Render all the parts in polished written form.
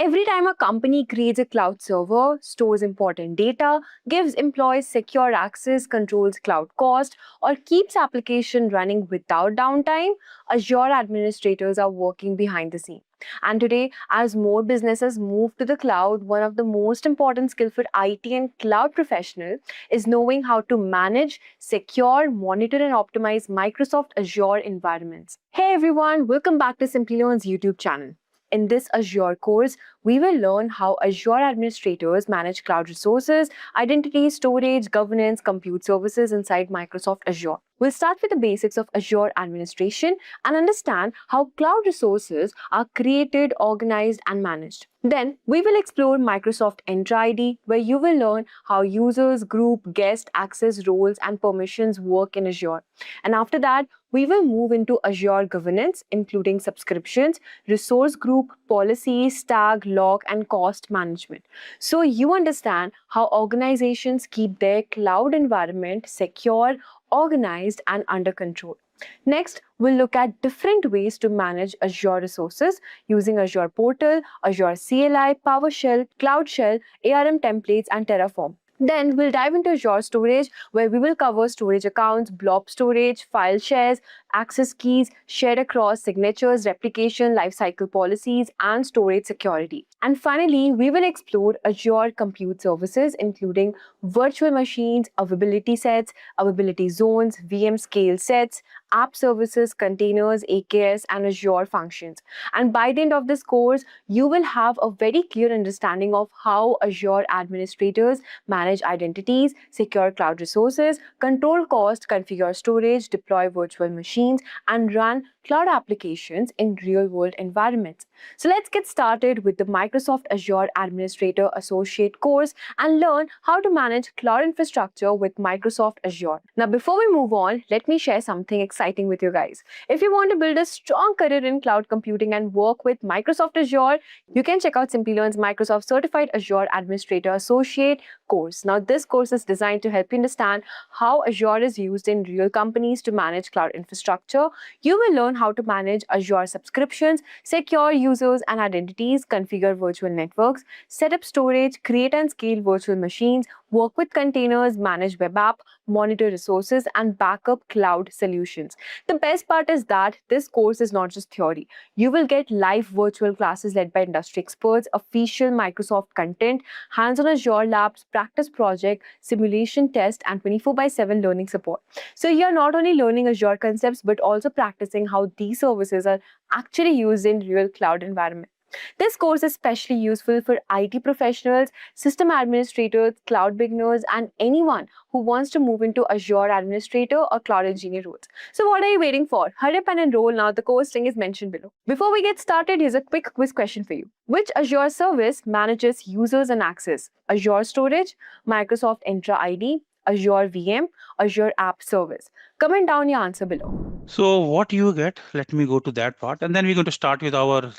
Every time a company creates a cloud server, stores important data, gives employees secure access, controls cloud cost, or keeps application running without downtime, Azure administrators are working behind the scene. And today, as more businesses move to the cloud, one of the most important skills for IT and cloud professionals is knowing how to manage, secure, monitor, and optimize Microsoft Azure environments. Hey everyone, welcome back to Simplilearn's YouTube channel. In this Azure course, we will learn how Azure administrators manage cloud resources, identity, storage, governance, compute services inside Microsoft Azure. We'll start with the basics of Azure administration and understand how cloud resources are created, organized, and managed. Then, we will explore Microsoft Entra ID, where you will learn how users, group, guest, access roles, and permissions work in Azure. And after that, we will move into Azure governance, including subscriptions, resource group, policies, tag, log, and cost management. So you understand how organizations keep their cloud environment secure, organized, and under control. Next, we'll look at different ways to manage Azure resources using Azure Portal, Azure CLI, PowerShell, Cloud Shell, ARM templates, and Terraform. Then we'll dive into Azure Storage, where we will cover storage accounts, blob storage, file shares, access keys, shared across signatures, replication, lifecycle policies, and storage security. And finally, we will explore Azure Compute Services, including virtual machines, availability sets, availability zones, VM scale sets, app services, containers, AKS, and Azure functions. And by the end of this course, you will have a very clear understanding of how Azure administrators manage identities, secure cloud resources, control cost, configure storage, deploy virtual machines, and run cloud applications in real-world environments. So let's get started with the Microsoft Azure Administrator Associate course and learn how to manage cloud infrastructure with Microsoft Azure. Now, before we move on, let me share something exciting with you guys. If you want to build a strong career in cloud computing and work with Microsoft Azure, you can check out Simplilearn's Microsoft Certified Azure Administrator Associate course. Now, this course is designed to help you understand how Azure is used in real companies to manage cloud infrastructure. You will learn how to manage Azure subscriptions, secure users and identities, configure virtual networks, set up storage, create and scale virtual machines, work with containers, manage web app, monitor resources, and backup cloud solutions. The best part is that this course is not just theory. You will get live virtual classes led by industry experts, official Microsoft content, hands-on Azure labs, practice project, simulation test, and 24/7 learning support. So you're not only learning Azure concepts, but also practicing how these services are actually used in real cloud environment. This course is especially useful for IT professionals, system administrators, cloud beginners, and anyone who wants to move into Azure administrator or cloud engineer roles. So what are you waiting for? Hurry up and enroll now. The course link is mentioned below. Before we get started, here's a quick quiz question for you. Which Azure service manages users and access? Azure Storage, Microsoft Entra ID, Azure VM, Azure App Service? Comment down your answer below. So what you get, let me go to that part, and then we're going to start with our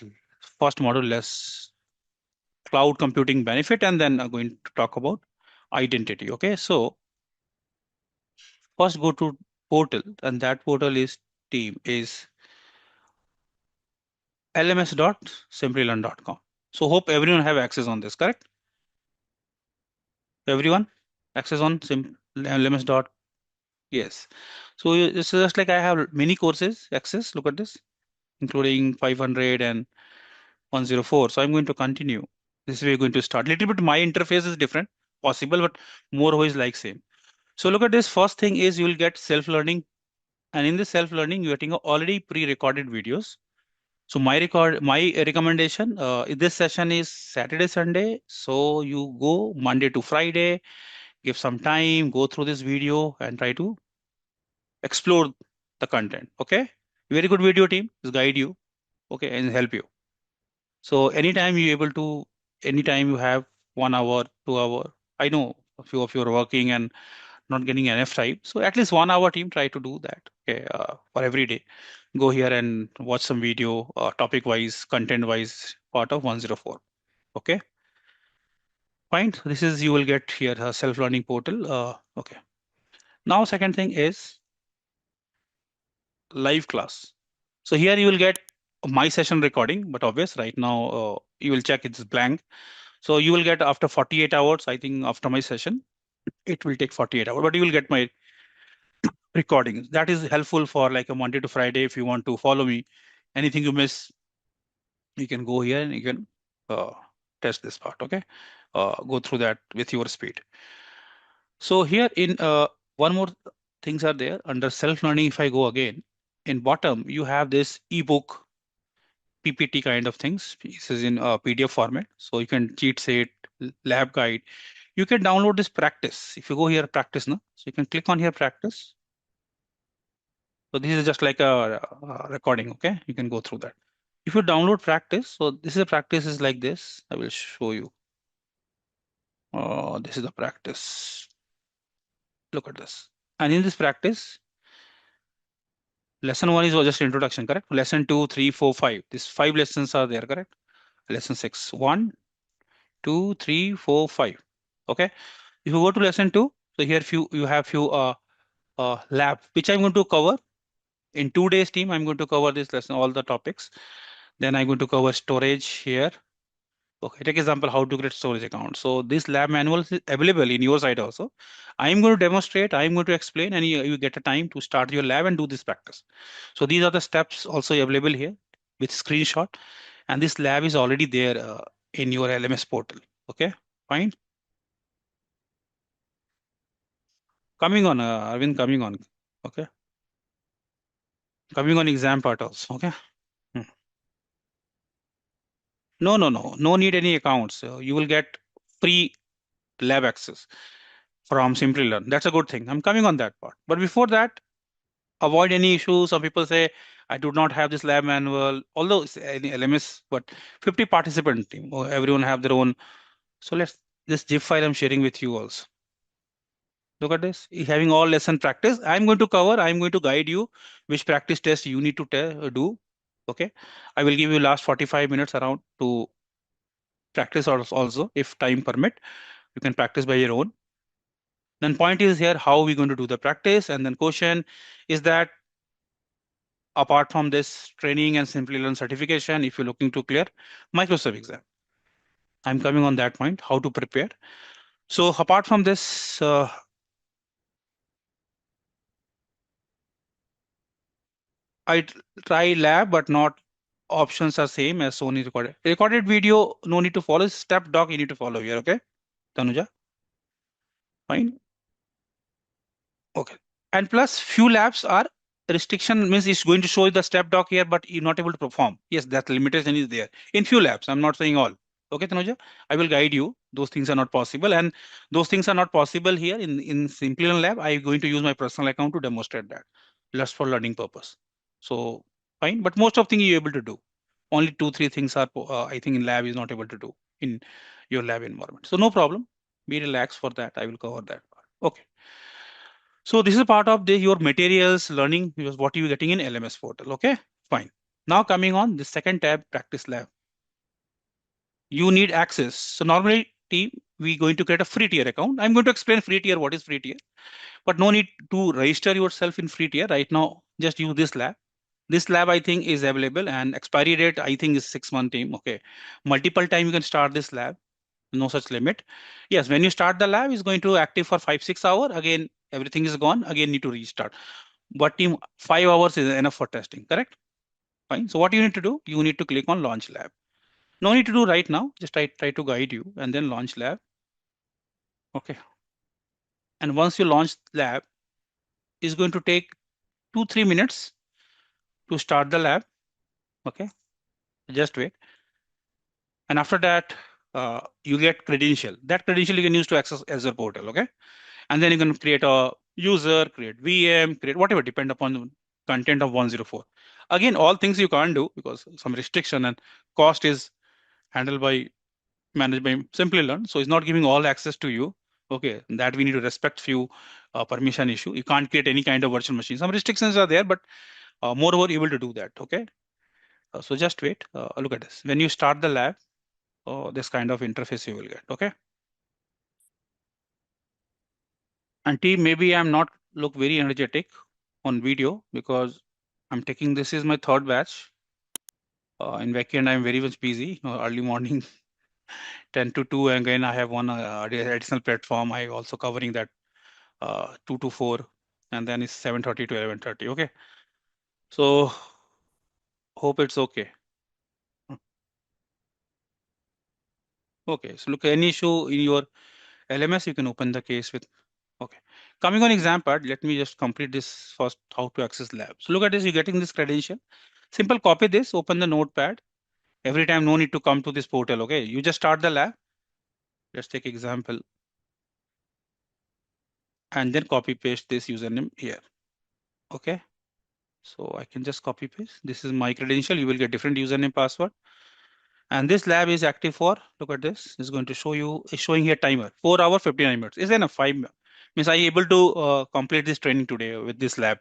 first module, less cloud computing benefit, and then I'm going to talk about identity. Okay, so first go to portal, and that portal is team is lms.simplilearn.com. So hope everyone have access on this, correct? Everyone access on lms. Yes. So it's just like I have many courses access. Look at this, including 500 and 104. So I'm going to continue. This way we're going to start. Little bit my interface is different, possible, but more always like same. So look at this. First thing is you will get self-learning, and in this self-learning you're getting already pre-recorded videos. So my recommendation, this session is Saturday, Sunday. So you go Monday to Friday, give some time, go through this video and try to explore the content. Okay, very good video team. Just guide you, okay, and help you. So anytime you're able to, anytime you have 1 hour, 2 hour, I know a few of you are working and not getting enough time. So at least 1 hour team, try to do that. Okay, for every day, go here and watch some video, topic wise, content wise, part of 104. Okay, fine. So this is, you will get here a self-learning portal. Okay. Now, second thing is live class. So here you will get my session recording, but obvious right now you will check it's blank. So you will get after 48 hours, I think after my session, it will take 48 hours, but you will get my recordings. That is helpful for like a Monday to Friday. If you want to follow me, anything you miss, you can go here and you can uh, test this part. Okay, go through that with your speed. So here in one more things are there under self-learning. If I go again, in bottom you have this ebook PPT kind of things. This is in PDF format, so you can cheat sheet, lab guide. You can download this practice. If you go here, practice now, so you can click on here, practice. So this is just like a recording. Okay, you can go through that. If you download practice, so this is a practice is like this. I will show you. This is the practice. Look at this. And in this practice, lesson 1 is just introduction, correct? Lesson 2, 3, 4, 5. These 5 lessons are there, correct? Lesson 6, 1, 2, 3, 4, 5. Okay. If you go to lesson 2, so here you have few lab which I'm going to cover in 2 days team. I'm going to cover this lesson, all the topics. Then I'm going to cover storage here. Okay, take example how to create storage account. So this lab manual is available in your site also. I'm going to demonstrate, I'm going to explain, and you get a time to start your lab and do this practice. So these are the steps also available here with screenshot, and this lab is already there in your LMS portal. Okay, fine. Coming on, Arvind, coming on. Okay, coming on exam part also. Okay. Hmm. No need any accounts. You will get free lab access from Simplilearn. That's a good thing. I'm coming on that part. But before that, avoid any issues. Some people say, I do not have this lab manual, although it's any LMS, but 50 participant team, or everyone have their own. So let's this zip file I'm sharing with you also. Look at this, having all lesson practice. I'm going to cover, I'm going to guide you which practice test you need to do. Okay. I will give you last 45 minutes around to practice also, if time permit. You can practice by your own. Then point is here, how are we going to do the practice? And then question is that apart from this training and Simplilearn certification, if you're looking to clear Microsoft exam, I'm coming on that point, how to prepare. So apart from this, I try lab, but not options are same as Sony recorded. Recorded video, no need to follow. Step doc, you need to follow here. Okay, Tanuja, fine. Okay. And plus few labs are restriction, means it's going to show you the step doc here, but you're not able to perform. Yes, that limitation is there in few labs. I'm not saying all. Okay, Tanuja, I will guide you. Those things are not possible, and those things are not possible here in Simplilearn lab. I'm going to use my personal account to demonstrate that, just for learning purpose. So fine, but most of things you're able to do. Only 2, 3 things are I think in lab is not able to do in your lab environment. So no problem. Be relaxed for that. I will cover that part. Okay. So this is part of your materials learning, what you're getting in LMS portal. Okay, fine. Now coming on the second tab, practice lab. You need access. So normally team, we going to create a free tier account. I'm going to explain free tier, what is free tier, but no need to register yourself in free tier right now. Just use this lab. This lab I think is available, and expiry date I think is 6 month team. Okay, multiple time you can start this lab. No such limit. Yes, when you start the lab, it's going to active for 5-6 hours. Again, everything is gone. Again, need to restart. But team, 5 hours is enough for testing, correct? Fine. So what you need to do, you need to click on launch lab. No need to do right now. Just try to guide you and then launch lab. Okay. And once you launch lab, it's going to take 2-3 minutes to start the lab. Okay. Just wait. And after that, you get credential. That credential you can use to access Azure portal. Okay. And then you can create a user, create VM, create whatever, depend upon the content of 104. Again, all things you can't do because some restriction and cost is handled by, managed by Simplilearn. So it's not giving all access to you. Okay, that we need to respect few permission issue. You can't create any kind of virtual machine. Some restrictions are there, but moreover, able to do that. Okay, so just wait. Look at this. When you start the lab, this kind of interface you will get. Okay. And team, maybe I'm not look very energetic on video because I'm taking, this is my third batch. In weekend, I'm very much busy. Early morning, 10 to 2, and again I have one additional platform. I also covering that 2 to 4, and then it's 7:30 to 11:30. Okay, so hope it's okay. Okay, so look, any issue in your LMS, you can open the case with. Okay, coming on exam part, let me just complete this first. How to access lab. So look at this. You're getting this credential. Simple copy this. Open the notepad. Every time, no need to come to this portal. Okay, you just start the lab. Let's take example, and then copy paste this username here. Okay. So I can just copy paste. This is my credential. You will get different username password. And this lab is active for, look at this. It's going to show you, it's showing here timer, 4 hour, 59 minutes. Is enough 5 means I able to complete this training today with this lab.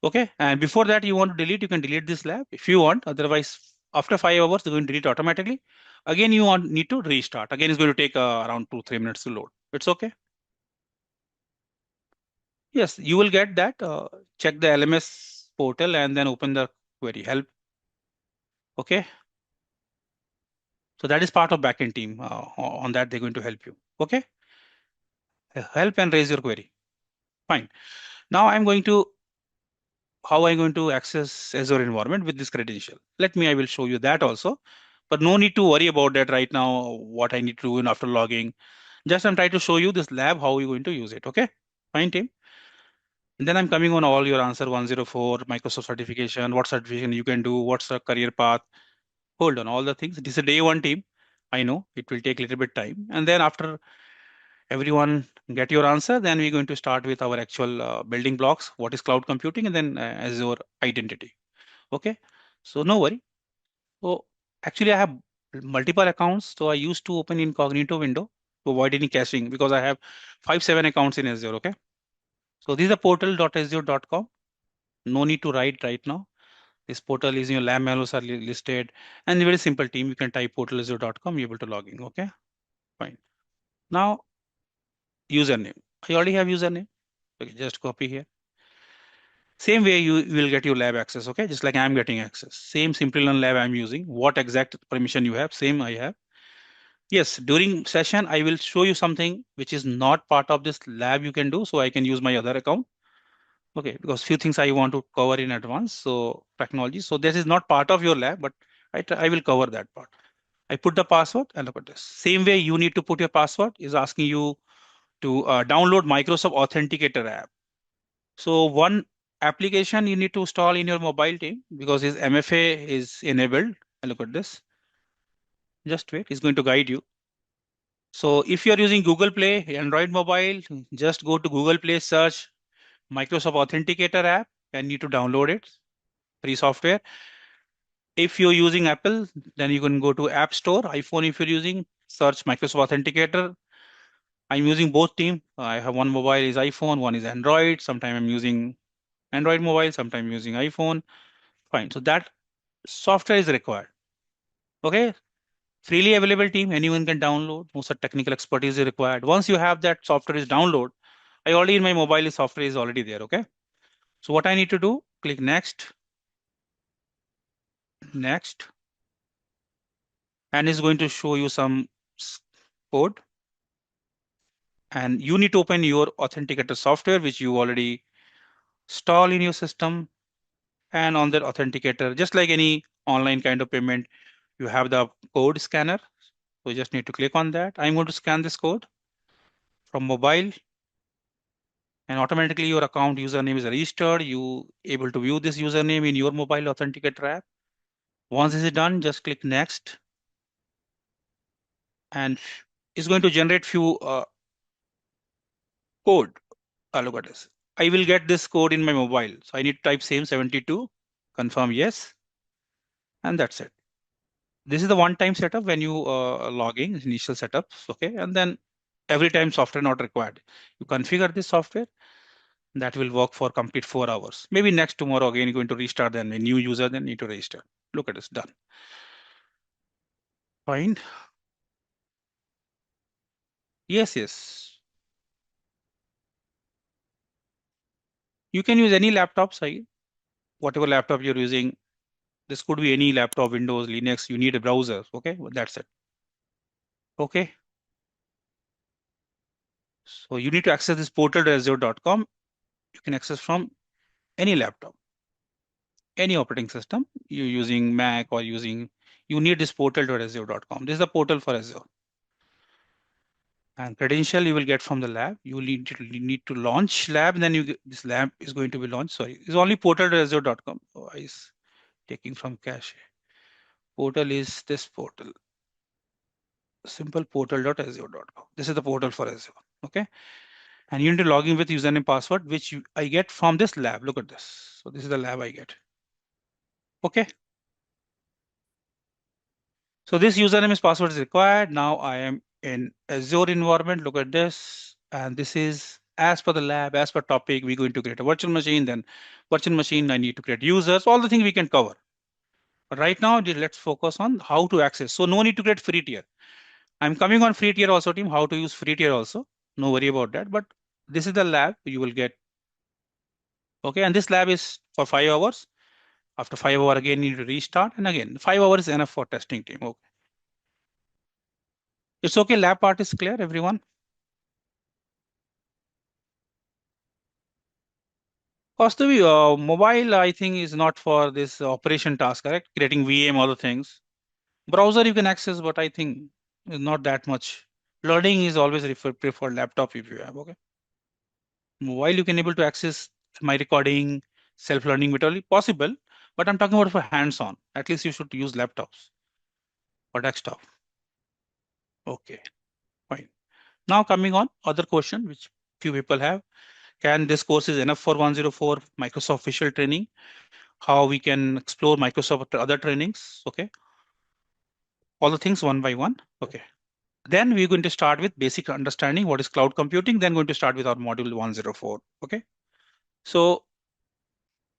Okay. And before that you want to delete, you can delete this lab if you want. Otherwise, after 5 hours, they're going to delete automatically. Again, you want need to restart. Again, it's going to take around 2-3 minutes to load. It's okay. Yes, you will get that. Check the LMS portal and then open the query help. Okay. So that is part of backend team. On that, they're going to help you. Okay. Help and raise your query. Fine. Now I'm going to how I'm going to access Azure environment with this credential. I will show you that also. But no need to worry about that right now. What I need to do after logging. Just I'm trying to show you this lab how you're going to use it. Okay. Fine, team. And then I'm coming on all your answer 104 Microsoft certification. What certification you can do? What's the career path? Hold on, all the things. This is a day one team. I know it will take a little bit time. And then after everyone get your answer, then we're going to start with our actual building blocks. What is cloud computing, and then Azure identity. Okay, so no worry. So actually, I have multiple accounts. So I used to open incognito window to avoid any caching because I have 5-7 accounts in Azure. Okay, so this is a portal.azure.com. No need to write right now. This portal is your lab manuals are listed, and very simple team. You can type portal.azure.com. You're able to log in. Okay, fine. Now username. I already have username. Okay, just copy here. Same way you will get your lab access, okay? Just like I'm getting access. Same Simplilearn lab I'm using. What exact permission you have, same I have. Yes, during session, I will show you something which is not part of this lab you can do. So I can use my other account. Okay, because few things I want to cover in advance. So technology. So this is not part of your lab, but I will cover that part. I put the password and look at this. Same way you need to put your password is asking you to download Microsoft Authenticator app. So one application you need to install in your mobile team because his MFA is enabled. And look at this. Just wait, it's going to guide you. So if you are using Google Play, Android mobile, just go to Google Play, search Microsoft Authenticator app and need to download it. Free software. If you're using Apple, then you can go to App Store. iPhone, if you're using, search Microsoft Authenticator. I'm using both team. I have one mobile is iPhone, one is Android. Sometimes I'm using Android mobile, sometimes using iPhone. Fine. So that software is required. Okay. Freely available team, anyone can download. No such technical expertise is required. Once you have that software is download, I already in my mobile software is already there. Okay. So what I need to do, click next, next, and it's going to show you some code. And you need to open your authenticator software, which you already install in your system. And on that authenticator, just like any online kind of payment, you have the code scanner. So you just need to click on that. I'm going to scan this code from mobile, and automatically your account username is registered. You able to view this username in your mobile authenticator app. Once this is done, just click next, and it's going to generate few code. Look at this. I will get this code in my mobile. So I need to type same 72, confirm yes, and that's it. This is the one-time setup when you log in, initial setup, okay? And then every time software not required. You configure this software, that will work for complete 4 hours. Maybe next tomorrow again, you're going to restart, then a new user, then need to register. Look at this, done. Fine. Yes, yes. You can use any laptop, Sai. Whatever laptop you're using, This could be any laptop, Windows, Linux. You need a browser. Okay, that's it. Okay. So you need to access this portal to azure.com. You can access from any laptop, any operating system. You're using Mac or using, you need this portal to azure.com. This is the portal for Azure. And credential you will get from the lab. You need to launch lab, and then this lab is going to be launched. Sorry, it's only portal to azure.com. Oh, is taking from cache. Portal is this portal. Simpleportal.azure.com. This is the portal for Azure. Okay. And you need to log in with username password, which I get from this lab. Look at this. So this is the lab I get. Okay. So this username is password is required. Now I am in Azure environment. Look at this. And this is as per the lab, as per topic, we're going to create a virtual machine. Then virtual machine, I need to create users, all the things we can cover. But right now, let's focus on how to access. So no need to create free tier. I'm coming on free tier also, team, how to use free tier also. No worry about that. But this is the lab you will get. Okay. And this lab is for 5 hours. After 5 hours, again, you need to restart. And again, 5 hours is enough for testing team. Okay. It's okay. Lab part is clear, everyone. Vastavi, mobile, I think, is not for this operation task, correct? Creating VM, all the things. Browser you can access, but I think is not that much. Learning is always preferred laptop if you have. Okay. Mobile you can able to access my recording, self-learning material possible, but I'm talking about for hands-on. At least you should use laptops or desktop. Okay, fine. Now coming on other question which few people have. Can this course is enough for 104 Microsoft official training? How we can explore Microsoft other trainings? Okay, all the things one by one. Okay. Then we're going to start with basic understanding what is cloud computing. Then going to start with our module 104. Okay. So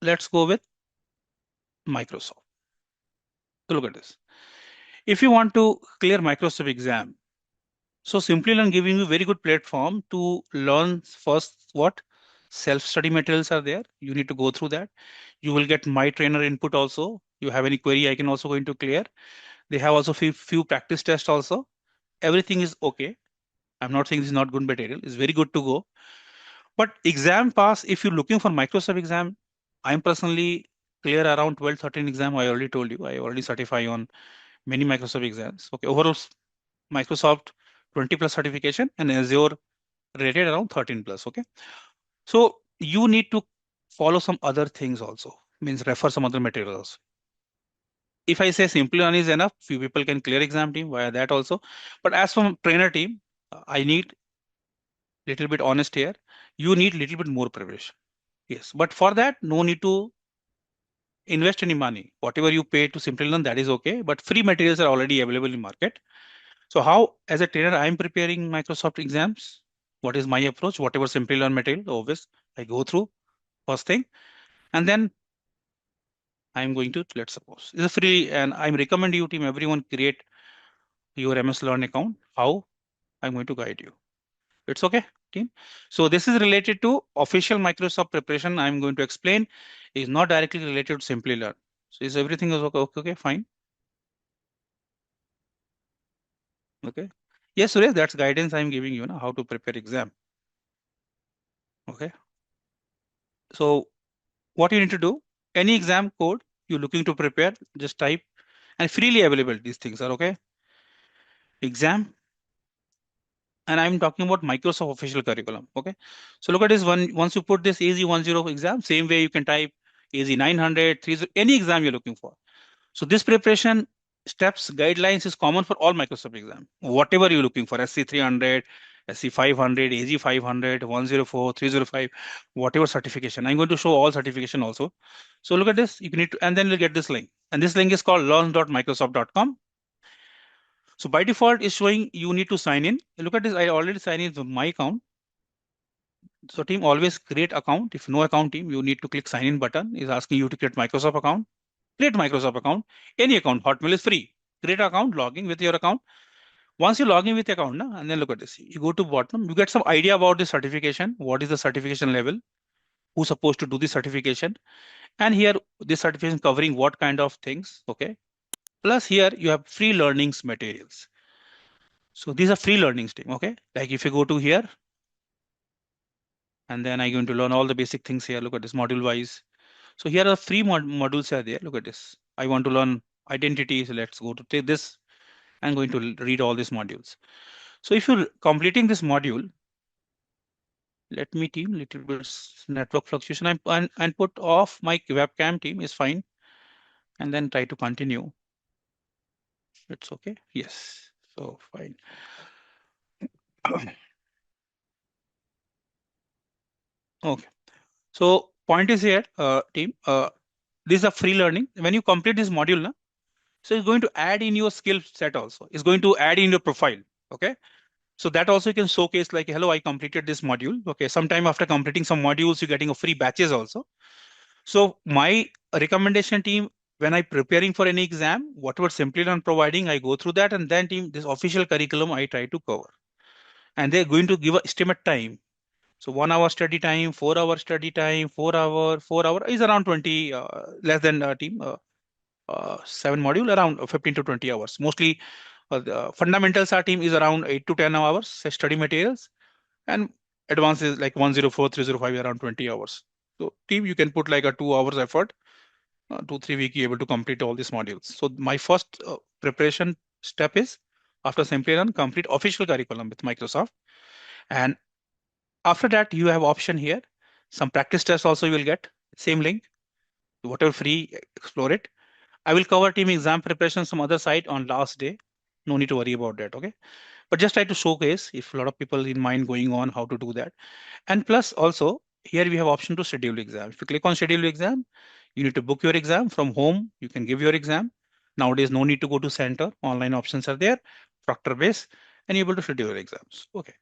let's go with Microsoft. So look at this. If you want to clear Microsoft exam, so Simplilearn giving you very good platform to learn first what self-study materials are there. You need to go through that. You will get my trainer input also. You have any query, I can also going to clear. They have also few practice tests also. Everything is okay. I'm not saying this is not good material. It's very good to go. But exam pass, if you're looking for Microsoft exam, I'm personally clear around 12, 13 exam. I already told you, I already certify on many Microsoft exams. Okay, overall Microsoft 20 plus certification and Azure rated around 13 plus. Okay, so you need to follow some other things also, means refer some other materials. If I say Simplilearn is enough, few people can clear exam team via that also. But as from trainer team, I need little bit honest here. You need little bit more preparation. Yes, but for that, no need to invest any money. Whatever you pay to Simplilearn, that is okay. But free materials are already available in market. So how, as a trainer, I'm preparing Microsoft exams. What is my approach? Whatever Simplilearn material, always I go through first thing, and then I'm going to, let's suppose this is free, and I'm recommend you team everyone create your MS Learn account. How I'm going to guide you. It's okay, team. So this is related to official Microsoft preparation. I'm going to explain is not directly related to Simplilearn. So is everything is okay? Okay, fine. Okay. Yes, Suresh, that's guidance I'm giving you now how to prepare exam. Okay. So what you need to do, any exam code you're looking to prepare, just type and freely available. These things are okay. Exam. And I'm talking about Microsoft official curriculum. Okay. So look at this one. Once you put this AZ-104 exam, same way you can type AZ-900, 30, any exam you're looking for. So this preparation steps guidelines is common for all Microsoft exam. Whatever you're looking for, SC300, SC500, AZ500, 104, 305, whatever certification. I'm going to show all certification also. So look at this. You need to, and then you'll get this link. And this link is called learn.microsoft.com. So by default is showing you need to sign in. Look at this. I already signed in with my account. So team, always create account. If no account team, you need to click sign in button. Is asking you to create Microsoft account. Create Microsoft account. Any account. Hotmail is free. Create account. Log in with your account. Once you log in with the account, and then look at this. You go to bottom. You get some idea about the certification. What is the certification level? who's supposed to do the certification. And here this certification covering what kind of things. Okay. Plus here you have free learnings materials. So these are free learnings team. Okay. Like if you go to here, and then I'm going to learn all the basic things here. Look at this module wise. So here are free modules are there. Look at this. I want to learn identity. So let's go to take this. I'm going to read all these modules. So if you're completing this module, let me team little bit network fluctuation and put off my webcam team is fine. And then try to continue. It's okay. Yes. So fine. Okay. So point is here, team. This is a free learning. When you complete this module, na, so it's going to add in your skill set also. It's going to add in your profile. Okay. So that also you can showcase like, hello, I completed this module. Okay. Sometime after completing some modules, you're getting a free batches also. So my recommendation team, when I preparing for any exam, whatever Simplilearn providing, I go through that, and then team, this official curriculum I try to cover. And they're going to give a estimate time. So 1 hour study time, 4 hour study time, 4 hour is around 20, less than team, 7 module around 15 to 20 hours. Mostly the fundamentals our team is around 8 to 10 hours study materials, and advanced is like 104, 305 around 20 hours. So team, you can put like a 2 hours effort, 2, 3 weeks, you're able to complete all these modules. So my first preparation step is after Simplilearn, complete official curriculum with Microsoft. And after that, you have option here. Some practice tests also you will get. Same link, whatever free, explore it. I will cover team exam preparation some other site on last day. No need to worry about that. Okay. But just try to showcase if a lot of people in mind going on how to do that. And plus also here we have option to schedule exam. If you click on schedule exam, you need to book your exam from home. You can give your exam. Nowadays, no need to go to center. Online options are there, proctor base, and you're able to schedule your exams. Okay.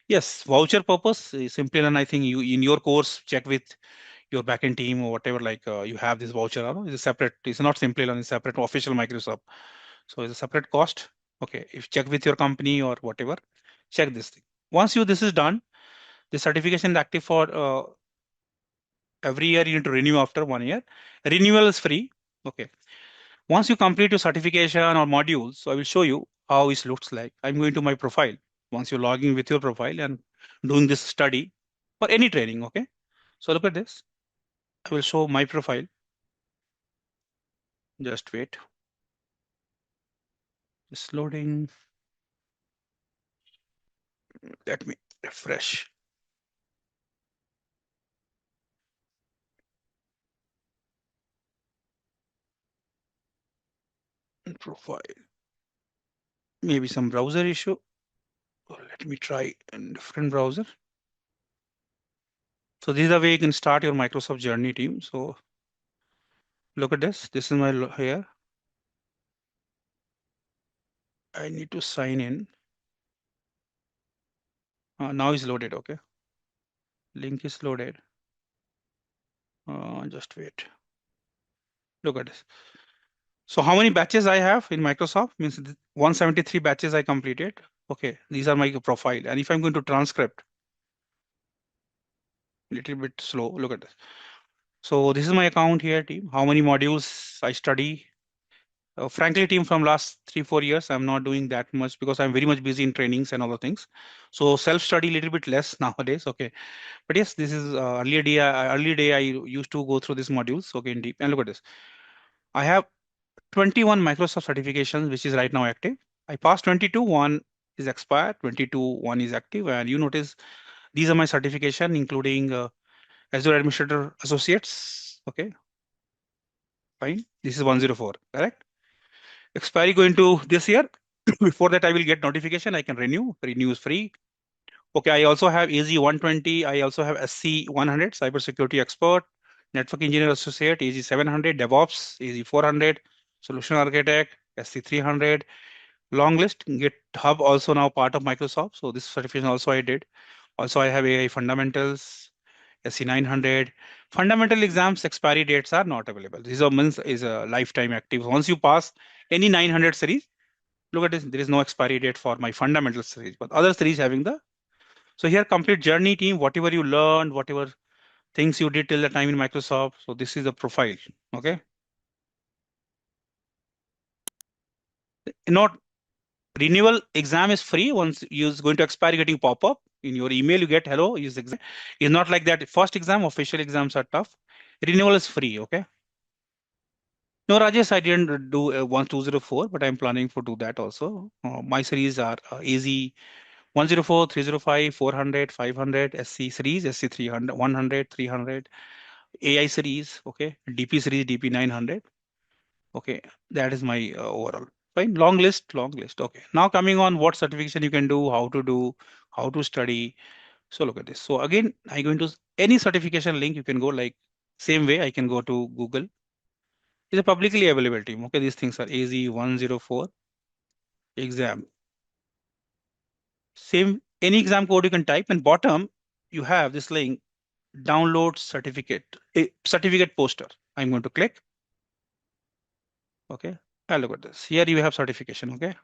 Yes, voucher purpose is simply, and I think you in your course check with your backend team or whatever, like you have this voucher. It's a separate. It's not simply on a separate official Microsoft. So it's a separate cost. Okay, if check with your company or whatever, check this thing. Once you this is done, the certification is active for every year. You need to renew after 1 year. Renewal is free. Okay. Once you complete your certification or modules, so I will show you how it looks like. I'm going to my profile. Once you're logging with your profile and doing this study for any training, okay? So look at this. I will show my profile. Just wait. It's loading. Let me refresh. Profile. Maybe some browser issue. Let me try a different browser. So this is the way you can start your Microsoft journey team. So look at this. This is my here. I need to sign in. Now it's loaded. Okay. Link is loaded. Just wait. Look at this. So how many batches I have in Microsoft means 173 batches I completed. Okay, these are my profile. And if I'm going to transcript, little bit slow. Look at this. So this is my account here, team. How many modules I study? Frankly, team, from last 3, 4 years, I'm not doing that much because I'm very much busy in trainings and other things. So self-study a little bit less nowadays. Okay, but yes, this is earlier day. Early day I used to go through these modules. Okay, in deep. And look at this. I have 21 Microsoft certifications, which is right now active. I passed 22, one is expired, 22, one is active. And you notice these are my certification, including Azure Administrator Associates. Okay, fine. This is 104, correct? Expiry going to this year. Before that, I will get notification. I can renew. Renew is free. Okay, I also have AZ-120. I also have SC-100, Cybersecurity Expert, Network Engineer Associate, AZ-700, DevOps, AZ-400, Solution Architect, SC-300. Long list. GitHub also now part of Microsoft. So this certification also I did. Also I have AI fundamentals, SC900. Fundamental exams expiry dates are not available. These are means is a lifetime active. Once you pass any 900 series, look at this. There is no expiry date for my fundamental series, but other series having the. So here complete journey team. Whatever you learned, whatever things you did till the time in Microsoft. So this is the profile. Okay. Not renewal exam is free. Once you is going to expire, getting pop up in your email, you get hello is exam. It's not like that. First exam, official exams are tough. Renewal is free. Okay. No, Rajesh, I didn't do 1204, but I'm planning to do that also. My series are AZ 104, 305, 400, 500, SC series, SC 300, 100, 300, AI series, okay, DP series, DP 900. Okay, that is my overall. Fine, long list, long list. Okay, now coming on what certification you can do, how to study. So look at this. So again, I go into any certification link, you can go like same way. I can go to Google. It's a publicly available team. Okay, these things are AZ-104 exam. Same, any exam code you can type, and bottom you have this link, download certificate, a certificate poster. I'm going to click. Okay, look at this. Here you have certification. Okay,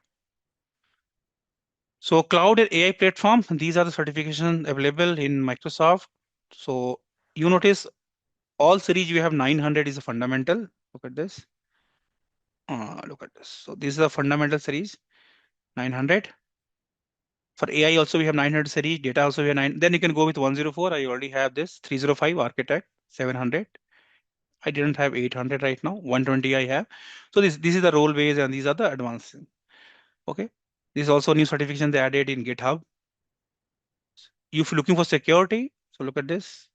so cloud and AI platform. These are the certifications available in Microsoft. So you notice all series you have 900 is a fundamental. Look at this. Look at this. So this is a fundamental series 900. For AI also we have 900 series. Data also we have 9. Then you can go with 104. I already have this 305 architect 700. I didn't have 800 right now. 120 I have. So this is the role base and these are the advanced. Okay. This is also new certification they added in GitHub. If you're looking for security, so look at this.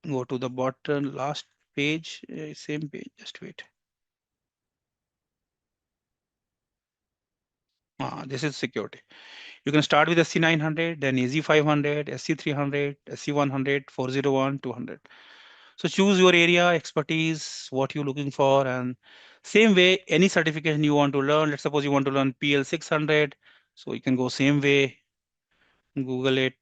Go to the bottom last page, same page. Just wait. This is security. You can start with SC900, then AZ500, SC300, SC100, 401, 200. So choose your area, expertise, what you're looking for, and same way, any certification you want to learn. Let's suppose you want to learn PL600, so you can go same way, Google it,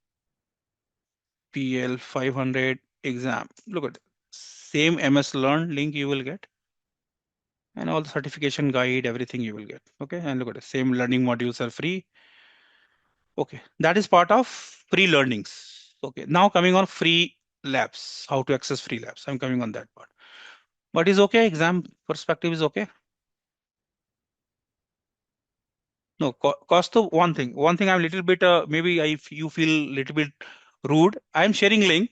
PL500 exam. Look at it. Same MS Learn link you will get, and all the certification guide, everything you will get. Okay, and look at it. Same learning modules are free. Okay, that is part of free learnings. Okay, now coming on free labs, how to access free labs. I'm coming on that part. But is okay, exam perspective is okay. No, cost of one thing. One thing I'm little bit, maybe you feel little bit rude. I'm sharing link,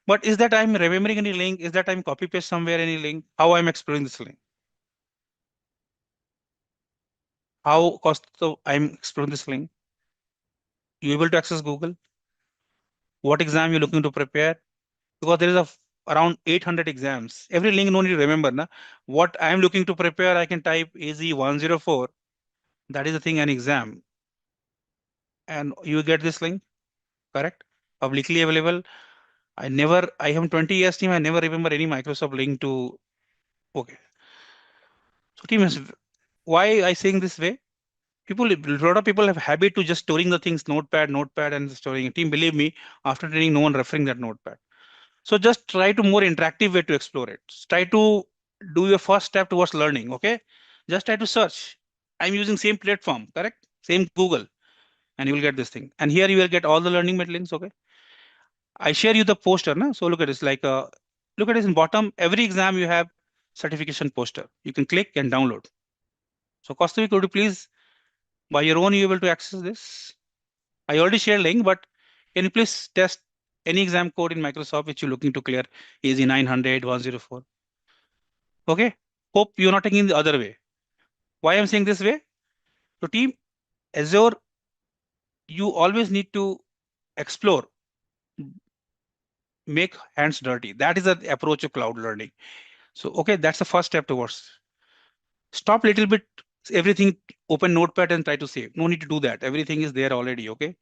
but is that I'm remembering any link? Is that I'm copy paste somewhere any link? How I'm exploring this link? How cost of I'm exploring this link? You able to access Google? What exam you looking to prepare? Because there is around 800 exams. Every link no need to remember. Na? What I'm looking to prepare, I can type AZ-104. That is the thing, an exam. And you get this link, correct? Publicly available. I have 20 years team. I never remember any Microsoft link to, okay. So team is, why I saying this way? People, a lot of people have habit to just storing the things, notepad and storing. Team, believe me, after training, no one referring that notepad. So just try to more interactive way to explore it. Try to do your first step towards learning. Okay. Just try to search. I'm using same platform, correct? Same Google, and you will get this thing. And here you will get all the learning links. Okay. I share you the poster. Na? So look at this. Like, look at this in bottom. Every exam you have certification poster. You can click and download. So Kostavi, could you please, by your own, you able to access this? I already shared link, but can you please test any exam code in Microsoft which you're looking to clear? AZ-900, 104. Okay. Hope you're not taking the other way. Why I'm saying this way? So team Azure, you always need to explore, make hands dirty. That is the approach of cloud learning. So, okay, that's the first step towards. Stop little bit everything, open notepad and try to save. No need to do that. Everything is there already. Okay.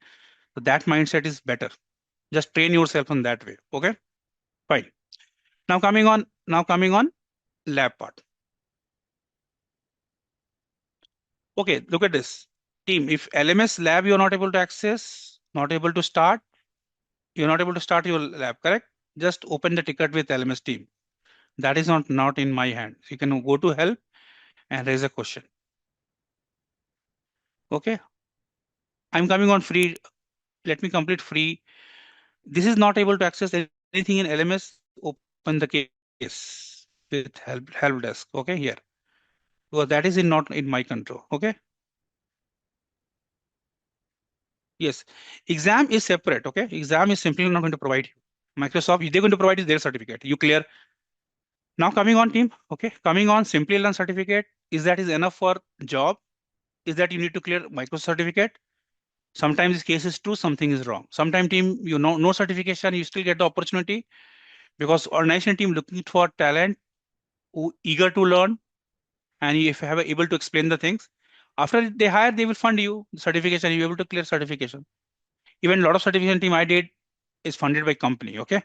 So that mindset is better. Just train yourself on that way. Okay. Fine. Now coming on lab part. Okay, look at this. Team, if LMS lab you're not able to access, not able to start, you're not able to start your lab, correct? Just open the ticket with LMS team. That is not in my hand. You can go to help and raise a question. Okay. I'm coming on free. Let me complete free. This is not able to access anything in LMS. open the case with help desk. Okay, here. Because that is not in my control. Okay. Yes. Exam is separate. Okay. Exam is simply not going to provide you. Microsoft, they're going to provide you their certificate. You clear. Now coming on team. Okay. Coming on Simplilearn certificate. Is enough for job? Is that you need to clear Microsoft certificate? Sometimes this case is true, something is wrong. Sometimes team, no certification, you still get the opportunity because organization team looking for talent who eager to learn and if you have able to explain the things. After they hire, they will fund you certification. You're able to clear certification. Even a lot of certification team I did is funded by company. Okay,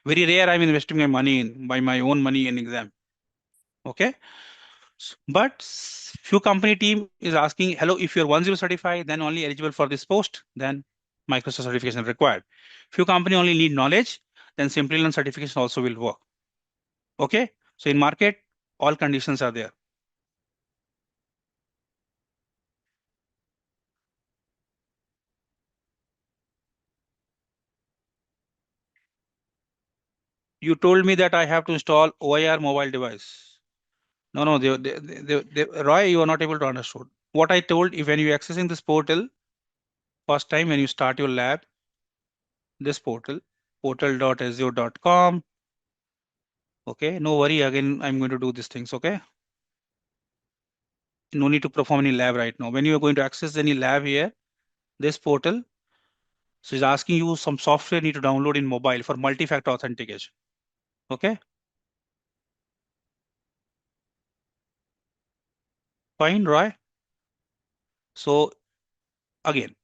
very rare. I'm investing my money in by my own money in exam. Okay, but few company team is asking, hello, if you're 10 certified, then only eligible for this post. Then Microsoft certification required. Few company only need knowledge, then Simplilearn certification also will work. Okay, so in market, all conditions are there. You told me that I have to install OIR mobile device. No, no, Roy, you are not able to understand. What I told, if when you accessing this portal, first time when you start your lab, this portal, portal.azure.com. Okay, no worry, again, I'm going to do these things, okay? No need to perform any lab right now. When you are going to access any lab here, this portal, so it's asking you some software need to download in mobile for multi-factor authentication. Okay, fine, Roy. So again,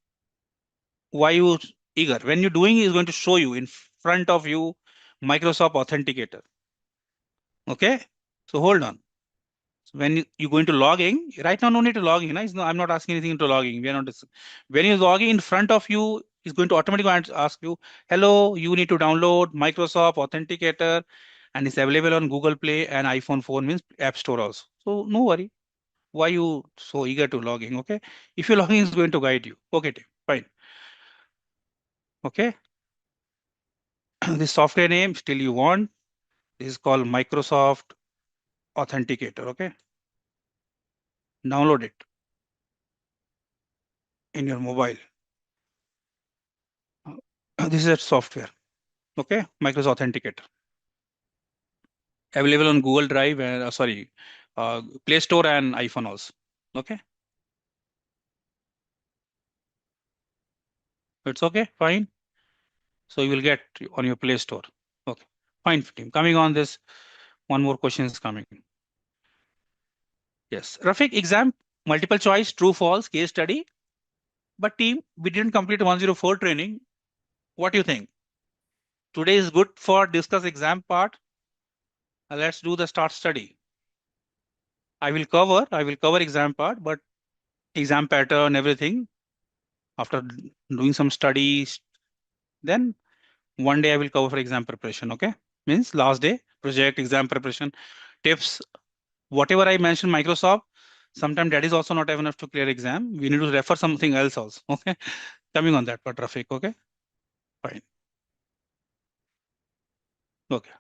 why you eager? When you're doing is going to show you in front of you Microsoft Authenticator. Okay, so hold on. So when you're going to log in, right now no need to log in. No, I'm not asking anything to log in. We are not. When you log in front of you, it's going to automatically ask you, hello, you need to download Microsoft Authenticator, and it's available on Google Play and iPhone 4 means App Store also. So no worry. Why you so eager to log in? Okay, if you log in, it's going to guide you. Okay, fine. Okay, this software name still you want. This is called Microsoft Authenticator. Okay, download it in your mobile. This is a software. Okay, Microsoft Authenticator available on Google Drive and Play Store and iPhone also. Okay, it's okay, fine. So you will get on your Play Store. Okay, fine, team. Coming on this, one more question is coming. Yes, Rafiq, exam, multiple choice, true, false, case study. But team, we didn't complete 104 training. What do you think? Today is good for discuss exam part. Let's do the start study. I will cover exam part, but exam pattern, everything. After doing some studies, then one day I will cover for exam preparation. Okay, means last day project exam preparation tips. Whatever I mentioned, Microsoft. Sometimes that is also not enough to clear exam. We need to refer something else also. Okay, coming on that part, Rafiq. Okay, fine. Okay.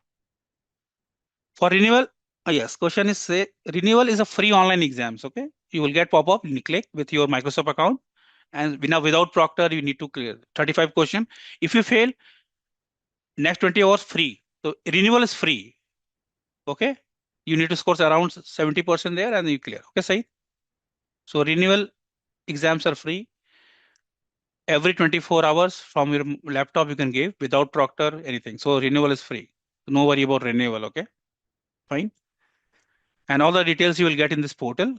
For renewal, yes, question is say renewal is a free online exams. Okay, you will get pop-up, you click with your Microsoft account, and now without proctor, you need to clear 35 question. If you fail, next 20 hours free. So renewal is free. Okay, you need to score around 70% there, and you clear. Okay, say so renewal exams are free. Every 24 hours from your laptop you can give without proctor anything. So renewal is free. No worry about renewal. Okay, fine. And all the details you will get in this portal.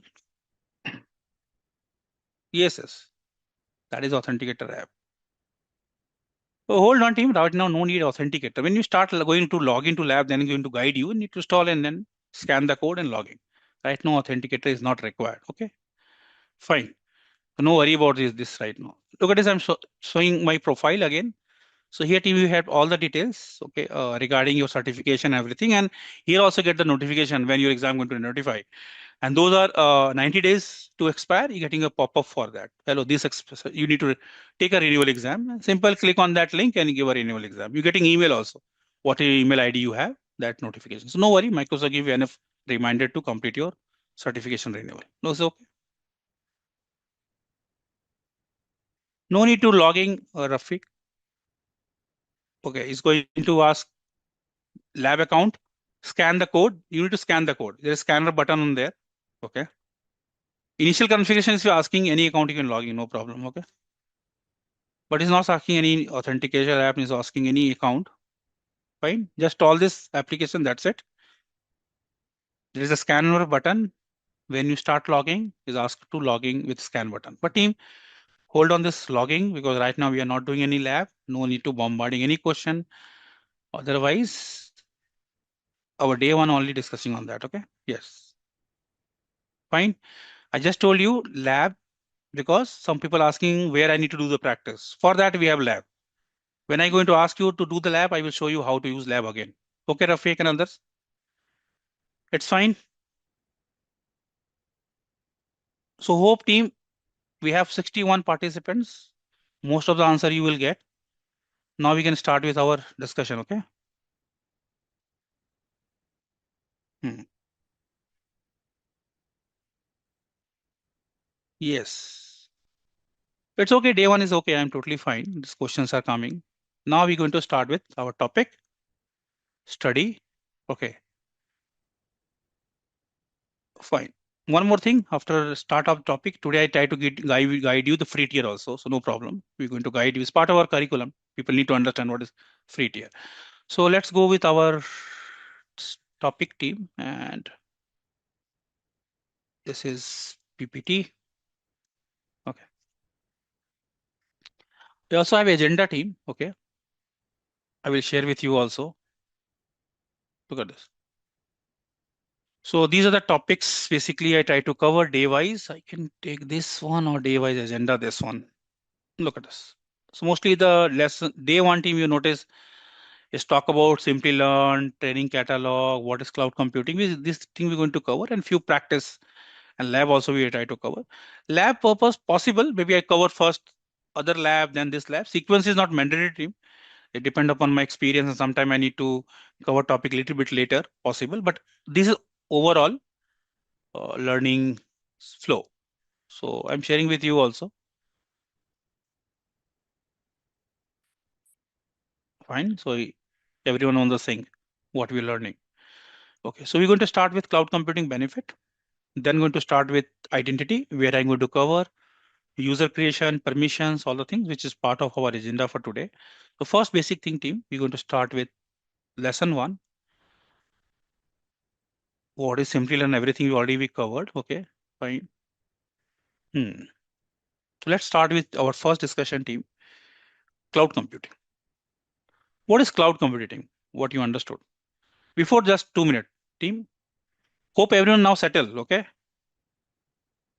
Yes. That is authenticator app. So hold on team, right now no need authenticator. When you start going to log into lab, then it's going to guide you, need to install and then scan the code and log in. Right now authenticator is not required. Okay, fine. No worry about this right now. Look at this, I'm showing my profile again. So here team, you have all the details, okay, regarding your certification, everything. And here also get the notification when your exam going to notify. And those are 90 days to expire. You're getting a pop-up for that. Hello, you need to take a renewal exam. Simple click on that link and give a renewal exam. You're getting email also. what email ID you have, that notification. So no worry, Microsoft give you enough reminder to complete your certification renewal. No, it's okay. No need to logging, Rafiq. Okay, it's going to ask lab account, scan the code. You need to scan the code. There's a scanner button on there. Okay. Initial configuration is you're asking any account you can log in, no problem. Okay. But it's not asking any authentication app, it's asking any account. Fine. Just all this application, that's it. There is a scanner button. When you start logging, is asked to logging with scan button. But team, hold on this logging because right now we are not doing any lab. No need to bombarding any question. Otherwise, our day one only discussing on that. Okay. Yes. Fine. I just told you lab because some people asking where I need to do the practice. For that, we have lab. When I'm going to ask you to do the lab, I will show you how to use lab again. Okay, Rafiq and others? It's fine. So hope team, we have 61 participants. Most of the answer you will get. Now we can start with our discussion, okay? Hmm. Yes. It's okay. Day one is okay. I'm totally fine. These questions are coming. Now we're going to start with our topic, study. Okay, fine. One more thing after start of topic, today I try to guide you the free tier also. So no problem. We're going to guide you. It's part of our curriculum. People need to understand what is free tier. So let's go with our topic team. And this is PPT. Okay. We also have agenda team. Okay. I will share with you also. Look at this. So these are the topics basically I try to cover day wise. I can take this one or day wise agenda, this one. Look at this. So mostly the lesson day one team you notice is talk about Simplilearn, training catalog, what is cloud computing. This thing we're going to cover and few practice and lab also we try to cover. Lab purpose possible. Maybe I cover first other lab, then this lab. Sequence is not mandatory team. It depend upon my experience and sometime I need to cover topic a little bit later possible. But this is overall learning flow. So I'm sharing with you also. Fine. So everyone on the thing, what we're learning. Okay. So we're going to start with cloud computing benefit. Then going to start with identity, where I'm going to cover user creation, permissions, all the things, which is part of our agenda for today. So first basic thing team, we're going to start with lesson one. What is simply learn everything we already we covered. Okay. Fine. Hmm. So let's start with our first discussion team, cloud computing. What is cloud computing? What you understood? Before just 2 minutes, team. Hope everyone now settle. Okay.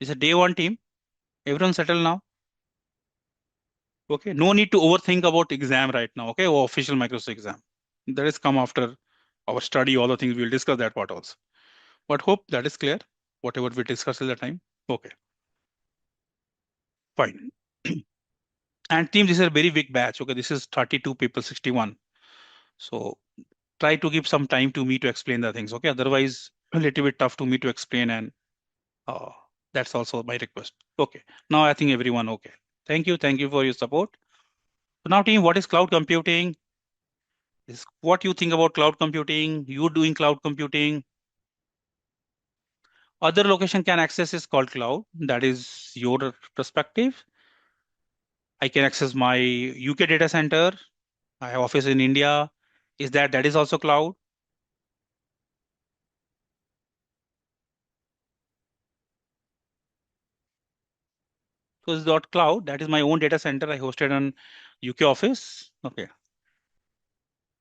It's a day one team. Everyone settle now. Okay. No need to overthink about exam right now. Okay. Or official Microsoft exam. That is come after our study, all the things we'll discuss that part also. But hope that is clear. Whatever we discussed at the time. Okay. Fine. And team, this is a very big batch. Okay. This is 32 people, 61. So try to give some time to me to explain the things. Okay. Otherwise, a little bit tough to me to explain and uh, that's also my request. Okay. Now I think everyone okay. Thank you. Thank you for your support. So now team, what is cloud computing? Is what you think about cloud computing? You doing cloud computing? Other location can access is called cloud. That is your perspective. I can access my UK data center. I have office in India. Is that is also cloud? So it's not cloud. That is my own data center. I hosted on UK office. Okay.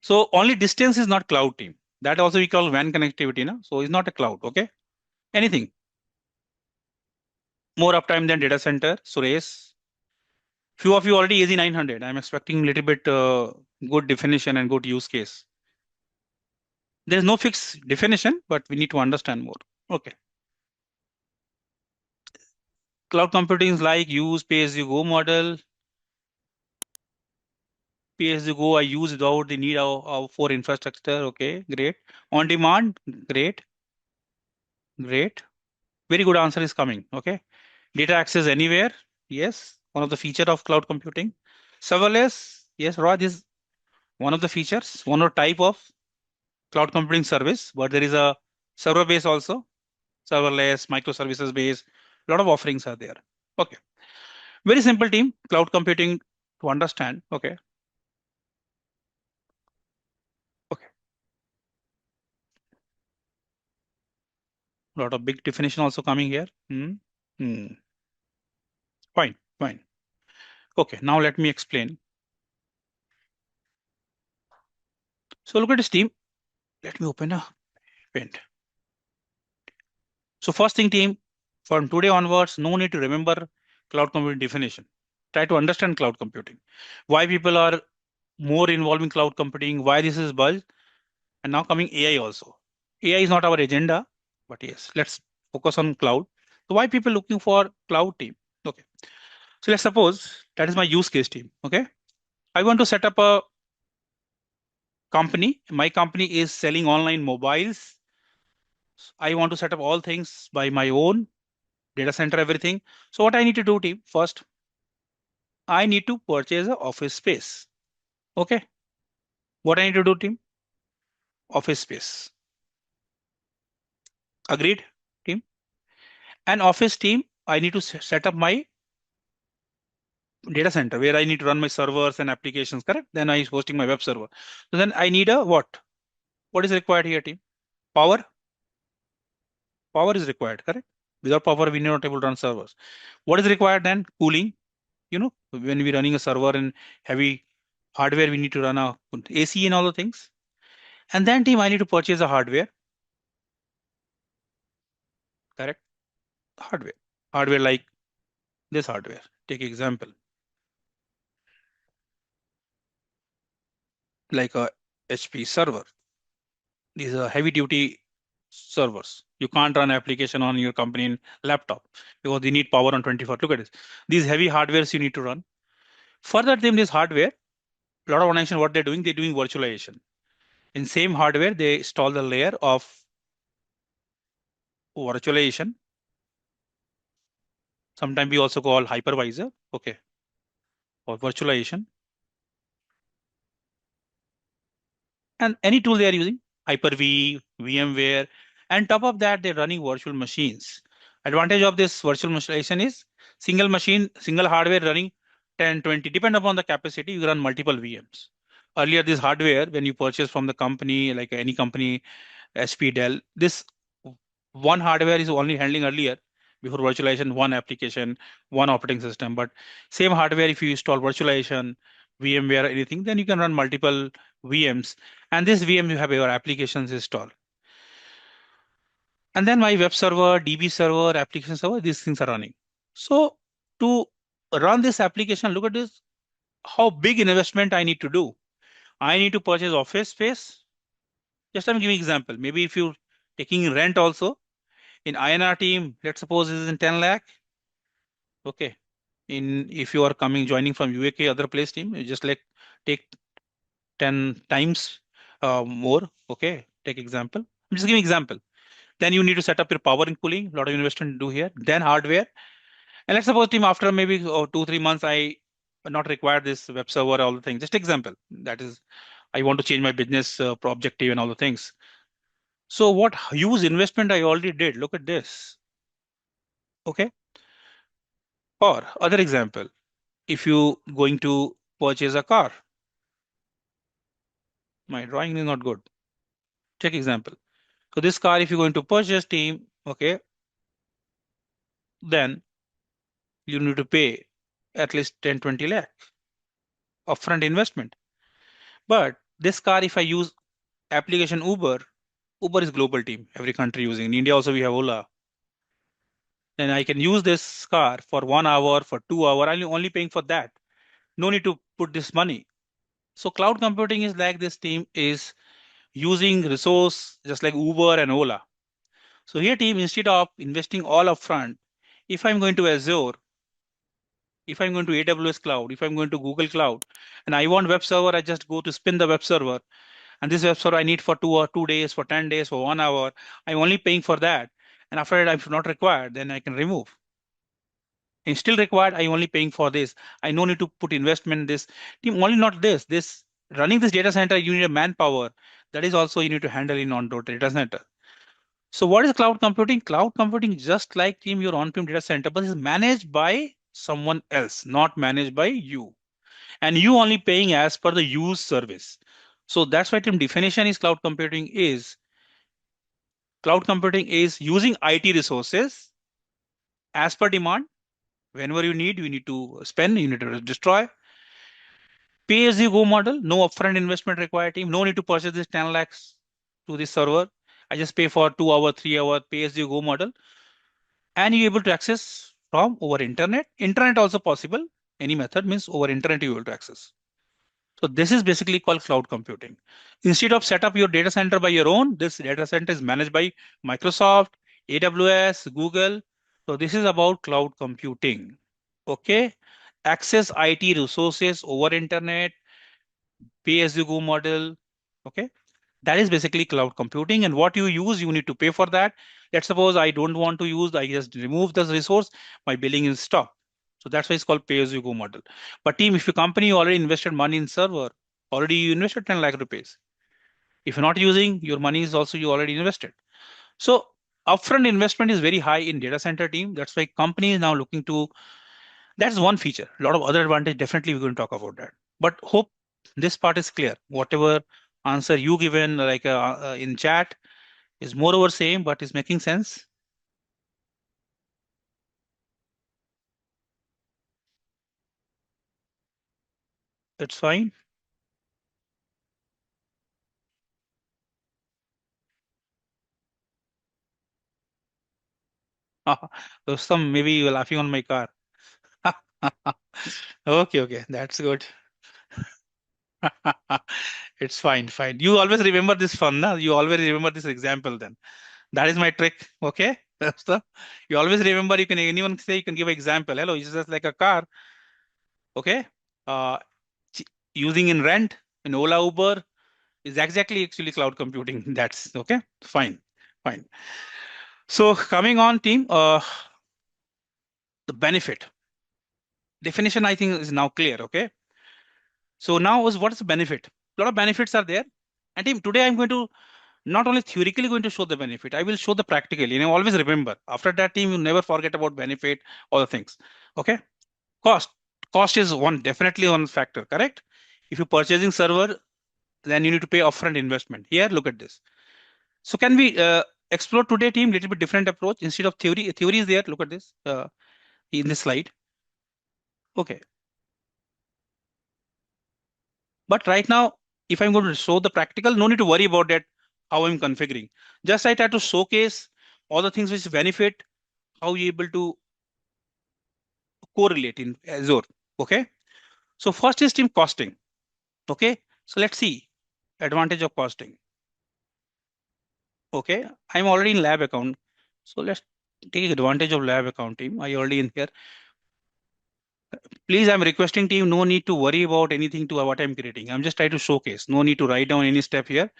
So only distance is not cloud team. That also we call WAN connectivity. Na? So it's not a cloud. Okay. Anything more uptime than data center. Suresh. Few of you already AZ-900. I'm expecting a little bit good definition and good use case. There is no fixed definition, but we need to understand more. Okay. Cloud computing is like use pay as you go model. pay-as-you-go I use without the need of for infrastructure. Okay, great. On demand, great, great. Very good answer is coming. Okay. Data access anywhere. Yes, one of the feature of cloud computing. Serverless. Yes, Raj is one of the features, one or type of cloud computing service, but there is a server base also, serverless, microservices base. A lot of offerings are there. Okay. Very simple team, cloud computing to understand. Okay. Okay. A lot of big definition also coming here. Hmm. Fine, fine. Okay, now let me explain. So look at this team. Let me open a paint. So first thing team, from today onwards, no need to remember cloud computing definition. Try to understand cloud computing. Why people are more involved in cloud computing, why this is buzz, and now coming AI also. AI is not our agenda, but yes, let's focus on cloud. So why people looking for cloud team? Okay. So let's suppose that is my use case team. Okay. I want to set up a company. My company is selling online mobiles. I want to set up all things by my own data center, everything. So what I need to do, team, first, I need to purchase a office space. Okay. What I need to do, team? Office space. Agreed, team? An office team, I need to set up my data center where I need to run my servers and applications, correct? Then I is hosting my web server. So then I need a what? What is required here, team? Power. Power is required, correct? Without power, we are not able to run servers. What is required then? Cooling. When we're running a server and heavy hardware, we need to run a AC and all the things. And then team, I need to purchase a hardware, correct? Hardware. Hardware like this hardware. Take example. Like a HP server. These are heavy duty servers. You can't run application on your company in laptop because they need power on 24. Look at this. These heavy hardwares you need to run. Further than this hardware, a lot of organizations, what they're doing virtualization. In same hardware, they install the layer of virtualization. Sometimes we also call hypervisor, okay, or virtualization. And any tool they are using, Hyper-V, VMware, and top of that, they're running virtual machines. Advantage of this virtual virtualization is single machine, single hardware running 10, 20, depend upon the capacity, you run multiple VMs. Earlier, this hardware, when you purchase from the company, like any company, SP, Dell, this one hardware is only handling earlier before virtualization, one application, one operating system. But same hardware, if you install virtualization, VMware, anything, then you can run multiple VMs. And this VM, you have your applications installed. And then my web server, DB server, application server, these things are running. So to run this application, look at this, how big investment I need to do. I need to purchase office space. Just I'm giving example. Maybe if you're taking rent also, in INR team, let's suppose this is in 10 lakh. Okay. If you are coming joining from UAK other place team, you just like take 10 times more. Okay. Take example. I'm just giving example. Then you need to set up your power and cooling. A lot of investment to do here. Then hardware. And let's suppose team after maybe 2-3 months, I not require this web server, all the things. Just example. That is, I want to change my business objective and all the things. So what huge investment I already did. Look at this. Okay. Or other example, if you going to purchase a car, my drawing is not good. Take example. So this car, if you're going to purchase team, okay, then you need to pay at least 10-20 lakh upfront investment. But this car, if I use application Uber, Uber is global team, every country using. In India also we have Ola. Then I can use this car for 1 hour, for 2 hour. I'm only paying for that. No need to put this money. So cloud computing is like this team is using resource just like Uber and Ola. So here team, instead of investing all upfront, if I'm going to Azure, If I'm going to AWS cloud, if I'm going to Google cloud, and I want web server, I just go to spin the web server. And this web server I need for 2 days, for 10 days, for 1 hour. I'm only paying for that. And after that, if not required, then I can remove. And still required, I'm only paying for this. I no need to put investment in this. Team, only not this. This running this data center, you need a manpower. That is also you need to handle in on data center. So what is cloud computing? Cloud computing is just like team your on-prem data center, but is managed by someone else, not managed by you. And you only paying as per the use service. So that's why team definition is cloud computing is using IT resources as per demand. Whenever you need to spend, you need to destroy. Pay as you go model, no upfront investment required team, no need to purchase this 10 lakhs to this server. I just pay for 2 hour, 3 hour, pay as you go model. And you're able to access from over internet. Internet also possible. Any method means over internet you're able to access. So this is basically called cloud computing. Instead of set up your data center by your own, this data center is managed by Microsoft, AWS, Google. So this is about cloud computing. Okay. Access IT resources over internet, pay as you go model. Okay. That is basically cloud computing. And what you use, you need to pay for that. Let's suppose I don't want to use, I just remove this resource, my billing is stopped. So that's why it's called pay as you go model. But team, if your company already invested money in server, already you invested 10 lakh rupees. If you're not using, your money is also you already invested. So upfront investment is very high in data center team. That's why company is now looking to, that's one feature. A lot of other advantage, definitely we're going to talk about that. But hope this part is clear. Whatever answer you given like in chat is more over same, but is making sense. That's fine. So some maybe you're laughing on my car. Okay, okay, that's good. It's fine, fine. You always remember this fun, na? You always remember this example then. That is my trick. Okay. That's the you always remember you can anyone say you can give an example. Hello, it's just like a car. Okay. Uh ch- Using in rent in Ola Uber is exactly actually cloud computing. That's okay. Fine. Fine. So coming on team, the benefit definition I think is now clear. Okay. So now is what is the benefit? A lot of benefits are there. And team, today I'm going to not only theoretically going to show the benefit, I will show the practically. Always remember after that team, you never forget about benefit, all the things. Okay. Cost. Cost is one, definitely one factor, correct? If you're purchasing server, then you need to pay upfront investment. Here, look at this. So can we explore today team little bit different approach instead of theory? Theory is there. Look at this in this slide. Okay. But right now, if I'm going to show the practical, no need to worry about that, how I'm configuring. Just I try to showcase all the things which benefit, how you able to correlate in Azure. Okay. So first is team costing. Okay. So let's see advantage of costing. Okay. I'm already in lab account. So let's take advantage of lab account team. I already in here. Please, I'm requesting team, no need to worry about anything to what I'm creating. I'm just trying to showcase. No need to write down any step here.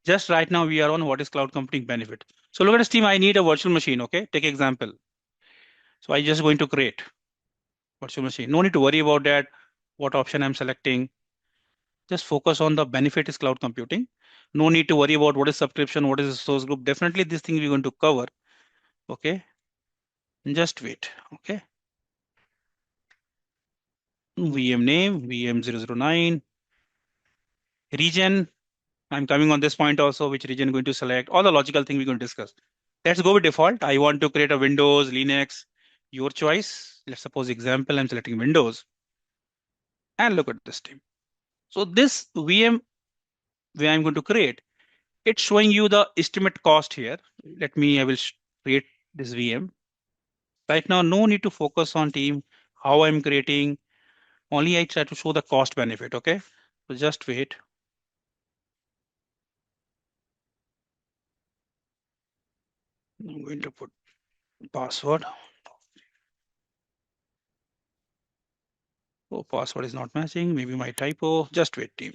Just right now we are on what is cloud computing benefit. So look at this team. I need a virtual machine. Okay. Take example. So I just going to create virtual machine. No need to worry about that. What option I'm selecting. Just focus on the benefit is cloud computing. No need to worry about what is subscription, what is the source group. Definitely this thing we're going to cover. Okay. Just wait. Okay. VM name, VM009. Region. I'm coming on this point also, which region going to select. All the logical thing we're going to discuss. Let's go with default. I want to create a Windows, Linux, your choice. Let's suppose example, I'm selecting Windows. And look at this team. So this VM where I'm going to create, it's showing you the estimate cost here. I will create this VM. Right now, no need to focus on team, how I'm creating. Only I try to show the cost benefit. Okay. So just wait. I'm going to put password. Oh, password is not matching. Maybe my typo. Just wait, team.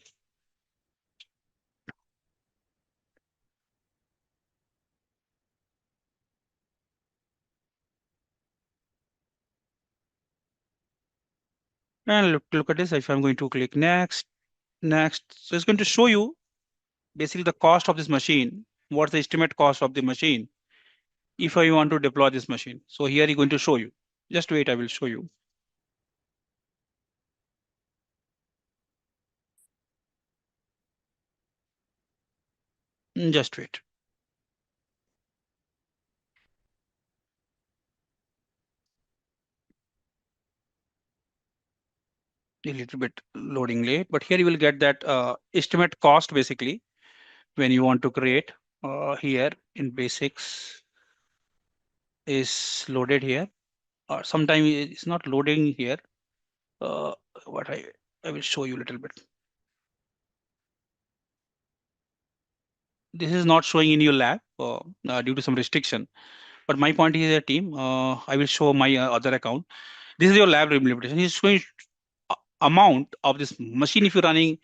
And look at this. If I'm going to click next, so it's going to show you basically the cost of this machine. What's the estimate cost of the machine if I want to deploy this machine? So here you're going to show you. Just wait, I will show you. Just wait. A little bit loading late, but here you will get that estimate cost basically when you want to create here in basics is loaded here. Or sometime it's not loading here. Uh, what I will show you a little bit. This is not showing in your lab due to some restriction. But my point is a team. I will show my other account. This is your lab implementation. It's showing amount of this machine if you're running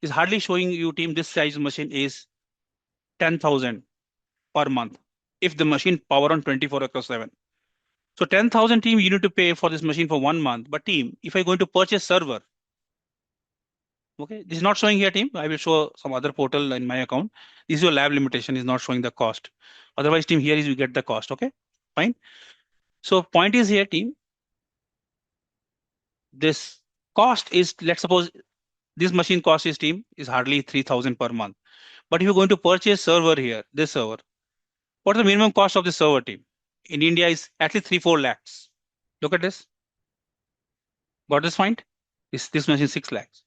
is hardly showing you team this size machine is 10,000 per month if the machine power on 24 across 7. So 10,000 team you need to pay for this machine for 1 month. But team, if I going to purchase server, okay, this is not showing here team. I will show some other portal in my account. This is your lab limitation is not showing the cost. Otherwise team here is you get the cost. Okay, fine. So point is here team, this cost is, let's suppose this machine cost is team is hardly 3,000 per month. But if you're going to purchase server here, this server, what's the minimum cost of the server team? In India is at least 3-4 lakhs. Look at this. Got this point? This machine 6 lakhs.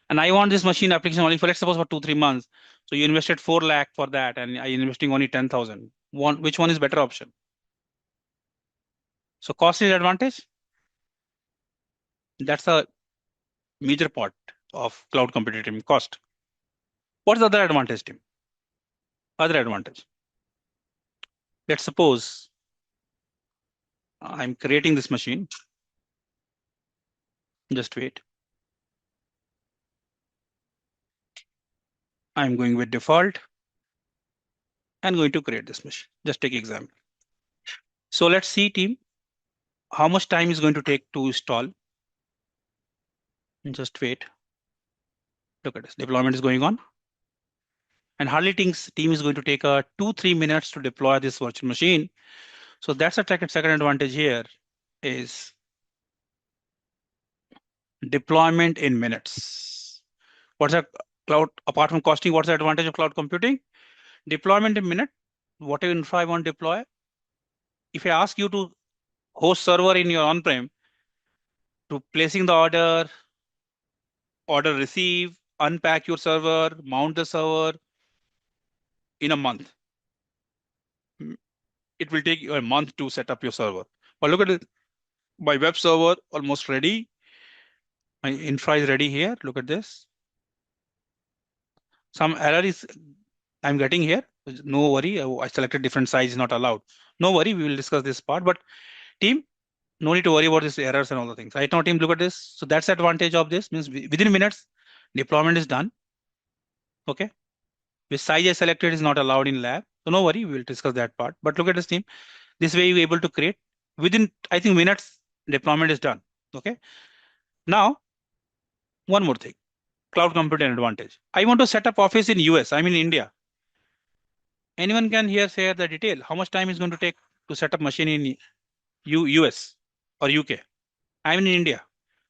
And I want this machine application only for let's suppose for 2-3 months. So you invested 4 lakh for that and I investing only 10,000. Which one is better option? So cost is advantage. That's a major part of cloud computing cost. What's the other advantage team? Other advantage. Let's suppose I'm creating this machine. Just wait. I'm going with default and going to create this machine. Just take example. So let's see team, how much time is going to take to install. Just wait. Look at this. Deployment is going on. And hardly team is going to take 2-3 minutes to deploy this virtual machine. So that's a second advantage here is deployment in minutes. What's a cloud, apart from costing, what's the advantage of cloud computing? Deployment in minute, whatever infra I want to deploy. If I ask you to host server in your on-prem, to placing the order receive, unpack your server, mount the server in a month. It will take you a month to set up your server. But look at it, my web server almost ready. My infra is ready here. Look at this. Some error is I'm getting here. No worry. I selected different size, not allowed. No worry. We will discuss this part. But team, no need to worry about these errors and all the things. Right now, team, look at this. So that's the advantage of this. Means within minutes, deployment is done. Okay. Which size I selected is not allowed in lab. So no worry. We will discuss that part. But look at this team. This way you're able to create within, I think, minutes, deployment is done. Okay. Now, one more thing. Cloud computing advantage. I want to set up office in US. I'm in India. Anyone can here share the detail. How much time is going to take to set up machine in US or UK? I'm in India.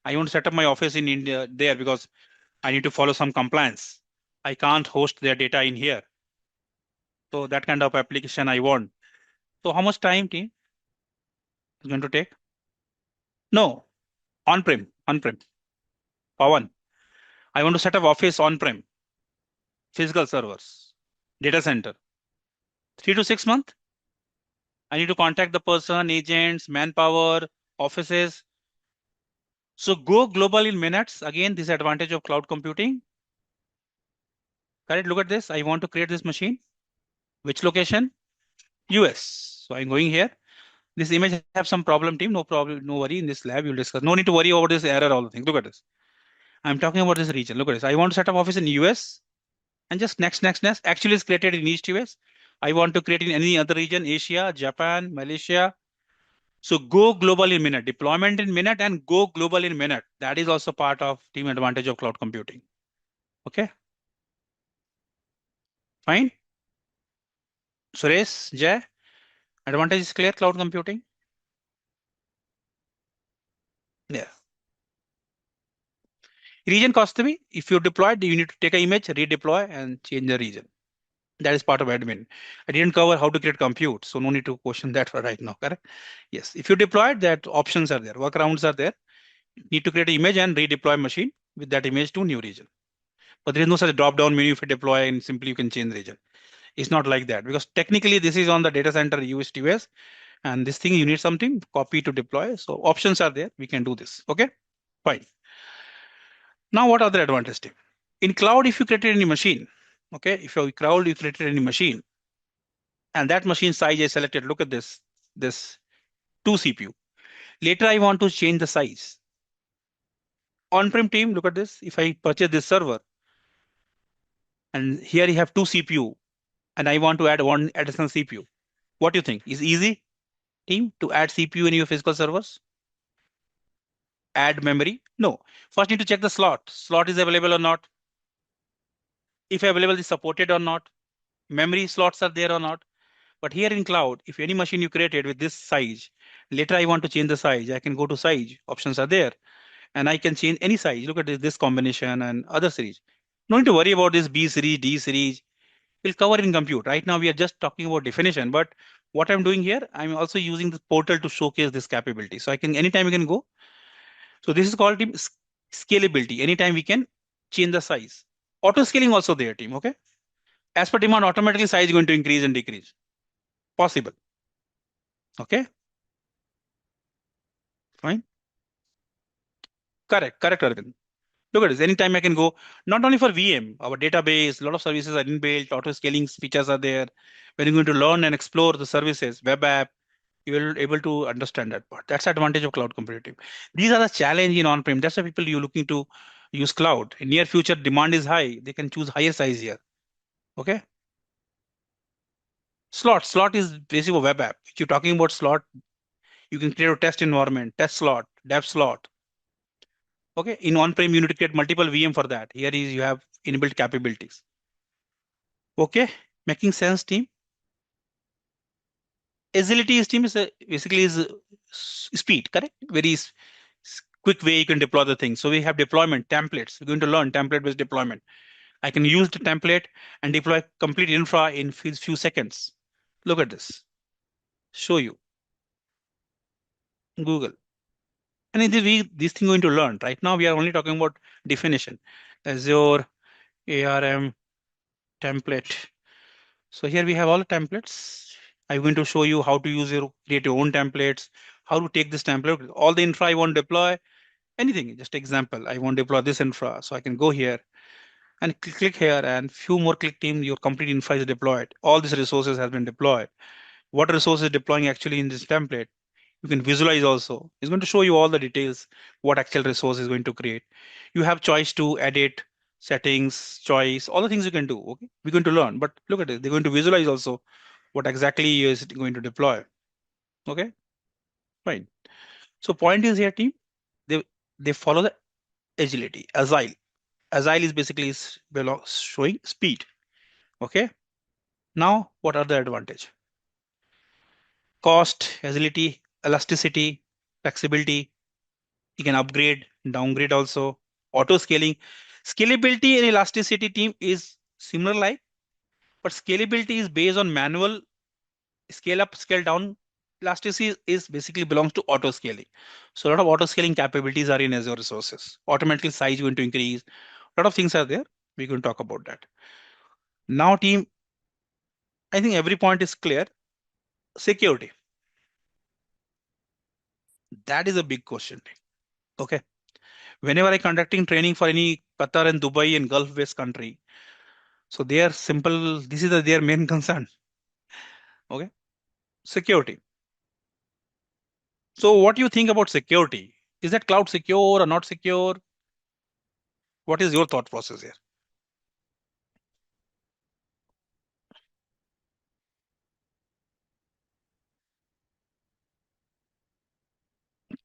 I want to set up my office in India there because I need to follow some compliance. I can't host their data in here. So that kind of application I want. So how much time team is going to take? No, on-prem. Pawan. I want to set up office on-prem, physical servers, data center. 3 to 6 months. I need to contact the person, agents, manpower, offices. So go global in minutes. Again, this advantage of cloud computing. Correct. Look at this. I want to create this machine. Which location? US. So I'm going here. This image have some problem, team. No problem, no worry. In this lab, you'll discuss. No need to worry about this error, all the things. Look at this. I'm talking about this region. Look at this. I want to set up office in US and just next. Actually, it's created in East US. I want to create in any other region, Asia, Japan, Malaysia. So go global in minute, deployment in minute, and go global in minute. That is also part of team advantage of cloud computing. Okay, fine. Suresh, Jay, advantage is clear. Cloud computing. Yeah. Region cost to be, if you deployed, you need to take an image, redeploy, and change the region. That is part of admin. I didn't cover how to create compute, so no need to question that for right now, correct? Yes, if you deployed, that options are there, workarounds are there. You need to create an image and redeploy machine with that image to new region. But there is no such drop-down menu if you deploy and simply you can change region. It's not like that because technically this is on the data center US TOS and this thing you need something copy to deploy. So options are there. We can do this. Okay, fine. Now what are the advantages? In cloud, if you created any machine, okay, if you cloud you created any machine and that machine size I selected, look at this 2 CPU. Later I want to change the size. On-prem team, look at this. If I purchase this server and here you have 2 CPU and I want to add one additional CPU. What do you think? Is easy team to add CPU in your physical servers? Add memory? No. First need to check the slot. Slot is available or not. If available is supported or not. Memory slots are there or not. But here in cloud, if any machine you created with this size, later I want to change the size, I can go to size, options are there, and I can change any size. Look at this combination and other series. No need to worry about this B series, D series. We'll cover in compute. Right now we are just talking about definition, but what I'm doing here, I'm also using the portal to showcase this capability. So I can anytime we can go. So this is called team scalability. Anytime we can change the size. Auto scaling also there, team. Okay. As per demand, automatically size is going to increase and decrease. Possible. Okay. Fine. Correct, Arvind. Look at this. Anytime I can go, not only for VM, our database, a lot of services are inbuilt, auto scaling features are there. When you're going to learn and explore the services, web app, you will able to understand that part. That's the advantage of cloud computing. These are the challenge in on-prem. That's why people you're looking to use cloud. In near future, demand is high. They can choose higher size here. Okay. Slot is basically a web app. If you're talking about slot, you can create a test environment, test slot, dev slot. Okay, in on-prem, you need to create multiple VM for that. Here is you have inbuilt capabilities. Okay, making sense, team. Agility is team is basically is speed, correct? Very quick way you can deploy the thing. So we have deployment templates. We're going to learn template-based deployment. I can use the template and deploy complete infra in few seconds. Look at this. Show you. Google. And in this thing going to learn. Right now, we are only talking about definition. Azure ARM template. So here we have all the templates. I'm going to show you how to create your own templates, how to take this template, all the infra I want to deploy, anything, just example. I want to deploy this infra. So I can go here and click here and few more click team, your complete infra is deployed. All these resources have been deployed. What resources deploying actually in this template? You can visualize also. It's going to show you all the details, what actual resource is going to create. You have choice to edit settings, choice, all the things you can do. Okay, we're going to learn, but look at it. They're going to visualize also what exactly is it going to deploy. Okay, fine. So point is here, team, they they follow the agility, agile. Agile is basically showing speed. Okay. Now, what are the advantage? Cost, agility, elasticity, flexibility. You can upgrade, downgrade also. Auto scaling. Scalability and elasticity team is similar like, but scalability is based on manual scale up, scale down. Elasticity is basically belongs to auto scaling. So a lot of auto scaling capabilities are in Azure resources. Automatically size is going to increase. A lot of things are there. We're going to talk about that. Now, team, I think every point is clear. Security. That is a big question. Okay. Whenever I conducting training for any Qatar and Dubai and Gulf based country, so they are simple. This is their main concern. Okay. Security. So what do you think about security? Is that cloud secure or not secure? What is your thought process here?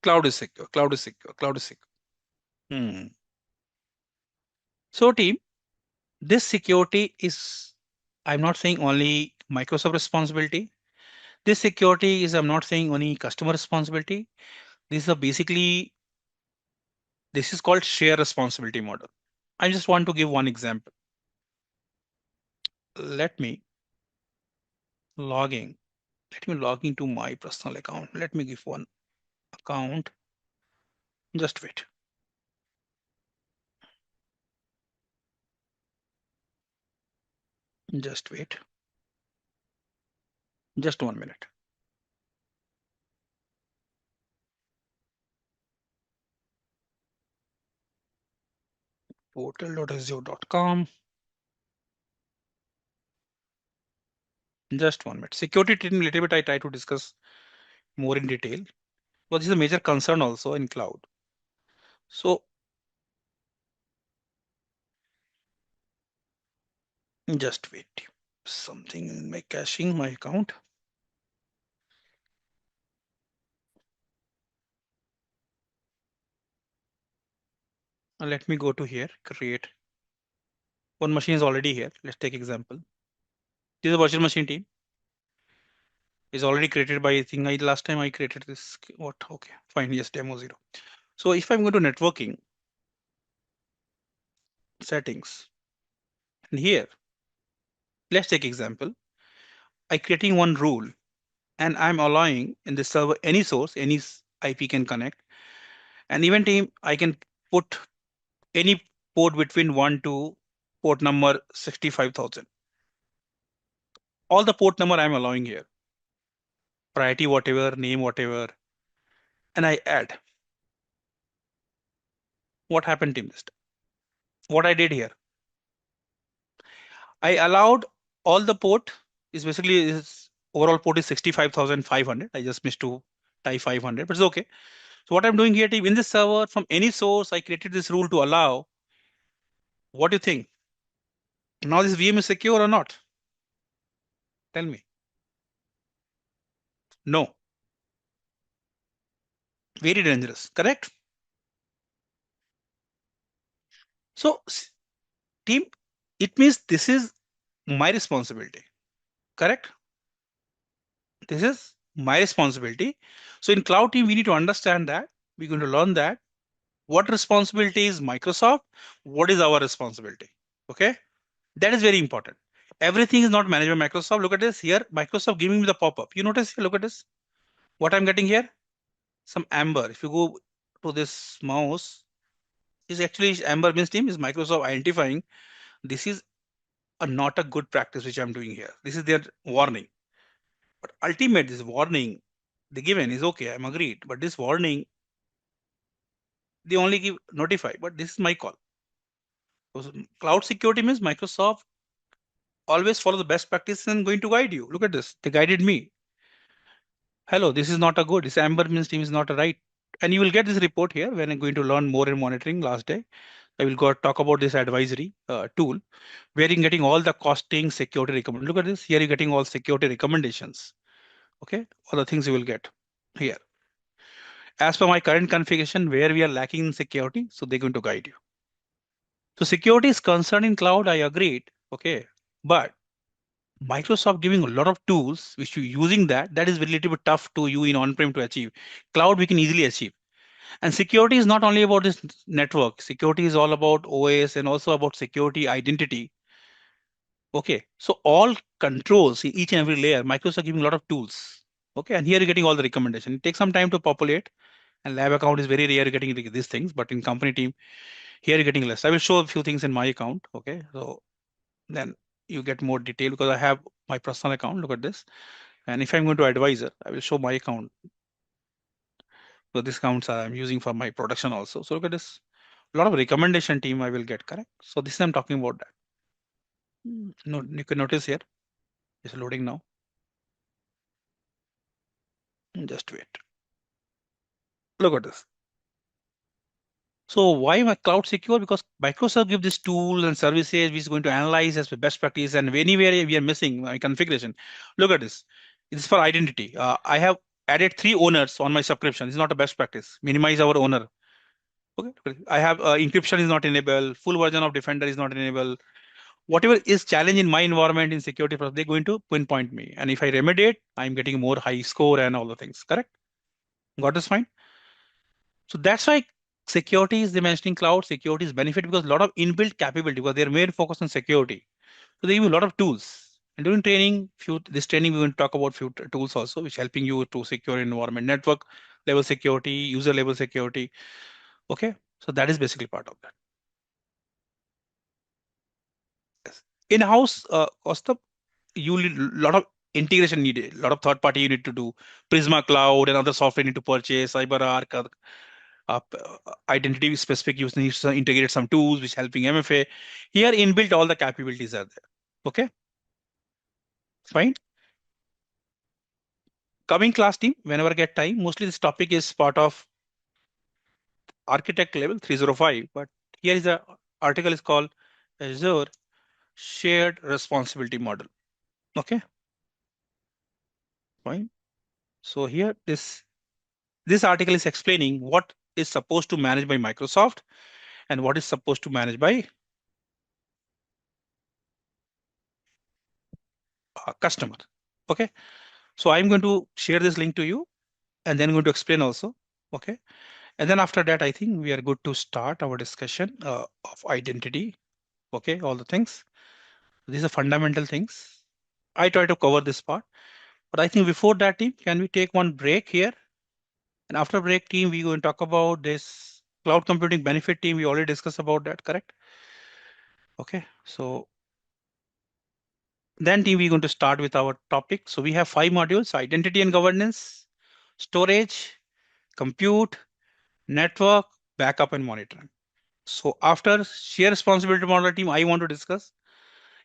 Cloud is secure. Cloud is secure. Cloud is secure. Hmm. So team, this security is, I'm not saying only Microsoft responsibility. This security is, I'm not saying only customer responsibility. This is a basically, this is called share responsibility model. I just want to give one example. Let me logging. Let me log into my personal account. Let me give one account. Just wait. Just wait. Just 1 minute. Portal.azure.com. Just 1 minute. Security team, little bit I try to discuss more in detail. But this is a major concern also in cloud. So just wait. Something in my caching, my account. Let me go to here, create. One machine is already here. Let's take example. This is a virtual machine team. Is already created by, I think I last time I created this. What? Okay, fine. Yes, demo 0. So if I'm going to networking settings, and here, let's take example. I creating one rule and I'm allowing in the server any source, any IP can connect. And even team, I can put any port between 1 to port number 65,000. All the port number I'm allowing here, priority, whatever, name, whatever, and I add. What happened, team list? What I did here, I allowed all the port is basically is overall port is 65,500. I just missed to type 500, but it's okay. So what I'm doing here, team, in this server from any source, I created this rule to allow. What do you think? Now this VM is secure or not? Tell me. No, very dangerous. Correct? So team, it means this is my responsibility. Correct? This is my responsibility. So in cloud team, we need to understand that. We're going to learn that. What responsibility is Microsoft? What is our responsibility? Okay? That is very important. Everything is not managed by Microsoft. Look at this here. Microsoft giving me the pop-up. You notice here, look at this. What I'm getting here? Some amber. If you go to this mouse, is actually amber means team is Microsoft identifying this is not a good practice which I'm doing here. This is their warning. But ultimate this warning they given is okay. I'm agreed. But this warning they only give notify. But this is my call. So cloud security means Microsoft always follow the best practice and going to guide you. Look at this. They guided me. Hello, this is not a good. This amber means team is not a right. And you will get this report here when I'm going to learn more in monitoring last day. I will go talk about this advisory tool where you're getting all the costing security recommend. Look at this. Here you're getting all security recommendations. Okay, all the things you will get here. As per my current configuration, where we are lacking in security, so they're going to guide you. So security is concerned in cloud, I agreed. Okay, but Microsoft giving a lot of tools which you using that is a little bit tough to you in on-prem to achieve. Cloud we can easily achieve. And security is not only about this network. Security is all about OS and also about security identity. Okay, so all controls in each and every layer, Microsoft giving a lot of tools. Okay, and here you're getting all the recommendation. It takes some time to populate, and lab account is very rare getting these things, but in company team, here you're getting less. I will show a few things in my account. Okay, so then you get more detail because I have my personal account. Look at this. And if I'm going to advisor, I will show my account. So these accounts I'm using for my production also. So look at this. A lot of recommendation team I will get, correct? So this I'm talking about that. No, you can notice here. It's loading now. Just wait. Look at this. So why my cloud secure? Because Microsoft give this tool and services which is going to analyze as best practice, and anywhere we are missing my configuration. Look at this. This is for identity. I have added 3 owners on my subscription. This is not a best practice. Minimize our owner. Okay. I have encryption is not enabled. Full version of Defender is not enabled. Whatever is challenge in my environment in security, they're going to pinpoint me. And if I remediate, I'm getting more high score and all the things. Correct? Got this fine? So that's why security is dimensioning cloud. Security is benefit because a lot of inbuilt capability because they're main focus on security. So they give you a lot of tools. And during training, this training we're going to talk about few tools also, which helping you to secure environment, network level security, user level security. Okay, so that is basically part of that. Yes. In-house, Kaustav, you need a lot of integration needed, a lot of third party you need to do. Prisma Cloud and other software you need to purchase, CyberArk, identity specific use needs to integrate some tools which helping MFA. Here inbuilt all the capabilities are there. Okay, fine. Coming class team, whenever I get time, mostly this topic is part of architect level 305, but here is the article is called Azure Shared Responsibility Model. Okay, fine. So here this article is explaining what is supposed to manage by Microsoft and what is supposed to manage by customer. Okay, so I'm going to share this link to you and then going to explain also. Okay, and then after that, I think we are good to start our discussion of identity. Okay, all the things. These are fundamental things. I try to cover this part, but I think before that, team, can we take one break here? And after break, team, we going to talk about this cloud computing benefit team. We already discussed about that, correct? Okay, so then team, we're going to start with our topic. So we have 5 modules: identity and governance, storage, compute, network, backup, and monitoring. So after share responsibility model team, I want to discuss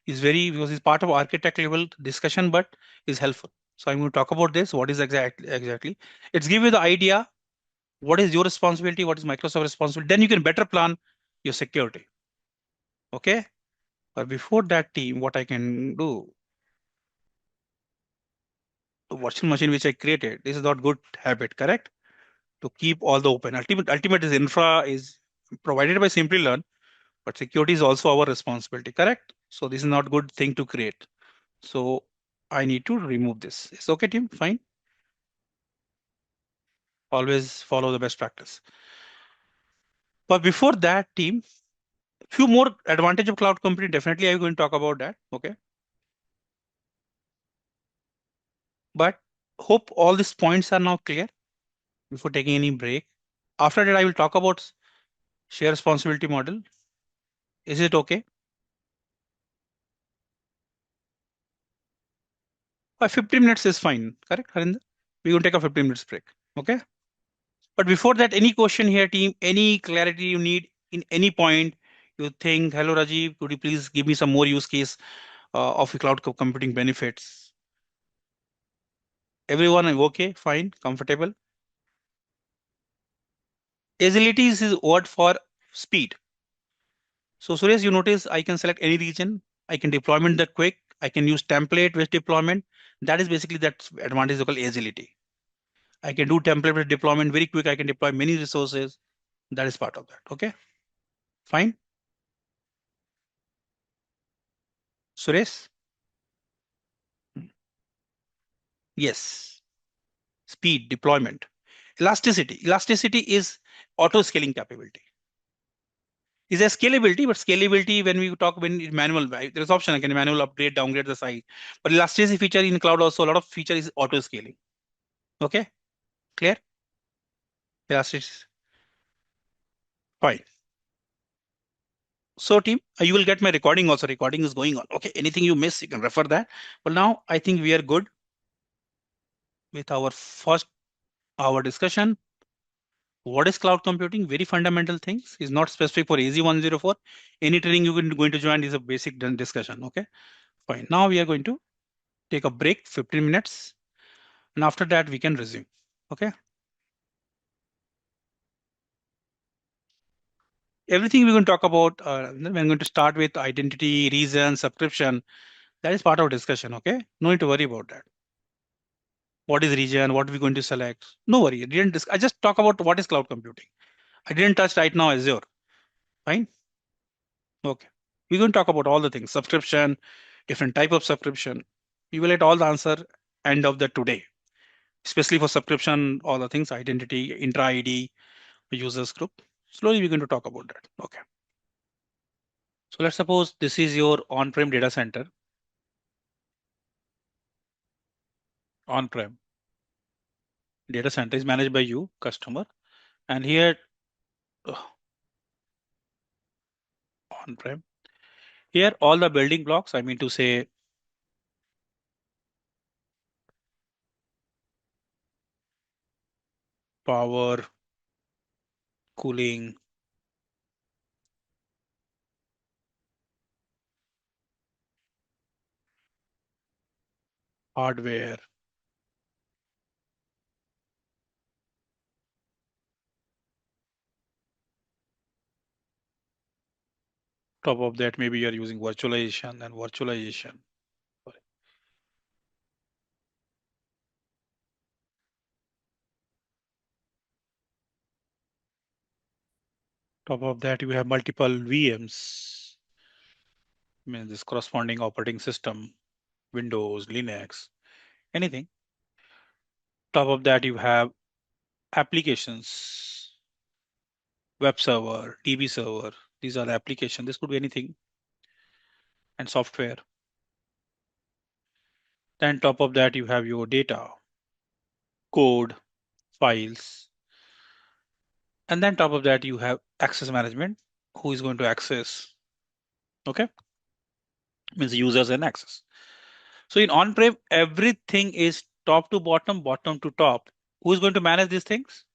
is very because it's part of architect level discussion, but is helpful. So I'm going to talk about this. What is exactly? It's give you the idea. What is your responsibility? What is Microsoft responsibility? Then you can better plan your security. Okay. But before that team, what I can do, the virtual machine which I created, this is not good habit, correct? To keep all the open. Ultimate is infra is provided by Simplilearn, but security is also our responsibility, correct? So this is not good thing to create. So I need to remove this. It's okay, team. Fine. Always follow the best practice. But before that, team, few more advantage of cloud computing. Definitely, I'm going to talk about that. Okay. But hope all these points are now clear before taking any break. After that, I will talk about share responsibility model. Is it okay? 15 minutes is fine. Correct, Harinder? We're going to take a 15 minutes break. Okay. But before that, any question here, team, any clarity you need in any point you think, hello, Rajiv, could you please give me some more use case of cloud computing benefits? Everyone okay, fine, comfortable. Agility is his word for speed. So Suresh, you notice I can select any region. I can deployment that quick. I can use template based deployment. That is basically that advantage called agility. I can do template based deployment very quick. I can deploy many resources. That is part of that. Okay, fine. Suresh, yes. Speed deployment. Elasticity. Elasticity is auto scaling capability. Is a scalability, but scalability when we talk when it's manual, right? There's option I can manual upgrade, downgrade the size. But elasticity feature in cloud also a lot of feature is auto scaling. Okay, clear? Elasticity, fine. So team, you will get my recording also. Recording is going on. Okay, anything you miss, you can refer that. But now I think we are good with our first hour discussion. What is cloud computing? Very fundamental things. Is not specific for AZ-104. Any training you can going to join is a basic discussion. Okay, fine. Now we are going to take a break, 15 minutes, and after that we can resume. Okay. Everything we're going to talk about, we're going to start with identity, reason, subscription. That is part of discussion. Okay, no need to worry about that. What is region? What are we going to select? No worry. I just talk about what is cloud computing. I didn't touch right now Azure. Fine. Okay. We're going to talk about all the things. Subscription, different type of subscription. We will let all the answer end of the today. Especially for subscription, all the things, identity, intra ID, users group. Slowly we're going to talk about that. Okay. So let's suppose this is your on-prem data center. On-prem data center is managed by you, customer. And here, on-prem, here all the building blocks, I mean to say power, cooling, hardware, top of that, maybe you're using virtualization and virtualization. Sorry. Top of that, you have multiple VMs, means this corresponding operating system, Windows, Linux, anything. Top of that, you have applications, web server, DB server. These are the applications. This could be anything, and software. Then top of that, you have your data, code, files. And then top of that, you have access management. Who is going to access? Okay, means users and access. So in on-prem, everything is top to bottom, bottom to top. Who is going to manage these things?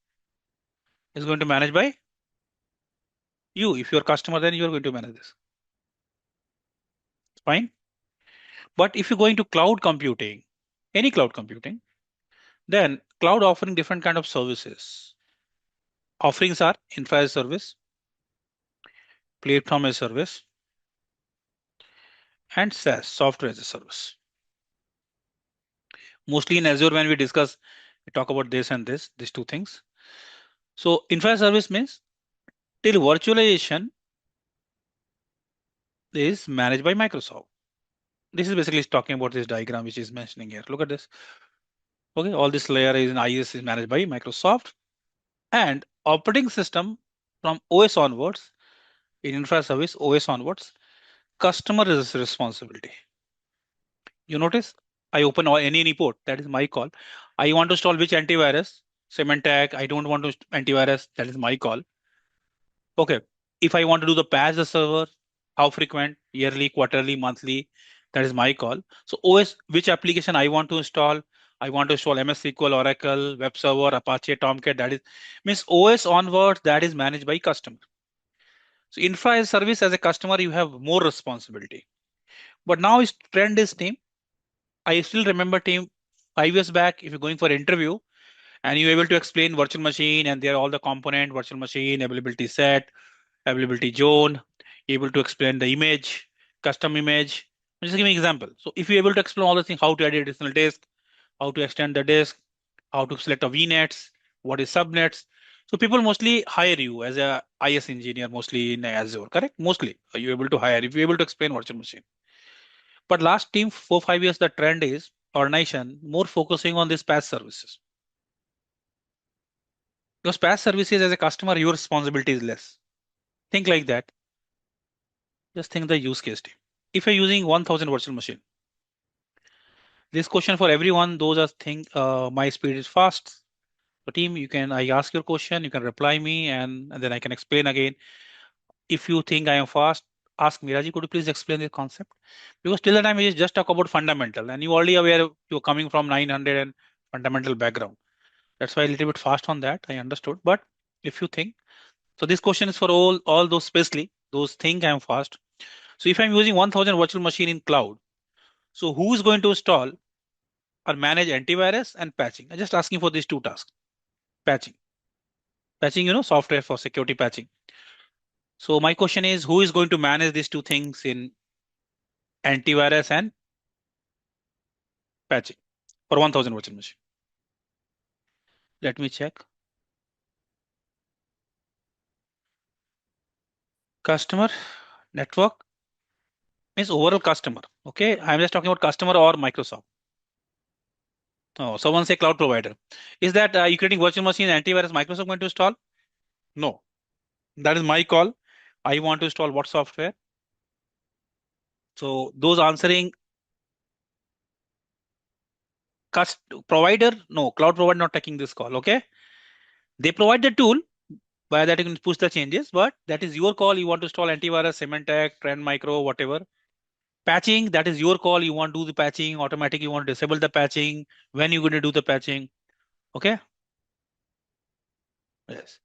Is going to manage by you. If you're a customer, then you're going to manage this. Fine. But if you're going to cloud computing, any cloud computing, then cloud offering different kind of services. Offerings are infra as a service, platform as a service, and SaaS, software as a service. Mostly in Azure, when we discuss, we talk about this and this, these two things. So infra service means till virtualization is managed by Microsoft. This is basically talking about this diagram which is mentioning here. Look at this. Okay, all this layer is in IS is managed by Microsoft, and operating system from OS onwards, in infra service OS onwards, customer is responsibility. You notice I open any report, that is my call. I want to install which antivirus, Symantec. I don't want to antivirus, that is my call. Okay, if I want to do the patch the server, how frequent, yearly, quarterly, monthly, that is my call. So OS, which application I want to install, I want to install MS SQL, Oracle, web server, Apache, Tomcat, that is means OS onwards, that is managed by customer. So infra as service, as a customer, you have more responsibility. But now is trend is team. I still remember team 5 years back, if you're going for interview and you're able to explain virtual machine and there are all the component, virtual machine, availability set, availability zone, able to explain the image, custom image. I'm just giving an example. So if you're able to explain all the things, how to add additional disk, how to extend the disk, how to select a VNets, what is subnets. So people mostly hire you as a IS engineer, mostly in Azure, correct? Mostly you're able to hire if you're able to explain virtual machine. But last team 4 5 years, the trend is organization more focusing on these PaaS services. Because PaaS services as a customer, your responsibility is less. Think like that. Just think the use case team. If you're using 1000 virtual machine, this question for everyone, those are think my speed is fast. So team, I ask your question, you can reply me and then I can explain again. If you think I am fast, ask me, Raji, could you please explain the concept? Because till the time we just talk about fundamental and you already aware you're coming from 900 and fundamental background. That's why a little bit fast on that, I understood. But if you think, so this question is for all those, especially those think I'm fast. So if I'm using 1000 virtual machine in cloud, so who is going to install or manage antivirus and patching? I'm just asking for these two tasks. Patching, software for security patching. So my question is, who is going to manage these two things in antivirus and patching for 1000 virtual machine? Let me check. Customer network means overall customer. Okay, I'm just talking about customer or Microsoft. Oh, someone say cloud provider. Is that you creating virtual machine antivirus Microsoft going to install? No, that is my call. I want to install what software. So those answering provider, no, cloud provider not taking this call. Okay, they provide the tool. By that you can push the changes, but that is your call. You want to install antivirus, Symantec, Trend Micro, whatever. Patching, that is your call. You want to do the patching, automatic, you want to disable the patching, when you're going to do the patching. Okay. Yes.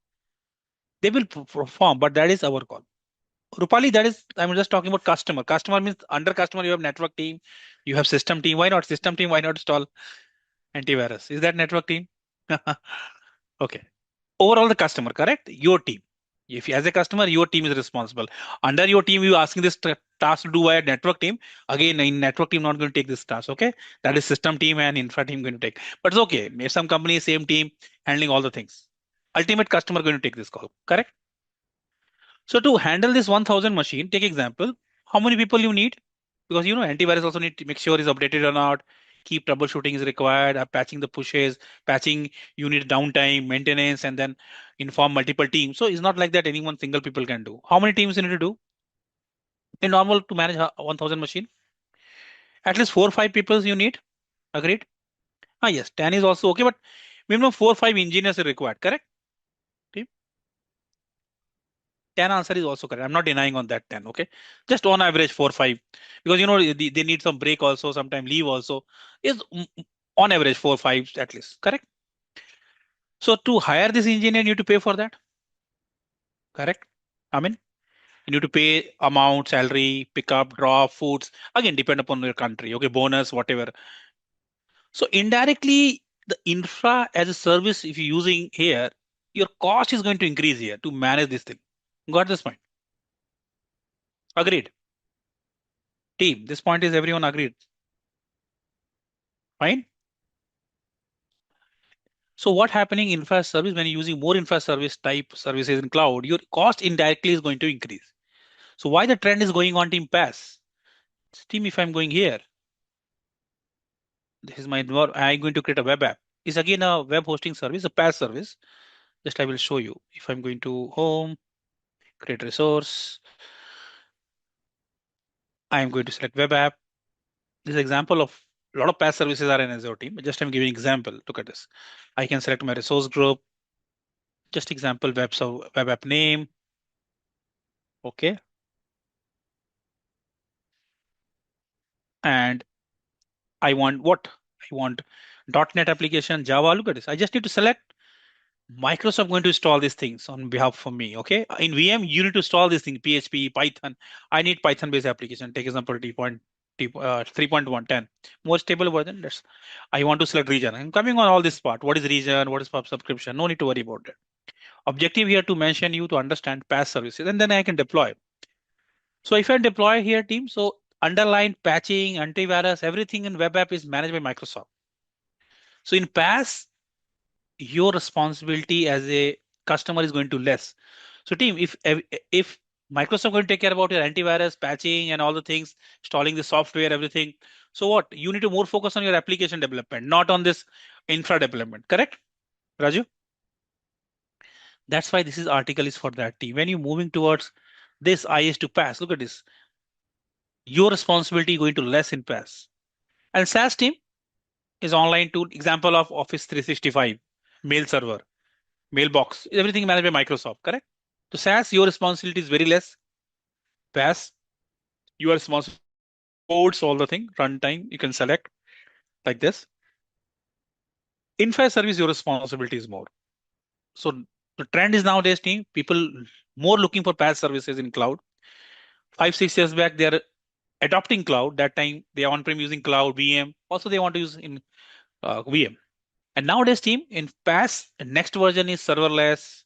They will perform, but that is our call. Rupali, that is, I'm just talking about customer. Customer means under customer, you have network team, you have system team. Why not system team? Why not install antivirus? Is that network team? Okay. Overall, the customer, correct? Your team. If you, as a customer, your team is responsible. Under your team, you asking this task to do by a network team. Again, in network team, not going to take this task. Okay. That is system team and infra team going to take. But it's okay. Maybe some company, same team handling all the things. Ultimate customer going to take this call. Correct? So to handle this 1000 machine, take example, how many people you need? Because you know antivirus also need to make sure is updated or not. Keep troubleshooting is required, patching the pushes, patching you need downtime, maintenance, and then inform multiple teams. So it's not like that anyone single people can do. How many teams you need to do? In normal to manage 1000 machine, at least 4 or 5 people you need. Agreed? Ah yes, 10 is also okay, but minimum 4 or 5 engineers are required. Correct? Team? 10 answer is also correct. I'm not denying on that 10. Okay. Just on average 4 5 because you know they need some break also, sometime leave also is on average 4 5 at least. Correct. So to hire this engineer, you need to pay for that. Correct. I mean, you need to pay amount, salary, pickup, drop, foods. Again, depend upon your country. Okay. Bonus, whatever. So indirectly, the infra as a service, if you're using here, your cost is going to increase here to manage this thing. Got this point? Agreed. Team, this point is everyone agreed. Fine. So what happening in infra service when you're using more infra service type services in cloud, your cost indirectly is going to increase. So why the trend is going on team pass? Team, if I'm going here, this is my I'm going to create a web app. It's again a web hosting service, a PaaS service. Just I will show you. If I'm going to home, create resource, I'm going to select web app. This is example of a lot of PaaS services are in Azure team. Just I'm giving example. Look at this. I can select my resource group. Just example web so web app name. Okay. And I want what? I want .NET application, Java. Look at this. I just need to select Microsoft going to install these things on behalf for me. Okay. In VM, you need to install these things, PHP, Python. I need Python based application. Take example, 3.110. More stable version. That's I want to select region. I'm coming on all this part. What is region? What is pub subscription? No need to worry about that. Objective here to mention you to understand PaaS services, and then I can deploy. So if I deploy here team, so underline patching, antivirus, everything in web app is managed by Microsoft. So in PaaS, your responsibility as a customer is going to less. So team, if Microsoft going to take care about your antivirus, patching, and all the things, installing the software, everything. So what? You need to more focus on your application development, not on this infra development. Correct, Raju? That's why this is article is for that team. When you're moving towards this IS to PaaS, look at this. Your responsibility going to less in PaaS. And SaaS team is online tool example of Office 365, mail server, mailbox, everything managed by Microsoft, correct? So SaaS, your responsibility is very less. PaaS, you are responsible codes, all the thing, runtime, you can select like this. Infra service, your responsibility is more. So the trend is nowadays, team, people more looking for PaaS services in cloud. 5 6 years back, they are adopting cloud. That time they are on-prem using cloud, VM. Also, they want to use in VM. And nowadays, team, in PaaS, next version is serverless.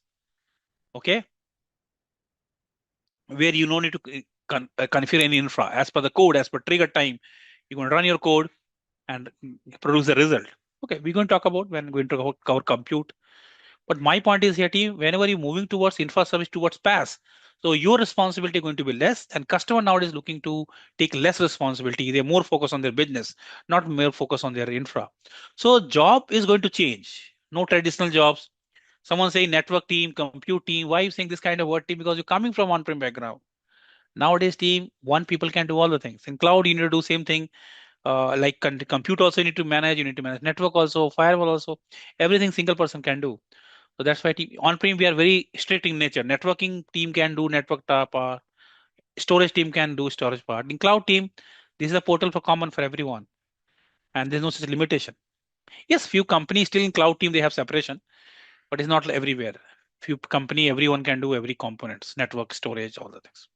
Okay. where you don't need to configure any infra. As per the code, as per trigger time, you're going to run your code and produce the result. Okay, we're going to talk about when we're going to cover compute. But my point is here, team, whenever you're moving towards infra service towards PaaS, so your responsibility is going to be less, and customer nowadays looking to take less responsibility. They're more focused on their business, not more focused on their infra. So job is going to change. No traditional jobs. Someone saying network team, compute team. Why are you saying this kind of word team? Because you're coming from on-prem background. Nowadays, team, one people can do all the things. In cloud, you need to do same thing. Like compute also you need to manage. You need to manage network also, firewall also. Everything single person can do. So that's why on-prem we are very strict in nature. Networking team can do network part. Storage team can do storage part. In cloud team, this is a portal for common for everyone, and there's no such limitation. Yes, few companies still in cloud team they have separation, but it's not everywhere. Few company everyone can do every components, network, storage, all the things.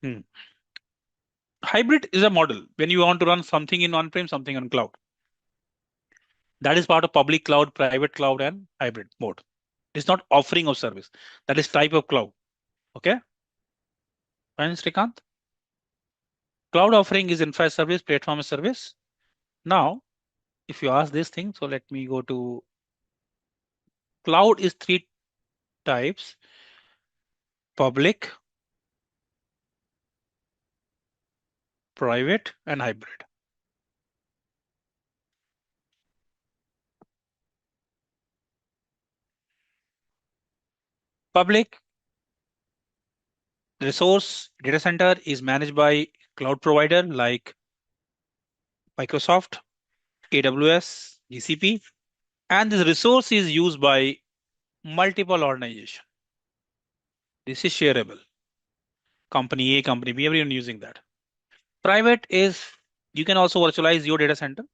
Hmm. Hybrid is a model when you want to run something in on-prem, something on cloud. That is part of public cloud, private cloud, and hybrid mode. It's not offering of service. That is type of cloud. Okay, fine, Srikant. Cloud offering is infra service, platform as service. Now, if you ask this thing, so let me go to cloud is three types: public, private, and hybrid. Public resource data center is managed by cloud provider like Microsoft, AWS, GCP, and this resource is used by multiple organizations. This is shareable. Company A, company B, everyone using that. Private is you can also virtualize your data center.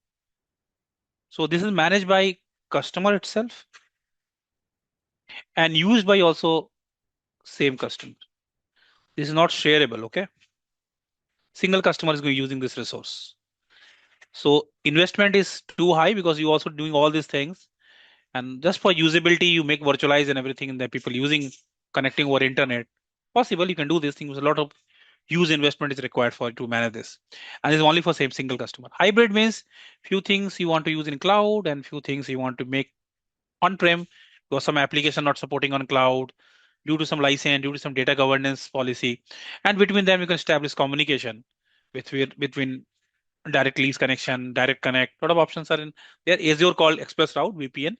So this is managed by customer itself and used by also same customer. This is not shareable, okay? Single customer is going using this resource. So investment is too high because you also doing all these things. And just for usability, you make virtualize and everything and that people using connecting over internet. Possible, you can do these things. A lot of huge investment is required for to manage this. And it's only for same single customer. Hybrid means few things you want to use in cloud and few things you want to make on-prem because some application not supporting on cloud due to some license, due to some data governance policy. And between them, you can establish communication between direct lease connection, direct connect. A lot of options are in there. Azure called Express Route, VPN.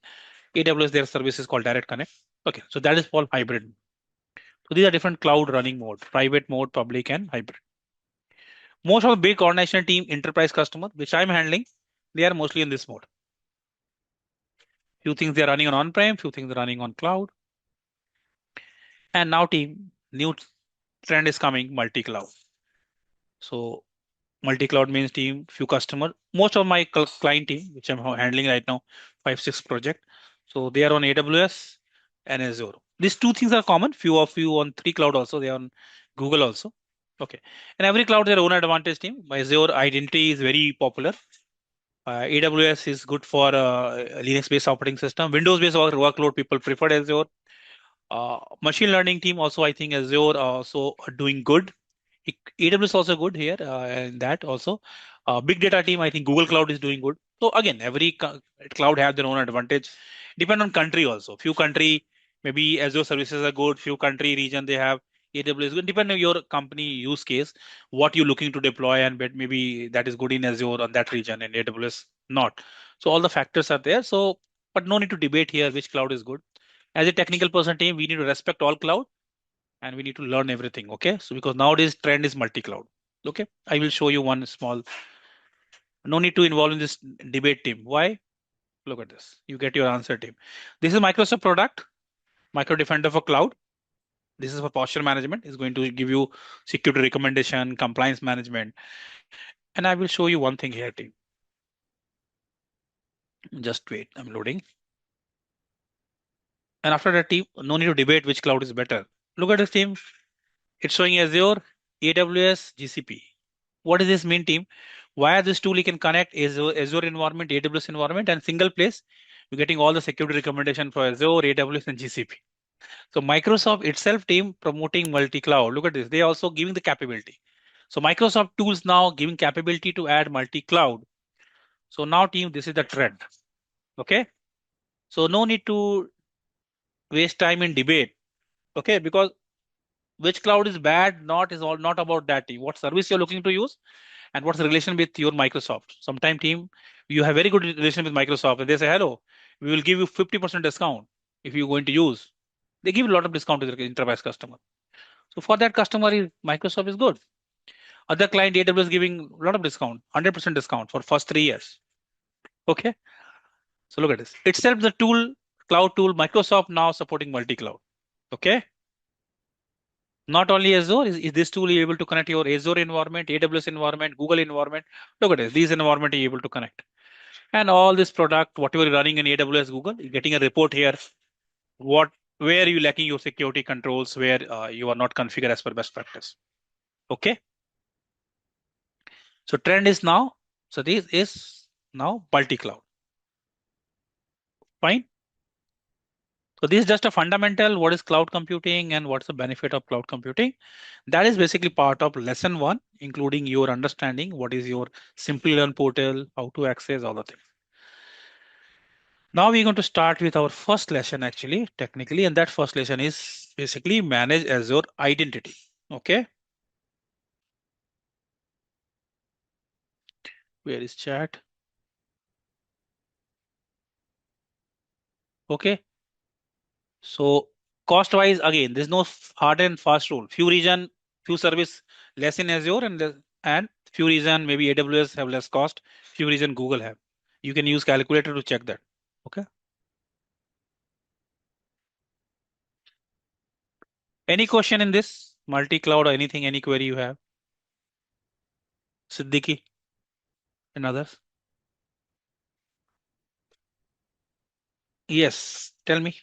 AWS, their service is called Direct Connect. Okay, so that is called hybrid. So these are different cloud running mode, private mode, public, and hybrid. Most of the big organizational team, enterprise customer, which I'm handling, they are mostly in this mode. Few things they're running on on-prem, few things they're running on cloud. And now team, new trend is coming, multi-cloud. So multi-cloud means team, few customer. Most of my client team, which I'm handling right now, 5, 6 project. So they are on AWS and Azure. These two things are common. Few of you on 3 cloud also. They are on Google also. Okay. And every cloud their own advantage team. Azure identity is very popular. AWS is good for Linux-based operating system. Windows-based workload people prefer Azure. Machine learning team also I think Azure also doing good. AWS also good here and that also. Big data team, I think Google Cloud is doing good. So again, every cloud have their own advantage. Depend on country also. Few country, maybe Azure services are good. Few country region they have AWS good. Depend on your company use case, what you're looking to deploy and maybe that is good in Azure on that region and AWS not. So all the factors are there. So, but no need to debate here which cloud is good. As a technical person team, we need to respect all cloud and we need to learn everything. Okay, so because nowadays trend is multi-cloud. Okay, I will show you one small. No need to involve in this debate team. Why? Look at this. You get your answer team. This is Microsoft product, Micro Defender for cloud. This is for posture management. It's going to give you security recommendation, compliance management. And I will show you one thing here team. Just wait, I'm loading. And after that team, no need to debate which cloud is better. Look at this team. It's showing Azure, AWS, GCP. What does this mean, team? Via this tool, you can connect Azure environment, AWS environment, and single place. You're getting all the security recommendation for Azure, AWS, and GCP. So Microsoft itself team promoting multi-cloud. Look at this. They also giving the capability. So Microsoft tools now giving capability to add multi-cloud. So now team, this is the trend. Okay. So no need to waste time in debate. Okay. Because which cloud is bad, not is all not about that team. What service you're looking to use and what's the relation with your Microsoft. Sometime team, you have very good relation with Microsoft and they say, hello, we will give you 50% discount if you're going to use. They give a lot of discount to their enterprise customer. So for that customer, Microsoft is good. Other client AWS giving a lot of discount, 100% discount for first 3 years. Okay. So look at this. Itself the tool, cloud tool, Microsoft now supporting multi-cloud. Okay. Not only Azure, is this tool able to connect your Azure environment, AWS environment, Google environment. Look at this. These environment are able to connect. And all this product, whatever you're running in AWS, Google, you're getting a report here. What, where you lacking your security controls, where you are not configured as per best practice. Okay. So trend is now, so this is now multi-cloud. Fine. So this is just a fundamental, what is cloud computing and what's the benefit of cloud computing. That is basically part of lesson 1, including your understanding what is your Simplilearn portal, how to access all the things. Now we're going to start with our first lesson actually, technically, and that first lesson is basically manage Azure identity. Okay. Where is chat? Okay. So cost wise, again, there's no hard and fast rule. Few region, few service less in Azure and few reason maybe AWS have less cost, few reason Google have. You can use calculator to check that. Okay. Any question in this multi-cloud or anything, any query you have? Siddiqui and others? Yes. Tell me.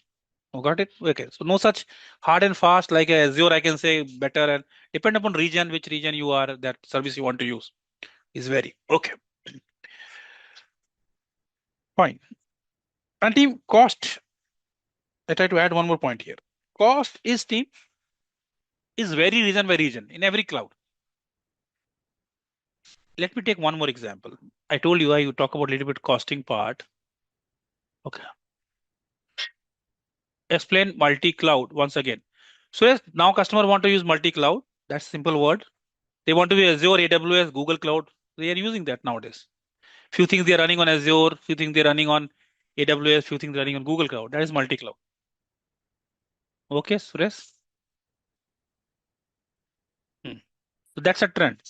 Oh, got it. Okay. So no such hard and fast like Azure, I can say better and depend upon region, which region you are, that service you want to use is very okay. Fine. And team cost. I try to add one more point here. Cost is team is very region by region in every cloud. Let me take one more example. I told you I talk about a little bit costing part. Okay. Explain multi-cloud once again. So yes, now customer want to use multi-cloud. That's simple word. They want to be Azure, AWS, Google Cloud. They are using that nowadays. Few things they are running on Azure, few things they're running on AWS, few things running on Google Cloud. That is multi-cloud. Okay, Suresh. Hmm. So that's a trend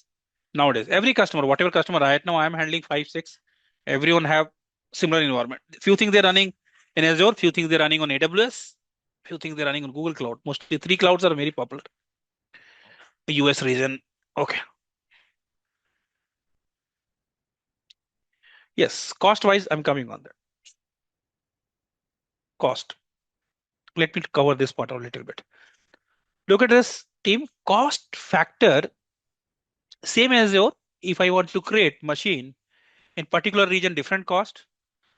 nowadays. Every customer, whatever customer right now, I'm handling 5, 6. Everyone have similar environment. Few things they're running in Azure, few things they're running on AWS, few things they're running on Google Cloud. Mostly 3 clouds are very popular. US region. Okay. Yes, cost wise, I'm coming on that. Cost. Let me cover this part a little bit. Look at this team cost factor. Same as your, if I want to create machine in particular region, different cost.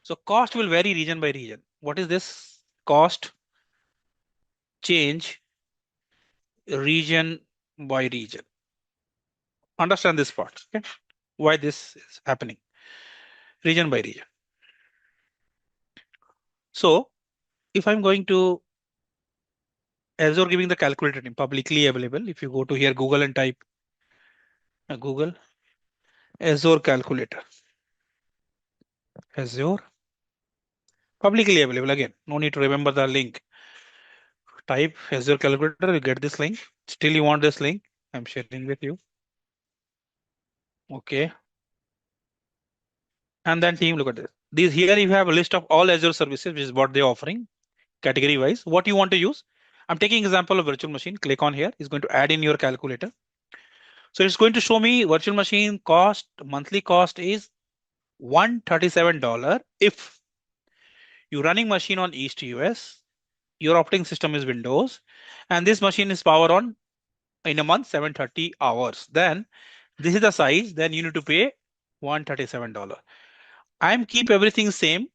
So cost will vary region by region. What is this? Cost change region by region. Understand this part. Okay. Why this is happening? Region by region. So if I'm going to Azure giving the calculator name publicly available, if you go to here Google and type Google Azure calculator. Azure publicly available again. No need to remember the link. Type Azure calculator, you get this link. Still you want this link? I'm sharing with you. Okay. And then team, look at this. These here you have a list of all Azure services, which is what they're offering category wise. What you want to use? I'm taking example of virtual machine. Click on here. It's going to add in your calculator. So it's going to show me virtual machine cost, monthly cost is $137 if you're running machine on East US, your operating system is Windows, and this machine is power on in a month 730 hours. Then this is the size, then you need to pay $137. I'm keep everything same.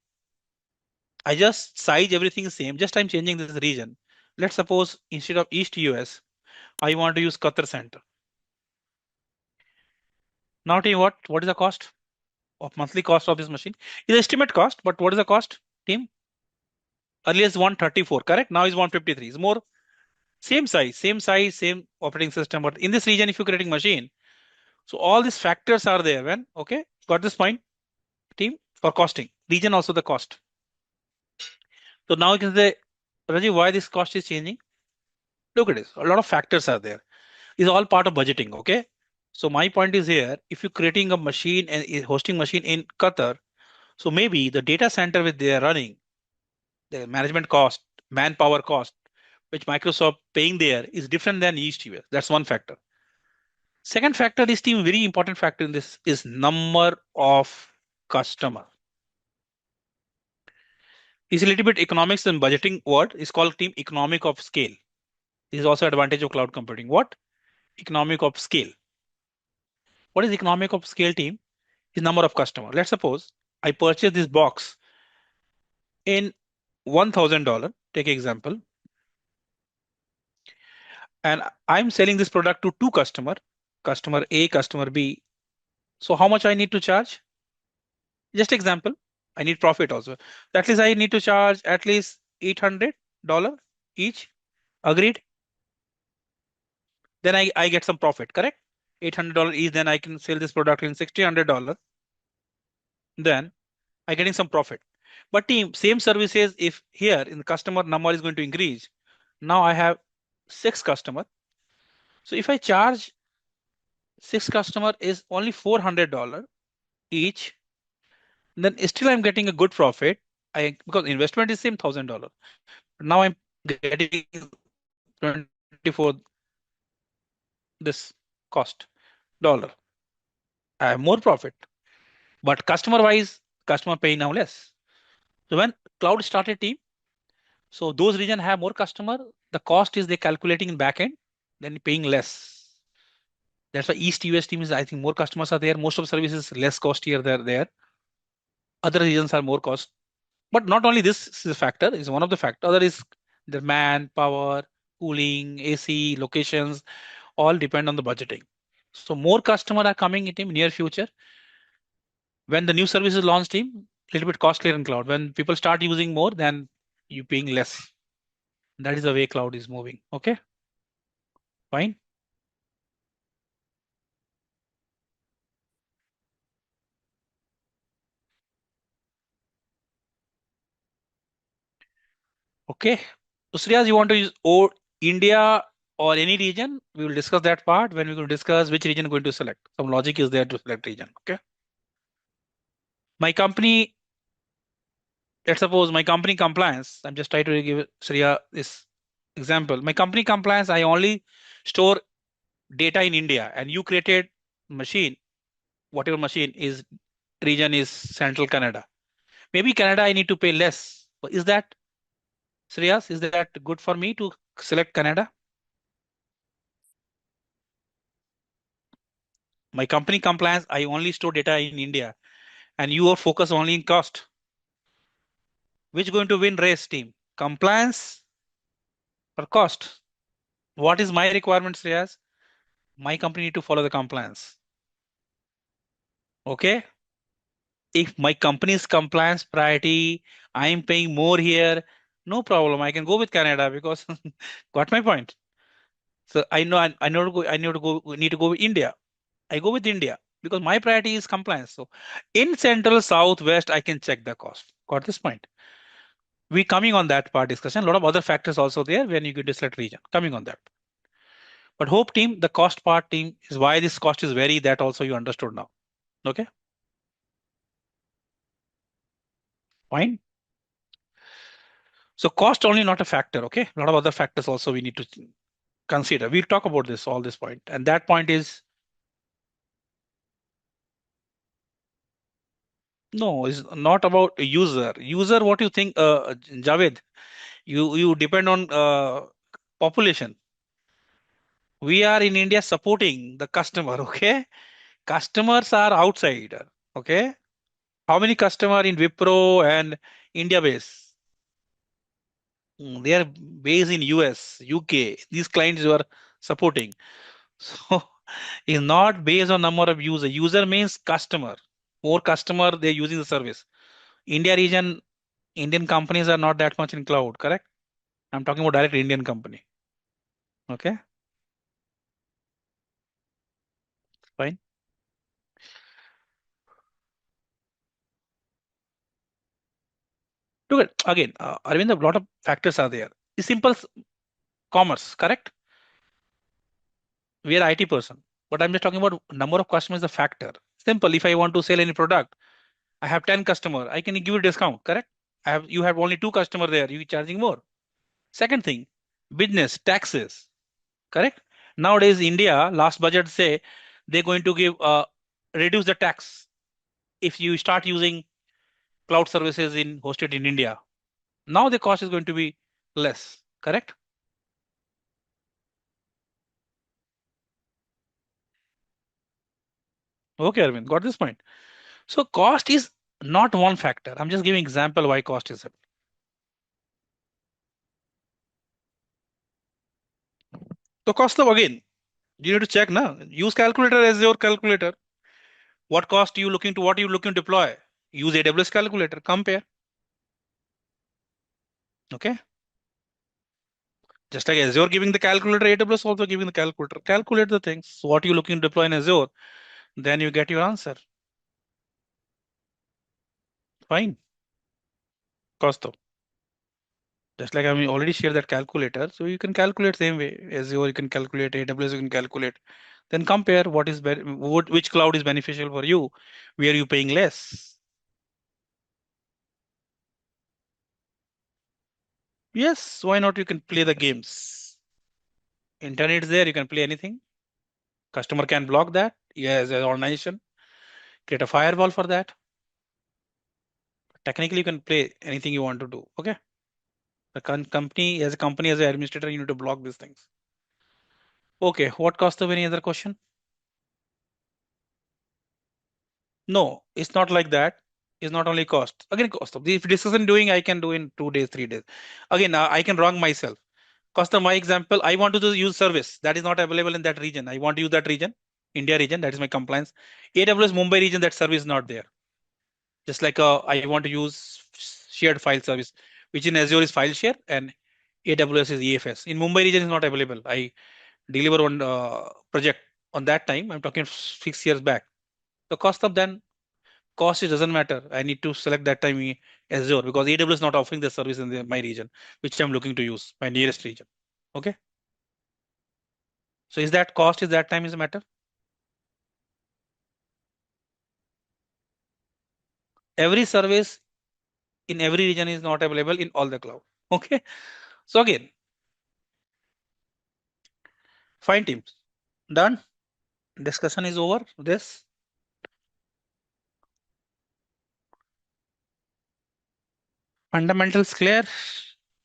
I just size everything same. Just I'm changing this region. Let's suppose instead of East US, I want to use Qatar Center. Now team, what is the cost of monthly cost of this machine? Is estimate cost, but what is the cost, team? Earlier is 134, correct? Now is 153. It's more same size, same operating system. But in this region, if you're creating machine, so all these factors are there. When okay, got this point, team, for costing. Region also the cost. So now you can say, Rajiv, why this cost is changing? Look at this. A lot of factors are there. It's all part of budgeting. Okay. So my point is here, if you're creating a machine and a hosting machine in Qatar, so maybe the data center which they are running, the management cost, manpower cost, which Microsoft paying there is different than East US. That's one factor. Second factor is team, very important factor in this is number of customer. Is a little bit economics and budgeting word is called team economic of scale. This is also advantage of cloud computing. What? Economic of scale. What is economic of scale, team? Is number of customer. Let's suppose I purchase this box in $1,000. Take example. And I'm selling this product to two customer A, customer B. So how much I need to charge? Just example. I need profit also. At least I need to charge at least $800 each. Agreed? Then I get some profit, correct? $800 each, then I can sell this product in $1,600. Then I getting some profit. But team, same services, if here in the customer number is going to increase, now I have 6 customer. So if I charge 6 customer is only $400 each, then still I'm getting a good profit. Because investment is same $1,000. Now I'm getting 24 this cost dollar. I have more profit. But customer wise, customer paying now less. So when cloud started, team, so those region have more customer, the cost is they calculating in backend, then paying less. That's why East US team is, I think more customers are there. Most of services less costier they're there. Other regions are more cost. But not only this is a factor, is one of the factor. Other is the manpower, cooling, AC, locations, all depend on the budgeting. So more customer are coming in team near future. When the new services launch, team, little bit costlier in cloud. When people start using more, then you paying less. That is the way cloud is moving. Okay, fine. Okay. So Sriyaz, you want to use or India or any region? We will discuss that part when we will discuss which region going to select. Some logic is there to select region. Okay. My company, let's suppose my company compliance. I'm just trying to give Sriya this example. My company compliance, I only store data in India, and you created machine, whatever machine is region is Central Canada. Maybe Canada I need to pay less. Is that Sriyas? Is that good for me to select Canada? My company compliance, I only store data in India, and you are focused only in cost. Which going to win race, team? Compliance or cost? What is my requirement, Sriyas? My company need to follow the compliance. Okay. If my company's compliance priority, I am paying more here, no problem. I can go with Canada because got my point. So I know to go, need to go with India. I go with India because my priority is compliance. So in central, south, west, I can check the cost. Got this point? We coming on that part discussion. A lot of other factors also there when you get to select region. Coming on that. But hope team, the cost part team is why this cost is vary. That also you understood now. Okay, fine. So cost only not a factor. Okay, a lot of other factors also we need to consider. We'll talk about this all this point, and that point is no, is not about user. User, what you think, Javed? You depend on population. We are in India supporting the customer. Okay, customers are outside. Okay, how many customer in Wipro and India base? They are based in US, UK. These clients you are supporting. So it's not based on number of user. User means customer. More customer they're using the service. India region, Indian companies are not that much in cloud, correct? I'm talking about direct Indian company. Okay, fine. Look at again, Arvind, a lot of factors are there. The simple commerce, correct? We are IT person, but I'm just talking about number of customers is a factor. Simple. If I want to sell any product, I have 10 customer. I can give you discount, correct? You have only two customer there. You charging more. Second thing, business taxes, correct? Nowadays, India last budget say they're going to give reduce the tax if you start using cloud services in hosted in India. Now the cost is going to be less, correct? Okay, Arvind, got this point. So cost is not one factor. I'm just giving example why cost is. So cost of again, you need to check now. Use calculator as your calculator. What cost you looking to what you looking to deploy? Use AWS calculator. Compare. Okay. Just like Azure giving the calculator, AWS also giving the calculator. Calculate the things. So what you looking to deploy in Azure, then you get your answer. Fine. Cost of. Just like I mean, already shared that calculator, so you can calculate same way. Azure you can calculate, AWS you can calculate. Then compare what is which cloud is beneficial for you, where you paying less. Yes, why not? You can play the games. Internet is there, you can play anything. Customer can block that. Yes, as an organization, create a firewall for that. Technically, you can play anything you want to do. Okay. The company, as an administrator, you need to block these things. Okay. What cost of any other question? No, it's not like that. It's not only cost. Again, cost of if discussion doing, I can do in 2 days, 3 days. Again, I can wrong myself. Cost of my example, I want to use service that is not available in that region. I want to use that region, India region. That is my compliance. AWS Mumbai region, that service is not there. Just like I want to use shared file service, which in Azure is file share and AWS is EFS. In Mumbai region is not available. I deliver one project on that time. I'm talking 6 years back. The cost of then cost it doesn't matter. I need to select that time Azure because AWS is not offering the service in my region, which I'm looking to use, my nearest region. Okay. So is that cost is that time is a matter? Every service in every region is not available in all the cloud. Okay. So again, fine teams. Done. Discussion is over. This fundamentals clear.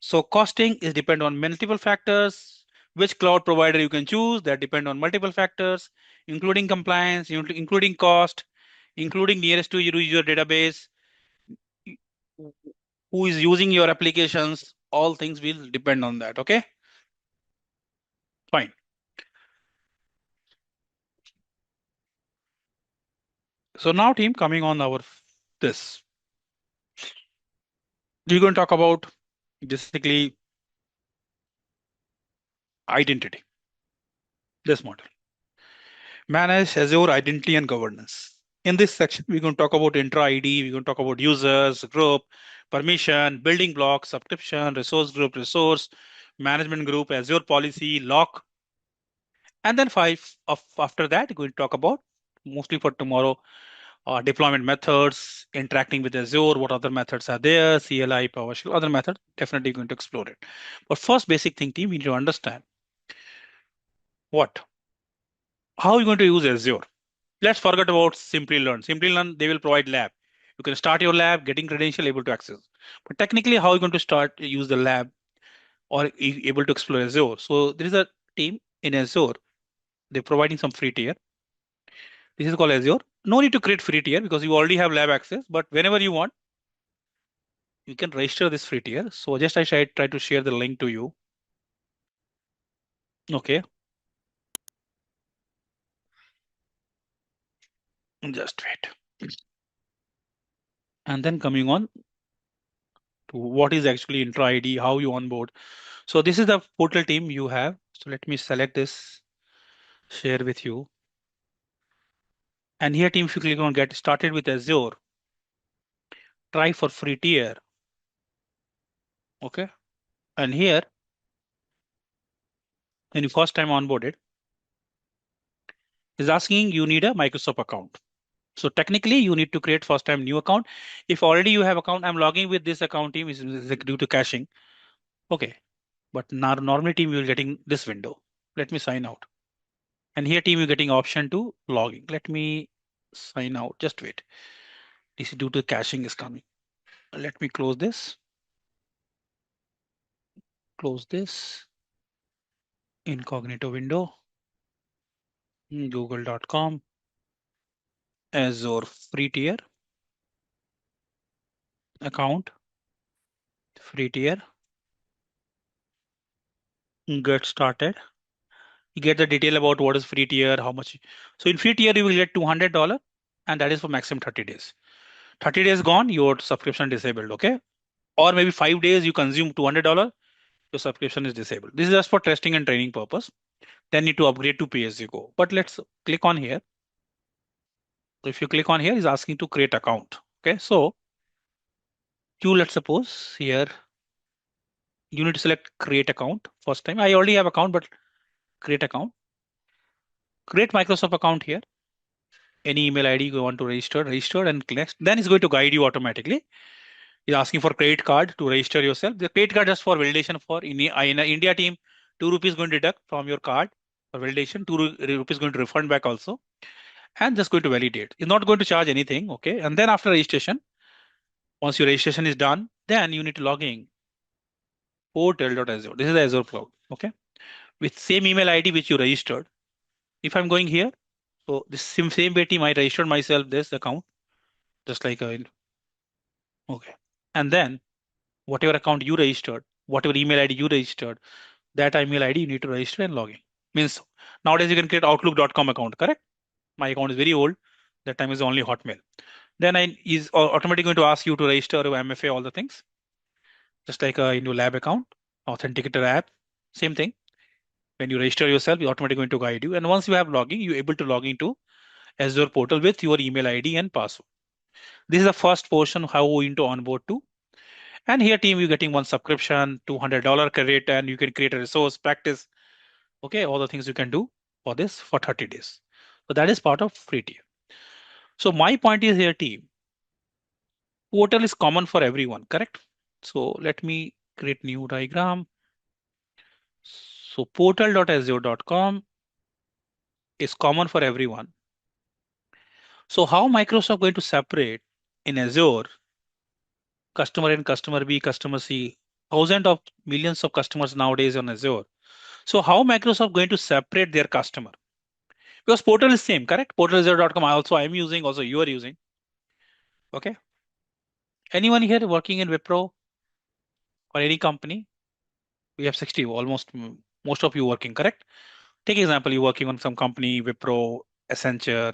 So costing is depend on multiple factors. Which cloud provider you can choose that depend on multiple factors, including compliance, including cost, including nearest to your database, who is using your applications. All things will depend on that. Okay, fine. So now, team, coming on our this, we're going to talk about basically identity. This model. Manage Azure identity and governance. In this section, we're going to talk about intra ID, we're going to talk about users, group, permission, building blocks, subscription, resource group, resource, management group, Azure policy, lock. And then after that, we're going to talk about mostly for tomorrow, deployment methods, interacting with Azure, what other methods are there, CLI, PowerShell, other methods, definitely going to explore it. But first basic thing, team, we need to understand what, how are you going to use Azure? Let's forget about Simplilearn. Simplilearn, they will provide lab. You can start your lab, getting credential, able to access. But technically, how are you going to start use the lab or able to explore Azure? So there is a team in Azure. They're providing some free tier. This is called Azure. No need to create free tier because you already have lab access. But whenever you want, you can register this free tier. So just I try to share the link to you. Okay. Just wait. And then coming on to what is actually intra ID, how you onboard. So this is the portal team you have. So let me select this, share with you. And here team, if you click on get started with Azure, try for free tier. Okay. And here, when you first time onboarded, is asking you need a Microsoft account. So technically you need to create first time new account. If already you have account, I'm logging with this account team is due to caching. Okay. But normally team you're getting this window. Let me sign out. And here team you're getting option to logging. Let me sign out. Just wait. This is due to caching is coming. Let me close this. Close this. Incognito window. Google.com. Azure free tier. Account. Free tier. Get started. You get the detail about what is free tier, how much. So in free tier, you will get $200 and that is for maximum 30 days. 30 days gone, your subscription disabled. Okay. Or maybe 5 days you consume $200, your subscription is disabled. This is just for testing and training purpose. Then need to upgrade to pay as you go. But let's click on here. So if you click on here, it's asking to create account. Okay. So you let's suppose here you need to select create account first time. I already have account, but create account. Create Microsoft account here. Any email ID you want to register and next. Then it's going to guide you automatically. It's asking for credit card to register yourself. The credit card just for validation for in India team, 2 rupees going to deduct from your card for validation, 2 rupees going to refund back also, and just going to validate. It's not going to charge anything. Okay. And then after registration, once your registration is done, then you need to log in portal.azure. This is the Azure cloud. Okay. With same email ID which you registered. If I'm going here, so this same way team, I registered myself this account, just like a, okay. And then whatever account you registered, whatever email ID you registered, that email ID you need to register and log in. Means nowadays you can create outlook.com account, correct? My account is very old. That time is only Hotmail. Then I is automatically going to ask you to register MFA, all the things. Just like a new lab account, authenticator app, same thing. When you register yourself, it's automatically going to guide you. And once you have login, you're able to log into Azure portal with your email ID and password. This is the first portion how we into onboard to. And here team, you're getting one subscription, $200 credit, and you can create a resource, practice. Okay, all the things you can do for this for 30 days. So that is part of free tier. So my point is here, team, portal is common for everyone, correct? So let me create new diagram. So portal.azure.com is common for everyone. So how Microsoft going to separate in Azure customer A and customer B, customer C, thousands of millions of customers nowadays on Azure. So how Microsoft going to separate their customer? Because portal is same, correct? Portal.azure.com also I'm using, also you are using. Okay. Anyone here working in Wipro or any company? We have 60, almost most of you working, correct? Take example, you working on some company, Wipro, Accenture,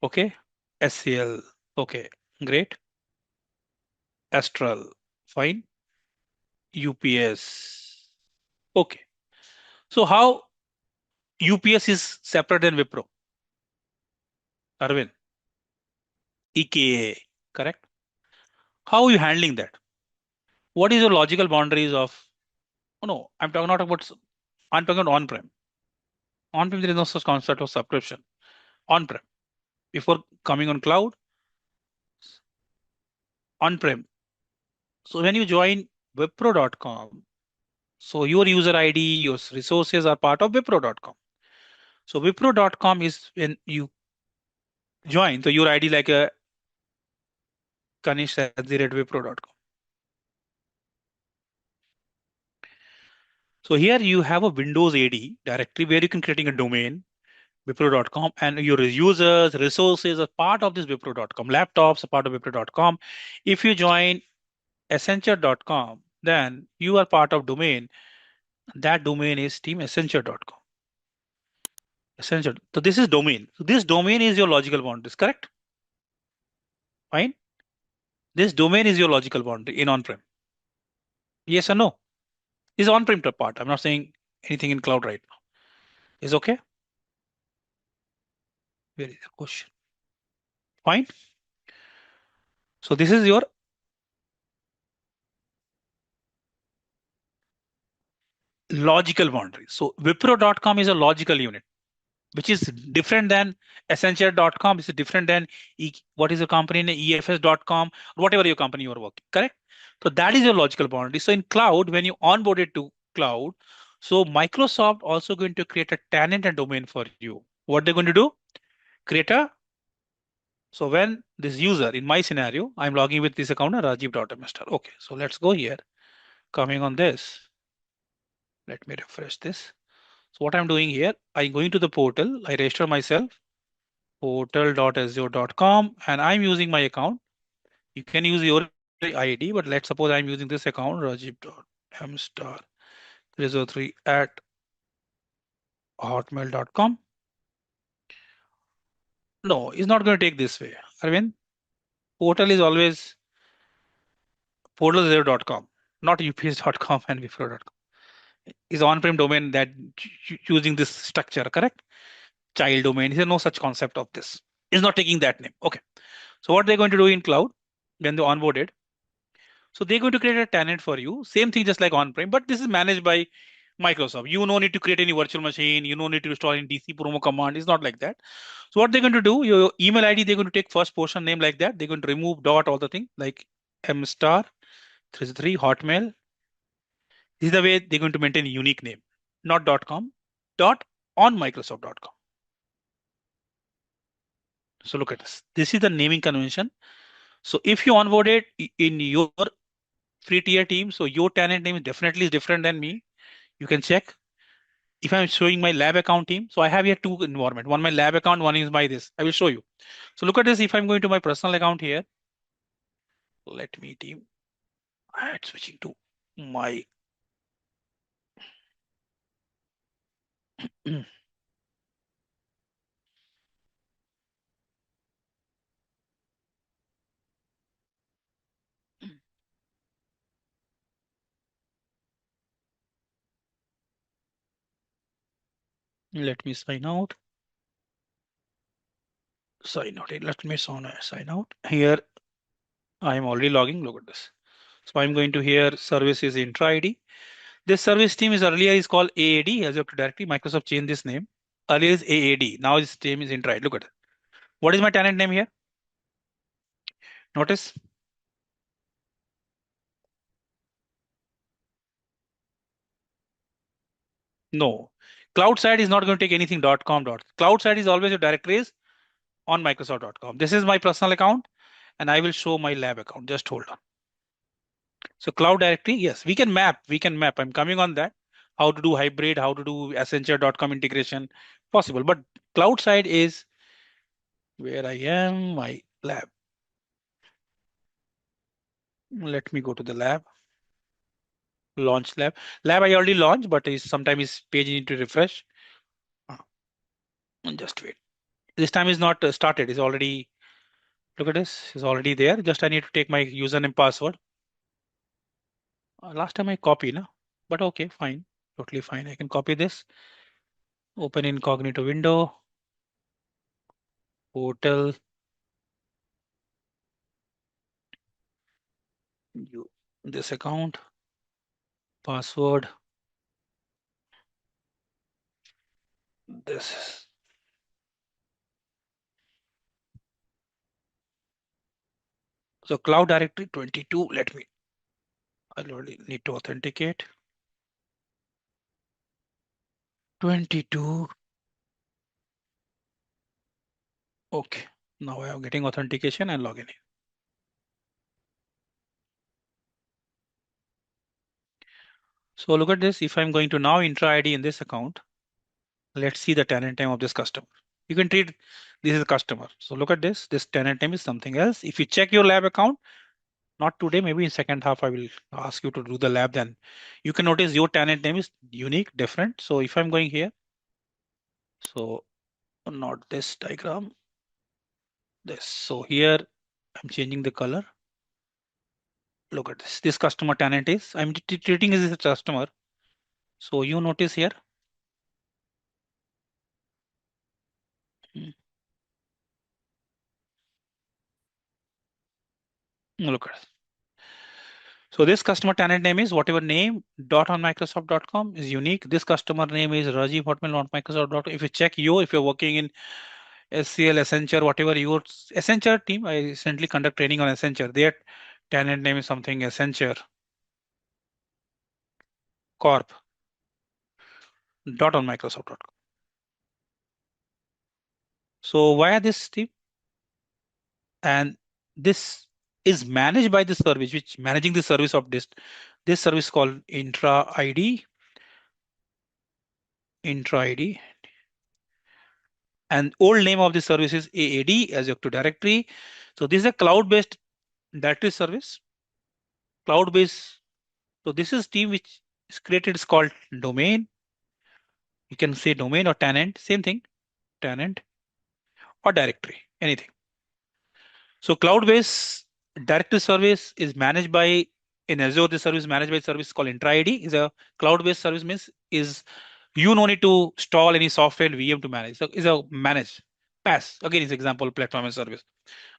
okay, SCL, okay, great, Astral, fine, UPS, okay. So how UPS is separate than Wipro? Arvind, EKA, correct? How are you handling that? What is your logical boundaries of? Oh no, I'm talking not about. I'm talking about on-prem. On-prem there is no such concept of subscription. On-prem. Before coming on cloud, on-prem. So when you join Wipro.com, so your user ID, your resources are part of Wipro.com. So Wipro.com is when you join, so your ID like a Kanish@Wipro.com. So here you have a Windows AD directory where you can creating a domain, Wipro.com, and your users, resources are part of this Wipro.com. Laptops are part of Wipro.com. If you join Accenture.com, then you are part of domain. That domain is team Accenture.com. Accenture. So this is domain. So this domain is your logical boundaries, correct? Fine. This domain is your logical boundary in on-prem. Yes or no? Is on-prem part. I'm not saying anything in cloud right now. Is okay? Where is the question? Fine. So this is your logical boundary. So Wipro.com is a logical unit, which is different than Accenture.com. It's different than what is the company name, EFS.com, whatever your company you are working, correct? So that is your logical boundary. So in cloud, when you onboard it to cloud, so Microsoft also going to create a tenant and domain for you. What they're going to do? Create a, so when this user, in my scenario, I'm logging with this account, Rajiv.mr. Okay, so let's go here. Coming on this, let me refresh this. So what I'm doing here, I'm going to the portal, I register myself, portal.azure.com, and I'm using my account. You can use your ID, but let's suppose I'm using this account, rajiv.m303 at hotmail.com. No, it's not going to take this way. Arvind, portal is always portal0.com, not ups.com and wipro.com. Is on-prem domain that using this structure, correct? Child domain. There's no such concept of this. It's not taking that name. Okay. So what they're going to do in cloud when they onboarded, so they're going to create a tenant for you. Same thing just like on-prem, but this is managed by Microsoft. You no need to create any virtual machine. You no need to install any DC promo command. It's not like that. So what they're going to do, your email ID, they're going to take first portion name like that. They're going to remove dot all the thing like M star 33 Hotmail. This is the way they're going to maintain a unique name, not .com, dot on Microsoft.com. So look at this. This is the naming convention. So if you onboard it in your free tier team, so your tenant name definitely is different than me. You can check. If I'm showing my lab account team, so I have here two environment. One my lab account, one is my this. I will show you. So look at this. If I'm going to my personal account here, let me team. I'm switching to my. Let me sign out. Sign out. Let me sign out. Here I am already logging. Look at this. So I'm going to here services intra ID. This service team is earlier is called AAD as of directly. Microsoft changed this name. Earlier is AAD. Now this name is intra. Look at it. What is my tenant name here? Notice. No. Cloud side is not going to take anything .com. Cloud side is always your directories on Microsoft.com. This is my personal account and I will show my lab account. Just hold on. So cloud directory, yes, we can map. I'm coming on that. How to do hybrid, how to do Accenture.com integration, possible. But cloud side is where I am, my lab. Let me go to the lab. Launch lab. Lab I already launched, but is sometimes page need to refresh. Just wait. This time is not started. It's already, look at this. It's already there. Just I need to take my username password. Last time I copied, no? But okay, fine. Totally fine. I can copy this. Open incognito window. Portal. This account. Password. This. So cloud directory 22. Let me. I already need to authenticate. 22. Okay. Now I am getting authentication and login. So look at this. If I'm going to now intra ID in this account, let's see the tenant name of this customer. You can treat this is a customer. So look at this. This tenant name is something else. If you check your lab account, Not today, maybe in second half I will ask you to do the lab. Then you can notice your tenant name is unique, different. So if I'm going here, so not this diagram, this. So here I'm changing the color. Look at this. This customer tenant is, I'm treating this as a customer. So you notice here. Hmm, Look at this. So this customer tenant name is whatever name dot on Microsoft.com is unique. This customer name is Rajiv Hotmail on Microsoft.com. If you check if you're working in SCL, Accenture, whatever your Accenture team, I recently conduct training on Accenture. Their tenant name is something Accenture Corp dot on Microsoft.com. So why this team? And this is managed by the service, which managing the service of this service called intra ID, and old name of the service is AAD, as Active Directory. So this is a cloud-based directory service, cloud-based. So this is team which is created, is called domain. You can say domain or tenant, same thing, tenant or directory, anything. So cloud-based directory service is managed by in Azure. The service managed by service called Intra ID is a cloud-based service, means is you no need to install any software and VM to manage. So is a managed PaaS. Again, is example platform as service.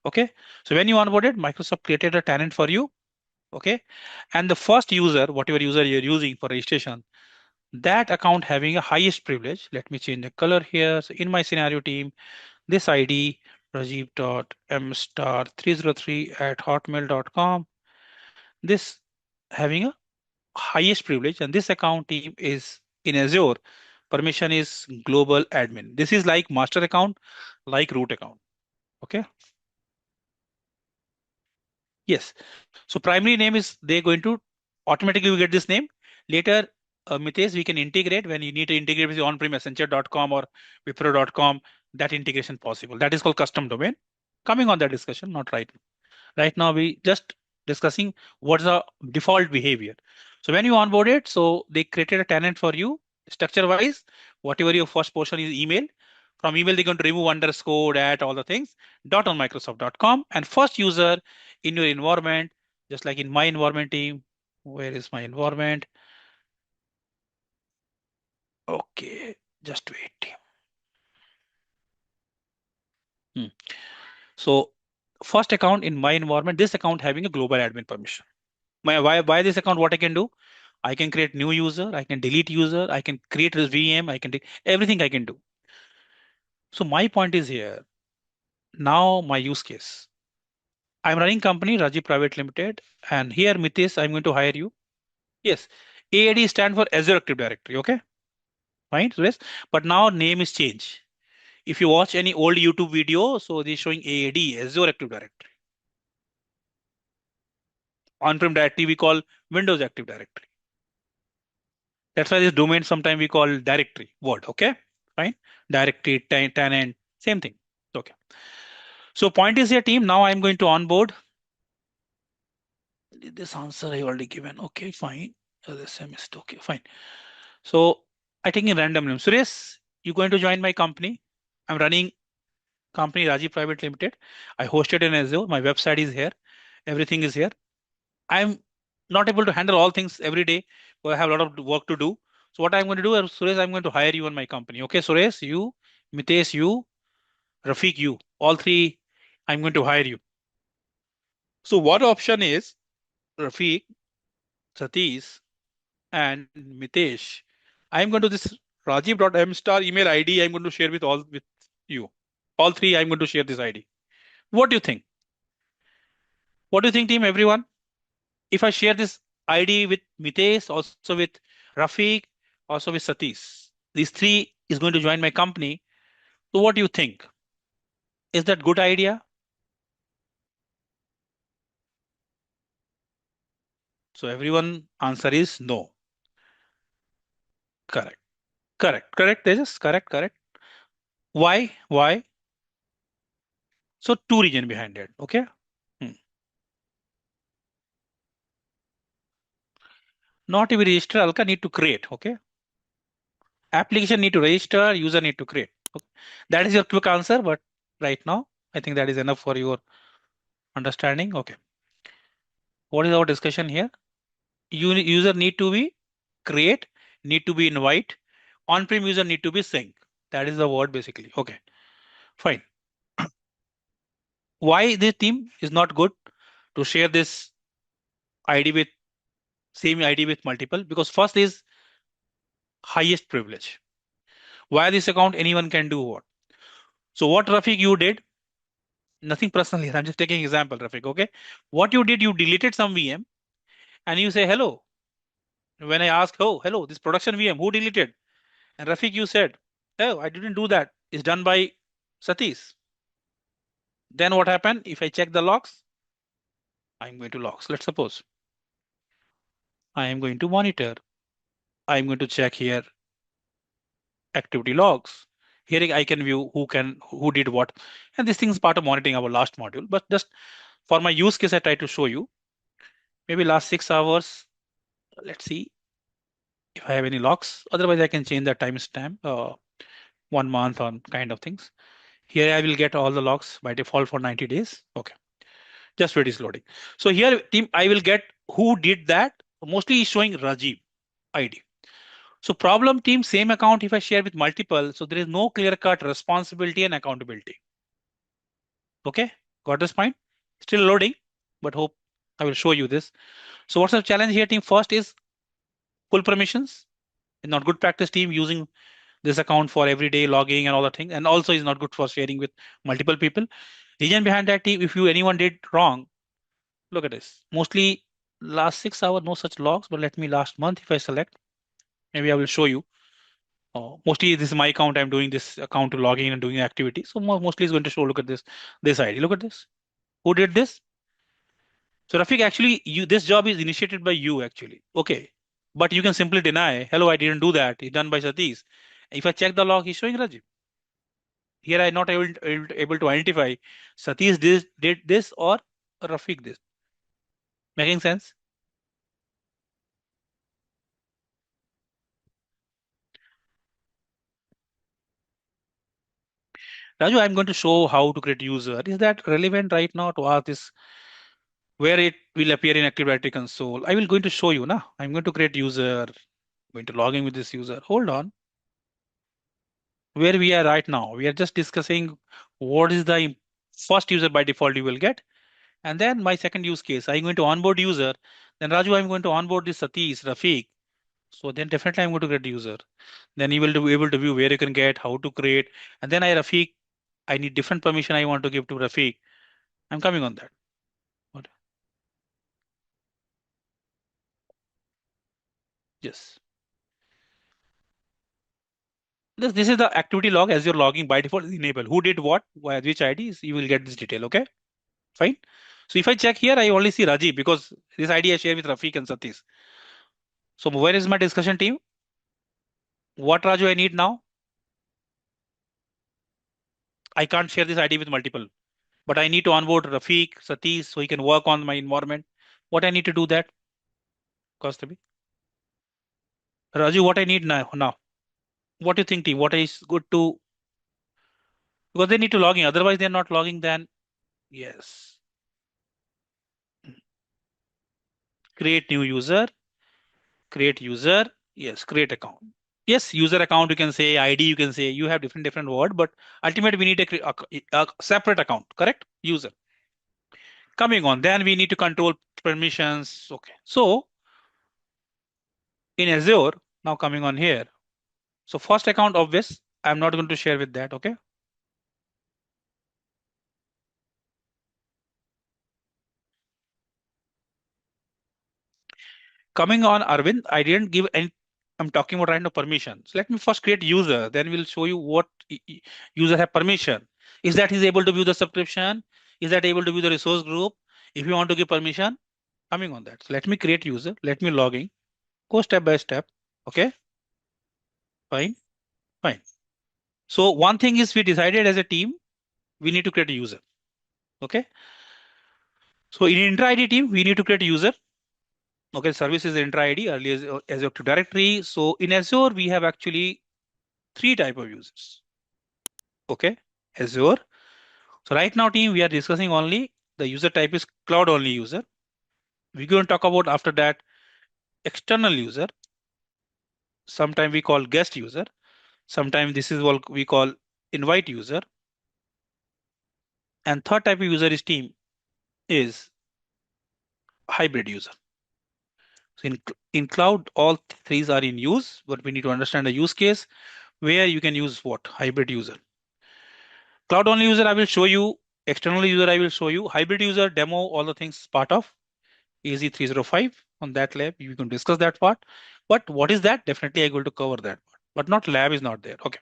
Okay. So when you onboarded, Microsoft created a tenant for you. Okay. And the first user, whatever user you're using for registration, that account having a highest privilege. Let me change the color here. So in my scenario team, this ID rajiv.m*303 at hotmail.com. This having a highest privilege, and this account team is in Azure. Permission is global admin. This is like master account, like root account. Okay. Yes. So primary name is they going to automatically we get this name. Later, Mitesh, we can integrate when you need to integrate with the on-prem Accenture.com or Wipro.com. That integration possible. That is called custom domain. Coming on that discussion, not right. Right now, we just discussing what's the default behavior. So when you onboard it, so they created a tenant for you structure wise. Whatever your first portion is email. From email, they're going to remove underscore at all the things dot on Microsoft.com, and first user in your environment, just like in my environment team. Where is my environment? Okay, just wait. Hmm. So first account in my environment, this account having a global admin permission. Why this account? What I can do? I can create new user. I can delete user. I can create a VM. I can do everything I can do. So my point is here. Now my use case. I'm running company Raji Private Limited, and here Mitesh, I'm going to hire you. Yes, AAD stand for Azure Active Directory. Okay, fine. So yes, but now name is changed. If you watch any old YouTube video, so they're showing AAD Azure Active Directory. On-prem directory we call Windows Active Directory. That's why this domain sometimes we call directory word. Okay, fine. Directory, tenant, same thing. Okay. So point is here, team. Now I'm going to onboard. This answer I already given. Okay, fine. This missed. Okay, fine. So I take a random name. Suresh, you going to join my company? I'm running company Raji Private Limited. I hosted in Azure. My website is here. Everything is here. I'm not able to handle all things every day. So I have a lot of work to do. So what I'm going to do, Suresh, I'm going to hire you in my company. Okay, Suresh, you, Mitesh, you, Rafiq, you, all three, I'm going to hire you. So what option is Rafiq, Satish, and Mitesh? I'm going to this Rajiv.m star email ID. I'm going to share with you. All three, I'm going to share this ID. What do you think? What do you think, team? Everyone? If I share this ID with Mitesh, also with Rafiq, also with Satish, these three is going to join my company. So what do you think? Is that good idea? So everyone answer is no. Correct. Correct. Correct. Tejas. Correct. Correct. Why? Why? So two reason behind it. Okay. Hmm. Not to be registered, Alka need to create. Okay. Application need to register, user need to create. Okay. That is your quick answer, but right now, I think that is enough for your understanding. Okay. What is our discussion here? User need to be create, need to be invite, on-prem user need to be sync. That is the word basically. Okay, fine. Why this team is not good to share this ID with same ID with multiple? Because first is highest privilege. Why this account anyone can do what? So what Rafiq you did? Nothing personal here. I'm just taking example, Rafiq. Okay, what you did, you deleted some VM and you say hello. When I ask, oh hello, this production VM, who deleted? And Rafiq, you said, oh, I didn't do that. It's done by Satish. Then what happened? If I check the logs, I'm going to logs. Let's suppose I am going to monitor. I'm going to check here activity logs. Here I can view who did what. And this thing is part of monitoring our last module. But just for my use case, I try to show you maybe last 6 hours. Let's see if I have any logs. Otherwise, I can change the timestamp, 1 month on kind of things. Here I will get all the logs by default for 90 days. Okay. Just wait is loading. So here team, I will get who did that. Mostly is showing Rajiv ID. So problem team, same account if I share with multiple, so there is no clear cut responsibility and accountability. Okay, got this point? Still loading, but hope I will show you this. So what's the challenge here team? First is full permissions. It's not good practice team using this account for everyday logging and all that thing. And also is not good for sharing with multiple people. Reason behind that team, if you anyone did wrong, look at this. Mostly last 6 hours, no such logs, but let me last month if I select, maybe I will show you. Mostly this is my account. I'm doing this account to log in and doing activity. So mostly it's going to show, look at this ID. Look at this. Who did this? So Rafiq, actually, this job is initiated by you actually. Okay. But you can simply deny, hello, I didn't do that. It's done by Satish. If I check the log, he's showing Rajiv. Here I'm not able to identify Satish did this or Rafiq this. Making sense? Raju, I'm going to show how to create user. Is that relevant right now to ask this where it will appear in Active Directory console? I will going to show you now. I'm going to create user, going to log in with this user. Hold on. Where we are right now, we are just discussing what is the first user by default you will get. And then my second use case, I'm going to onboard user. Then Raju, I'm going to onboard this Satish, Rafiq. So then definitely I'm going to get user. Then you will be able to view where you can get, how to create. And then Rafiq, I need different permission I want to give to Rafiq. I'm coming on that. What? Yes. This is the activity log as you're logging by default is enabled. Who did what, which IDs, you will get this detail. Okay, fine. So if I check here, I only see Rajiv because this ID I share with Rafiq and Satish. So where is my discussion team? What Raju I need now? I can't share this ID with multiple, but I need to onboard Rafiq, Satish, so he can work on my environment. What I need to do that? Cost to be. Raju, what I need now? What do you think, team? What is good to, because they need to log in, otherwise they're not logging, then yes. Create new user, create user, yes, create account. Yes, user account, you can say ID, you can say you have different word, but ultimately we need a separate account, correct? User. Coming on, then we need to control permissions. Okay. So in Azure, now coming on here. So first account obvious, I'm not going to share with that. Okay. Coming on Arvind, I didn't give any, I'm talking about right now permissions. Let me first create user, then we'll show you what user have permission. Is that he's able to view the subscription? Is that able to view the resource group? If you want to give permission, coming on that. So let me create user, let me log in, go step by step. Okay, fine, fine. So one thing is we decided as a team, we need to create a user. Okay. So in intra ID team, we need to create a user. Okay, service is intra ID, earlier Azure Active Directory. So in Azure, we have actually three type of users. Okay, Azure. So right now, team, we are discussing only the user type is cloud only user. We're going to talk about after that external user. Sometimes we call guest user. Sometimes this is what we call invite user. And third type of user is team is hybrid user. So in cloud, all threes are in use, but we need to understand the use case where you can use what hybrid user. Cloud only user I will show you. External user I will show you. Hybrid user demo, all the things part of AZ-305 on that lab. You can discuss that part. But what is that? Definitely I'm going to cover that part. But not lab is not there. Okay.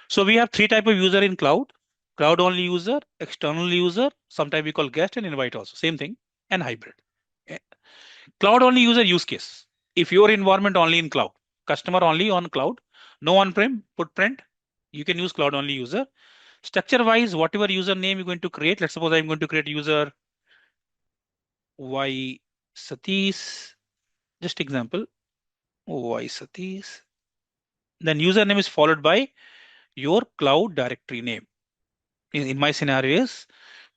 So we have three type of user in cloud. Cloud only user, external user, sometimes we call guest and invite also. Same thing. And hybrid. Eh, Cloud only user use case. If your environment only in cloud, customer only on cloud, no on-prem, footprint, you can use cloud only user. Structure wise, whatever username you're going to create, let's suppose I'm going to create user Y Satish, just example, Y Satish. Then username is followed by your cloud directory name. In my scenario is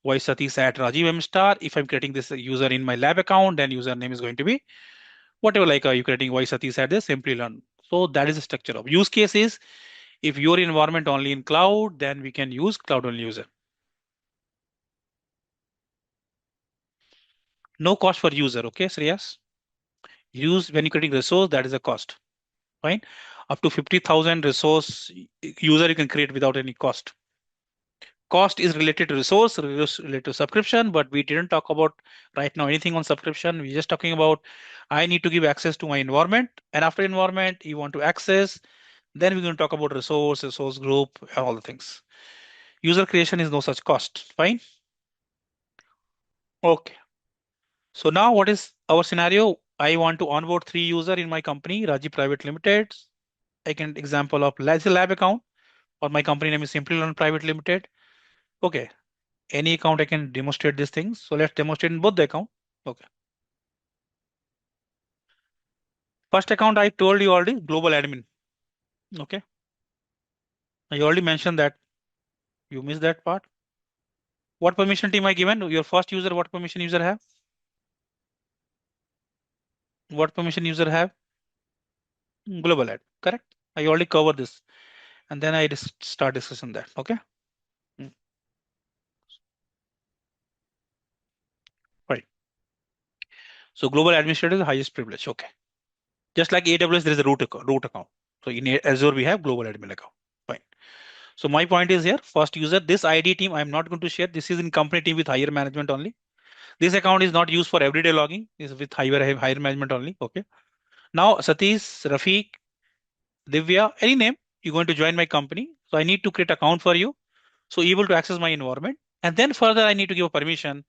Y Satish at Rajiv M star. If I'm creating this user in my lab account, then username is going to be whatever like you creating Y Satish at this Simplilearn. So that is the structure of use cases. If your environment only in cloud, then we can use cloud only user. No cost for user. Okay, Sriyas. Use when you're creating resource, that is a cost. Fine. Up to 50,000 resource user you can create without any cost. Cost is related to resource, related to subscription, but we didn't talk about right now anything on subscription. We're just talking about I need to give access to my environment, and after environment, you want to access. Then we're going to talk about resource group, and all the things. User creation is no such cost. Fine. Okay. So now what is our scenario? I want to onboard three user in my company, Raji Private Limited. I can example of lab account or my company name is Simplilearn Private Limited. Okay, any account I can demonstrate these things. So let's demonstrate in both the account. Okay. First account I told you already, global admin. Okay. I already mentioned that. You missed that part. What permission team I given? Your first user, what permission user have? What permission user have? Global ad. Correct. I already covered this. And then I just start discussing that. Okay. Mm, Right. So global administrator is the highest privilege. Okay. Just like AWS, there is a root account. So in Azure, we have global admin account. Fine. So my point is here, first user, this ID team, I'm not going to share. This is in company team with higher management only. This account is not used for everyday logging. Is with higher management only. Okay. Now Satish, Rafiq, Divya, any name, you're going to join my company. So I need to create account for you. So able to access my environment. And then further, I need to give a permission.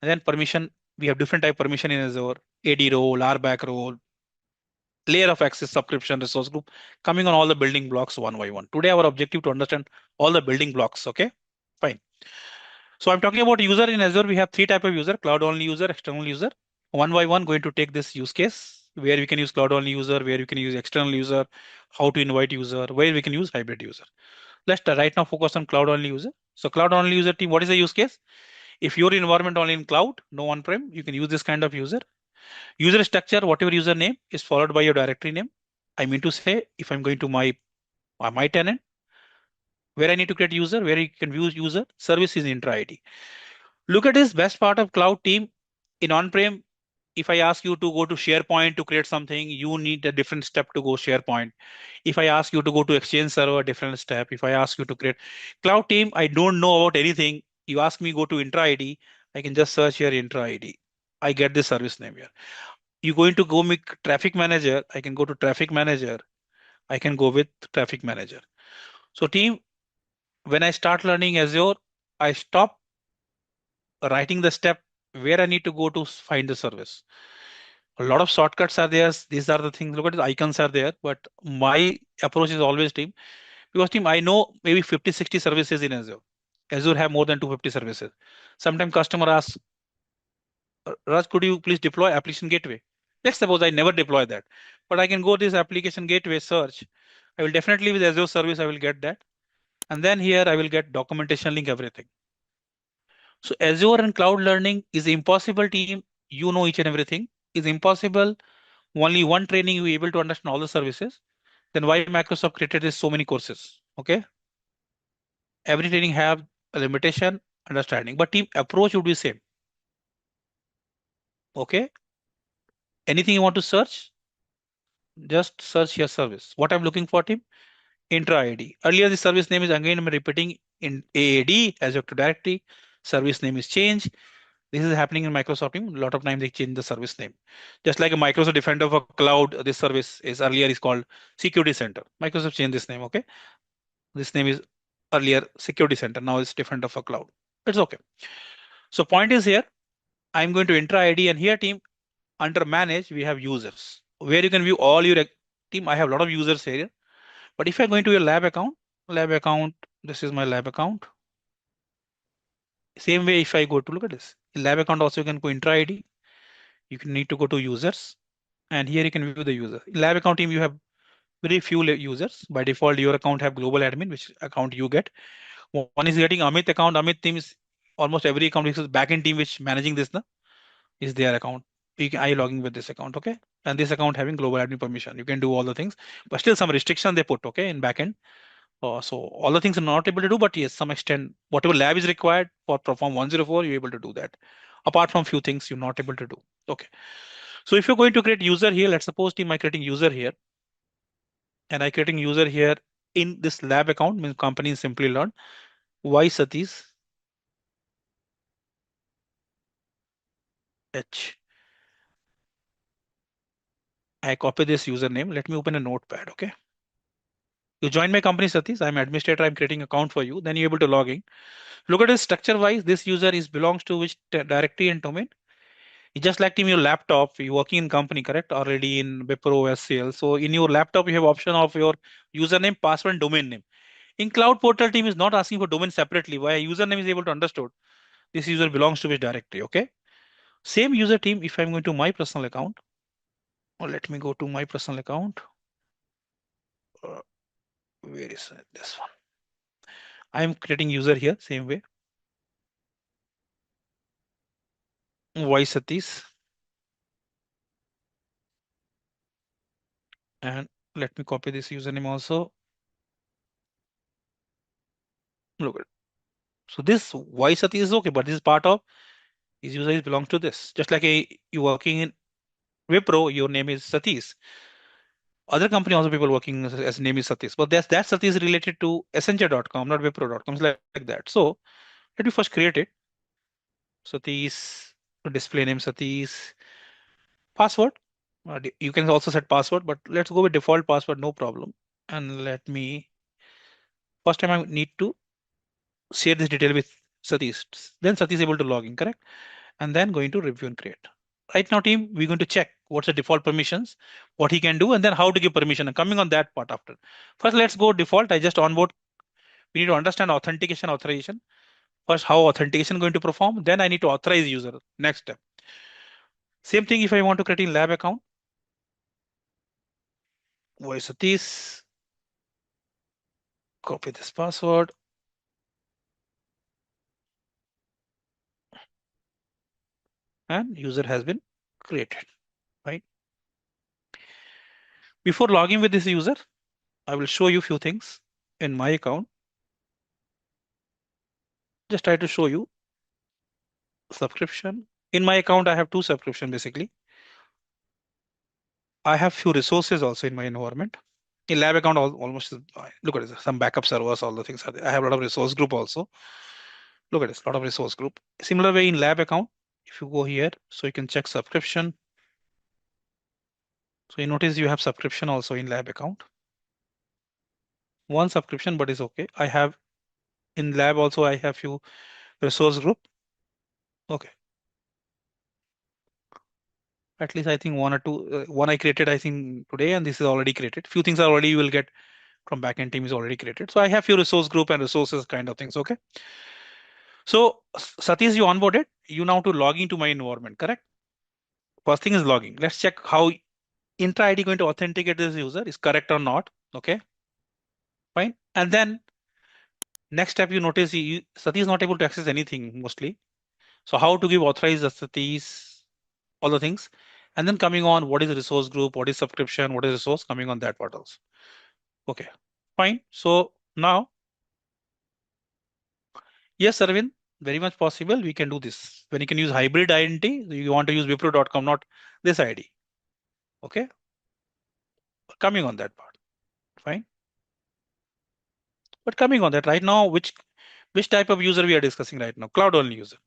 And then permission, we have different type permission in Azure, AD role, RBAC role, layer of access, subscription, resource group, coming on all the building blocks one by one. Today, our objective to understand all the building blocks. Okay, fine. So I'm talking about user in Azure. We have three type of user: cloud only user, external user. One by one, going to take this use case where we can use cloud only user, where we can use external user, how to invite user, where we can use hybrid user. Let's right now focus on cloud only user. So cloud only user team, what is the use case? If your environment only in cloud, no on-prem, you can use this kind of user. User structure, whatever username is followed by your directory name. I mean to say, if I'm going to my tenant, where I need to create user, where you can view user, service is intra ID. Look at this best part of cloud team in on-prem. If I ask you to go to SharePoint to create something, you need a different step to go SharePoint. If I ask you to go to Exchange Server, different step. If I ask you to create cloud team, I don't know about anything. You ask me go to intra ID, I can just search here intra ID. I get this service name here. You're going to go make traffic manager. I can go to traffic manager. I can go with traffic manager. So team, when I start learning Azure, I stop writing the step where I need to go to find the service. A lot of shortcuts are there. These are the things. Look at the icons are there. But my approach is always team. Because team, I know maybe 50, 60 services in Azure. Azure have more than 250 services. Sometimes customer asks, Raj, could you please deploy application gateway? Let's suppose I never deploy that, but I can go this application gateway search. I will definitely with Azure service, I will get that. And then here I will get documentation link, everything. So Azure and cloud learning is impossible team. You know each and everything is impossible. Only one training you able to understand all the services. Then why Microsoft created this so many courses? Okay. Every training have a limitation, understanding, but team approach would be same. Okay. Anything you want to search, just search your service. What I'm looking for, team, intra ID. Earlier, the service name is again I'm repeating in AAD as Active Directory. Service name is changed. This is happening in Microsoft team. A lot of times they change the service name. Just like a Microsoft Defender for Cloud, this service is earlier is called Security Center. Microsoft changed this name. Okay, this name is earlier Security Center. Now it's Defender for Cloud. It's okay. So point is here, I'm going to enter ID, and here team under manage we have users where you can view all your team. I have a lot of users here, but if I go into your lab account, this is my lab account. Same way, if I go to look at this in lab account, also you can go enter ID. You can need to go to users, and here you can view the user. In lab account team, you have very few users. By default, your account have global admin, which account you get. One is getting Amit account. Amit team is almost every account is backend team which managing this now is their account. I logging with this account, okay? And this account having global admin permission. You can do all the things, but still some restriction they put, okay, in backend. So all the things are not able to do, but yes, some extent, whatever lab is required for perform 104, you're able to do that. Apart from few things you're not able to do. Okay. So if you're going to create user here, let's suppose team I creating user here, and I creating user here in this lab account, means company Simplilearn. Why Satish H. I copy this username. Let me open a notepad. Okay. You join my company, Satish. I'm administrator. I'm creating account for you. Then you're able to log in. Look at this structure wise. This user is belongs to which directory and domain. It's just like in your laptop, you're working in company, correct? Already in Wipro SCL. So in your laptop, you have option of your username, password, and domain name. In cloud portal team is not asking for domain separately. Why a username is able to understood. This user belongs to which directory. Okay. Same user team. If I'm going to my personal account, or let me go to my personal account. Uh, where is this one? I'm creating user here. Same way. Why Satish? And let me copy this username also. Look at it. So this why Satish is okay, but this is part of his user is belongs to this. Just like you working in Wipro, your name is Satish. Other company also people working as name is Satish, but that Satish is related to Accenture.com, not Wipro.com. It's like that. So let me first create it. Satish, display name Satish, password. You can also set password, but let's go with default password, no problem. And let me first time I need to share this detail with Satish. Then Satish is able to log in, correct? And then going to review and create. Right now, team, we're going to check what's the default permissions, what he can do, and then how to give permission. And coming on that part after. First, let's go default. I just onboard. We need to understand authentication, authorization. First, how authentication going to perform. Then I need to authorize user. Next step. Same thing if I want to create a lab account. Voice Satish. Copy this password. And user has been created. Right. Before logging with this user, I will show you few things in my account. Just try to show you subscription. In my account, I have two subscription basically. I have few resources also in my environment. In lab account, almost look at this, some backup servers, all the things are there. I have a lot of resource group also. Look at this, a lot of resource group. Similar way in lab account, if you go here, so you can check subscription. So you notice you have subscription also in lab account. One subscription, but it's okay. I have in lab also, I have few resource group. Okay. At least I think one or two, one I created, I think today, and this is already created. Few things are already you will get from backend team is already created. So I have few resource group and resources kind of things. Okay. So Satish, you onboarded. You now to log into my environment, correct? First thing is logging. Let's check how intra ID going to authenticate this user is correct or not. Okay, fine. And then next step, you notice Satish is not able to access anything mostly. So how to give authorized Satish, all the things. And then coming on, what is the resource group, what is subscription, what is resource, coming on that part also. Okay, fine. So now, yes, Arvind, very much possible. We can do this. When you can use hybrid identity, you want to use wipro.com, not this ID. Okay, coming on that part. Fine. But coming on that right now, which type of user we are discussing right now? Cloud only user.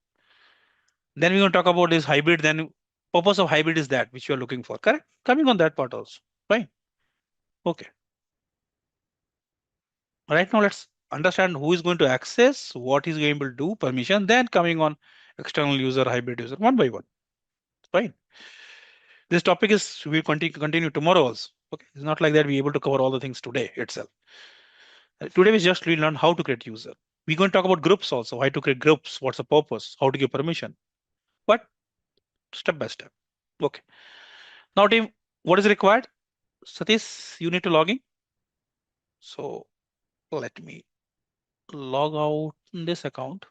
Then we're going to talk about this hybrid. Then purpose of hybrid is that which you are looking for. Correct. Coming on that part also. Fine. Okay. Right now, let's understand who is going to access, what is going to do, permission. Then coming on external user, hybrid user, one by one. Fine. This topic is we continue tomorrow also. Okay. It's not like that we able to cover all the things today itself. Today we learn how to create user. We're going to talk about groups also, how to create groups, what's the purpose, how to give permission. But step by step. Okay. Now, team, what is required? Satish, you need to log in. So let me log out this account.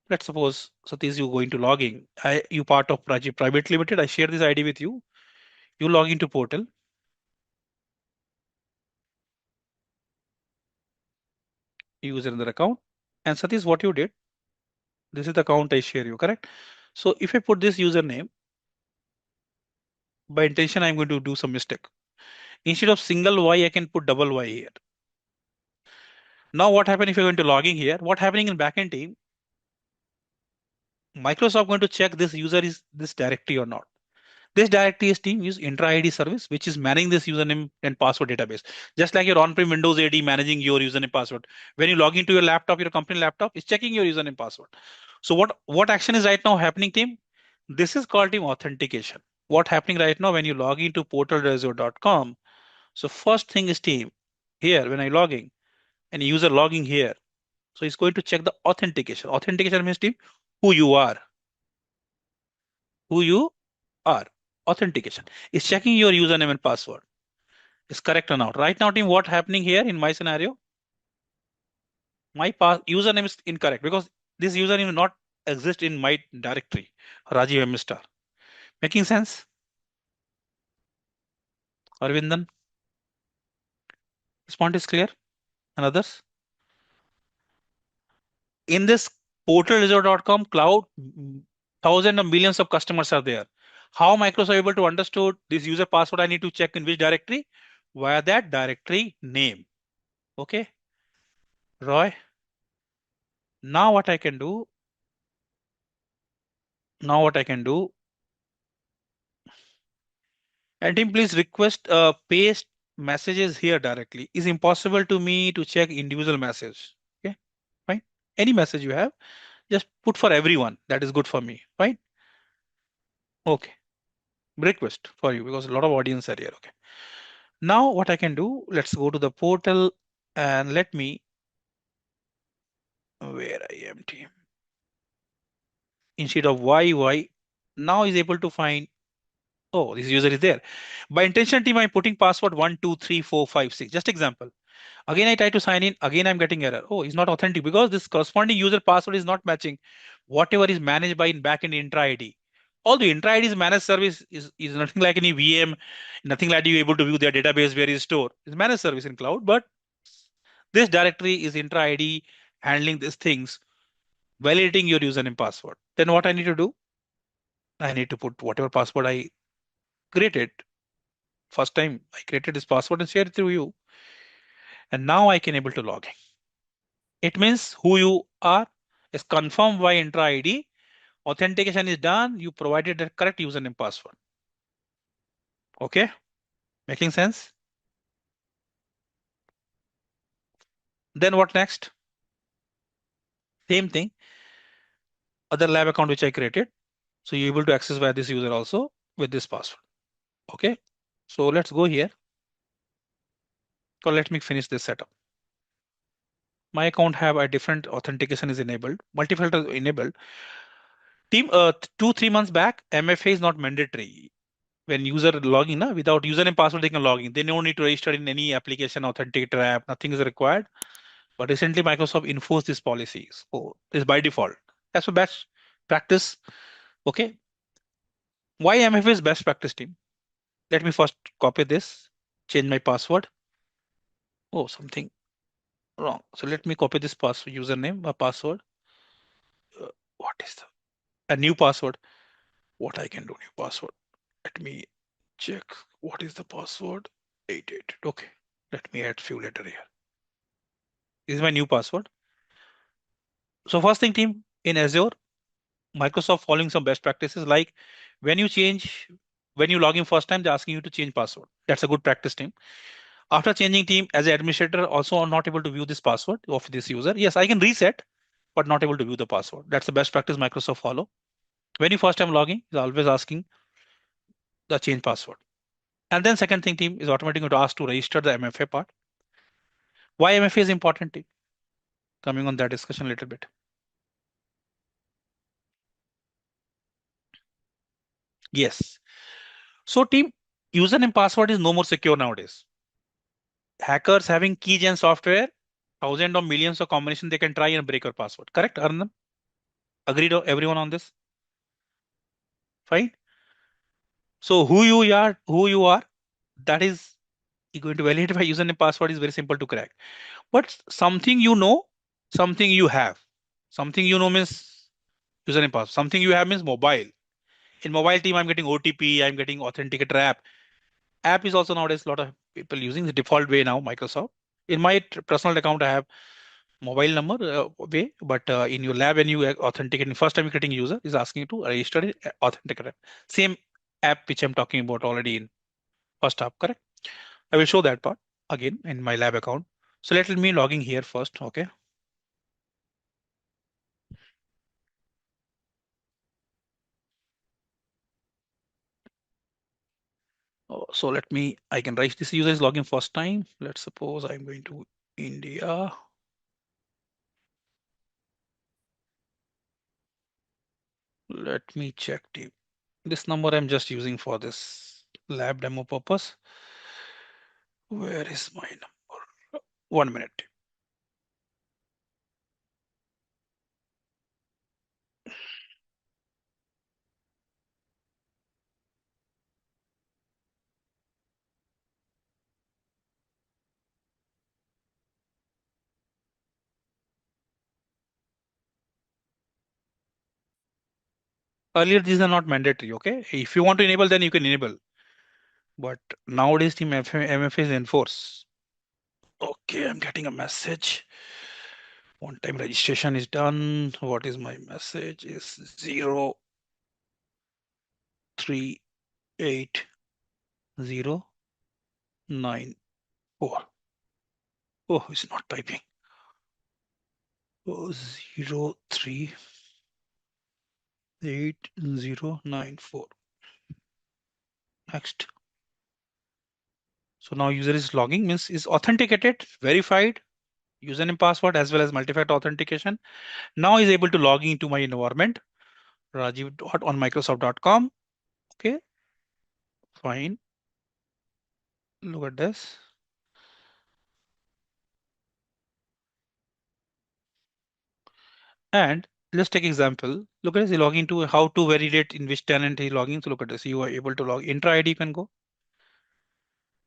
Let's suppose Satish, you going to log in. You part of Rajiv Private Limited. I share this ID with you. You log into portal. Use another account. And Satish, what you did? This is the account I share you, correct? So if I put this username, by intention, I'm going to do some mistake. Instead of single Y, I can put double Y here. Now what happen if you're going to logging here? What happening in backend team? Microsoft going to check this user is this directory or not. This directory is team use intra ID service, which is managing this username and password database. Just like your on-prem Windows AD managing your username password. When you log into your laptop, your company laptop, it's checking your username password. So what action is right now happening, team? This is called team authentication. What happening right now when you log into portal.azure.com? So first thing is team here when I logging and user logging here. So it's going to check the authentication. Authentication means team who you are, who you are. Authentication is checking your username and password is correct or not. Right now, team, what happening here in my scenario? My username is incorrect because this username will not exist in my directory, Rajiv M star. Making sense? Arvindan, this point is clear. And others? In this portal.com cloud, thousands of millions of customers are there. How Microsoft able to understood this user password I need to check in which directory? Via that directory name. Okay. Roy, now what I can do? Now what I can do? And team, please request paste messages here directly. It's impossible to me to check individual message. Okay, fine. Any message you have, just put for everyone. That is good for me. Fine. Okay. Request for you because a lot of audience are here. Okay. Now what I can do, let's go to the portal and let me, where I am team. Instead of YY, now is able to find, oh, this user is there. By intention team, I'm putting password 12345 6. Just example. Again, I try to sign in. Again, I'm getting error. Oh, it's not authentic because this corresponding user password is not matching whatever is managed by in backend intra ID. Although intra ID's managed service is nothing like any VM, nothing like you able to view their database where is stored. It's managed service in cloud, but this directory is intra ID handling these things, validating your username password. Then what I need to do? I need to put whatever password I created. First time I created this password and share it through you. And now I can able to log in. It means who you are is confirmed by intra ID. Authentication is done. You provided the correct username password. Okay, making sense? Then what next? Same thing. Other lab account which I created. So you're able to access via this user also with this password. Okay. So let's go here. So let me finish this setup. my account have a different authentication is enabled, multi-factor enabled. Team, 2-3 months back, MFA is not mandatory. When user login, na, without username password, they can log in. They don't need to register in any application authenticator app. Nothing is required. But recently, Microsoft enforced this policy. So it's by default. That's a best practice. Okay. Why MFA is best practice, team? Let me first copy this, change my password. Oh, something wrong. So let me copy this password, username, a password. What is a new password? What I can do, new password. Let me check. What is the password? 88. Okay. Let me add few letter here. This is my new password. So first thing, team, in Azure, Microsoft following some best practices like when you change, when you log in first time, they're asking you to change password. That's a good practice, team. After changing, team, as an administrator, also I'm not able to view this password of this user. Yes, I can reset, but not able to view the password. That's the best practice Microsoft follow. When you first time logging, it's always asking the change password. And then second thing, team, is automatically going to ask to register the MFA part. Why MFA is important, team? Coming on that discussion a little bit. Yes. So, team, username password is no more secure nowadays. Hackers having keygen software, thousands or millions of combination they can try and break your password. Correct, Arnab? Agreed, everyone on this? Fine. So who you are, that is going to validate by username password is very simple to crack. But something you know, something you have. Something you know means username password. Something you have means mobile. In mobile team, I'm getting OTP, I'm getting authenticator app. App is also nowadays a lot of people using the default way now, Microsoft. In my personal account, I have mobile number way, but in your lab, when you authenticate, first time you're creating user is asking you to register it, authenticator app. Same app which I'm talking about already in first app, correct? I will show that part again in my lab account. So let me logging here first. Okay. So let me, I can write this user is logging first time. Let's suppose I'm going to India. Let me check this number I'm just using for this lab demo purpose. Where is my number? 1 minute. Earlier, these are not mandatory. Okay. If you want to enable, then you can enable. But nowadays, team MFA is enforced. Okay, I'm getting a message. One time registration is done. What is my message? Is 03809. Oh, it's not typing. Oh, 03809. Next. So now user is logging, means is authenticated, verified, username password as well as multi-factor authentication. Now is able to log into my environment, rajiv on microsoft.com. Okay, fine. Look at this. And let's take example. Look at this. He login to how to validate in which tenant he logging. So look at this. You are able to log intra ID. You can go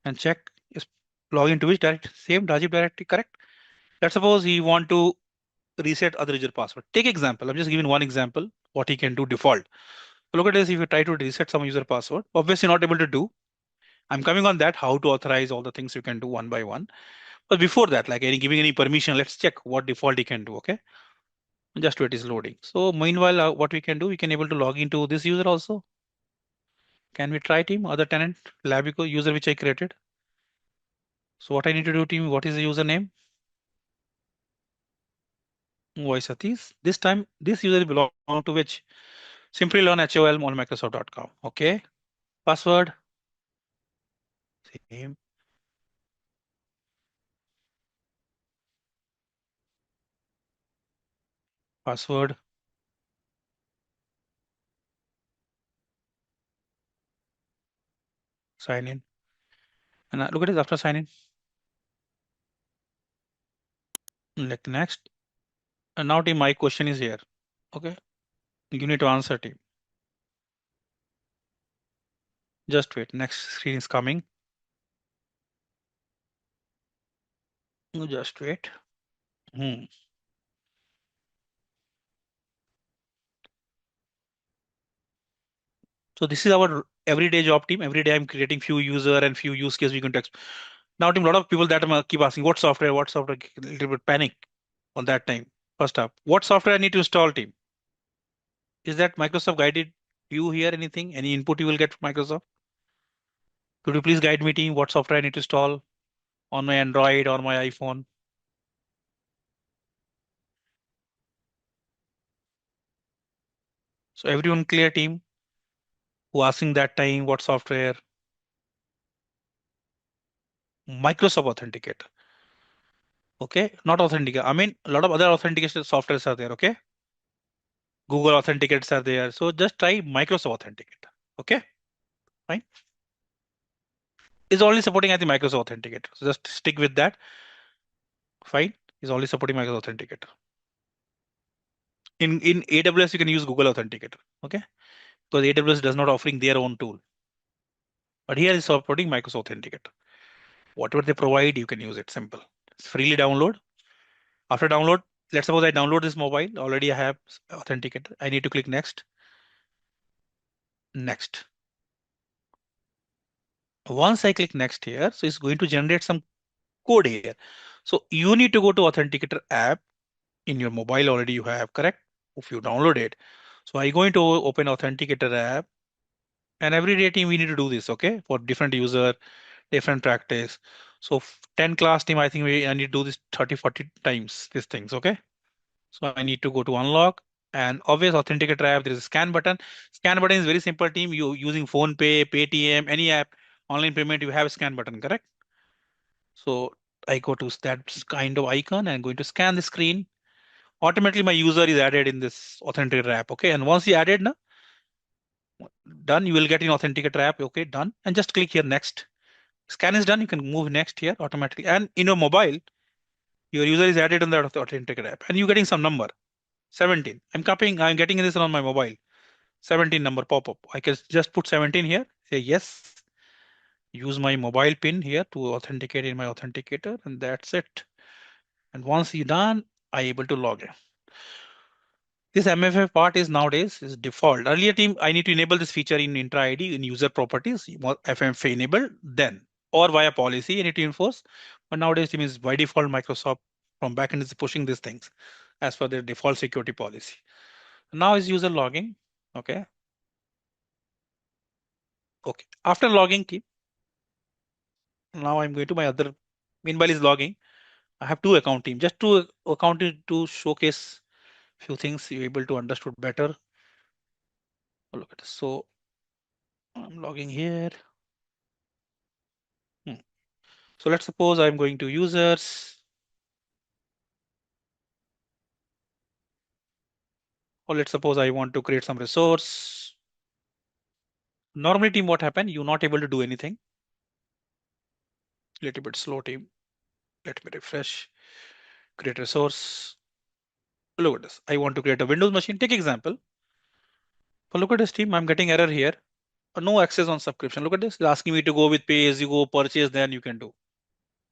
and check is login to which direct same Rajiv directory. Correct. Let's suppose he want to reset other user password. Take example. I'm just giving one example. What he can do default. So look at this. If you try to reset some user password, obviously not able to do. I'm coming on that. How to authorize all the things you can do one by one. But before that, like any giving any permission, let's check what default he can do. Okay. Just wait, is loading. So meanwhile, what we can do, we can able to log into this user also. Can we try team other tenant Labico user which I created? So what I need to do team, what is the username? Voice Atis. This time this user belong to which? Simplilearn HOL on Microsoft.com. Okay. Password. Same. password, sign in. And look at this after sign in. Like next. And now team, my question is here. Okay. You need to answer team. Just wait. Next screen is coming. You just wait. Hmm. So this is our everyday job team. Every day I'm creating few user and few use case we can text. Now team, a lot of people that keep asking what software, what software, a little bit panic on that time. First up, what software I need to install team? Is that Microsoft guided you here anything? Any input you will get from Microsoft? Could you please guide me team what software I need to install on my Android or my iPhone? So everyone clear team who asking that time what software? Microsoft Authenticator. Okay, not Authenticator. I mean, a lot of other authentication softwares are there. Okay, Google Authenticates are there. So just try Microsoft Authenticator. Okay, fine. Is only supporting I think Microsoft Authenticator. So just stick with that. Fine. Is only supporting Microsoft Authenticator. In AWS you can use Google Authenticator. Okay, because AWS does not offering their own tool. But here is supporting Microsoft Authenticator. Whatever they provide, you can use it. Simple. It's freely download. After download, let's suppose I download this mobile. Already I have Authenticator. I need to click next. Next. Once I click next here, so it's going to generate some code here. So you need to go to Authenticator app in your mobile already you have, correct? If you download it. So I'm going to open Authenticator app and every day team we need to do this, okay? For different user, different practice. So 10 class team, I think I need to do this 30, 40 times these things, okay? So I need to go to unlock and obvious Authenticator app. There is a scan button. Scan button is very simple team. You using phone pay, Paytm, any app, online payment, you have a scan button, correct? So I go to that kind of icon and going to scan the screen. Automatically my user is added in this Authenticator app, okay? And once you added, na, done, you will get in Authenticator app, okay, done. And just click here next. Scan is done, you can move next here automatically. And in your mobile, your user is added in the Authenticator app and you're getting some number, 17. I'm getting this on my mobile. 17 number pop up. I can just put 17 here, say yes, use my mobile pin here to authenticate in my authenticator, and that's it. And once you're done, I able to log in. This MFA part is nowadays is default. Earlier team, I need to enable this feature in intra ID in user properties, FMFA enabled, then or via policy, I need to enforce. But nowadays team is by default Microsoft from backend is pushing these things as per their default security policy. Now is user logging. Okay. Okay. After logging team, now I'm going to my other. Meanwhile is logging. I have two account team. Just two account to showcase few things you're able to understood better. Oh, look at this. So I'm logging here. Hmm. So let's suppose I'm going to users, or let's suppose I want to create some resource. Normally team, what happened? You're not able to do anything. Little bit slow team. Let me refresh. Create resource. Look at this. I want to create a Windows machine. Take example. But look at this team. I'm getting error here. No access on subscription. Look at this. It's asking me to go with pay as you go purchase. Then you can do.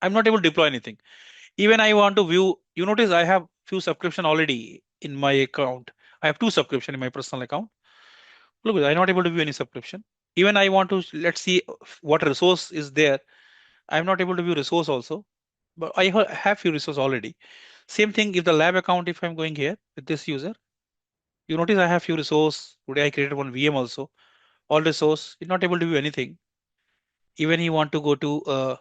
I'm not able to deploy anything. Even I want to view. You notice I have few subscription already in my account. I have two subscription in my personal account. Look, I'm not able to view any subscription. Even I want to let's see what resource is there. I'm not able to view resource also, but I have few resource already. Same thing if the lab account, if I'm going here with this user, you notice I have few resource. Today I created one VM also. All resource, you're not able to view anything. Even you want to go to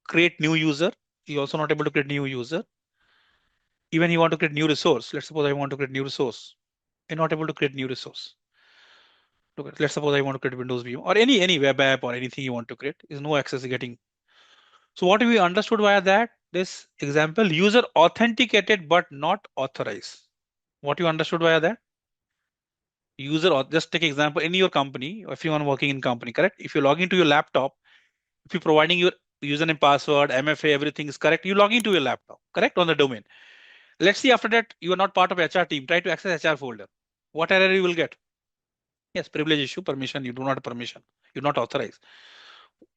create new user, you also not able to create new user. Even you want to create new resource. Let's suppose I want to create new resource. You're not able to create new resource. Look at, let's suppose I want to create Windows VM or any web app or anything you want to create. Is no access getting. So what we understood via that? this example, user authenticated but not authorized. What you understood by that? Just take example in your company, if you are working in company, correct? If you log into your laptop, if you're providing your username, password, MFA, everything is correct, you log into your laptop, correct, on the domain. Let's see after that you are not part of HR team, try to access HR folder. What error you will get? Yes, privilege issue, permission, you do not have permission, you're not authorized.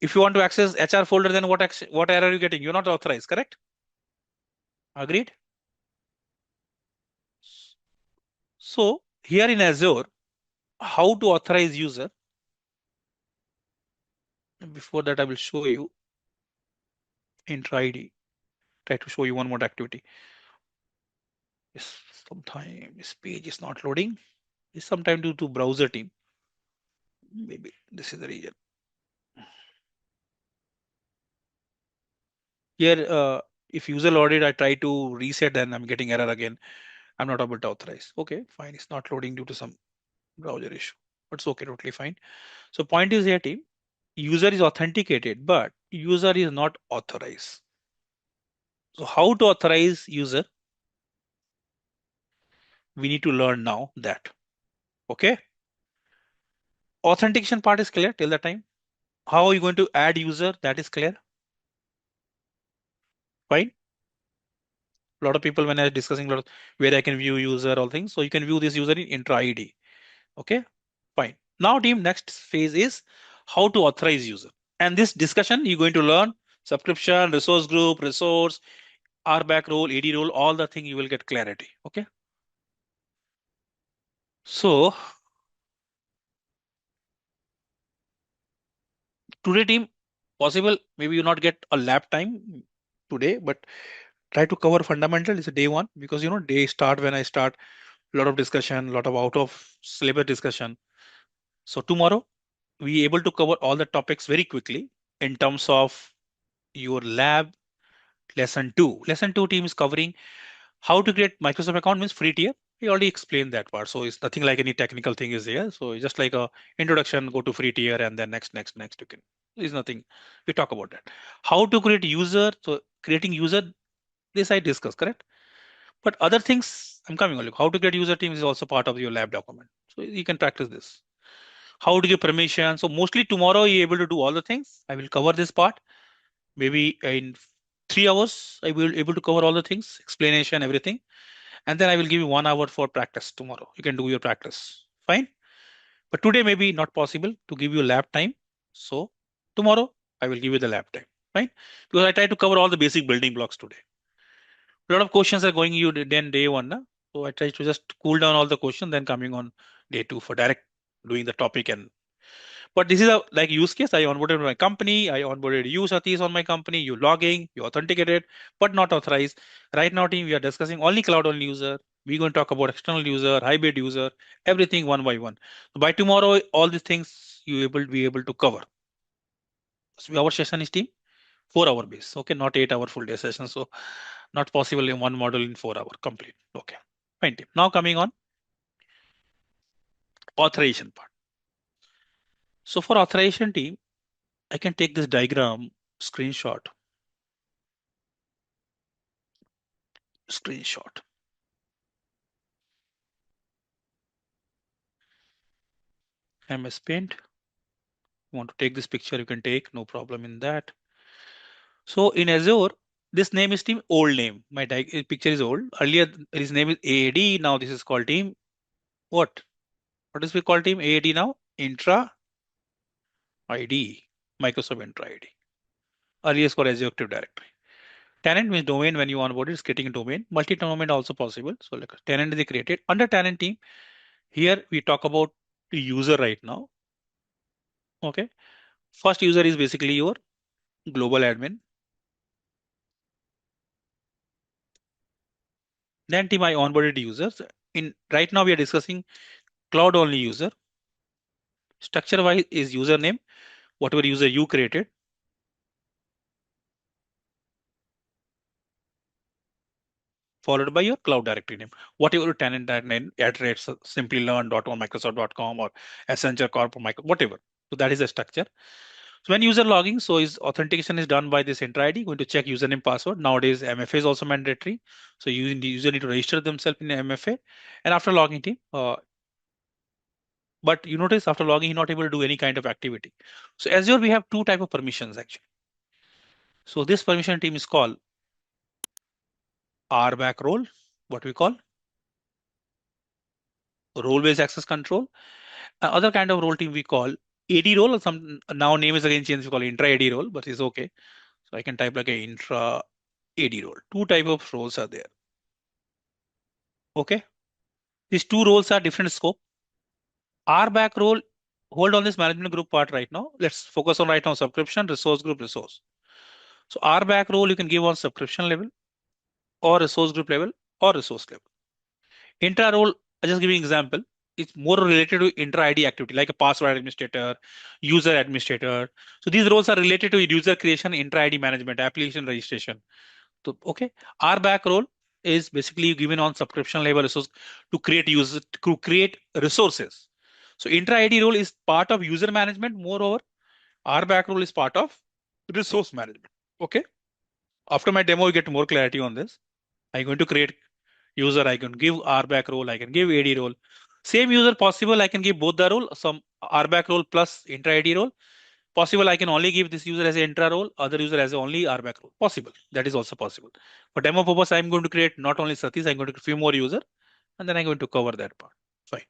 If you want to access HR folder, then what error are you getting? You're not authorized, correct? Agreed? So here in Azure, how to authorize user? Before that, I will show you intra ID. Try to show you one more activity. Yes, sometime this page is not loading. It's sometime due to browser team. Maybe this is the region. Here, if user loaded, I try to reset and I'm getting error again. I'm not able to authorize. Okay, fine. It's not loading due to some browser issue. But it's okay, totally fine. So point is here, team. User is authenticated, but user is not authorized. So how to authorize user? We need to learn now that. Okay. Authentication part is clear till the time. How are you going to add user? That is clear. Fine. A lot of people when I was discussing a lot of where I can view user, all things. So you can view this user in intra ID. Okay. Fine. Now team, next phase is how to authorize user. And this discussion, you're going to learn subscription, resource group, resource, RBAC role, AD role, all the thing you will get clarity. Okay. So today team, possible, maybe you not get a lab time today, but try to cover fundamental. It's a day one because day start when I start a lot of discussion, a lot of out of syllabus discussion. So tomorrow we able to cover all the topics very quickly in terms of your lab lesson two. Lesson two team is covering how to create Microsoft account means free tier. We already explained that part. So it's nothing like any technical thing is here. So it's just like a introduction, go to free tier and then next you can. There's nothing. We talk about that. How to create user. So creating user, this I discussed, correct? But other things I'm coming on. Look, how to create user teams is also part of your lab document. So you can practice this. How to give permission. So mostly tomorrow you're able to do all the things. I will cover this part. Maybe in 3 hours, I will able to cover all the things, explanation, everything. And then I will give you 1 hour for practice tomorrow. You can do your practice. Fine. But today maybe not possible to give you lab time. So tomorrow I will give you the lab time. Fine. Because I try to cover all the basic building blocks today. A lot of questions are going you then day one. Na? So I try to just cool down all the questions, then coming on day two for direct doing the topic. And but this is a like use case. I onboarded my company. I onboarded you, Satish, on my company. You logging, you authenticated, but not authorized. Right now, team, we are discussing only cloud only user. We're going to talk about external user, hybrid user, everything one by one. So by tomorrow, all these things you will be able to cover. So our session is team 4 hour base. Okay, not 8 hour full day session. So not possible in one model in 4 hour complete. Okay, fine team. Now coming on authorization part. So for authorization team, I can take this diagram screenshot. Screenshot. MS Paint. You want to take this picture, you can take, no problem in that. So in Azure, this name is team old name. My picture is old. Earlier, his name is AAD. Now this is called team what? What is we call team AAD now? Intra ID. Microsoft Intra ID. Earlier is called Azure Active Directory. Tenant means domain when you onboard it's getting a domain. Multi-domain also possible. So like tenant is created. Under tenant team, here we talk about the user right now. Okay. First user is basically your global admin. Then team I onboarded users. In right now we are discussing cloud only user. Structure wise is username, whatever user you created. Followed by your cloud directory name, whatever tenant that name at rates simplylearn.on microsoft.com or Accenture Corp or Micro, whatever. So that is the structure. So when user logging, so his authentication is done by this enter ID, going to check username password. Nowadays, MFA is also mandatory. So user need to register themselves in MFA. And after logging in, but you notice after logging, he's not able to do any kind of activity. So Azure, we have two type of permissions actually. So this permission team is called RBAC role, what we call role-based access control. Other kind of role team we call AD role, or some now name is again changed, we call intra AD role, but it's okay. So I can type like a intra AD role. Two type of roles are there. Okay. These two roles are different scope. RBAC role, hold on this management group part right now. Let's focus on right now subscription, resource group, resource. So RBAC role you can give on subscription level or resource group level or resource level. Intra role, I just give you an example. It's more related to intra ID activity, like a password administrator, user administrator. So these roles are related to user creation, intra ID management, application registration. So, okay, RBAC role is basically given on subscription level resource to create user to create resources. So intra ID role is part of user management. Moreover, RBAC role is part of resource management. Okay. After my demo, you get more clarity on this. I'm going to create user. I can give RBAC role. I can give AD role. Same user possible. I can give both the role. Some RBAC role plus intra ID role. Possible, I can only give this user as an intra role, other user as only RBAC role. Possible. That is also possible. For demo purpose, I'm going to create not only Satish, I'm going to create a few more user, and then I'm going to cover that part. Fine.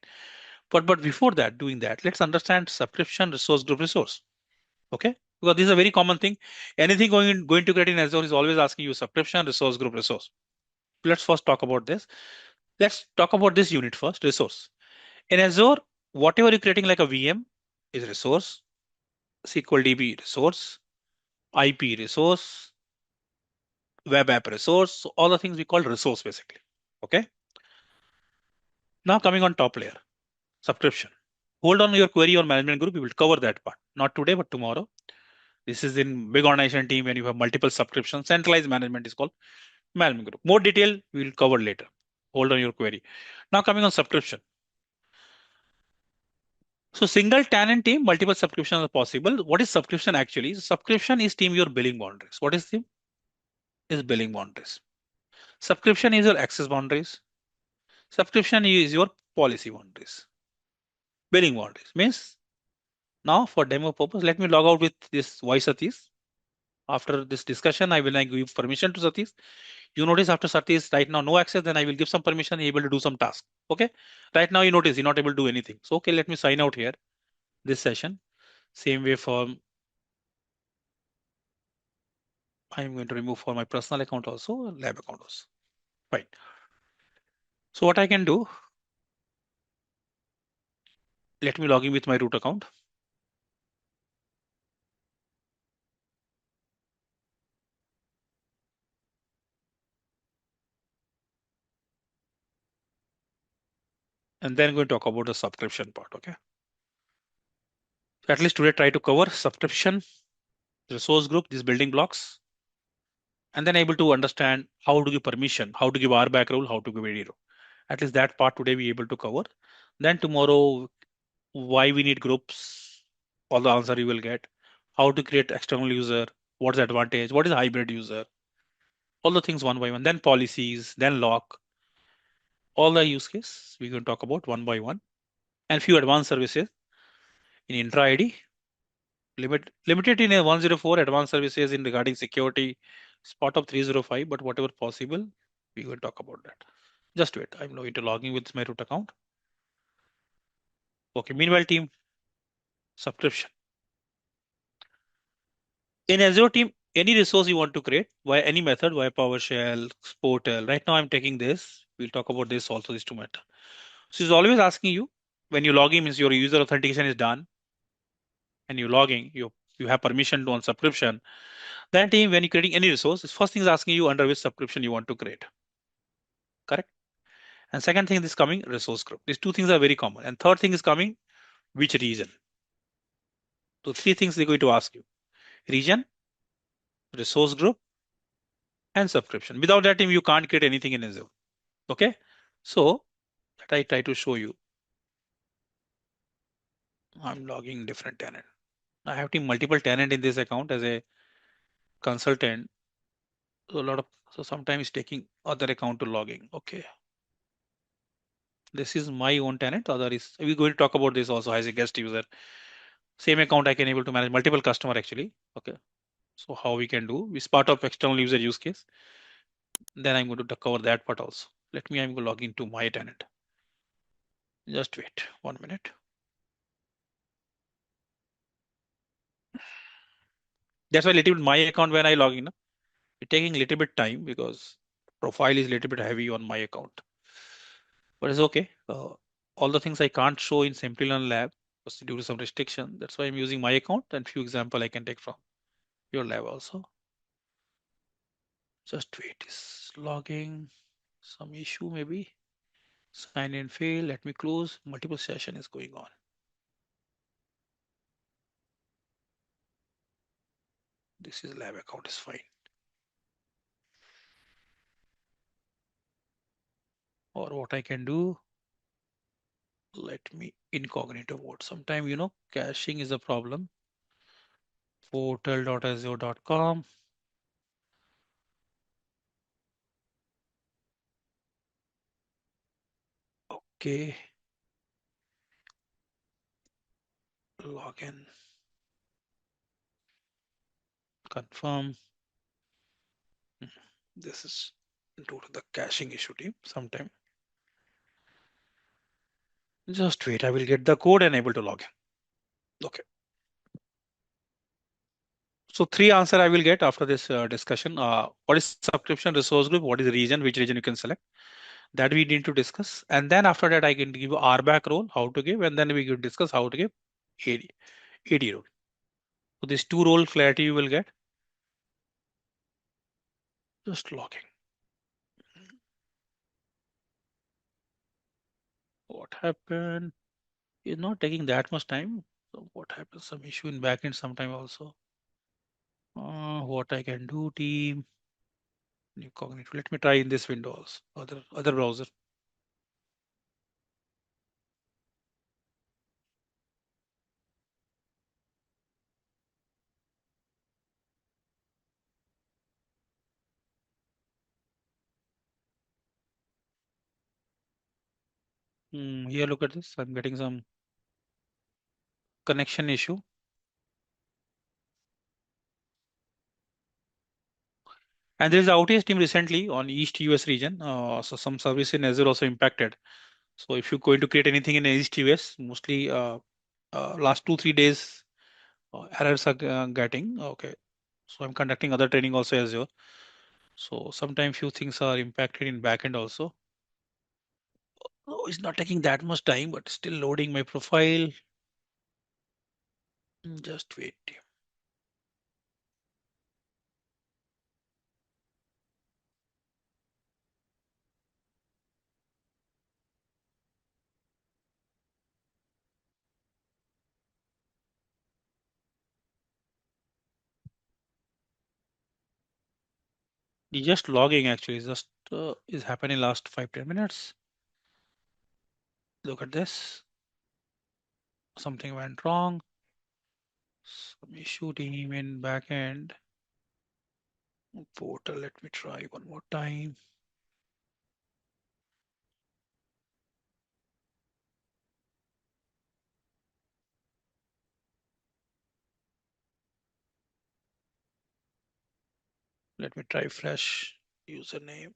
But before that, doing that, let's understand subscription resource group resource. Okay. Because this is a very common thing. Anything going to create in Azure is always asking you subscription resource group resource. Let's first talk about this. Let's talk about this unit first, resource. In Azure, whatever you're creating like a VM is resource, SQL DB resource, IP resource, web app resource, so all the things we call resource basically. Okay. Now coming on top layer, subscription. Hold on your query or management group, we will cover that part. Not today, but tomorrow. This is in big organization team when you have multiple subscriptions. Centralized management is called management group. More detail we will cover later. Hold on your query. Now coming on subscription. So single tenant team, multiple subscriptions are possible. What is subscription actually? Subscription is team your billing boundaries. What is the is billing boundaries? Subscription is your access boundaries. Subscription is your policy boundaries. Billing boundaries means now for demo purpose, let me log out with this voice Satish. After this discussion, I will now give permission to Satish. You notice after Satish right now no access, then I will give some permission, able to do some task. Okay. Right now you notice you're not able to do anything. So okay, let me sign out here. This session. Same way for I'm going to remove for my personal account also, lab account also. Fine. So what I can do, let me log in with my root account. And then I'm going to talk about the subscription part. Okay. So at least today try to cover subscription, resource group, these building blocks, and then able to understand how to give permission, how to give RBAC rule, how to give AD rule. At least that part today we able to cover. Then tomorrow, why we need groups, all the answer you will get. How to create external user, what's the advantage, what is hybrid user, all the things one by one. Then policies, then lock, all the use case we can talk about one by one, and few advanced services in intra ID. Limited in a 104 advanced services in regarding security, spot of 305, but whatever possible, we will talk about that. Just wait, I'm going to logging with my root account. Okay, meanwhile team, subscription. In Azure team, any resource you want to create via any method, via PowerShell, Portal. Right now I'm taking this. We'll talk about this also, these two methods. So it's always asking you when you log in means your user authentication is done and you logging, you have permission to on subscription. That team, when you're creating any resource, first thing is asking you under which subscription you want to create. Correct. And second thing is coming resource group. These two things are very common. And third thing is coming which region. So three things they're going to ask you: region, resource group, and subscription. Without that team, you can't create anything in Azure. Okay. So that I try to show you. I'm logging different tenant. I have multiple tenant in this account as a consultant. So sometimes taking other account to logging. Okay. This is my own tenant. Other is we going to talk about this also as a guest user. Same account I can able to manage multiple customer actually. Okay. So how we can do is part of external user use case. Then I'm going to cover that part also. I'm going to log into my tenant. Just wait 1 minute. That's why little bit my account when I log in, it's taking a little bit time because profile is a little bit heavy on my account. But it's okay. All the things I can't show in Simplilearn lab was due to some restriction. That's why I'm using my account and few example I can take from your lab also. Just wait, is logging some issue maybe. Sign in fail. Let me close. Multiple session is going on. This is lab account is fine. Or what I can do, let me incognito mode. Sometime caching is a problem. Portal.azure.com. Okay. Login. Confirm. This is due to the caching issue team sometime. Just wait, I will get the code and able to log in. Okay. So three answer I will get after this discussion. What is subscription resource group? What is the region? Which region you can select? That we need to discuss. And then after that, I can give RBAC role, how to give, and then we will discuss how to give AD role. So these two role clarity you will get. Just logging. What happened? It's not taking that much time. So what happens? Some issue in backend sometime also. What I can do, team. Incognito. Let me try in this window also. Other browser. Here, look at this. I'm getting some connection issue. And there is outage team recently on East US region. So some service in Azure also impacted. So if you're going to create anything in East US, mostly last 2-3 days errors are getting. Okay. So I'm conducting other training also Azure. So sometimes few things are impacted in backend also. Oh, it's not taking that much time, but still loading my profile. Just wait. Just logging actually just is happening last 5-10 minutes. Look at this. Something went wrong. Some issue team in backend. Portal. Let me try one more time. Let me try fresh username.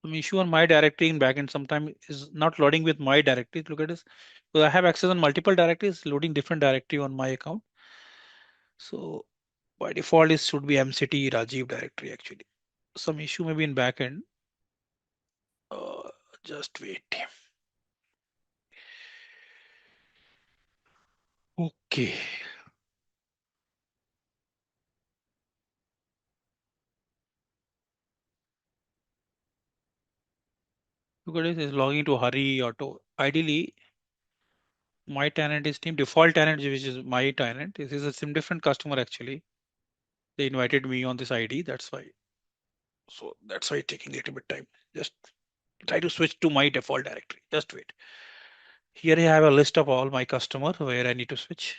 Some issue on my directory in backend sometime is not loading with my directory. Look at this. So I have access on multiple directories, loading different directory on my account. So by default, it should be MCT Rajiv directory actually. Some issue maybe in backend. Uh, just wait. Okay. Look at this. Is logging to Hari Auto. Ideally, My tenant is team default tenant, which is my tenant. This is a some different customer actually. They invited me on this ID. That's why. So that's why it's taking a little bit time. Just try to switch to my default directory. Just wait. Here I have a list of all my customer where I need to switch.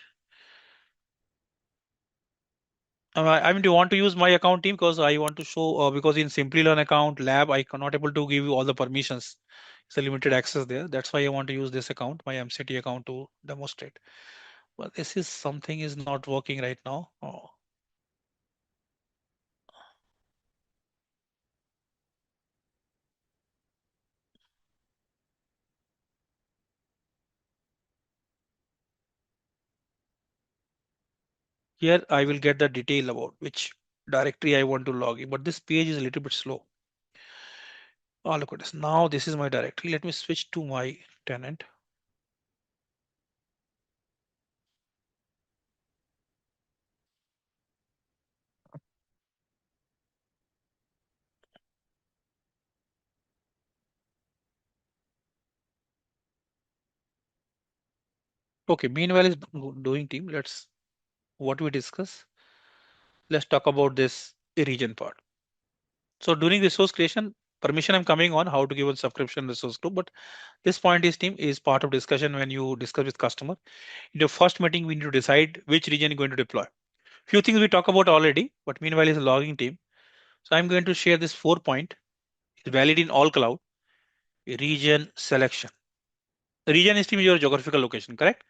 I mean, do you want to use my account team because I want to show because in Simplilearn account lab I cannot able to give you all the permissions. It's a limited access there. That's why I want to use this account, my MCT account to demonstrate. But this is something is not working right now. Oh. Here I will get the detail about which directory I want to log in, but this page is a little bit slow. Oh, look at this. Now this is my directory. Let me switch to my tenant. Okay, meanwhile is doing team. Let's what we discuss. Let's talk about this region part. So during resource creation, permission I'm coming on how to give a subscription resource group, but this point is team is part of discussion when you discuss with customer. In the first meeting, we need to decide which region you're going to deploy. Few things we talk about already, but meanwhile is a logging team. So I'm going to share this 4 point. It's valid in all cloud. Region selection. The region is team your geographical location, correct?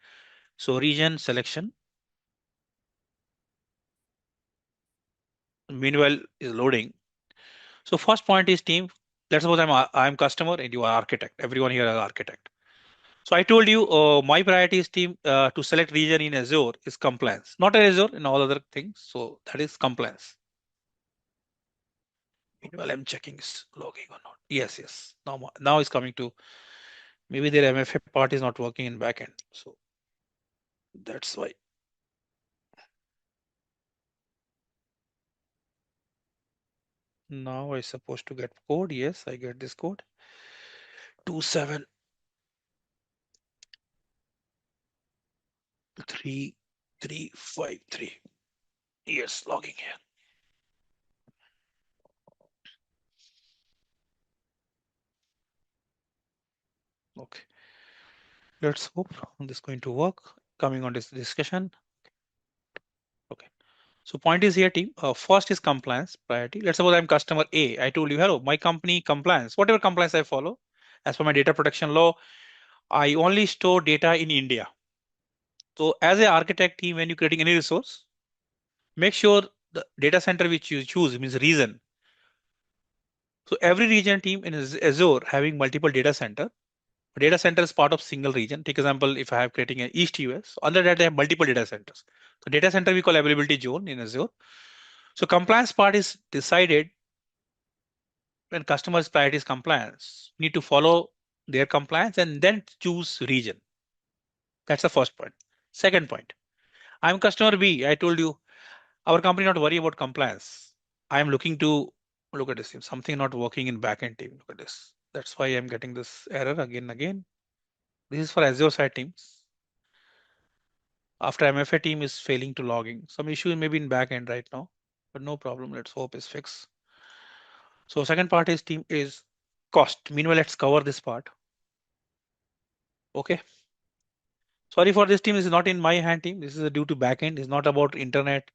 So region selection. Meanwhile is loading. So first point is team. Let's suppose I'm customer and you are architect. Everyone here is architect. So I told you my priority is team to select region in Azure is compliance, not Azure in all other things. So that is compliance. Meanwhile, I'm checking is logging or not. Yes, yes. Now it's coming to maybe their MFA part is not working in backend. So that's why. Now I supposed to get code. Yes, I get this code. 273353. Yes, logging here. Okay. Let's hope this is going to work. Coming on this discussion. Okay. So point is here, team. First is compliance priority. Let's suppose I'm customer A. I told you, hello, my company compliance, whatever compliance I follow, as per my data protection law, I only store data in India. So as an architect team, when you're creating any resource, make sure the data center which you choose means region. So every region team in Azure having multiple data center. Data center is part of single region. Take example, if I have creating an East US, under that I have multiple data centers. So data center we call availability zone in Azure. So compliance part is decided when customers priorities compliance, need to follow their compliance and then choose region. That's the first point. Second point, I'm customer B. I told you our company not worry about compliance. I am looking to look at this. Something not working in backend team. Look at this. That's why I'm getting this error again and again. This is for Azure side teams. After MFA team is failing to logging. Some issue maybe in backend right now, but no problem. Let's hope it's fixed. So second part is team is cost. Meanwhile, let's cover this part. Okay. Sorry for this team. This is not in my hand team. This is due to backend. It's not about internet.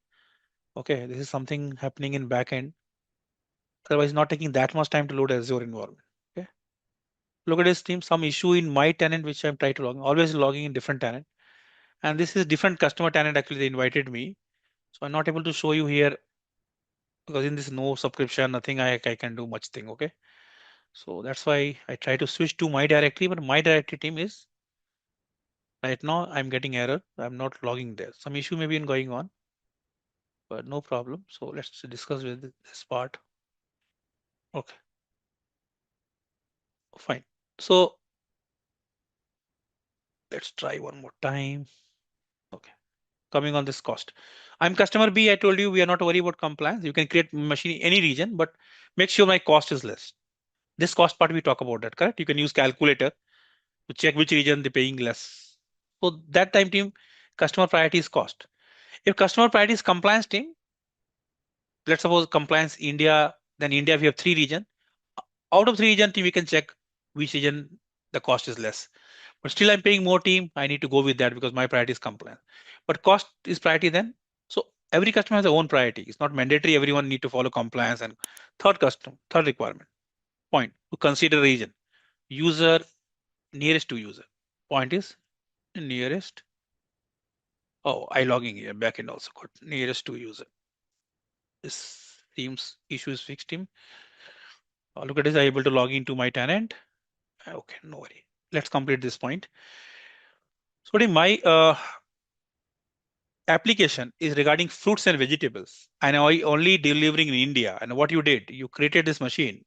Okay. This is something happening in backend. Otherwise, not taking that much time to load Azure environment. Okay. Look at this team. Some issue in my tenant, which I'm trying to log. Always logging in different tenant. And this is different customer tenant. Actually, they invited me. So I'm not able to show you here because in this no subscription, nothing I can do much thing. Okay. So that's why I try to switch to my directory, but my directory team is right now I'm getting error. I'm not logging there. Some issue may be going on, but no problem. So let's discuss with this part. Okay, fine. So let's try one more time. Okay, coming on this cost. I'm customer B. I told you we are not worried about compliance. You can create machine in any region, but make sure my cost is less. This cost part we talk about that, correct? You can use calculator to check which region they're paying less. So that time team, customer priority is cost. If customer priority is compliance team, let's suppose compliance India, then India we have 3 region. Out of 3 region team, we can check which region the cost is less. But still I'm paying more team. I need to go with that because my priority is compliance. But cost is priority then. So every customer has their own priority. It's not mandatory. Everyone need to follow compliance. And third requirement point to consider region user nearest to user. Point is nearest. Oh, I logging here backend also got nearest to user. This team's issue is fixed team. Look at this. I able to log into my tenant. Okay, no worry. Let's complete this point. So in my application is regarding fruits and vegetables, and I only delivering in India. And what you did, you created this machine,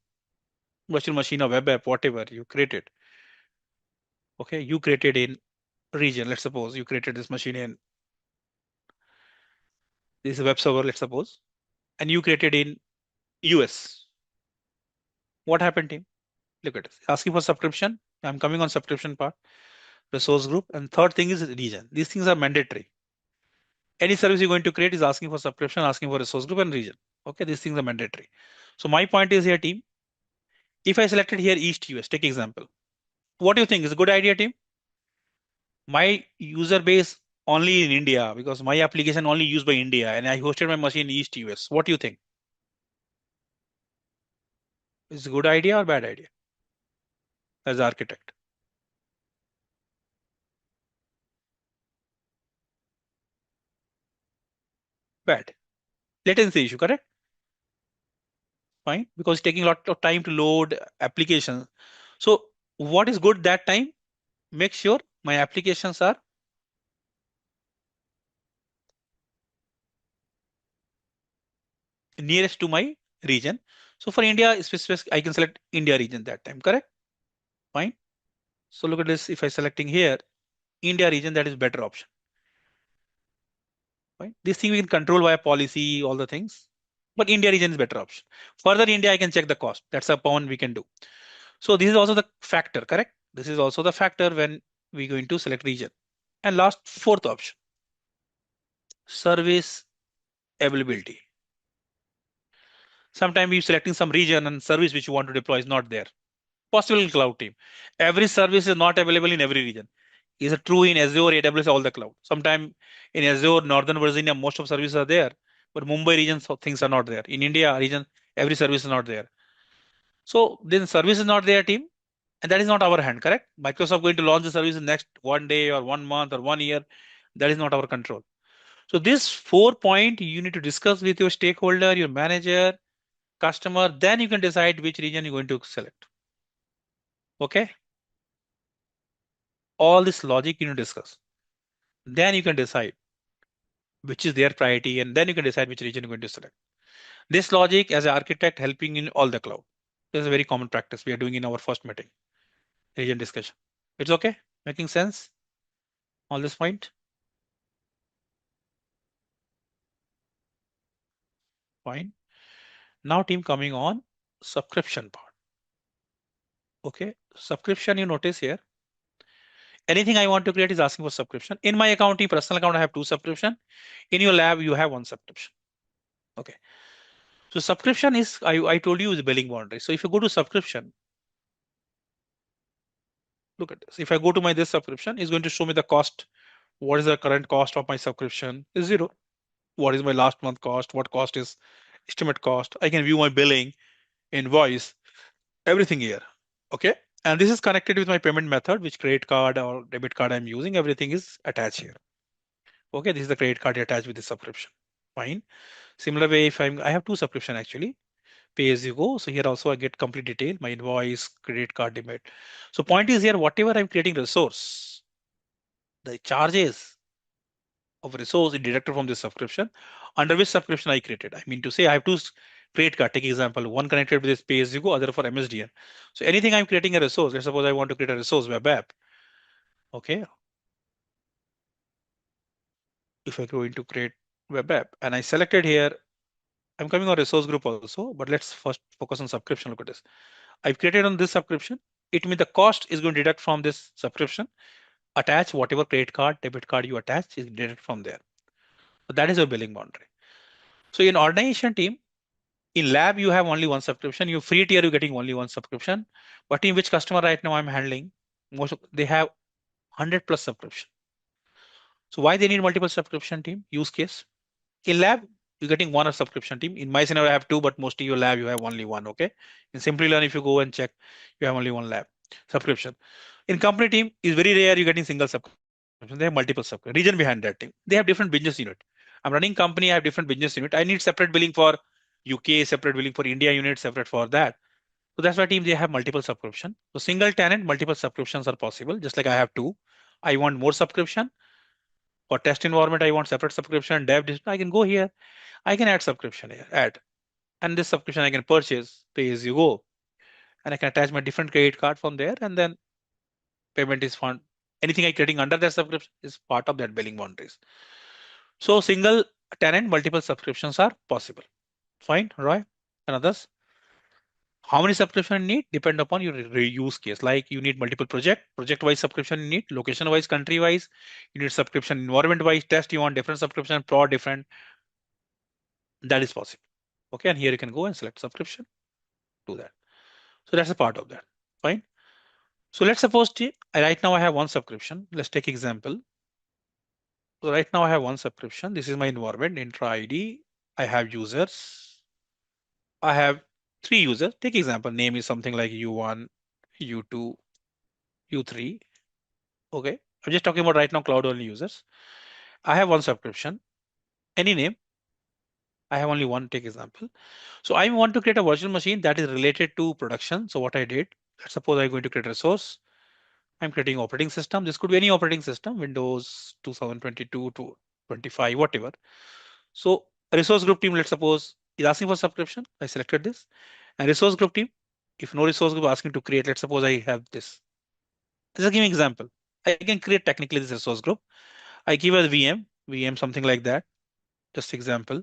virtual machine or web app, whatever you created. Okay, you created in region. Let's suppose you created this machine in this is a web server. Let's suppose, and you created in US. What happened, team? Look at this. Asking for subscription. I'm coming on subscription part, resource group, and third thing is region. These things are mandatory. Any service you're going to create is asking for subscription, asking for resource group and region. Okay, these things are mandatory. So my point is here, team. If I selected here East US, take example. What do you think is a good idea, team? My user base only in India because my application only used by India and I hosted my machine in East US. What do you think? Is it a good idea or bad idea as an architect? Bad. Latency issue, correct? Fine, because it's taking a lot of time to load applications. So what is good that time? Make sure my applications are nearest to my region. So for India, specific, I can select India region that time, correct? Fine. So look at this. If I selecting here, India region, that is better option. Right? This thing we can control via policy, all the things. But India region is better option. Further India, I can check the cost. That's a one we can do. So this is also the factor, correct? This is also the factor when we going to select region. And last fourth option, service availability. Sometimes we selecting some region and service which you want to deploy is not there. Possible in cloud team. Every service is not available in every region. Is it true in Azure, AWS, all the cloud? Sometimes in Azure, Northern Virginia, most of services are there, but Mumbai region, so things are not there. In India region, every service is not there. So then service is not there, team, and that is not our hand, correct? Microsoft going to launch the service in next one day or 1 month or 1 year. That is not our control. So this 4 point you need to discuss with your stakeholder, your manager, customer. Then you can decide which region you're going to select. Okay. All this logic you need to discuss. Then you can decide which is their priority, and then you can decide which region you're going to select. This logic as an architect helping in all the cloud. This is a very common practice we are doing in our first meeting, region discussion. It's okay? Making sense? On this point? Fine. Now team coming on subscription part. Okay, subscription you notice here. Anything I want to create is asking for subscription. In my accounting personal account, I have 2 subscription. In your lab, you have 1 subscription. Okay. So subscription is, I told you is billing boundary. So if you go to subscription, look at this. If I go to my this subscription, it's going to show me the cost. What is the current cost of my subscription? Is 0. What is my last month cost? What cost is estimate cost? I can view my billing, invoice, everything here. Okay. And this is connected with my payment method, which credit card or debit card I'm using. Everything is attached here. Okay. This is the credit card attached with the subscription. Fine. Similar way, if I have 2 subscription actually, pay as you go. So here also I get complete detail, my invoice, credit card, debit. So point is here, whatever I'm creating resource, the charges of resource is deducted from this subscription. Under which subscription I created? I mean to say I have 2 credit card. Take example, one connected with this pay as you go, other for MSDN. So anything I'm creating a resource, let's suppose I want to create a resource web app. Okay. If I go into create web app and I selected here, I'm coming on resource group also, but let's first focus on subscription. Look at this. I've created on this subscription. It means the cost is going to deduct from this subscription. attach whatever credit card, debit card you attach is deducted from there. So that is your billing boundary. So in organization team, in lab, you have only one subscription. You free tier, you're getting only one subscription. But in which customer right now I'm handling, they have 100 plus subscription. So why they need multiple subscription team? Use case. In lab, you're getting one subscription team. In my scenario, I have two, but mostly your lab, you have only one. Okay. In Simplilearn, if you go and check, you have only one lab subscription. In company team, is very rare you're getting single subscription. They have multiple subscription. Reason behind that team, they have different business unit. I'm running company, I have different business unit. I need separate billing for UK, separate billing for India unit, separate for that. So that's why team they have multiple subscription. So single tenant, multiple subscriptions are possible. Just like I have two. I want more subscription. For test environment, I want separate subscription. Dev, I can go here. I can add subscription here. Add. And this subscription I can purchase, pay as you go. And I can attach my different credit card from there. And then payment is fund. Anything I getting under that subscription is part of that billing boundaries. So single tenant, multiple subscriptions are possible. Fine, Roy and others. How many subscription you need depend upon your use case. Like you need multiple project wise subscription you need, location wise, country wise, you need subscription environment wise, test you want different subscription, pro different. That is possible. Okay, and here you can go and select subscription, do that. So that's a part of that. Fine. So let's suppose right now I have one subscription. Let's take example. So right now I have one subscription. This is my environment, intra ID. I have users. I have three users. Take example, name is something like U1, U2, U3. Okay. I'm just talking about right now cloud only users. I have one subscription. Any name. I have only one, take example. So I want to create a virtual machine that is related to production. So what I did, let's suppose I'm going to create a resource. I'm creating operating system. This could be any operating system, Windows 2022 to 25, whatever. So a resource group team, let's suppose, is asking for subscription. I selected this. And resource group team, if no resource group asking to create, let's suppose I have this. Just give me example. I can create technically this resource group. I give a VM something like that. Just example,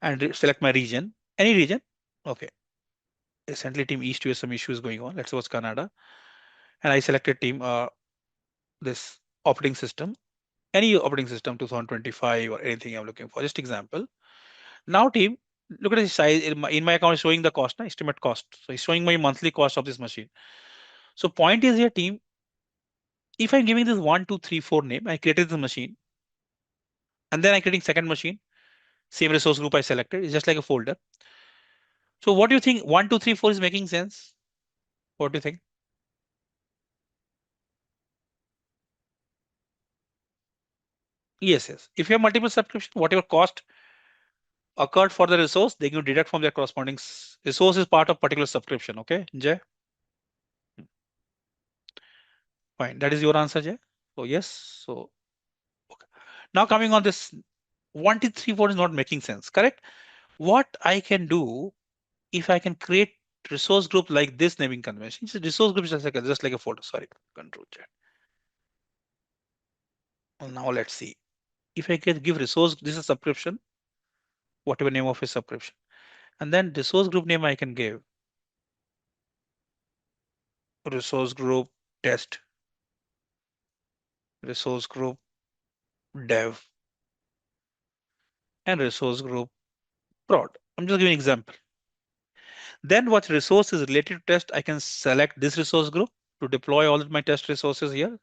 and select my region. Any region. Okay. Recently, team East US some issues going on. Let's suppose Canada, and I selected team this operating system. Any operating system 2025 or anything I'm looking for. Just example. Now, team, look at the size in my account is showing the cost, estimate cost. So it's showing my monthly cost of this machine. So point is here, team. If I'm giving this 1, 2, 3, 4 name, I created the machine, and then I creating second machine. Same resource group I selected. It's just like a folder. So what do you think? 1, 2, 3, 4 is making sense? What do you think? Yes, yes. If you have multiple subscription, whatever cost occurred for the resource, they can deduct from their corresponding resource is part of particular subscription. Okay, Jay? Fine. That is your answer, Jay. So yes. So okay. Now coming on this 1, 2, 3, 4 is not making sense. Correct? What I can do if I can create resource group like this naming convention. It's a resource group just like a folder. Sorry, control J. Well, now let's see. If I can give resource, this is subscription, whatever name of a subscription. And then resource group name I can give resource group test, resource group dev, and resource group prod. I'm just giving an example. Then what resource is related to test, I can select this resource group to deploy all of my test resources here.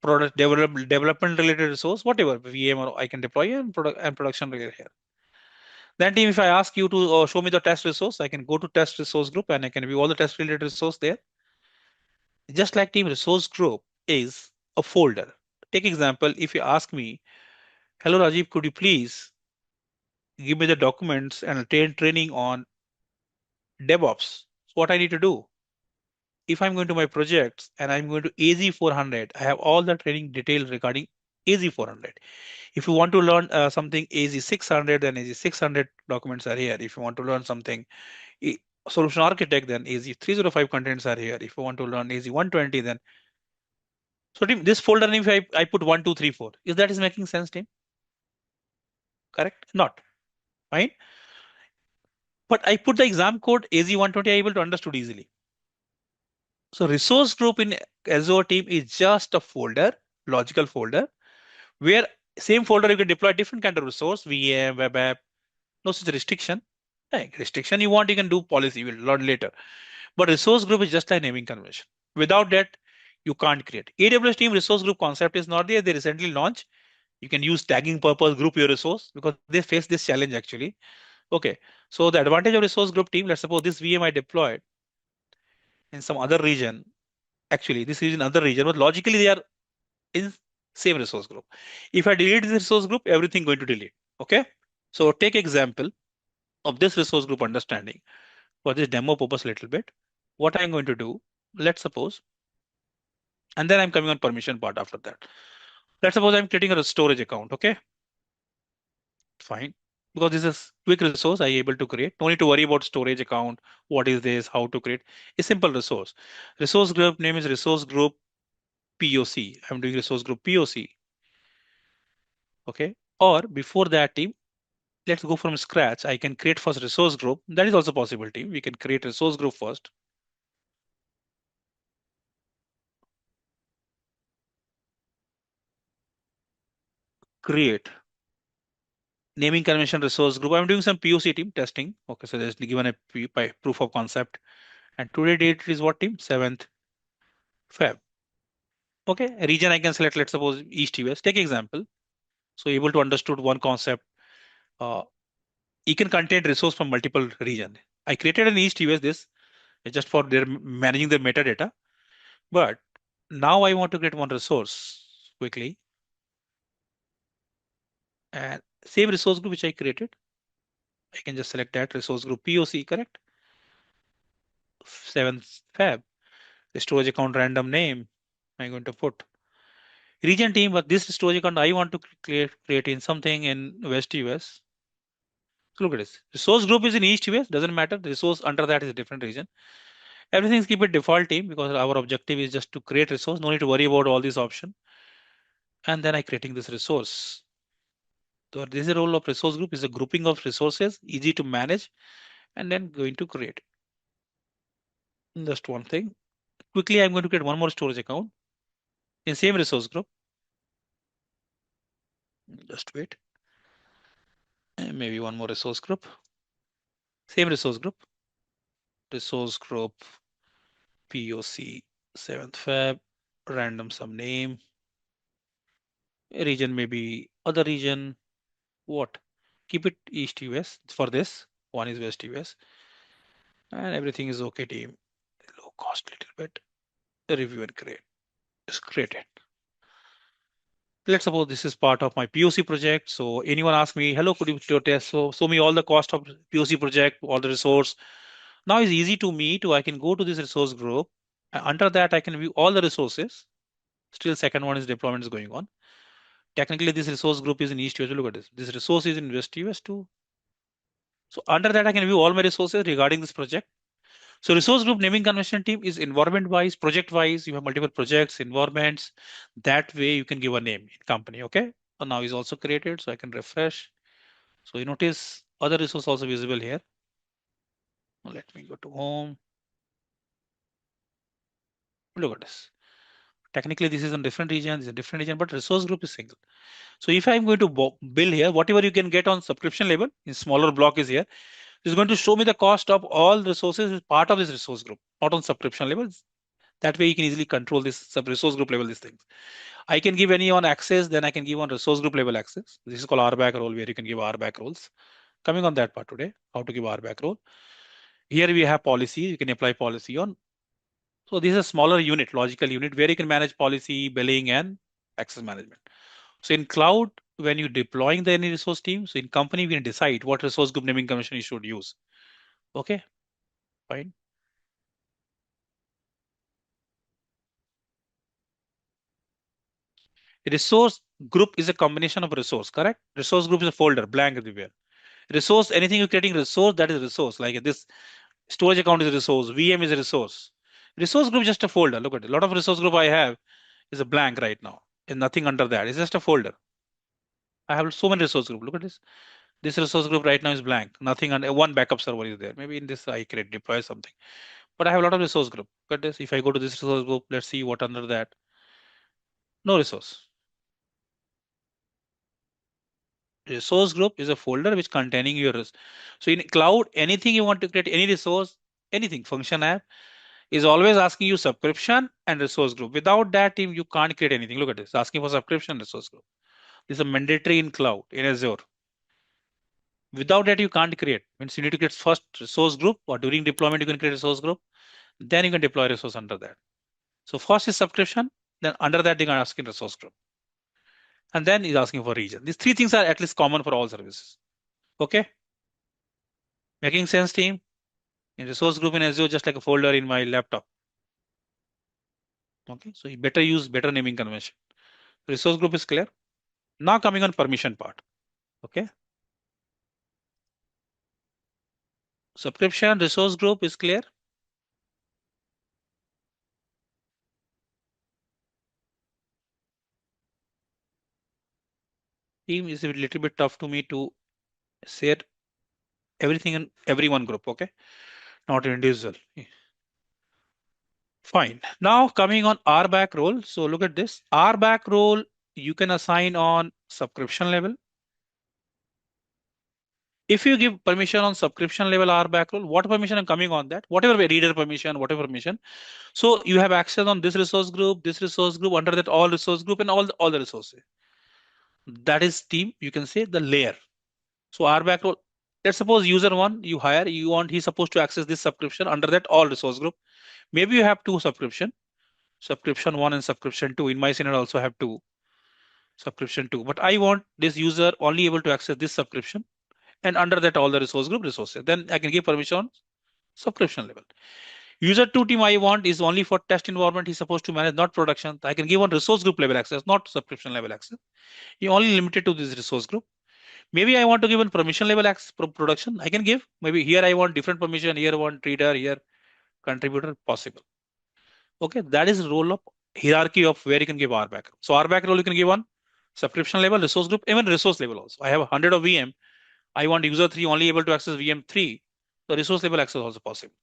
Product development related resource, whatever VM or I can deploy and production related here. Then team, if I ask you to show me the test resource, I can go to test resource group and I can view all the test related resource there. Just like team resource group is a folder. Take example, if you ask me, hello Rajiv, could you please give me the documents and training on DevOps? So what I need to do? If I'm going to my projects and I'm going to AZ-400, I have all the training details regarding AZ-400. If you want to learn something AZ-600, then AZ-600 documents are here. If you want to learn something solution architect, then AZ-305 contents are here. If you want to learn AZ-120, then so team, this folder name, if I put 1, 2, 3, 4, is that is making sense, team? Correct? Not. Fine. But I put the exam code AZ-120, I able to understood easily. So resource group in Azure team is just a folder logical folder where same folder you can deploy different kind of resource, VM, web app, no such restriction. Restriction you want, you can do policy, we'll learn later. But resource group is just a naming convention. Without that, you can't create. AWS team resource group concept is not there. They recently launched. You can use tagging purpose, group your resource because they face this challenge actually. Okay. So the advantage of resource group team, let's suppose this VM I deployed in some other region. Actually, this is in other region, but logically they are in same resource group. If I delete this resource group, everything going to delete. Okay. So take example of this resource group understanding for this demo purpose a little bit. What I'm going to do, let's suppose, and then I'm coming on permission part after that. Let's suppose I'm creating a storage account. Okay, fine. Because this is quick resource, I able to create. No need to worry about storage account. What is this? How to create a simple resource. Resource group name is resource group POC. I'm doing resource group POC. Okay. Or before that team, let's go from scratch. I can create first resource group. That is also possible team. We can create resource group first. Create naming convention resource group. I'm doing some POC team testing. Okay, so there's given a proof of concept. And today date is what team? 7th Feb. Okay, region I can select, let's suppose East US. Take example. So able to understood one concept. Uh, you can contain resource from multiple region. I created an East US this just for their managing the metadata. But now I want to get one resource quickly. And same resource group which I created. I can just select that resource group POC, correct? 7th Feb. The storage account random name. I'm going to put region team, but this storage account I want to create in something in West US. So look at this. Resource group is in East US, doesn't matter. The resource under that is a different region. Everything's keep it default team because our objective is just to create resource. No need to worry about all these options. And then I creating this resource. So this is the role of resource group is a grouping of resources, easy to manage, and then going to create. Just one thing. Quickly, I'm going to create one more storage account in same resource group. Just wait. And maybe one more resource group. Same resource group. Resource group POC 7th Feb. Random some name. A region maybe other region. What? Keep it East US for this. One is West US. And everything is okay, team. Low cost little bit. Review and create. Just create it. Let's suppose this is part of my POC project. So anyone ask me, hello, could you test? So show me all the cost of POC project, all the resource. Now it's easy to me to, I can go to this resource group. Under that, I can view all the resources. Still second one is deployment is going on. Technically, this resource group is in East US. Look at this. This resource is in West US too. So under that, I can view all my resources regarding this project. So resource group naming convention team is environment wise, project wise. You have multiple projects, environments. That way you can give a name in company. Okay. So now is also created. So I can refresh. So you notice other resource also visible here. Let me go to home. Look at this. Technically, this is a different region. This is a different region, but resource group is single. So if I'm going to bill here, whatever you can get on subscription level in smaller block is here. It's going to show me the cost of all resources as part of this resource group, not on subscription levels. That way you can easily control this sub resource group level, these things. I can give anyone access, then I can give on resource group level access. This is called RBAC role where you can give RBAC roles. Coming on that part today, how to give RBAC role. Here we have policy, you can apply policy on. So this is a smaller unit, logical unit where you can manage policy, billing and access management. So in cloud, when you're deploying the any resource team, so in company, we can decide what resource group naming convention you should use. Okay, fine. Resource group is a combination of resource, correct? Resource group is a folder, blank everywhere. Resource, anything you're creating resource, that is resource. Like this storage account is a resource, VM is a resource. Resource group is just a folder. Look at it. A lot of resource group I have is a blank right now. And nothing under that. It's just a folder. I have so many resource group. Look at this. This resource group right now is blank. Nothing under one backup server is there. Maybe in this I create deploy something. But I have a lot of resource group. Look at this. If I go to this resource group, let's see what under that. No resource. Resource group is a folder which containing your. So in cloud, anything you want to create, any resource, anything, function app, is always asking you subscription and resource group. Without that team, you can't create anything. Look at this, asking for subscription resource group. This is a mandatory in cloud, in Azure. Without that, you can't create. Means you need to create first resource group, or during deployment, you can create resource group. Then you can deploy resource under that. So first is subscription, then under that, they're going to ask in resource group. And then he's asking for region. These three things are at least common for all services. Okay? Making sense, team? In resource group in Azure, just like a folder in my laptop. Okay, so you better use better naming convention. Resource group is clear. Now coming on permission part. Okay. Subscription resource group is clear. Team is a little bit tough to me to share everything in every one group. Okay, not individual. Fine. Now coming on RBAC role. So look at this. RBAC role you can assign on subscription level. If you give permission on subscription level RBAC role, what permission I'm coming on that? Whatever reader permission, whatever permission. So you have access on this resource group, under that all resource group, and all the resources. That is team. You can say the layer. So RBAC role. Let's suppose user one you hire, he's supposed to access this subscription under that all resource group. Maybe you have two subscription one and subscription two. In my scenario, I also have two subscription two. But I want this user only able to access this subscription, and under that all the resource group resources. Then I can give permission on subscription level. User 2 team I want is only for test environment. He's supposed to manage, not production. I can give on resource group level access, not subscription level access. He only limited to this resource group. Maybe I want to give on permission level access production. I can give. Maybe here I want different permission. Here I want reader. Here contributor. Possible. Okay, that is role of hierarchy of where you can give RBAC. So RBAC role you can give on subscription level, resource group, even resource level also. I have 100 of VM. I want user 3 only able to access VM 3. The resource level access also possible.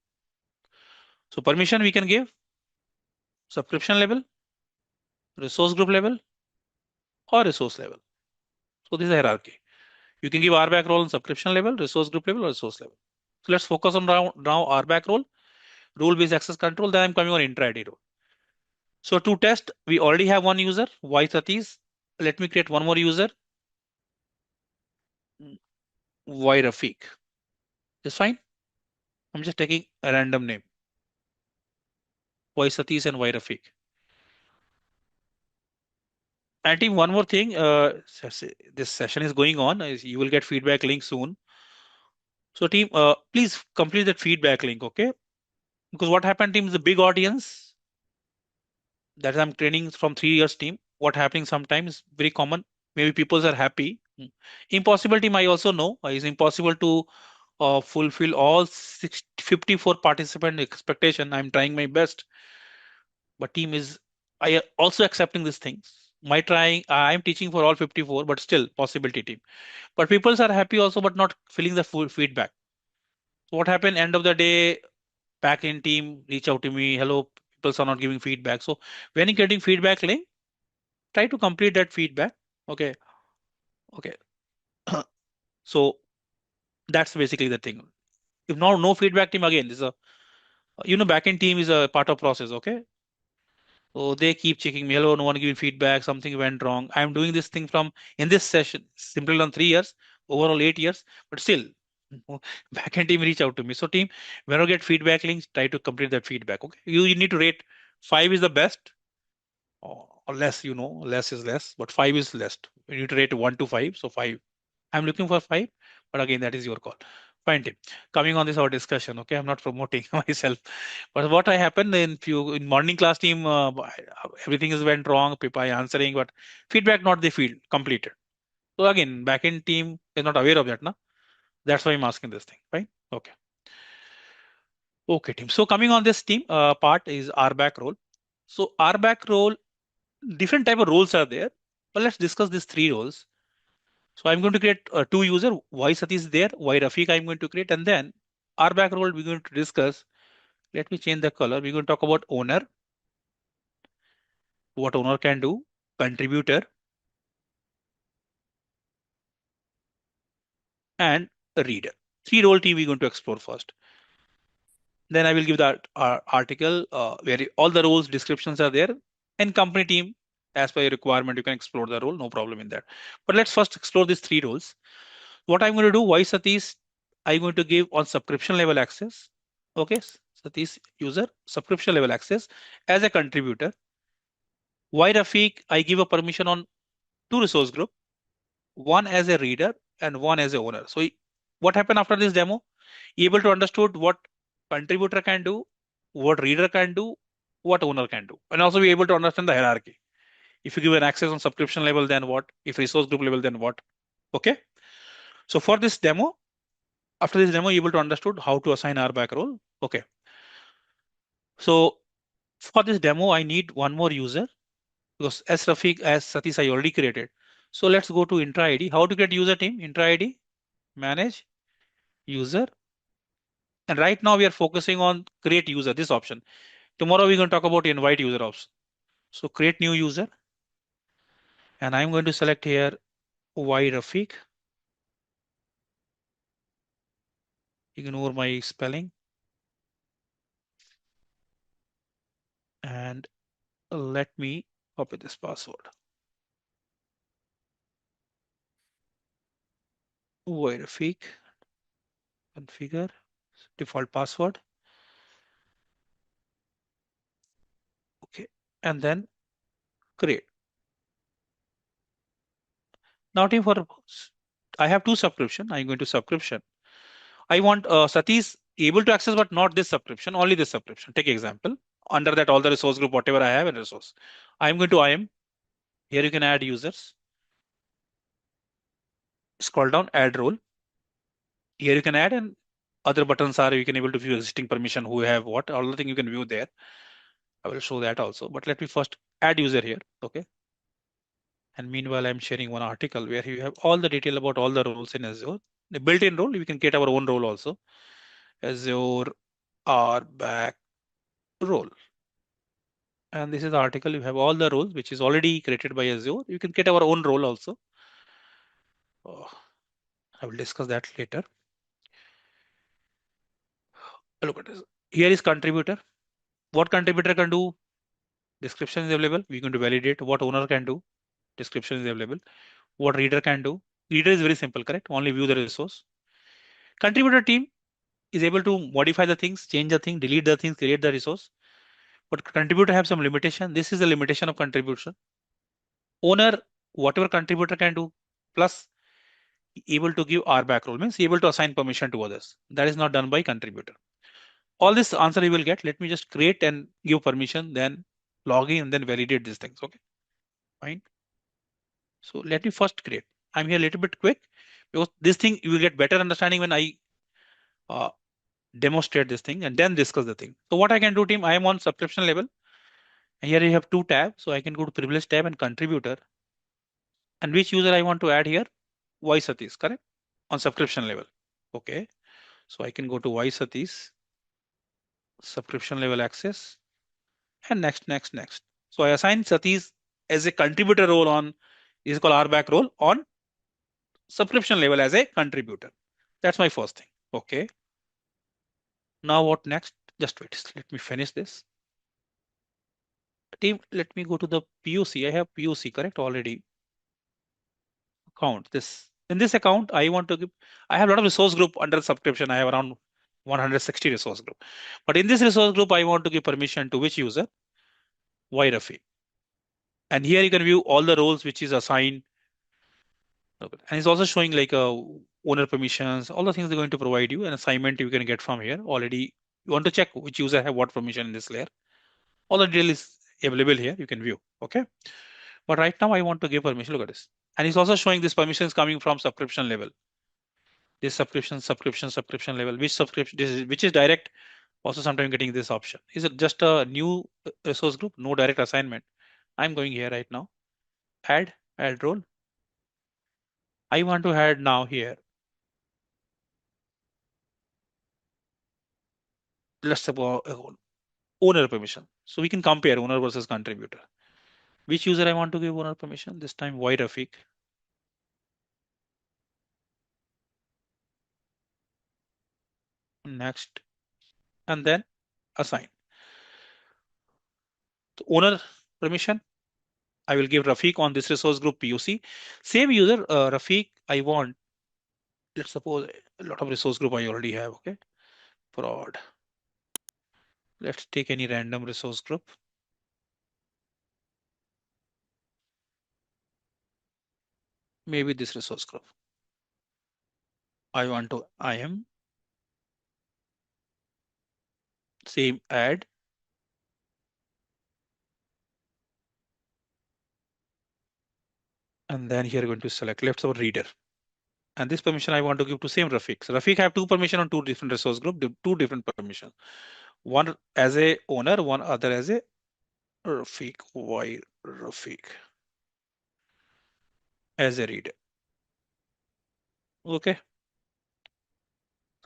So permission we can give subscription level, resource group level, or resource level. So this is hierarchy. You can give RBAC role on subscription level, resource group level, or resource level. So let's focus on now RBAC role, role-based access control. Then I'm coming on intra-ID role. So to test, we already have one user, Y Satish. Let me create one more user, Y Rafiq. Is fine. I'm just taking a random name, Y Satish and Y Rafiq. And team, one more thing. This session is going on. You will get feedback link soon. So team, please complete that feedback link, okay? Because what happened, team, is a big audience that I'm training from 3 years team. What happening sometimes very common. Maybe people are happy. Impossible team, I also know. It's impossible to fulfill all 54 participant expectation. I'm trying my best, but team is I also accepting these things. My trying, I'm teaching for all 54, but still possibility team. But people are happy also, but not feeling the full feedback. So what happened? End of the day, back in team reach out to me. Hello, people are not giving feedback. So when you're getting feedback link, try to complete that feedback. Okay, okay. So that's basically the thing. If now no feedback team again, this is a backend team is a part of process. Okay, so they keep checking me. Hello, no one giving feedback. Something went wrong. I'm doing this thing from in this session, simply on 3 years, overall 8 years, but still, backend team reach out to me. So team, when you get feedback links, try to complete that feedback. Okay, you need to rate 5 is the best, or less. Less is less, but 5 is less. You need to rate 1 to 5. So 5. I'm looking for 5, but again, that is your call. Fine, team. Coming on this our discussion. Okay, I'm not promoting myself, but what I happened in morning class team, everything is went wrong. People are answering, but feedback not the field completed. So again, backend team is not aware of that, na? That's why I'm asking this thing, right? Okay. Okay, team. So coming on this team part is RBAC role. So RBAC role, different type of roles are there, but let's discuss these 3 roles. So I'm going to create 2 user, Y Satish is there, Y Rafiq I'm going to create, and then RBAC role we're going to discuss. Let me change the color. We're going to talk about owner, what owner can do. contributor, and a reader. Three role team we're going to explore first. Then I will give that article where all the roles descriptions are there, and company team as per your requirement you can explore the role, no problem in that. But let's first explore these three roles. What I'm going to do, why Satish, I'm going to give on subscription level access. Okay, Satish user subscription level access as a contributor. Why Rafiq, I give a permission on two resource group, one as a reader and one as a owner. So what happened after this demo? Able to understood what contributor can do, what reader can do, what owner can do, and also be able to understand the hierarchy. If you give an access on subscription level, then what? If resource group level, then what? Okay. So for this demo, after this demo, you able to understood how to assign RBAC role. Okay. So for this demo, I need one more user because as Rafiq, as Satish, I already created. So let's go to intra ID. How to get user team? Intra ID, manage user. And right now we are focusing on create user, this option. Tomorrow we're going to talk about invite user option. So create new user. And I'm going to select here Y Rafiq. Ignore my spelling. And let me copy this password. Y Rafiq. Configure default password. Okay. And then create. Now team for I have two subscription. I'm going to subscription. I want Satish able to access, but not this subscription, only this subscription. Take example. Under that, all the resource group, whatever I have in resource. I'm going to IM. Here you can add users. Scroll down, add role. Here you can add, and other buttons are you can able to view existing permission, who have what, all the thing you can view there. I will show that also. But let me first add user here. Okay. And meanwhile, I'm sharing one article where you have all the detail about all the roles in Azure. The built-in role, we can create our own role also. Azure RBAC role. And this is the article. You have all the roles which is already created by Azure. You can get our own role also. Oh, I will discuss that later. Look at this. Here is contributor. What contributor can do? Description is available. We're going to validate what owner can do. Description is available. What reader can do. Reader is very simple, correct? Only view the resource. Contributor team is able to modify the things, change the thing, delete the things, create the resource. But contributor have some limitation. This is the limitation of contribution. Owner, whatever contributor can do, plus able to give RBAC role means able to assign permission to others. That is not done by contributor. All this answer you will get. Let me just create and give permission, then log in and then validate these things. Okay, fine. So let me first create. I'm here a little bit quick because this thing you will get better understanding when I uh, demonstrate this thing and then discuss the thing. So what I can do, team, I am on subscription level. And here you have two tabs. So I can go to privilege tab and contributor. And which user I want to add here? Y Satish, correct? On subscription level. Okay. So I can go to Y Satish, subscription level access, and next, next, next. So I assign Satish as a contributor role on, is called RBAC role on subscription level as a contributor. That's my first thing. Okay. Now what next? Just wait. Let me finish this. Team, let me go to the POC. I have POC, correct? Already. Account. This in this account, I want to give. I have a lot of resource group under subscription. I have around 160 resource group. But in this resource group, I want to give permission to which user? YRFA. And here you can view all the roles which is assigned. Okay. And it's also showing like owner permissions, all the things they're going to provide you. An assignment you can get from here already. You want to check which user have what permission in this layer. All the detail is available here. You can view. Okay. But right now I want to give permission. Look at this. And it's also showing this permissions coming from subscription level. This subscription level. Which subscription? This is which is direct. Also, sometimes getting this option. Is it just a new resource group? No direct assignment. I'm going here right now. Add role. I want to add now here. Let's suppose owner permission. So we can compare owner versus contributor. Which user I want to give owner permission? This time void Rafiq. Next, and then assign. So owner permission, I will give Rafiq on this resource group POC. Same user, Rafiq, I want, let's suppose a lot of resource group I already have, okay? Prod. Let's take any random resource group. Maybe this resource group. I want to IAM, same add. And then here we're going to select left our reader. And this permission I want to give to same Rafiq. So Rafiq have two permission on two different resource group, two different permissions. One as a owner, one other as a Rafiq. Why Rafiq? As a reader. Okay.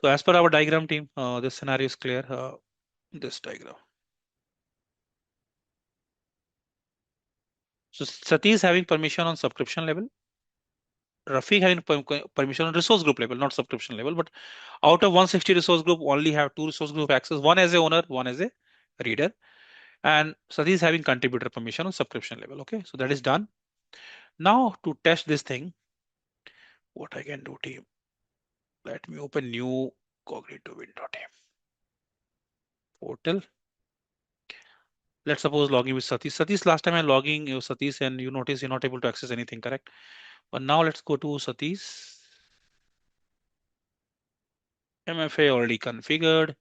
So as per our diagram team, this scenario is clear. This diagram. So Sati is having permission on subscription level. Rafiq having permission on resource group level, not subscription level. But out of 160 resource group, only have two resource group access. One as a owner, one as a reader. And Sati is having contributor permission on subscription level. Okay, so that is done. Now to test this thing, what I can do, team. Let me open new cognitive window, team. Portal. Let's suppose logging with Satish. Satish, last time I logging you Satish and you notice you're not able to access anything, correct? But now let's go to Satish. MFA already configured.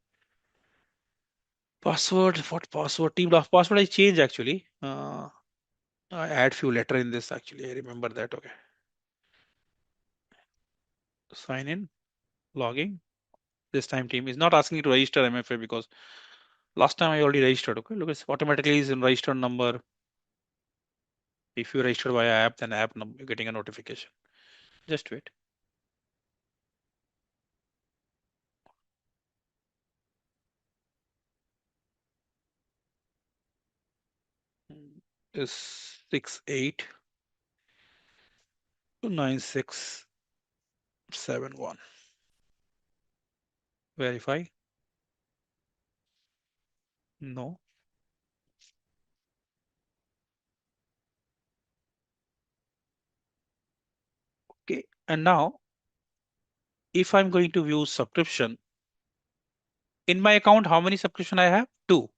Password, what password? Team of password I change actually. I add few letter in this actually. I remember that. Okay. Sign in, logging. This time team is not asking you to register MFA because last time I already registered. Okay. Look, it's automatically is in registered number. If you register via app, then app number, you're getting a notification. Just wait. Is 689671. Verify. No. Okay. And now, if I'm going to view subscription, in my account, how many subscription I have? Two.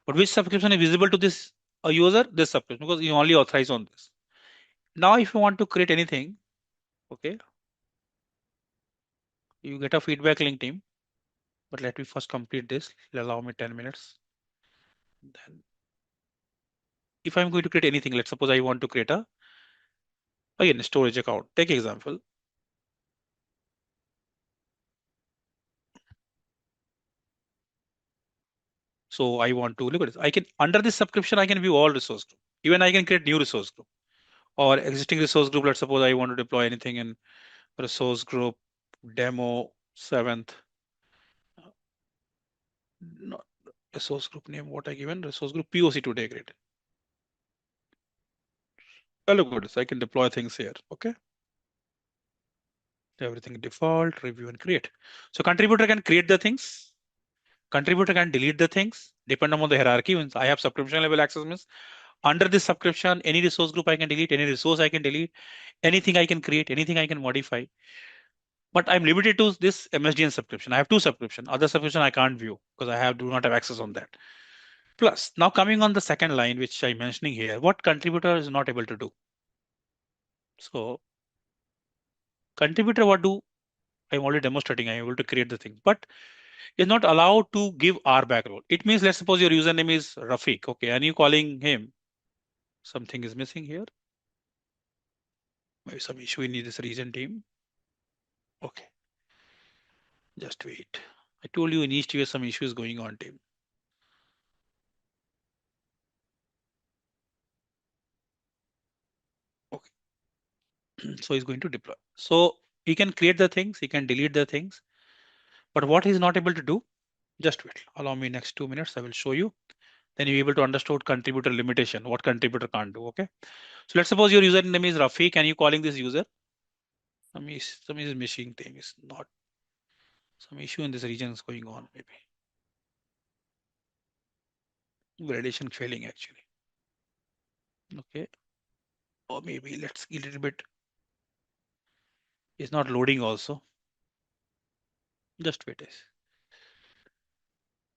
But which subscription is visible to this a user? This subscription, because you only authorize on this. Now, if you want to create anything, okay, you get a feedback link, team. But let me first complete this. Allow me 10 minutes. Then, if I'm going to create anything, let's suppose I want to create a again storage account. Take example. So I want to look at this. I can under this subscription, I can view all resource group. Even I can create new resource group or existing resource group. Let's suppose I want to deploy anything in resource group demo 7th. Not resource group name. What I given resource group POC today created. Oh, look at this. I can deploy things here. Okay. Everything default, review and create. So contributor can create the things. Contributor can delete the things depending on the hierarchy. Means I have subscription level access means under this subscription, any resource group I can delete, any resource I can delete, anything I can create, anything I can modify. But I'm limited to this MSDN subscription. I have two subscription. Other subscription I can't view because I do not have access on that. Plus, now coming on the second line, which I'm mentioning here, what contributor is not able to do. So contributor, what do I'm already demonstrating, I'm able to create the thing, but is not allowed to give RBAC role. It means let's suppose your username is Rafiq, okay, and you calling him. Something is missing here. Maybe some issue in this region team. Okay, just wait. I told you in East US some issues going on team. Okay, so he's going to deploy. So he can create the things, he can delete the things, but what he's not able to do, just wait. Allow me next 2 minutes, I will show you. then you're able to understand contributor limitation, what contributor can't do. Okay. So let's suppose your username is Rafiq and you calling this user. Some is missing thing is not some issue in this region is going on, maybe. Validation failing actually. Okay. Or maybe let's a little bit. It's not loading also. Just wait.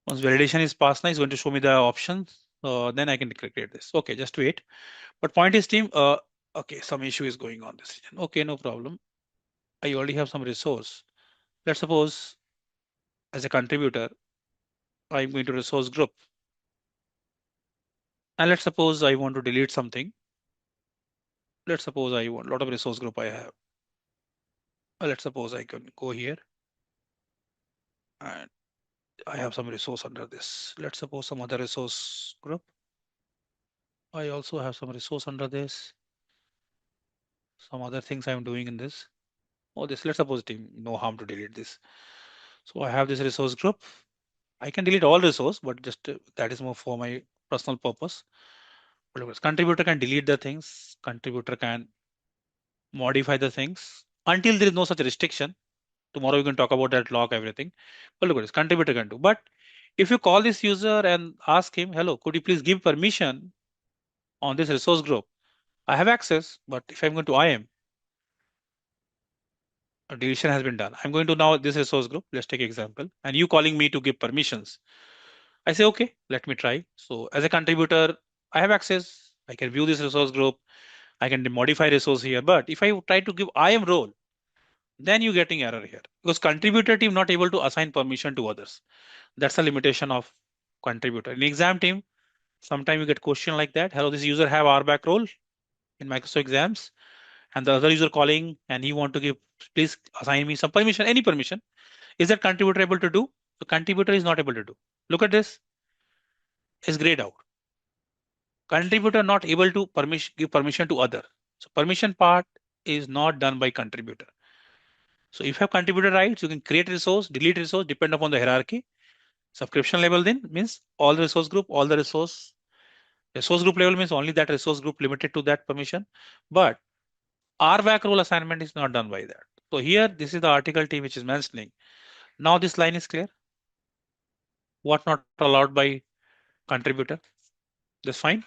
Once validation is passed now, it's going to show me the options. Then I can create this. Okay, just wait. But point is, team, okay, some issue is going on this region. Okay, no problem. I already have some resource. Let's suppose as a contributor, I'm going to resource group. And let's suppose I want to delete something. Let's suppose I want a lot of resource group I have. Let's suppose I can go here and I have some resource under this. Let's suppose some other resource group. I also have some resource under this. Some other things I'm doing in this. Oh, this, let's suppose team, no harm to delete this. So I have this resource group. I can delete all resource, but just that is more for my personal purpose. But of course, contributor can delete the things. Contributor can modify the things until there is no such restriction. Tomorrow we can talk about that log everything. But look at this, contributor can do. But if you call this user and ask him, hello, could you please give permission on this resource group? I have access, but if I'm going to IAM, a deletion has been done. I'm going to now this resource group. Let's take example, and you calling me to give permissions. I say, okay, let me try. So as a contributor, I have access. I can view this resource group. I can modify resource here. But if I try to give IAM role, then you're getting error here because contributor team not able to assign permission to others. That's a limitation of contributor. In exam team, sometimes you get question like that. Hello, this user have RBAC role in Microsoft exams, and the other user calling and he want to give, please assign me some permission, any permission. Is that contributor able to do? The contributor is not able to do. Look at this. Is grayed out. Contributor not able to give permission to other. So permission part is not done by contributor. So if you have contributor rights, you can create resource, delete resource, depend upon the hierarchy. Subscription level then means all the resource group, all the resource group level means only that resource group limited to that permission. But RBAC role assignment is not done by that. So here, this is the article team which is mentioning. Now this line is clear. What not allowed by contributor. That's fine.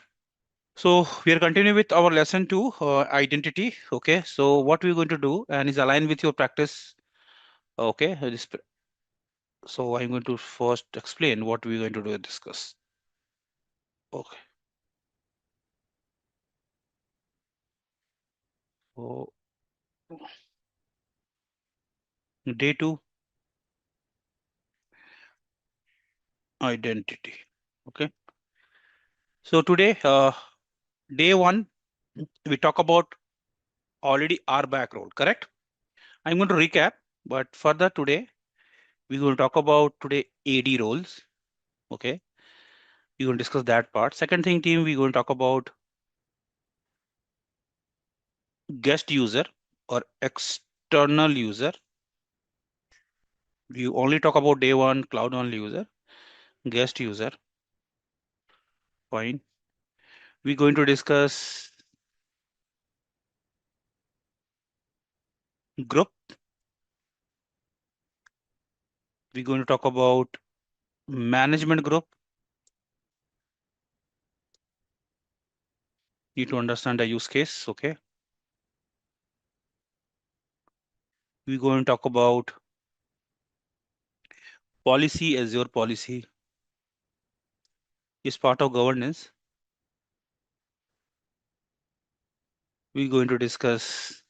So we are continuing with our lesson 2, identity. Okay. So what we're going to do and is aligned with your practice. Okay. So I'm going to first explain what we're going to do and discuss. Okay. So day 2, identity. Okay. So today, day 1, we talk about already RBAC role, correct? I'm going to recap, but further today, we're going to talk about today AD roles. Okay. We're going to discuss that part. Second thing, team, we're going to talk about guest user or external user. We only talk about day 1 cloud only user, guest user. Fine. We're going to discuss group. We're going to talk about management group. Need to understand the use case. Okay. We're going to talk about policy. Azure policy is part of governance. We're going to discuss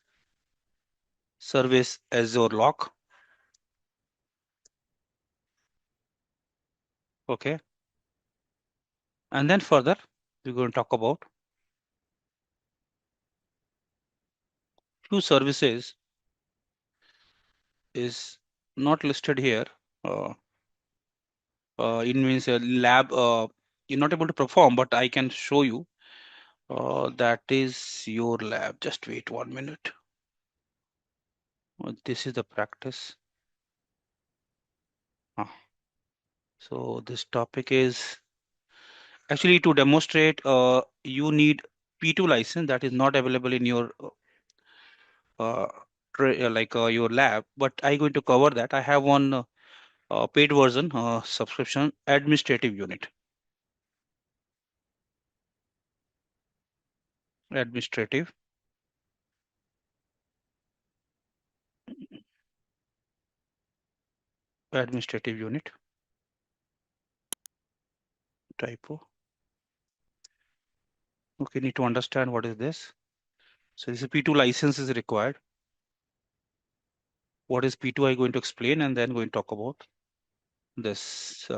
service Azure lock. Okay. And then further, we're going to talk about few services is not listed here. It means a lab you're not able to perform, but I can show you. That is your lab. Just wait 1 minute. This is the practice. Ah, so this topic is Actually, to demonstrate, you need P2 license that is not available in your uh, your lab, but I'm going to cover that. I have one paid version subscription administrative unit. Administrative administrative unit typo. Okay, need to understand what is this. So this is P2 license is required. What is P2? I'm going to explain and then going to talk about this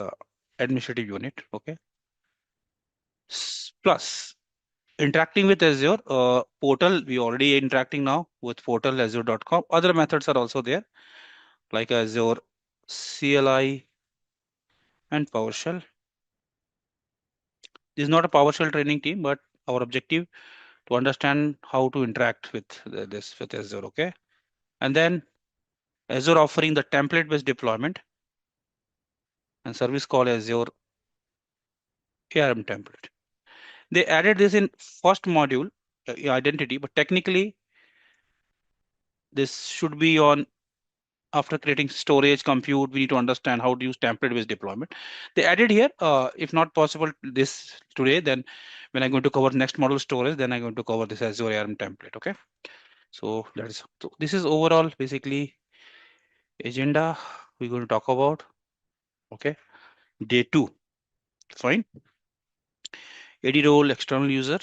administrative unit. Okay. Plus interacting with Azure portal, we already interacting now with portal azure.com. Other methods are also there like Azure CLI and PowerShell. This is not a PowerShell training team, but our objective to understand how to interact with this with Azure. Okay. And then Azure offering the template based deployment and service called Azure ARM template. They added this in first module identity, but technically this should be on after creating storage compute. We need to understand how to use template based deployment. They added here, if not possible this today, then when I'm going to cover next module storage, then I'm going to cover this Azure ARM template. Okay. So that is, so this is overall basically agenda we're going to talk about. Okay. Day 2. Fine. AD role, external user,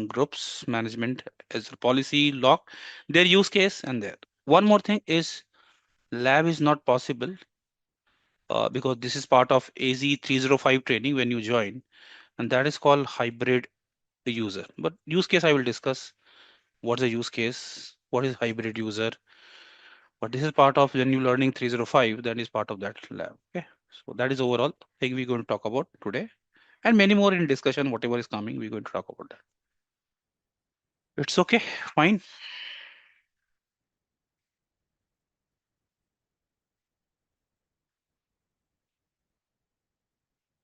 groups, management, Azure policy, lock, their use case, and there. One more thing is lab is not possible because this is part of AZ-305 training when you join, and that is called hybrid user. But use case I will discuss. What's the use case? What is hybrid user? But this is part of when you learning 305, that is part of that lab. Okay. So that is overall thing we're going to talk about today. And many more in discussion, whatever is coming, we're going to talk about that. It's okay, fine.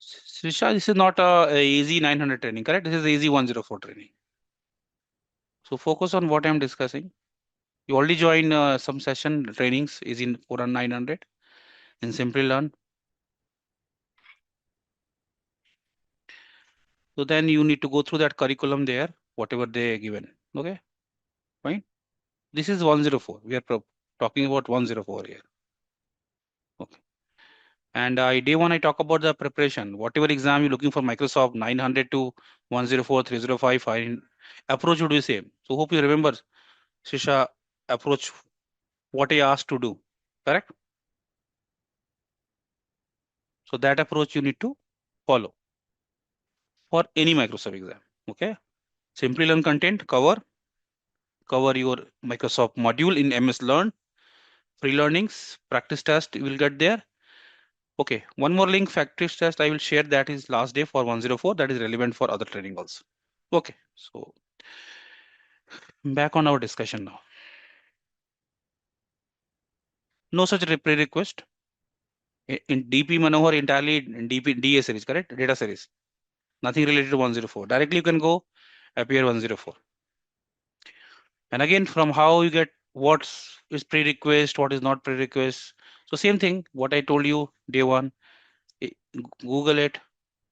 Srisha, this is not a AZ-900 training, correct? This is AZ-104 training. So focus on what I'm discussing. You already joined some session trainings AZ-4 and 900 in Simplilearn. So then you need to go through that curriculum there, whatever they given. Okay, fine. This is 104. We are talking about 104 here. Okay. And day one, I talk about the preparation. Whatever exam you're looking for Microsoft 900 to 104, 305, fine. Approach would be same. So hope you remember, Shisha, approach what I asked to do. Correct? So that approach you need to follow for any Microsoft exam. Okay. Simply learn content, cover your Microsoft module in MS Learn, free learnings, practice test, you will get there. Okay, one more link, practice test, I will share that is last day for 104. That is relevant for other training also. Okay, so back on our discussion now. No such prerequisite in DP Manohar entirely in DP DA series, correct? Data series. Nothing related to 104. Directly you can go appear 104. And again, from how you get what is prerequisite, what is not prerequisite. So same thing, what I told you day one, Google it.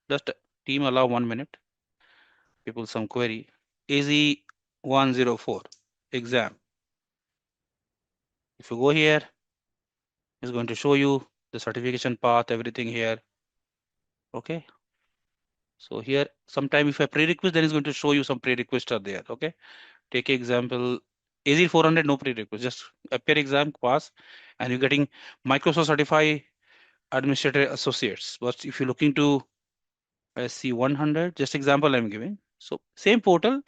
Just team allow 1 minute. People some query. AZ-104 exam. If you go here, it's going to show you the certification path, everything here. Okay. So here, sometime if I prerequisite, then it's going to show you some prerequisites are there. Okay. Take example, AZ-400, no prerequisite, just appear exam, pass, and you're getting Microsoft Certified Administrator Associates. But if you're looking to SC-100, just example I'm giving. So same portal,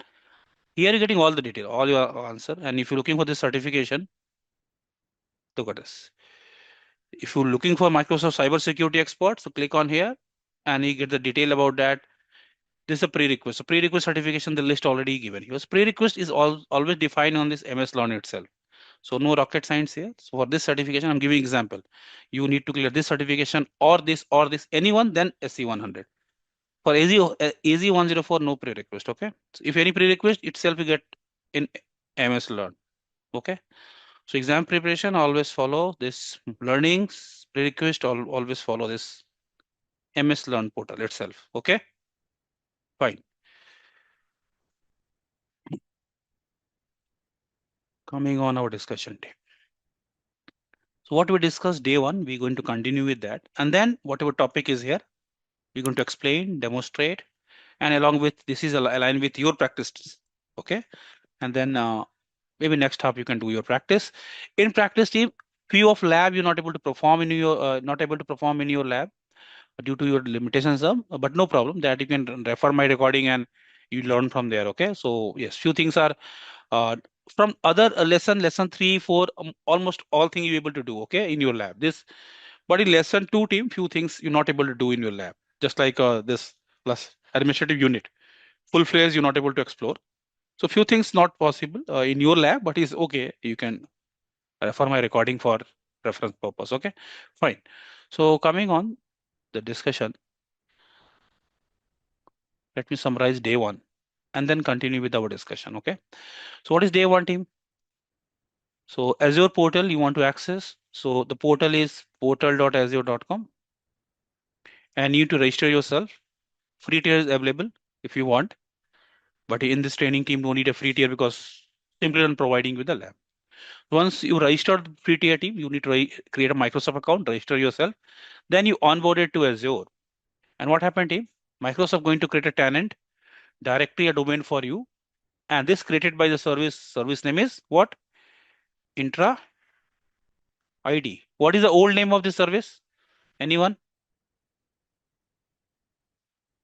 here you're getting all the detail, all your answer. And if you're looking for this certification, look at this. If you're looking for Microsoft cybersecurity expert, so click on here and you get the detail about that. This is a prerequisite. So prerequisite certification, the list already given here. So prerequisite is always defined on this MS Learn itself. So no rocket science here. So for this certification, I'm giving example. You need to clear this certification or this, anyone, then SC 100. For AZ-104, no prerequisite. Okay. So if any prerequisite itself you get in MS Learn. Okay. So exam preparation always follow this learnings prerequisite always follow this MS Learn portal itself. Okay. Fine. Coming on our discussion day. So what we discussed day one, we're going to continue with that. And then whatever topic is here, we're going to explain, demonstrate, and along with this is aligned with your practice. Okay. And then maybe next half you can do your practice. In practice team, few of lab you're not able to perform in your not able to perform in your lab due to your limitations, but no problem that you can refer my recording and you learn from there. Okay. So yes, few things are from other lesson 3 4 almost all things you're able to do, okay, in your lab. This but in lesson 2 team, few things you're not able to do in your lab, just like this plus administrative unit full fledged you're not able to explore. So few things not possible in your lab, but is okay, you can refer my recording for reference purpose. Okay, fine. So coming on the discussion, let me summarize day one and then continue with our discussion. Okay, so what is day one team? So Azure portal you want to access. So the portal is portal.azure.com and you need to register yourself. Free tier is available if you want, but in this training team don't need a free tier because simply on providing with the lab. Once you register the free tier team, you need to create a Microsoft account, register yourself. Then you onboarded to Azure. And what happened team? Microsoft going to create a tenant, directly a domain for you. And this created by the service name is what? Intra ID. What is the old name of the service? Anyone?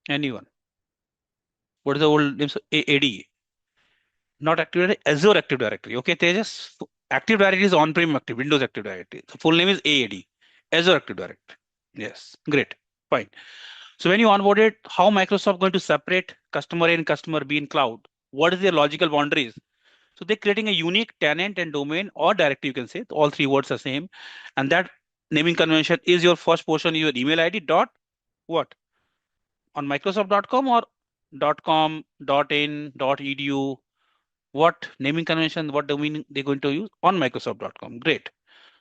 Anyone? What is the old name? AD. Not Active Directory, Azure Active Directory. Okay, Tejas. Active Directory is on-prem Active, Windows Active Directory. The full name is AAD, Azure Active Directory. Yes, great, fine. So when you onboarded, how Microsoft going to separate customer A and customer B in cloud? What is their logical boundaries? So they're creating a unique tenant and domain or directory, you can say. All three words are same. And that naming convention is your first portion, your email ID dot what? On Microsoft.com or .com, .in, .edu, what naming convention, what domain they're going to use on Microsoft.com. Great.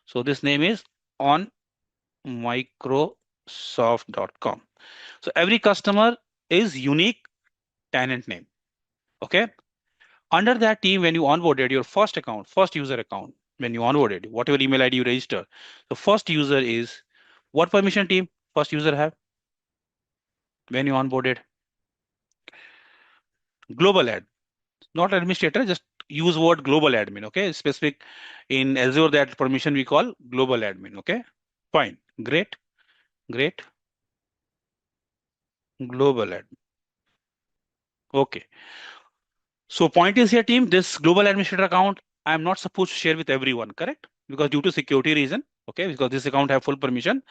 So this name is on Microsoft.com. So every customer is unique tenant name. Okay. Under that team, when you onboarded your first account, first user account, when you onboarded, whatever email ID you register, the first user is what permission team first user have when you onboarded? Global ad, not administrator, just use word global admin. Okay, specific in Azure that permission we call global admin. Okay, fine, great, great, global admin. Okay, so point is here team, this global administrator account I'm not supposed to share with everyone, correct? Because due to security reason, okay, because this account have full permission.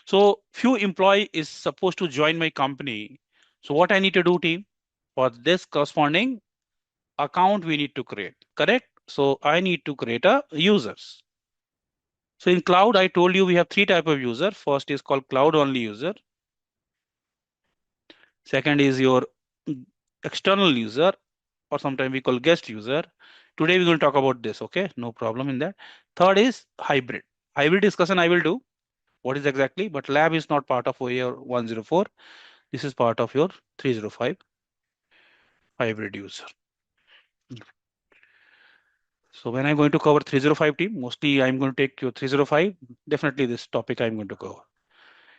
So few employee is supposed to join my company. So what I need to do team, for this corresponding account we need to create, correct? So I need to create a users. So in cloud, I told you we have three type of user. First is called cloud only user. Second is your external user, or sometimes we call guest user. Today we're going to talk about this. Okay, no problem in that. Third is hybrid. Hybrid discussion I will do. What is exactly? But lab is not part of your 104. This is part of your 305 hybrid user. So when I'm going to cover 305 team, mostly I'm going to take your 305. Definitely this topic I'm going to cover.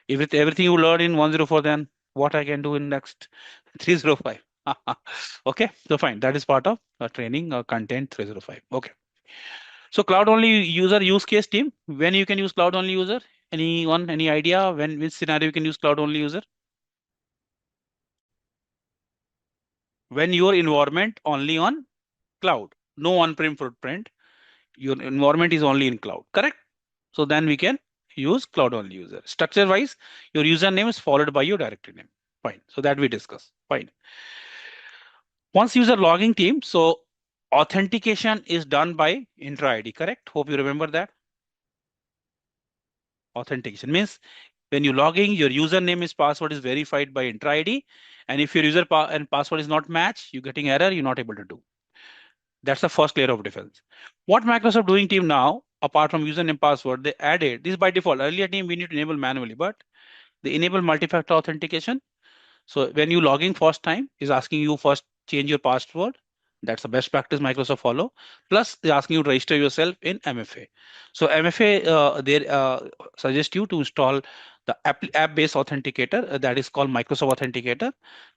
If with everything you learn in 104, then what I can do in next 305. Okay, so fine. That is part of training content 305. Okay. So cloud only user use case team. When you can use cloud only user? Anyone? Any idea when which scenario you can use cloud only user? When your environment only on cloud, no on-prem footprint, your environment is only in cloud, correct? So then we can use cloud only user. Structure wise, your username is followed by your directory name. Fine. So that we discuss. Fine. Once user logging team, so authentication is done by intra ID, correct? Hope you remember that. Authentication means when you logging, your username is password is verified by intra ID, And if your user and password is not matched, you're getting error, you're not able to do. That's the first layer of defense. What Microsoft doing team now, apart from username password, they added this by default. Earlier team we need to enable manually, but they enable multi-factor authentication. So when you logging first time, is asking you first change your password. That's the best practice Microsoft follow. Plus, they're asking you to register yourself in MFA. So MFA, they suggest you to install the app-based authenticator that is called Microsoft Authenticator.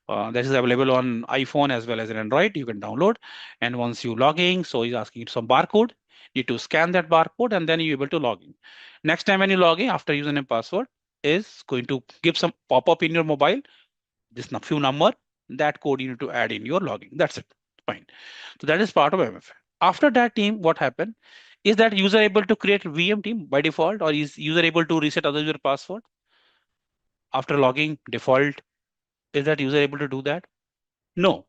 That is available on iPhone as well as in Android. You can download. And once you log in, so he's asking you some barcode. You need to scan that barcode and then you're able to log in. Next time when you log in after username password is going to give some pop-up in your mobile, this few number, that code you need to add in your login. That's it. Fine. So that is part of MFA. After that team, what happened is that user able to create VM team by default, or is user able to reset other user password after logging default? Is that user able to do that? No.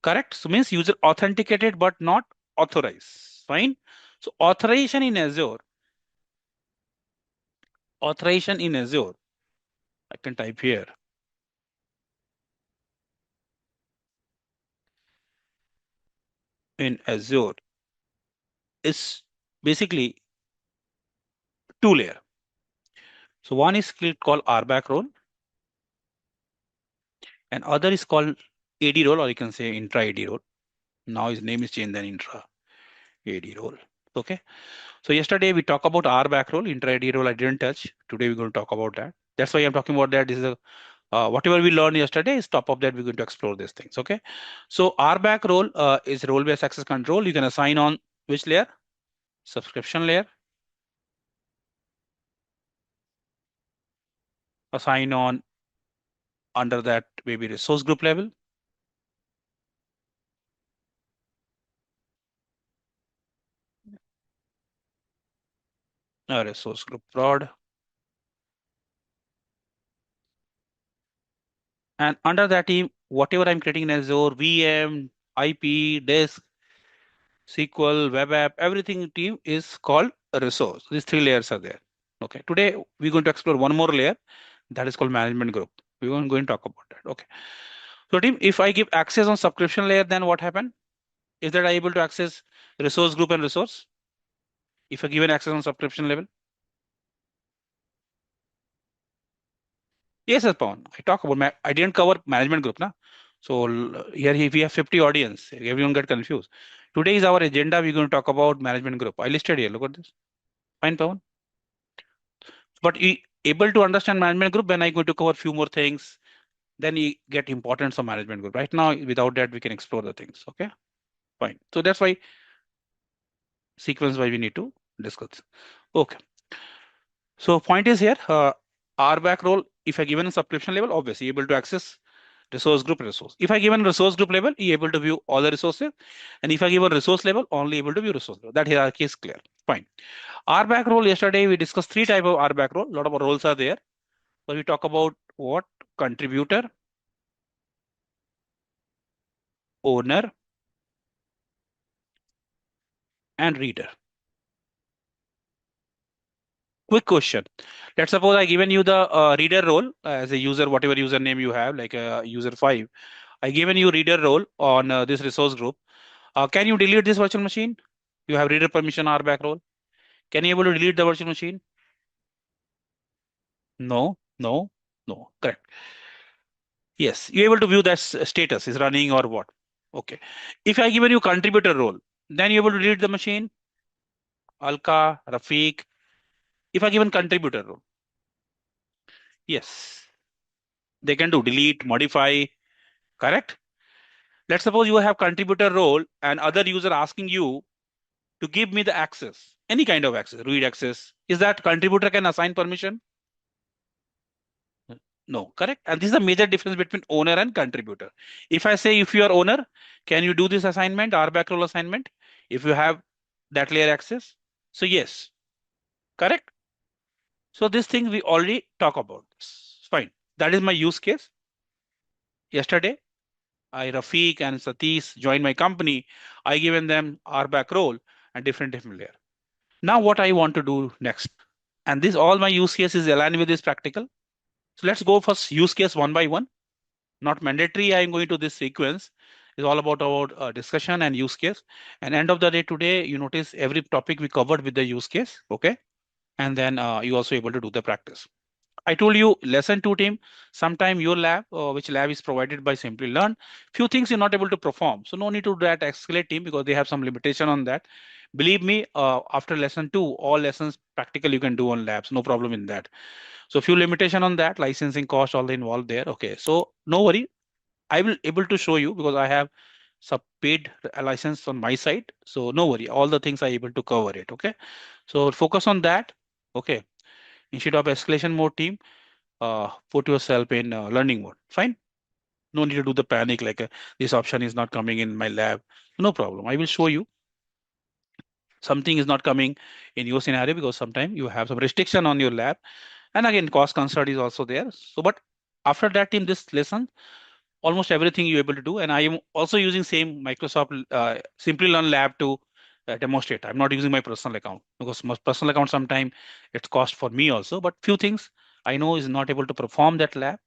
Correct. So means user authenticated but not authorized. Fine. So authorization in Azure, I can type here. In Azure is basically two layer. So one is called RBAC role and other is called AD role, or you can say intra AD role. Now his name is changed than intra AD role. Okay. So yesterday we talked about RBAC role, intra AD role I didn't touch. Today we're going to talk about that. That's why I'm talking about that. This is a whatever we learned yesterday is top of that. We're going to explore these things. Okay. So RBAC role is role-based access control. You can assign on which layer? Subscription layer. Assign on under that maybe resource group level. Resource group prod. And under that team, whatever I'm creating in Azure, VM, IP, disk, SQL, web app, everything team is called a resource. These three layers are there. Okay. Today we're going to explore one more layer that is called management group. We're going to talk about that. Okay. So team, if I give access on subscription layer, then what happened? Is that I able to access resource group and resource? If I given access on subscription level? Yes, Pawan. I talk about I didn't cover management group, na. So here if we have 50 audience, everyone get confused. Today is our agenda. We're going to talk about management group. I listed here. Look at this. Fine, Pawan. But able to understand management group when I going to cover few more things, then you get importance of management group. Right now, without that, we can explore the things. Okay, fine. So that's why sequence why we need to discuss. Okay. So point is here, RBAC role, if I given a subscription level, obviously able to access resource group resource. If I given resource group level, you able to view all the resources. And if I give a resource level, only able to view resource level. That hierarchy is clear. Fine. RBAC role, yesterday we discussed three type of RBAC role. A lot of roles are there. So we talk about what? Contributor, owner, and reader. Quick question. Let's suppose I given you the reader role as a user, whatever username you have, like user 5. I given you reader role on this resource group. Can you delete this virtual machine? You have reader permission RBAC role. Can you able to delete the virtual machine? No, no, no. Correct. Yes, you able to view that status is running or what. Okay. If I given you contributor role, then you able to delete the machine. Alka, Rafiq. If I given contributor role, yes, they can do delete, modify. Correct. Let's suppose you have contributor role and other user asking you to give me the access, any kind of access, read access. Is that contributor can assign permission? No, correct. And this is a major difference between owner and contributor. If I say if you are owner, can you do this assignment, RBAC role assignment, if you have that layer access? So yes, correct. So this thing we already talk about. Fine. That is my use case. Yesterday, Rafiq and Satish joined my company. I given them RBAC role and different layer. Now what I want to do next, and this all my use case is aligned with this practical. So let's go first use case one by one. not mandatory. I am going to this sequence. Is all about our discussion and use case. And end of the day today, you notice every topic we covered with the use case. Okay, and then you also able to do the practice. I told you lesson 2 team, sometime your lab, which lab is provided by Simplilearn, few things you're not able to perform. So no need to do that escalate team because they have some limitation on that. Believe me, after lesson 2, all lessons practical you can do on labs, no problem in that. So few limitation on that, licensing cost, all involved there. Okay, so no worry, I will able to show you because I have sub paid license on my side. So no worry, all the things I able to cover it. Okay, so focus on that. Okay, instead of escalation mode team, put yourself in learning mode. Fine. No need to do the panic like this option is not coming in my lab. No problem. I will show you something is not coming in your scenario because sometimes you have some restriction on your lab. And again, cost concern is also there. So, but after that team, this lesson, almost everything you're able to do. And I am also using same Microsoft Simplilearn lab to demonstrate. I'm not using my personal account because my personal account sometimes it's cost for me also. But few things I know is not able to perform that lab.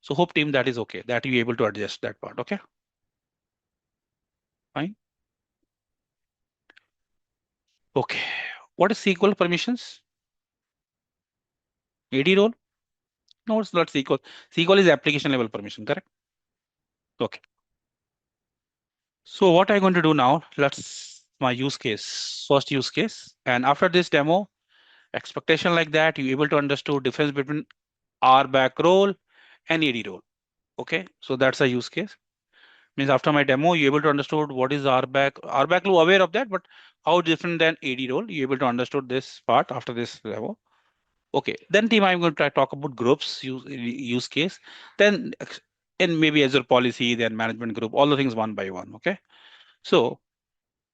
So hope team that is okay, that you able to adjust that part. Okay, fine. Okay, what is SQL permissions? AD role? No, it's not SQL. SQL is application level permission, correct? Okay. So what I'm going to do now, let's my use case, first use case. And after this demo, expectation like that, you able to understand difference between RBAC role and AD role. Okay, so that's a use case. Means after my demo, you able to understand what is RBAC. RBAC role aware of that, but how different than AD role, you able to understand this part after this demo. Okay, then team, I'm going to try talk about groups use case, then and maybe Azure policy, then management group, all the things one by one. Okay, so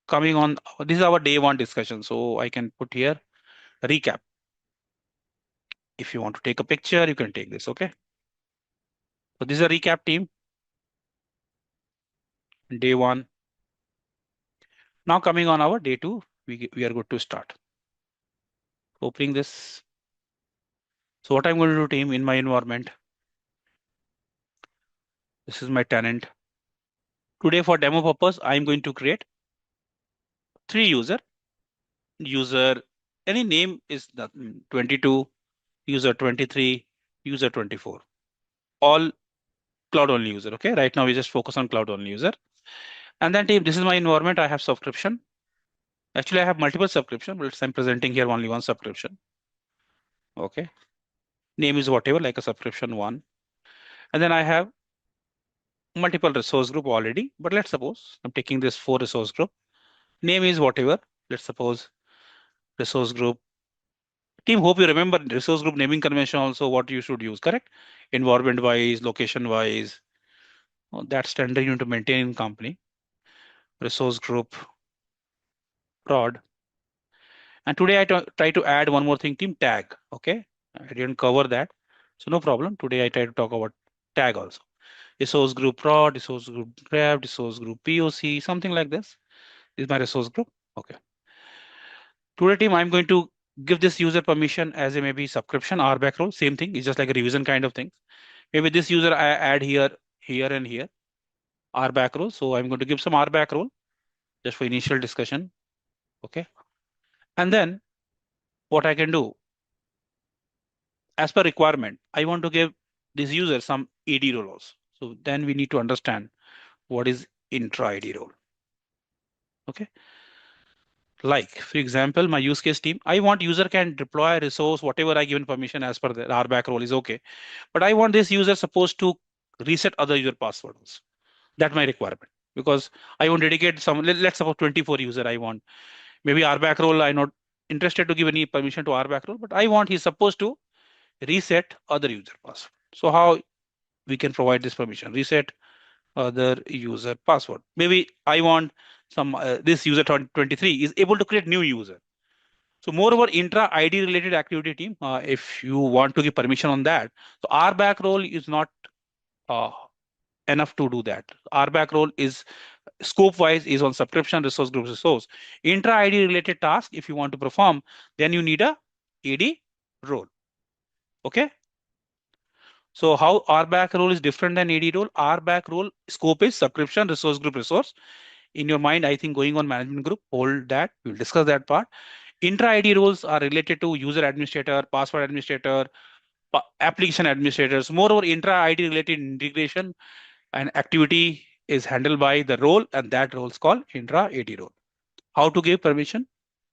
coming on, this is our day one discussion. So I can put here recap. If you want to take a picture, you can take this. Okay, so this is a recap team. Day one. Now coming on our day two, we are good to start. Opening this. So what I'm going to do team in my environment. This is my tenant. Today for demo purpose, I'm going to create 3 user, any name is the 22, user 23, user 24, all cloud only user. Okay, right now we just focus on cloud only user. And then team, this is my environment. I have subscription. Actually, I have multiple subscription, but I'm presenting here only one subscription. Okay, name is whatever, like a subscription one. And then I have multiple resource group already, but let's suppose I'm taking this 4 resource group. Name is whatever. Let's suppose resource group. Team, hope you remember resource group naming convention also what you should use, correct? Environment wise, location wise. That standard you need to maintain in company. Resource group, prod. And today I try to add one more thing, team tag. Okay, I didn't cover that. So no problem. Today I try to talk about tag also. Resource group prod, resource group grab, resource group POC, something like this. This is my resource group. Okay. Today team, I'm going to give this user permission as a maybe subscription RBAC role. Same thing. It's just like a revision kind of thing. Maybe this user I add here, here and here. RBAC role. So I'm going to give some RBAC role just for initial discussion. Okay. And then what I can do as per requirement, I want to give this user some AD role also. So then we need to understand what is intra AD role. Okay. Like for example, my use case team, I want user can deploy resource, whatever I given permission as per the RBAC role is okay. But I want this user supposed to reset other user passwords. That's my requirement because I want to dedicate some, let's suppose 24 user I want. Maybe RBAC role, I'm not interested to give any permission to RBAC role, but I want he's supposed to reset other user password. So how we can provide this permission? Reset other user password. Maybe I want some this user 23 is able to create new user. So moreover, intra ID related activity team, if you want to give permission on that, so RBAC role is not uh, enough to do that. RBAC role is scope wise is on subscription resource group resource. Intra ID related task, if you want to perform, then you need a AD role. Okay. So how RBAC role is different than AD role? RBAC role scope is subscription, resource group, resource. In your mind, I think going on management group, hold that. We'll discuss that part. Intra ID roles are related to user administrator, password administrator, application administrators. Moreover, intra ID related integration and activity is handled by the role, and that role is called intra AD role. How to give permission?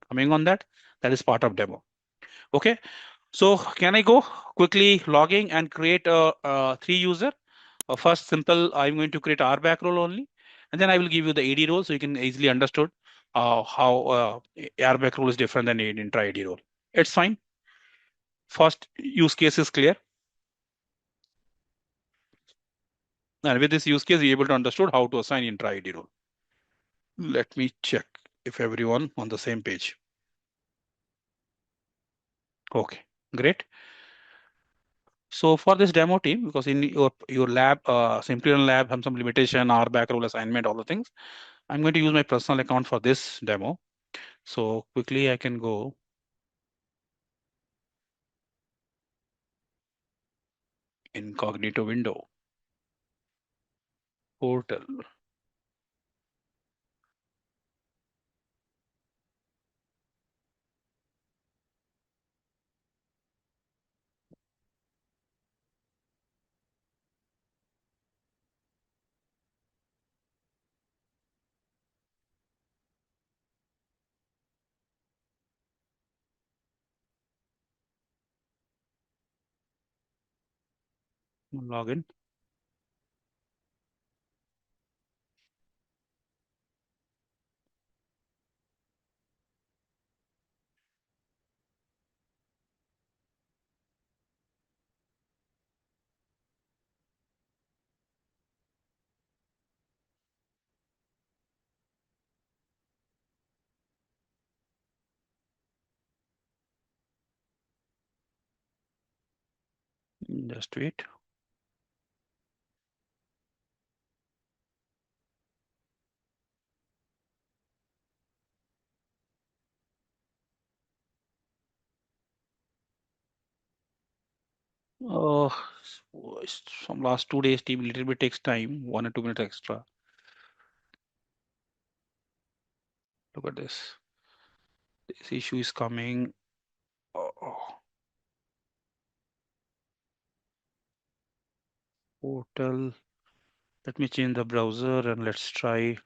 Coming on that, that is part of demo. Okay. So can I go quickly logging and create a three user? First, simple, I'm going to create RBAC role only, and then I will give you the AD role so you can easily understood how RBAC role is different than intra AD role. It's fine. First use case is clear. And with this use case, you're able to understood how to assign intra ID role. Let me check if everyone on the same page. Okay, great. So for this demo team, because in your lab, Simplilearn lab have some limitation, RBAC role assignment, all the things. I'm going to use my personal account for this demo. So quickly I can go incognito window, portal. Login. Just wait. Oh, some last 2 days team little bit takes time, 1 or 2 minutes extra. Look at this. This issue is coming. Oh, portal. Let me change the browser and let's try.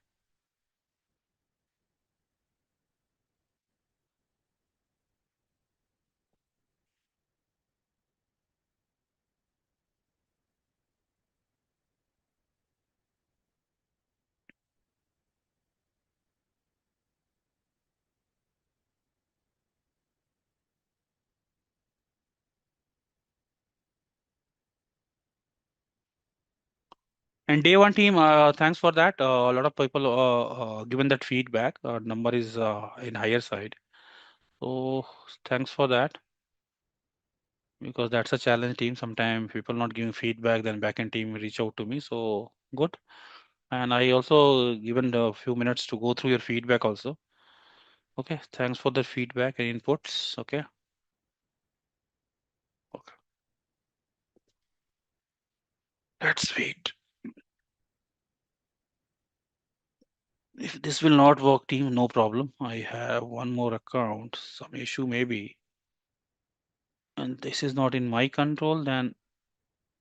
And day one team, thanks for that. A lot of people given that feedback. Number is in higher side. So thanks for that, because that's a challenge team. Sometimes people not giving feedback, then backend team reach out to me. So good. And I also given a few minutes to go through your feedback also. Okay, thanks for the feedback and inputs. Okay. Okay. Let's wait. If this will not work, team, no problem. I have one more account. Some issue maybe. And this is not in my control, then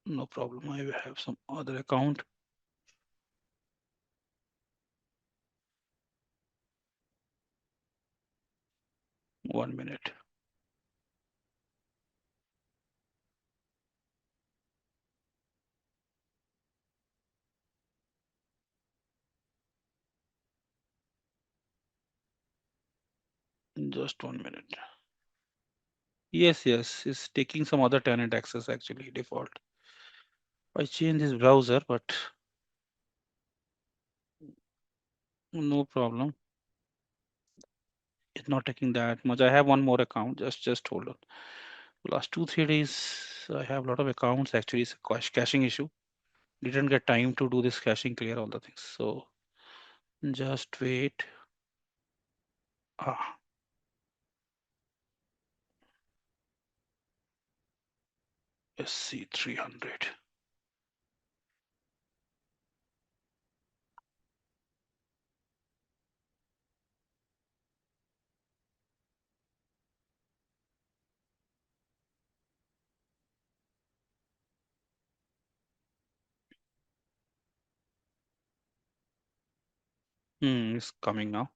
no problem. I will have some other account. One minute. Just 1 minute. Yes, yes, it's taking some other tenant access actually default. I change this browser, but no problem. It's not taking that much. I have one more account. Just hold on. Last 2 3 days, I have a lot of accounts. Actually, it's a caching issue. Didn't get time to do this caching, clear all the things. So just wait. Ah, SC300. It's coming now.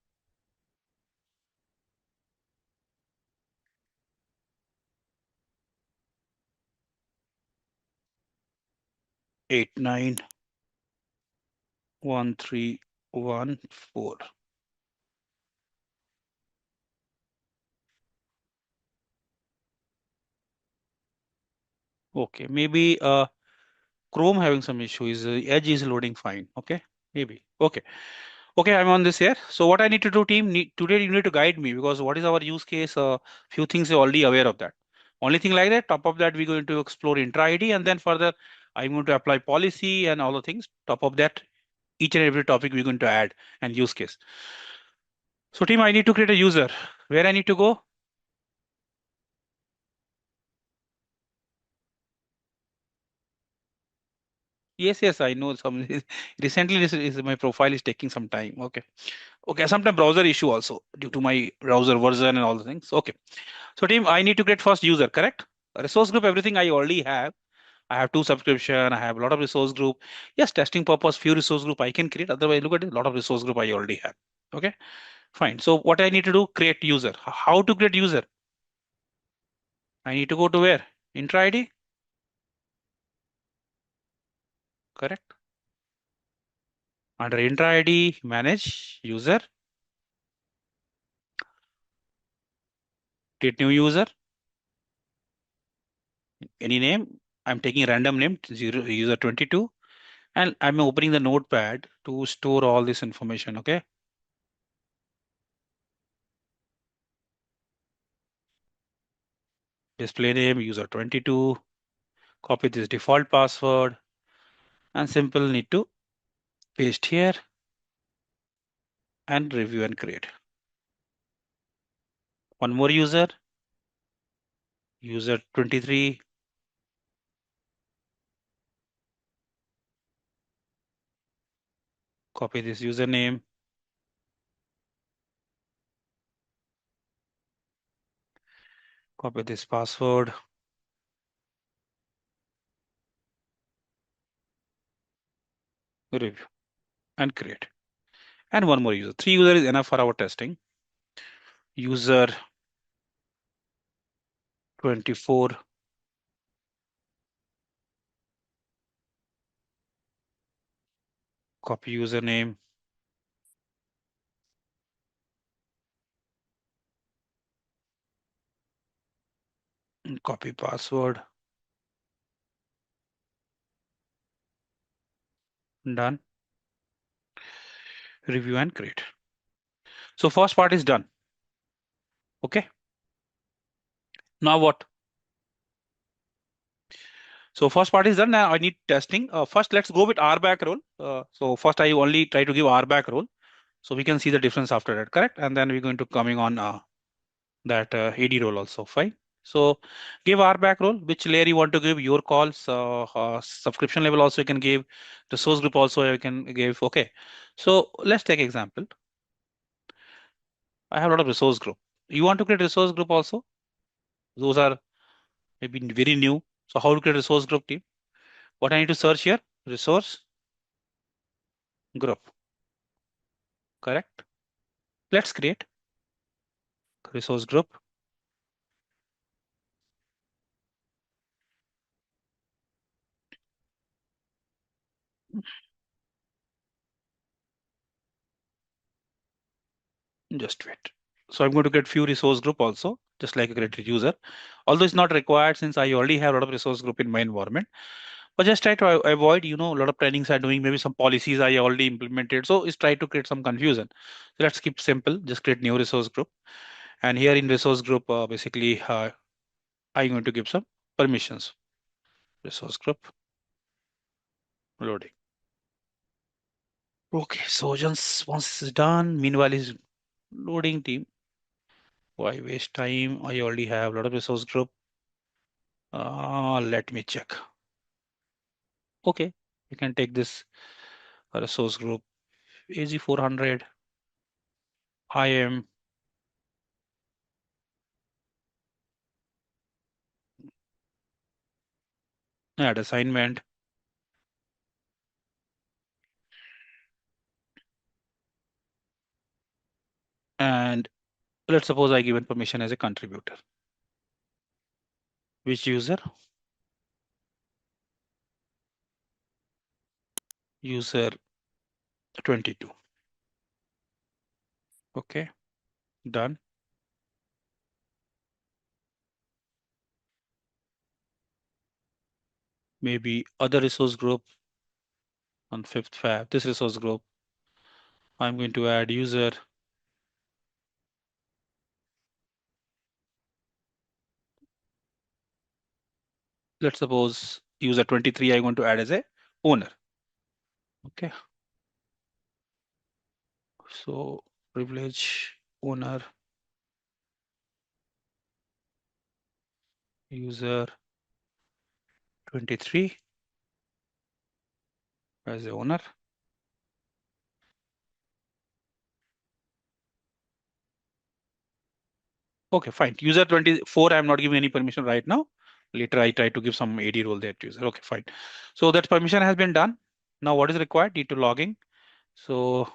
891314. Okay, maybe Chrome having some issue. Is Edge is loading fine. Okay, maybe. Okay. Okay, I'm on this here. So what I need to do, team, today you need to guide me because what is our use case? Few things you're already aware of that. Only thing like that, top of that, we're going to explore intra ID and then further, I'm going to apply policy and all the things. Top of that, each and every topic we're going to add and use case. So team, I need to create a user. Where I need to go? Yes, I know some. Recently, my profile is taking some time. Okay. Okay, sometimes browser issue also due to my browser version and all the things. Okay. So team, I need to create first user, correct? A resource group, everything I already have. I have two subscription. I have a lot of resource group. Yes, testing purpose, few resource group I can create. Otherwise, look at it, a lot of resource group I already have. Okay, fine. So what I need to do, create user. How to create user? I need to go to where? Intra ID, correct? Under intra ID, manage user, create new user, any name. I'm taking a random name, user 22, and I'm opening the notepad to store all this information. Okay. Display name, user 22, copy this default password, and simple need to paste here and review and create. One more user, user 23, copy this username, copy this password, review and create. And one more user. Three user is enough for our testing. User 24, copy username, copy password, done, review and create. So first part is done. Okay. Now what? So first part is done. Now I need testing. First, let's go with RBAC role. So first I only try to give RBAC role. So we can see the difference after that, correct? And then we're going to coming on that AD role also, fine. So give RBAC role, which layer you want to give, your calls, subscription level also you can give, the source group also you can give, okay. So let's take example. I have a lot of resource group. You want to create resource group also? Those are maybe very new. So how to create resource group team? What I need to search here? Resource group, correct? Let's create resource group. Just wait. So I'm going to get few resource group also, just like a created user. Although it's not required since I already have a lot of resource group in my environment. But just try to avoid, a lot of trainings are doing, maybe some policies I already implemented. So it's try to create some confusion. So let's keep simple, just create new resource group. And here in resource group, basically, I'm going to give some permissions. Resource group, loading. Okay, so once this is done, meanwhile is loading team. Why waste time? I already have a lot of resource group. Let me check. Okay, you can take this resource group AZ-400. I am add assignment, and let's suppose I given permission as a contributor. Which user? User 22. Okay, done. Maybe other resource group on 5th Feb. This resource group, I'm going to add user. Let's suppose user 23 I'm going to add as a owner. Okay. So privilege owner user 23 as a owner. Okay, fine. User 24, I'm not giving any permission right now. Later, I try to give some AD role there to user. Okay, fine. So that permission has been done. Now, what is required? Need to logging. So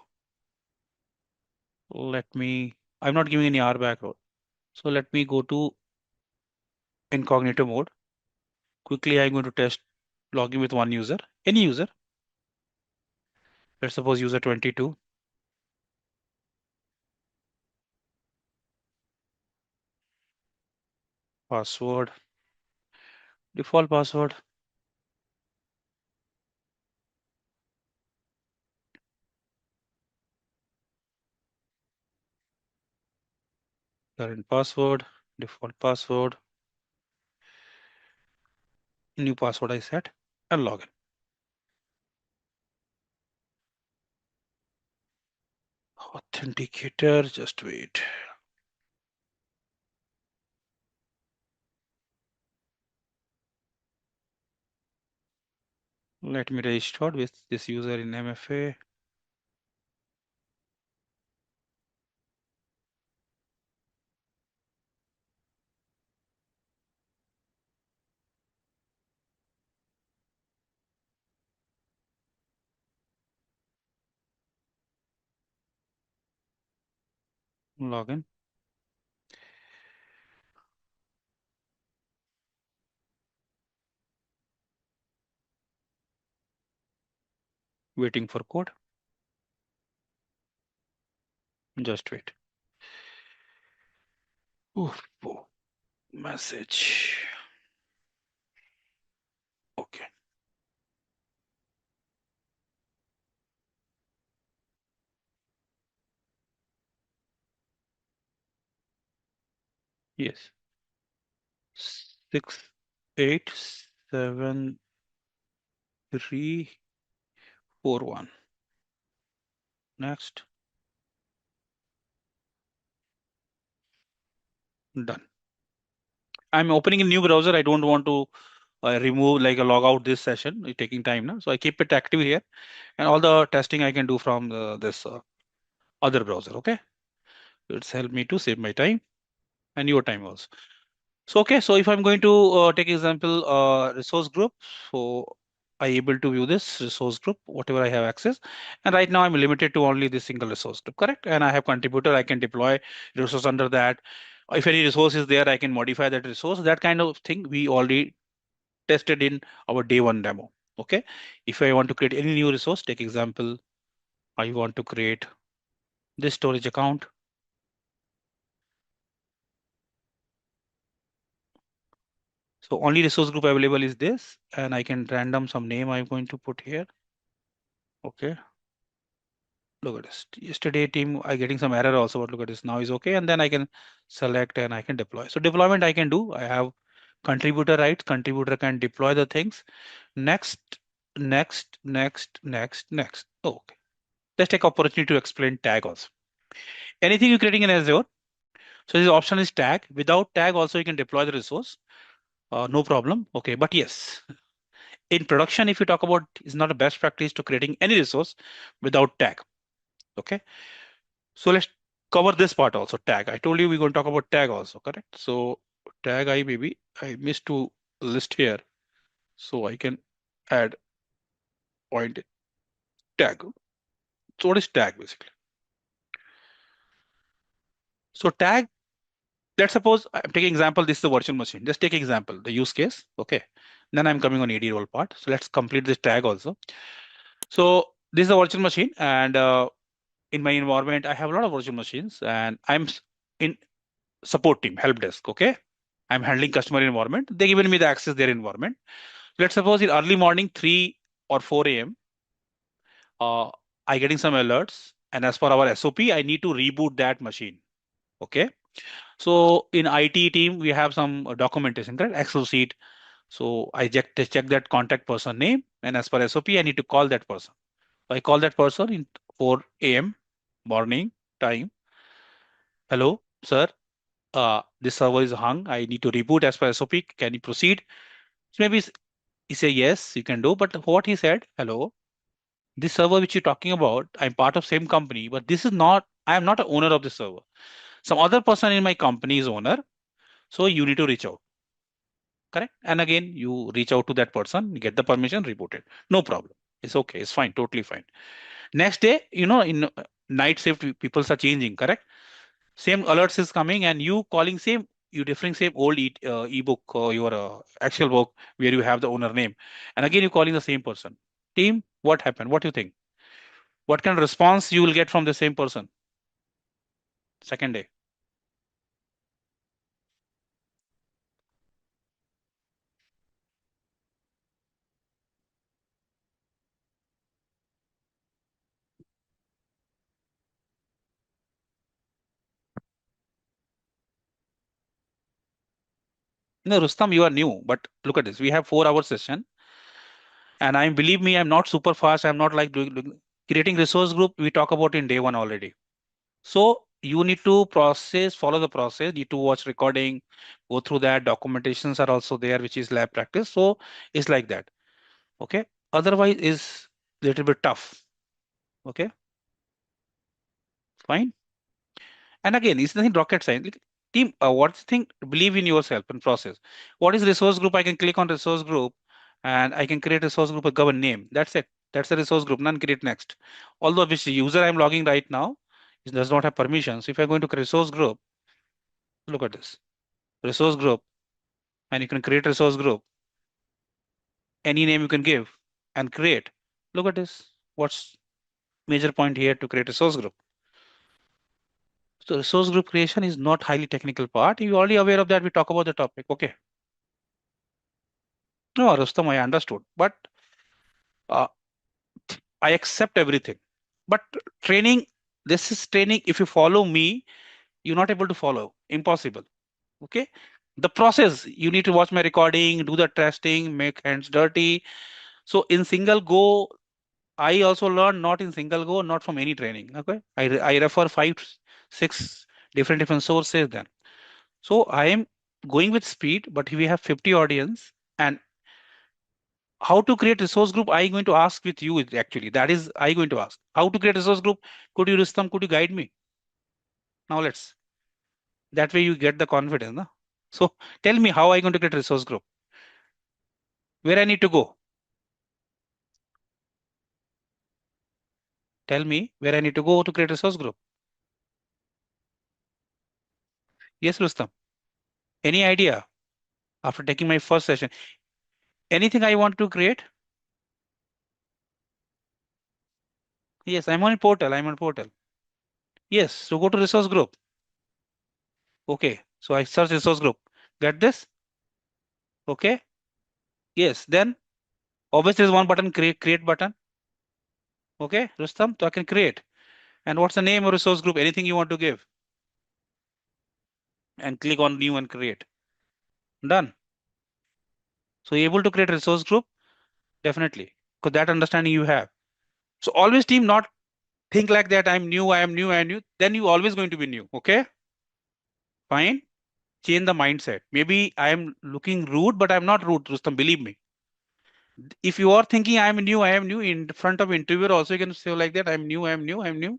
I'm not giving any RBAC role. So let me go to incognito mode. Quickly, I'm going to test logging with one user, any user. Let's suppose user 22. Password, default password. Current password, default password, new password I set, and login. Authenticator, just wait. Let me register with this user in MFA. Login. Waiting for code. Just wait. Oof, oh, message. Okay. Yes. 6874341. Next. Done. I'm opening a new browser. I don't want to remove like a log out this session. It's taking time now. So I keep it active here, and all the testing I can do from this other browser. Okay. It's helped me to save my time and your time also. So okay, so if I'm going to take example resource group, so I able to view this resource group, whatever I have access. And right now I'm limited to only this single resource group, correct? And I have contributor, I can deploy resource under that. If any resource is there, I can modify that resource. That kind of thing we already tested in our day one demo. Okay. If I want to create any new resource, take example, I want to create this storage account. So only resource group available is this, and I can random some name I'm going to put here. Okay. Look at this. Yesterday team, I getting some error also, but look at this. Now is okay. And then I can select and I can deploy. So deployment I can do. I have contributor rights. Contributor can deploy the things. Next, next. Oh, okay. Let's take opportunity to explain tag also. Anything you're creating in Azure. So this option is tag. Without tag also you can deploy the resource. No problem. Okay, but yes, in production, if you talk about, it's not a best practice to creating any resource without tag. Okay, so let's cover this part also. Tag. I told you we're going to talk about tag also, correct? So tag I missed to list here, so I can add point tag. So what is tag basically? So tag. Let's suppose I'm taking example. This is the virtual machine. Just take example, the use case. Okay. Then I'm coming on AD role part. So let's complete this tag also. So this is a virtual machine, and in my environment, I have a lot of virtual machines, and in support team, help desk. Okay. I'm handling customer environment. They given me the access their environment. Let's suppose in early morning, 3 or 4 a.m., I getting some alerts. And as per our SOP, I need to reboot that machine. Okay. So in IT team, we have some documentation, correct? Excel sheet. So I check that contact person name. And as per SOP, I need to call that person. So I call that person in 4 a.m. morning time. Hello, sir. This server is hung. I need to reboot as per SOP. Can you proceed? So maybe he say yes, you can do. But what he said, hello, this server which you're talking about, I'm part of same company, but this is not. I am not an owner of this server. Some other person in my company is owner. So you need to reach out. Correct. And again, you reach out to that person, get the permission, reboot it. No problem. It's okay. It's fine. Totally fine. Next day, in night shift, people are changing. Correct. Same alerts is coming, and you calling same, you differing same old ebook or your actual book where you have the owner name, and again you calling the same person. Team, what happened? What do you think? What kind of response you will get from the same person? Second day. No, Rustam, you are new, but look at this. We have 4 hour session, and I believe me, I'm not super fast. I'm not like creating resource group. We talk about in day one already. So you need to follow the process, need to watch recording, go through that. Documentations are also there, which is lab practice. So it's like that. Okay. Otherwise is little bit tough. Okay. Fine. And again, it's nothing rocket science. Like, team, what's the thing? Believe in yourself and process. What is resource group? I can click on resource group and I can create resource group, a govern name. That's it. That's the resource group. None create next. Although which user I'm logging right now, it does not have permission. So if I'm going to create resource group, look at this resource group, and you can create resource group. Any name you can give and create. Look at this. What's major point here to create resource group? So resource group creation is not highly technical part. You're already aware of that. We talk about the topic. Okay. No, Rustam, I understood. But uh, I accept everything. But training, this is training. If you follow me, you're not able to follow. Impossible. Okay. The process, you need to watch my recording, do the testing, make hands dirty. So in single go, I also learn not in single go, not from any training. Okay. I refer 5, 6 different sources then. So I am going with speed, but we have 50 audience, and how to create resource group, I going to ask with you actually. That is, I going to ask how to create resource group. Could you, Rustam, could you guide me? Now let's, that way you get the confidence. Na? So tell me how I going to create resource group. Where I need to go? Tell me where I need to go to create resource group. Yes, Rustam. Any idea after taking my first session? Anything I want to create? Yes, I'm on portal. I'm on portal. Yes, so go to resource group. Okay, so I search resource group. Get this? Okay. Yes, then obviously there's one button, create button. Okay, Rustam, so I can create. And what's the name of resource group? Anything you want to give. And click on new and create. Done. So you're able to create resource group? Definitely. Because that understanding you have. So always team, not think like that. I'm new, I am new, I am new. Then you always going to be new. Okay. Fine. change the mindset. Maybe I am looking rude, but I'm not rude, Rustam, believe me. If you are thinking I am new in front of interviewer, also you can say like that, I'm new, I'm new, I'm new.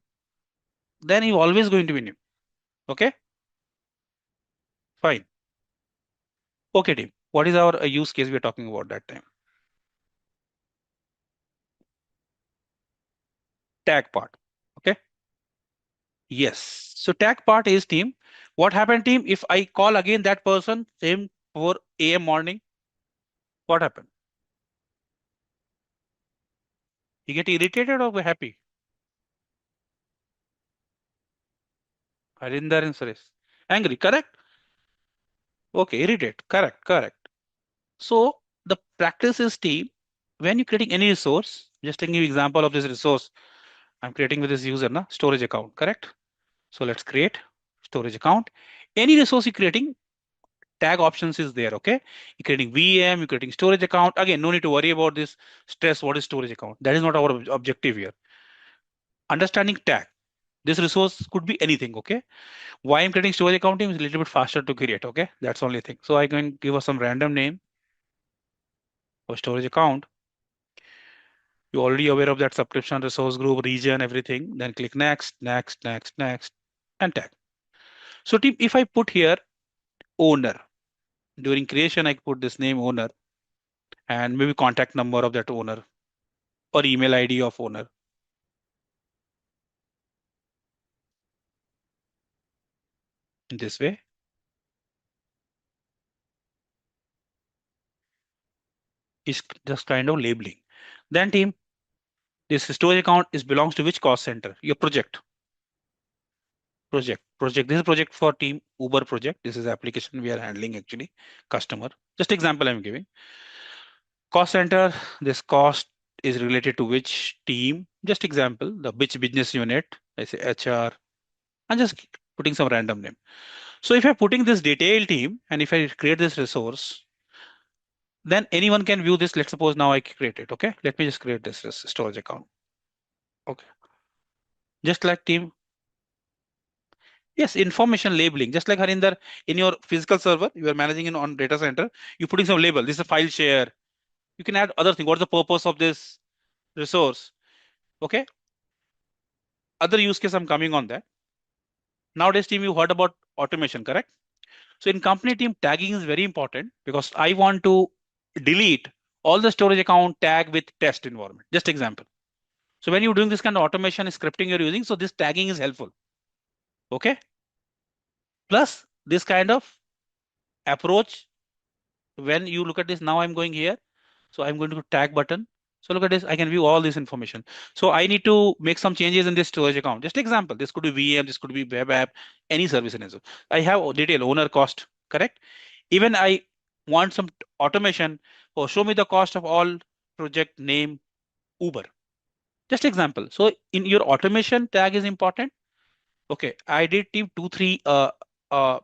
Then you're always going to be new. Okay, fine. Okay, team. What is our use case we are talking about that time? Tag part. Okay. Yes. So tag part is team. What happened, team? If I call again that person, same 4 a.m. morning, what happened? You get irritated or happy? Harinder and Suresh. Angry, correct? Okay, irritate. Correct, correct. So the practice is team. When you're creating any resource, just taking you example of this resource, I'm creating with this user, na, storage account, correct? So let's create storage account. Any resource you're creating, tag options is there. Okay, you're creating VM, you're creating storage account. Again, no need to worry about this stress. What is storage account? That is not our objective here. Understanding tag. This resource could be anything. Okay, why I'm creating storage account is a little bit faster to create. Okay, that's the only thing. So I can give us some random name for storage account. You're already aware of that subscription, resource group, region, everything. Then click next, next, next, next, and tag. So team, if I put here owner during creation, I put this name owner and maybe contact number of that owner or email ID of owner. In this way, is just kind of labeling. Then team, this storage account is belongs to which cost center? Your project. Project. This is project for team Uber project. This is application we are handling actually. Customer. Just example I'm giving. Cost center, this cost is related to which team? Just example, the which business unit, I say HR, and just putting some random name. So if I'm putting this detailed team and if I create this resource, then anyone can view this. Let's suppose now I create it. Okay, let me just create this storage account. Okay, just like team. Yes, information labeling, just like Harinder, in your physical server, you are managing it on data center, you're putting some label. This is a file share. You can add other thing. What's the purpose of this resource? Okay, other use case I'm coming on that. Nowadays, team, you heard about automation, correct? So in company team, tagging is very important because I want to delete all the storage account tag with test environment. Just example. So when you're doing this kind of automation scripting you're using, so this tagging is helpful. Okay. Plus this kind of approach, when you look at this, now I'm going here. So I'm going to tag button. So look at this, I can view all this information. So I need to make some changes in this storage account. Just example, this could be VM, this could be web app, any service in Azure. I have detail owner cost, correct? Even I want some automation or show me the cost of all project name Uber. Just example. So in your automation tag is important. Okay, I did team 2, 3 uh,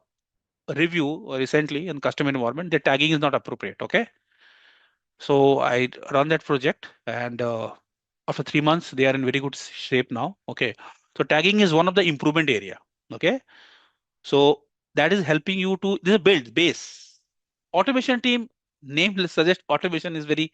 review recently in custom environment. The tagging is not appropriate. Okay, so I run that project and after 3 months they are in very good shape now. Okay, so tagging is one of the improvement area. Okay, so that is helping you to this is build base. Automation team name will suggest automation is very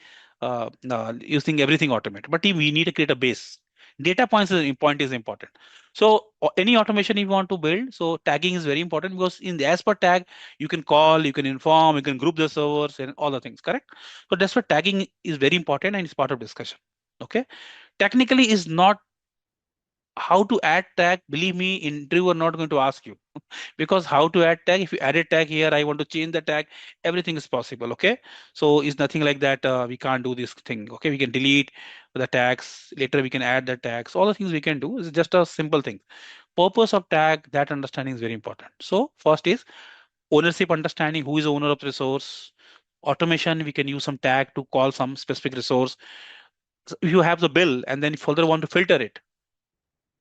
using everything automate, but team we need to create a base. Data point is important. So any automation you want to build, so tagging is very important because in the as per tag you can call, you can inform, you can group the servers and all the things, correct? So that's why tagging is very important and it's part of discussion. Okay, technically is not how to add tag. Believe me, interviewer not going to ask you because how to add tag, if you add a tag here, I want to change the tag, everything is possible. Okay, so it's nothing like that we can't do this thing. Okay, we can delete the tags later, we can add the tags, all the things we can do is just a simple thing. Purpose of tag, that understanding is very important. So first is ownership understanding, who is the owner of the resource. Automation, we can use some tag to call some specific resource. So if you have the bill and then further want to filter it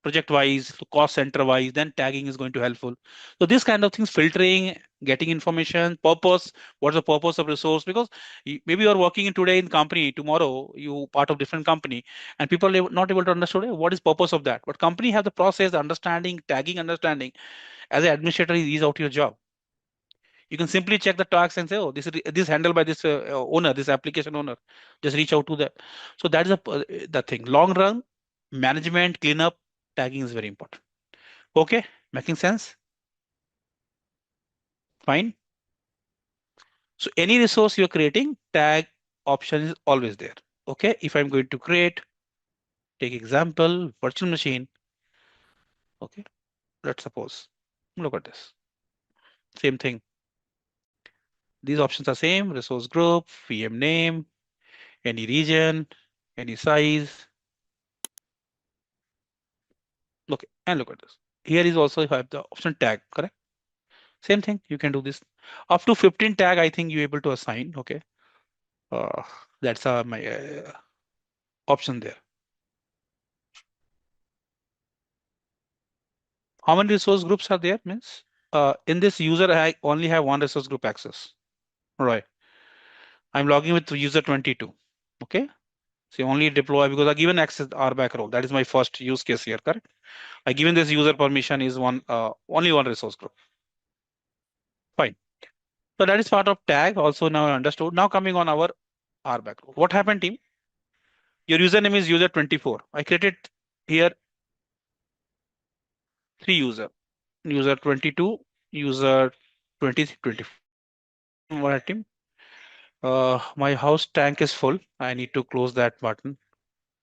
project wise, cost center wise, then tagging is going to helpful. So this kind of things, filtering, getting information, purpose, what's the purpose of resource? Because maybe you're working in today in company, tomorrow you part of different company, and people are not able to understand what is purpose of that. But company have the process, the understanding, tagging understanding. As an administrator, is out your job. You can simply check the tags and say, oh, this is handled by this owner, this application owner. Just reach out to that. So that is the thing. Long run management, cleanup, tagging is very important. Okay, making sense? Fine. So any resource you're creating, tag option is always there. Okay, if I'm going to create, take example, virtual machine. Okay, let's suppose. Look at this. Same thing. These options are same, resource group, VM name, any region, any size. Okay, and look at this. Here is also you have the option tag, correct? Same thing, you can do this. Up to 15 tag, I think you're able to assign. Okay, uh, that's my option there. How many resource groups are there? Means in this user, I only have one resource group access. Right. I'm logging with user 22. Okay. So only deploy because I given access RBAC role. That is my first use case here, correct? I given this user permission is one only one resource group. Fine. So that is part of tag. Also now I understood. Now coming on our RBAC role. What happened, team? Your username is user 24. I created here three user 22, user 20, 24. What team? My house tank is full. I need to close that button.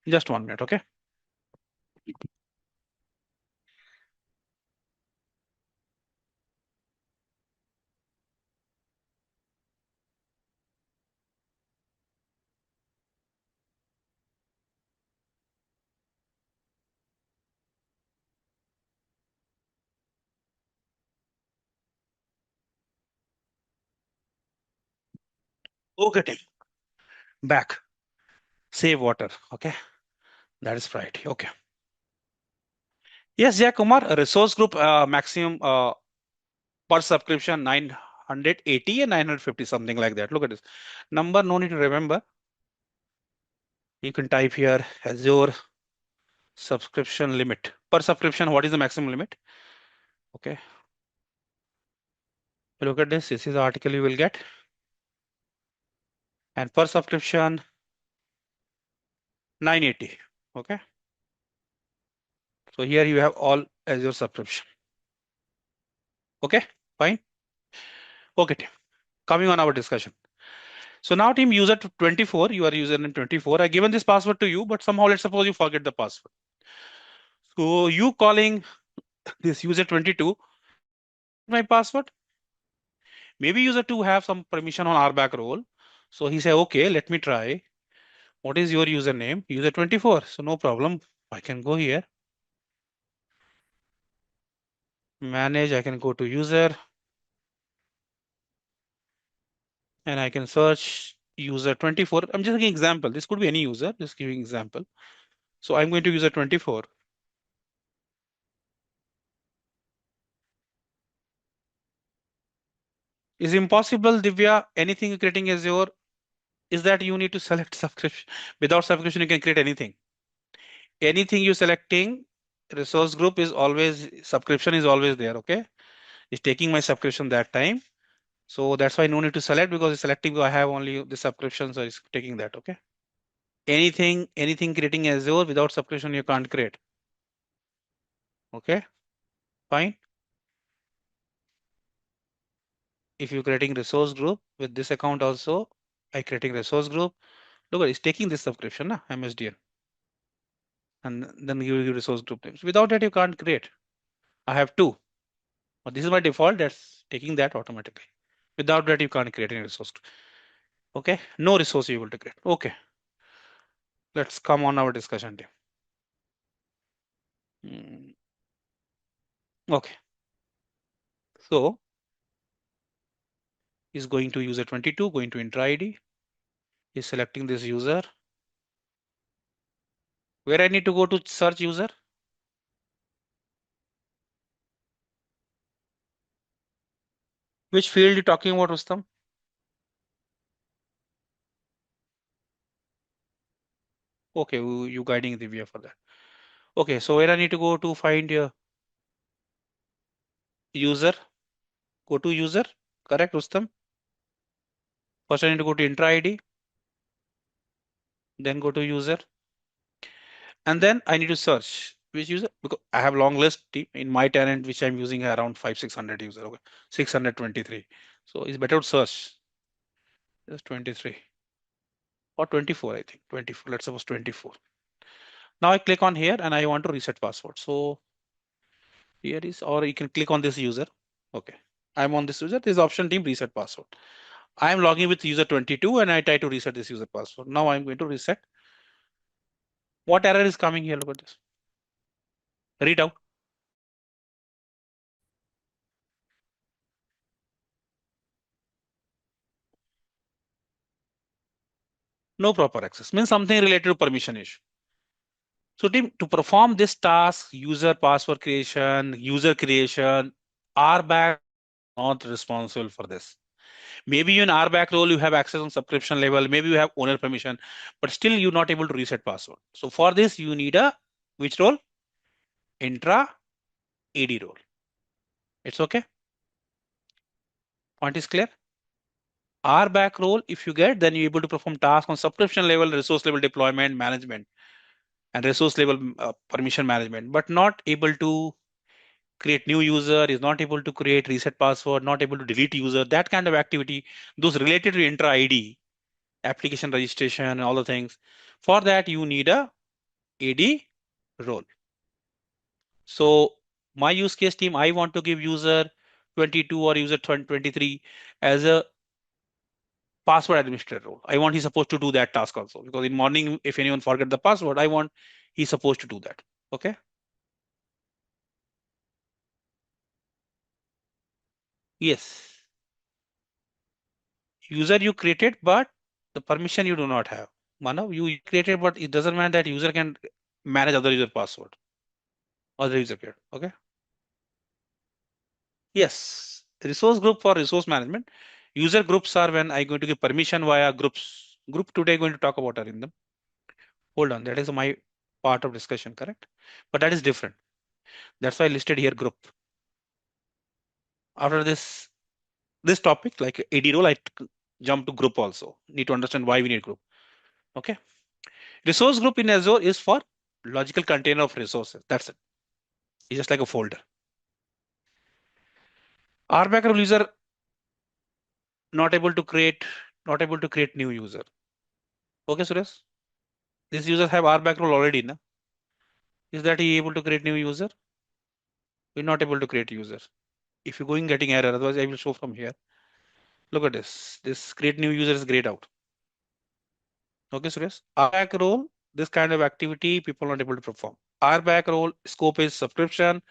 Just 1 minute, okay? Okay, team. Back. Save water. Okay. That is right. Okay. Yes, Jack Kumar, a resource group maximum per subscription 980 and 950, something like that. Look at this. Number, no need to remember. You can type here Azure subscription limit. Per subscription, what is the maximum limit? Okay. Look at this. This is the article you will get. And per subscription 980. Okay. So here you have all Azure subscription. Okay, fine. Okay, team. Coming on our discussion. So now team user 24, you are username 24. I given this password to you, but somehow let's suppose you forget the password. So you calling this user 22, my password. Maybe user 2 have some permission on RBAC role. So he say, okay, let me try. What is your username? User 24. So no problem. I can go here. Manage, I can go to user. And I can search user 24. I'm just giving example. This could be any user, just giving example. So I'm going to user 24. Is impossible, Divya, anything you're creating as your, is that you need to select subscription. Without subscription, you can create anything. Anything you're selecting, resource group is always, subscription is always there, okay? It's taking my subscription that time. So that's why no need to select because it's selecting, I have only the subscription, so it's taking that, okay? Anything creating Azure without subscription, you can't create. Okay, fine. If you're creating resource group with this account also, I creating resource group. Look, it's taking this subscription, na, MSDN. And then you give resource group names. Without that, you can't create. I have two. But this is my default, that's taking that automatically. Without that, you can't create any resource. Okay, no resource you able to create. Okay, let's come on our discussion team. Okay, so is going to user 22, going to enter ID, is selecting this user. Where I need to go to search user? Which field you talking about, Rustam? Okay, you guiding Divya for that. Okay, so where I need to go to find your user? Go to user. Correct, Rustam? First I need to go to intra ID, then go to user, and then I need to search which user, because I have long list in my tenant which I'm using around 500-600 user. Okay, 623. So it's better to search just 23 or 24. I think 24. Let's suppose 24. Now I click on here and I want to reset password. So here is, or you can click on this user. Okay, I'm on this user. This option team reset password. I'm logging with user 22 and I try to reset this user password. Now I'm going to reset. What error is coming here? Look at this. Read out. No proper access means something related to permission issue. So team, to perform this task, user password creation, user creation, RBAC not responsible for this. Maybe in RBAC role you have access on subscription level, maybe you have owner permission, but still you're not able to reset password. So for this you need a which role? Intra AD role. It's okay. Point is clear. RBAC role, if you get, then you're able to perform tasks on subscription level, resource level deployment management, and resource level permission management, but not able to create new user, is not able to create reset password, not able to delete user, that kind of activity, those related to intra ID, application registration, and all the things. For that, you need a AD role. So my use case team, I want to give user 22 or user 23 as a password administrator role. I want he's supposed to do that task also, because in morning, if anyone forget the password, I want he's supposed to do that. Okay. Yes. User you created, but the permission you do not have. Manav, you created, but it doesn't mean that user can manage other user password, other user created. Okay. Yes. Resource group for resource management. User groups are when I going to give permission via groups. Group today going to talk about are in them. Hold on, that is my part of discussion, correct? But that is different. That's why I listed here group. After this topic, like AD role, jump to group also. Need to understand why we need group. Okay. Resource group in Azure is for logical container of resources. That's it. It's just like a folder. RBAC rule user not able to create, not able to create new user. Okay, Suresh. These users have RBAC rule already, na? Is that he able to create new user? We're not able to create user. If you're going getting error, otherwise I will show from here. Look at this. This create new user is grayed out. Okay, Suresh. RBAC role, this kind of activity people not able to perform. RBAC role scope is subscription,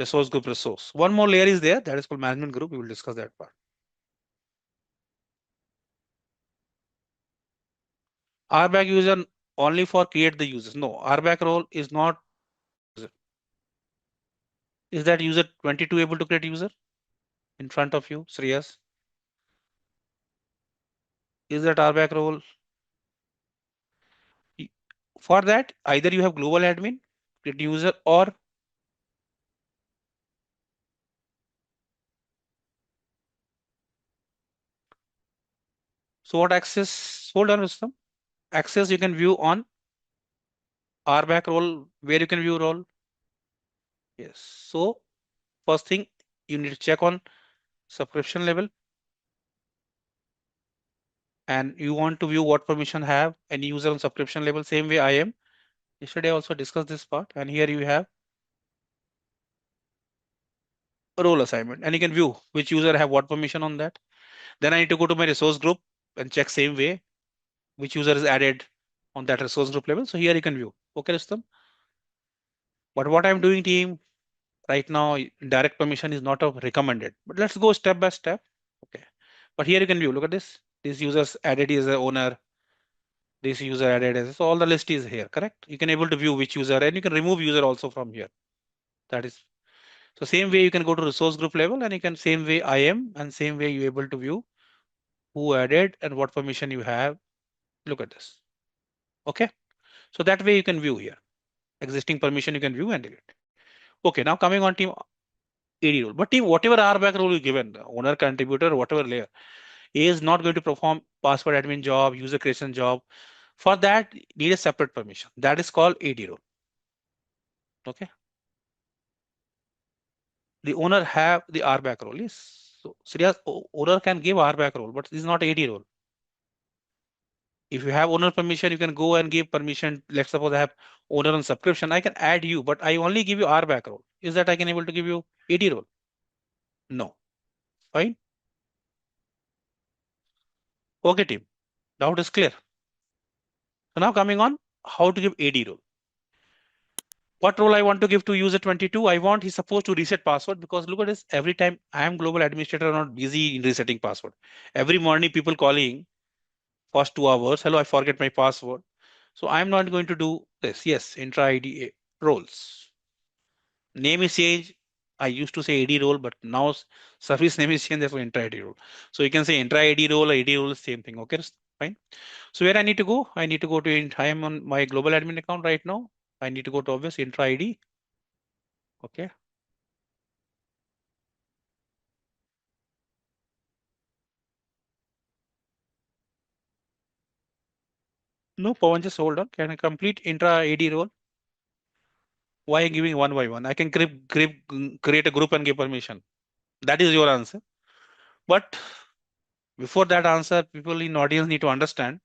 resource group resource. One more layer is there, that is called management group. We will discuss that part. RBAC user only for create the users. No, RBAC role is not user. Is that user 22 able to create user in front of you, Sriyas? Is that RBAC role? For that, either you have global admin, create user, or so what access? Hold on, Rustam. Access you can view on RBAC role, where you can view role. Yes. So first thing you need to check on subscription level, and you want to view what permission have any user on subscription level. Same way I am. Yesterday I also discussed this part, and here you have a role assignment, and you can view which user have what permission on that. Then I need to go to my resource group and check same way which user is added on that resource group level. So here you can view. Okay, Rustam. But what I'm doing, team, right now, direct permission is not a recommended. But let's go step by step. Okay. But here you can view. Look at this. This user's added as a owner. This user added as so all the list is here. Correct. You can able to view which user, and you can remove user also from here. That is so same way you can go to resource group level, and you can same way I am, and same way you able to view who added and what permission you have. Look at this. Okay. So that way you can view here. Existing permission you can view and delete. Okay, now coming on team. AD role. But team, whatever RBAC role you given, owner, contributor, whatever layer, A is not going to perform password admin job, user creation job. For that, need a separate permission. That is called AD role. Okay. The owner have the RBAC role. Yes. So serious owner can give RBAC role, but this is not AD role. If you have owner permission, you can go and give permission. Let's suppose I have owner on subscription. I can add you, but I only give you RBAC role. Is that I can able to give you AD role? No. Fine. Okay, team. Doubt is clear. So now coming on how to give AD role. What role I want to give to user 22? I want he's supposed to reset password because look at this. Every time I am global administrator, I'm not busy in resetting password. Every morning people calling first 2 hours. Hello, I forget my password. So I'm not going to do this. Yes, intra ID roles. Name is changed. I used to say AD role, but now service name is changed, therefore intra ID role. So you can say intra ID role or AD role, same thing. Okay, fine. So where I need to go? I need to go to, I am on my global admin account right now. I need to go to obvious intra ID. Okay. No, Pawan, just hold on. Can I complete intra ID role? Why giving one by one? I can create a group and give permission. That is your answer. But before that answer, people in audience need to understand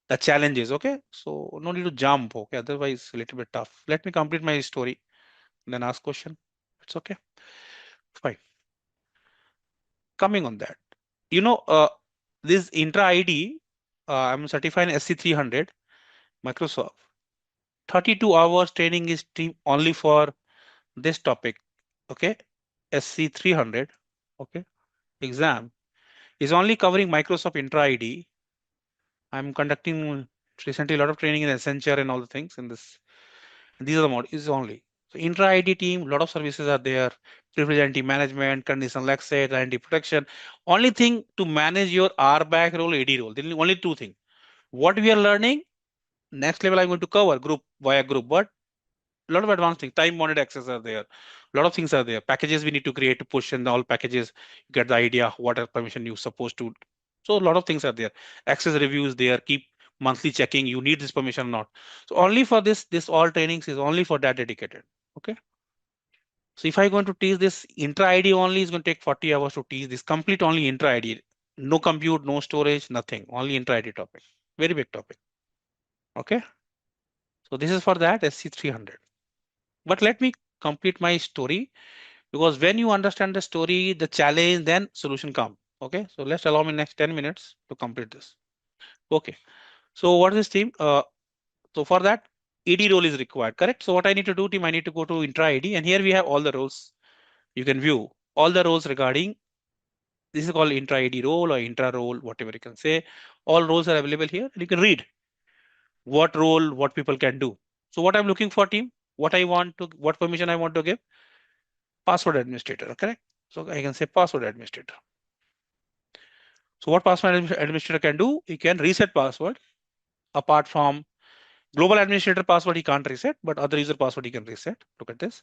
the challenges. Okay. So no need to jump. Okay. Otherwise, a little bit tough. Let me complete my story, then ask question. It's okay. Fine. Coming on that. You know, this intra ID, I'm certified in SC300, Microsoft. 32 hours training is team only for this topic. Okay. SC300. Okay. Exam is only covering Microsoft intra ID. I'm conducting recently a lot of training in Accenture and all the things in this. These are the modules only. So intra ID team, a lot of services are there. Privilege anti management, conditional access, anti protection. Only thing to manage your RBAC role, AD role. There are only two things. What we are learning, next level I'm going to cover group via group, but a lot of advanced things. Time monitored access are there. A lot of things are there. Packages we need to create to push in all packages. You get the idea what are permission you're supposed to. So a lot of things are there. Access reviews there. Keep monthly checking. You need this permission or not. So only for this all trainings is only for that dedicated. Okay. So if I going to teach this intra ID only, it's going to take 40 hours to teach this complete only intra ID. No compute, no storage, nothing. Only intra ID topic. Very big topic. Okay. So this is for that SC300. But let me complete my story because when you understand the story, the challenge, then solution come. Okay. So let's allow me next 10 minutes to complete this. Okay. So what is this team? So for that, ED role is required, correct? So what I need to do, team, I need to go to intra ID, and here we have all the roles. You can view all the roles regarding this is called intra ID role or intra role, whatever you can say. All roles are available here, and you can read what role, what people can do. So what I'm looking for, team, what I want to, what permission I want to give, password administrator, correct? So I can say password administrator. So what password administrator can do, he can reset password apart from global administrator password, he can't reset, but other user password he can reset. Look at this.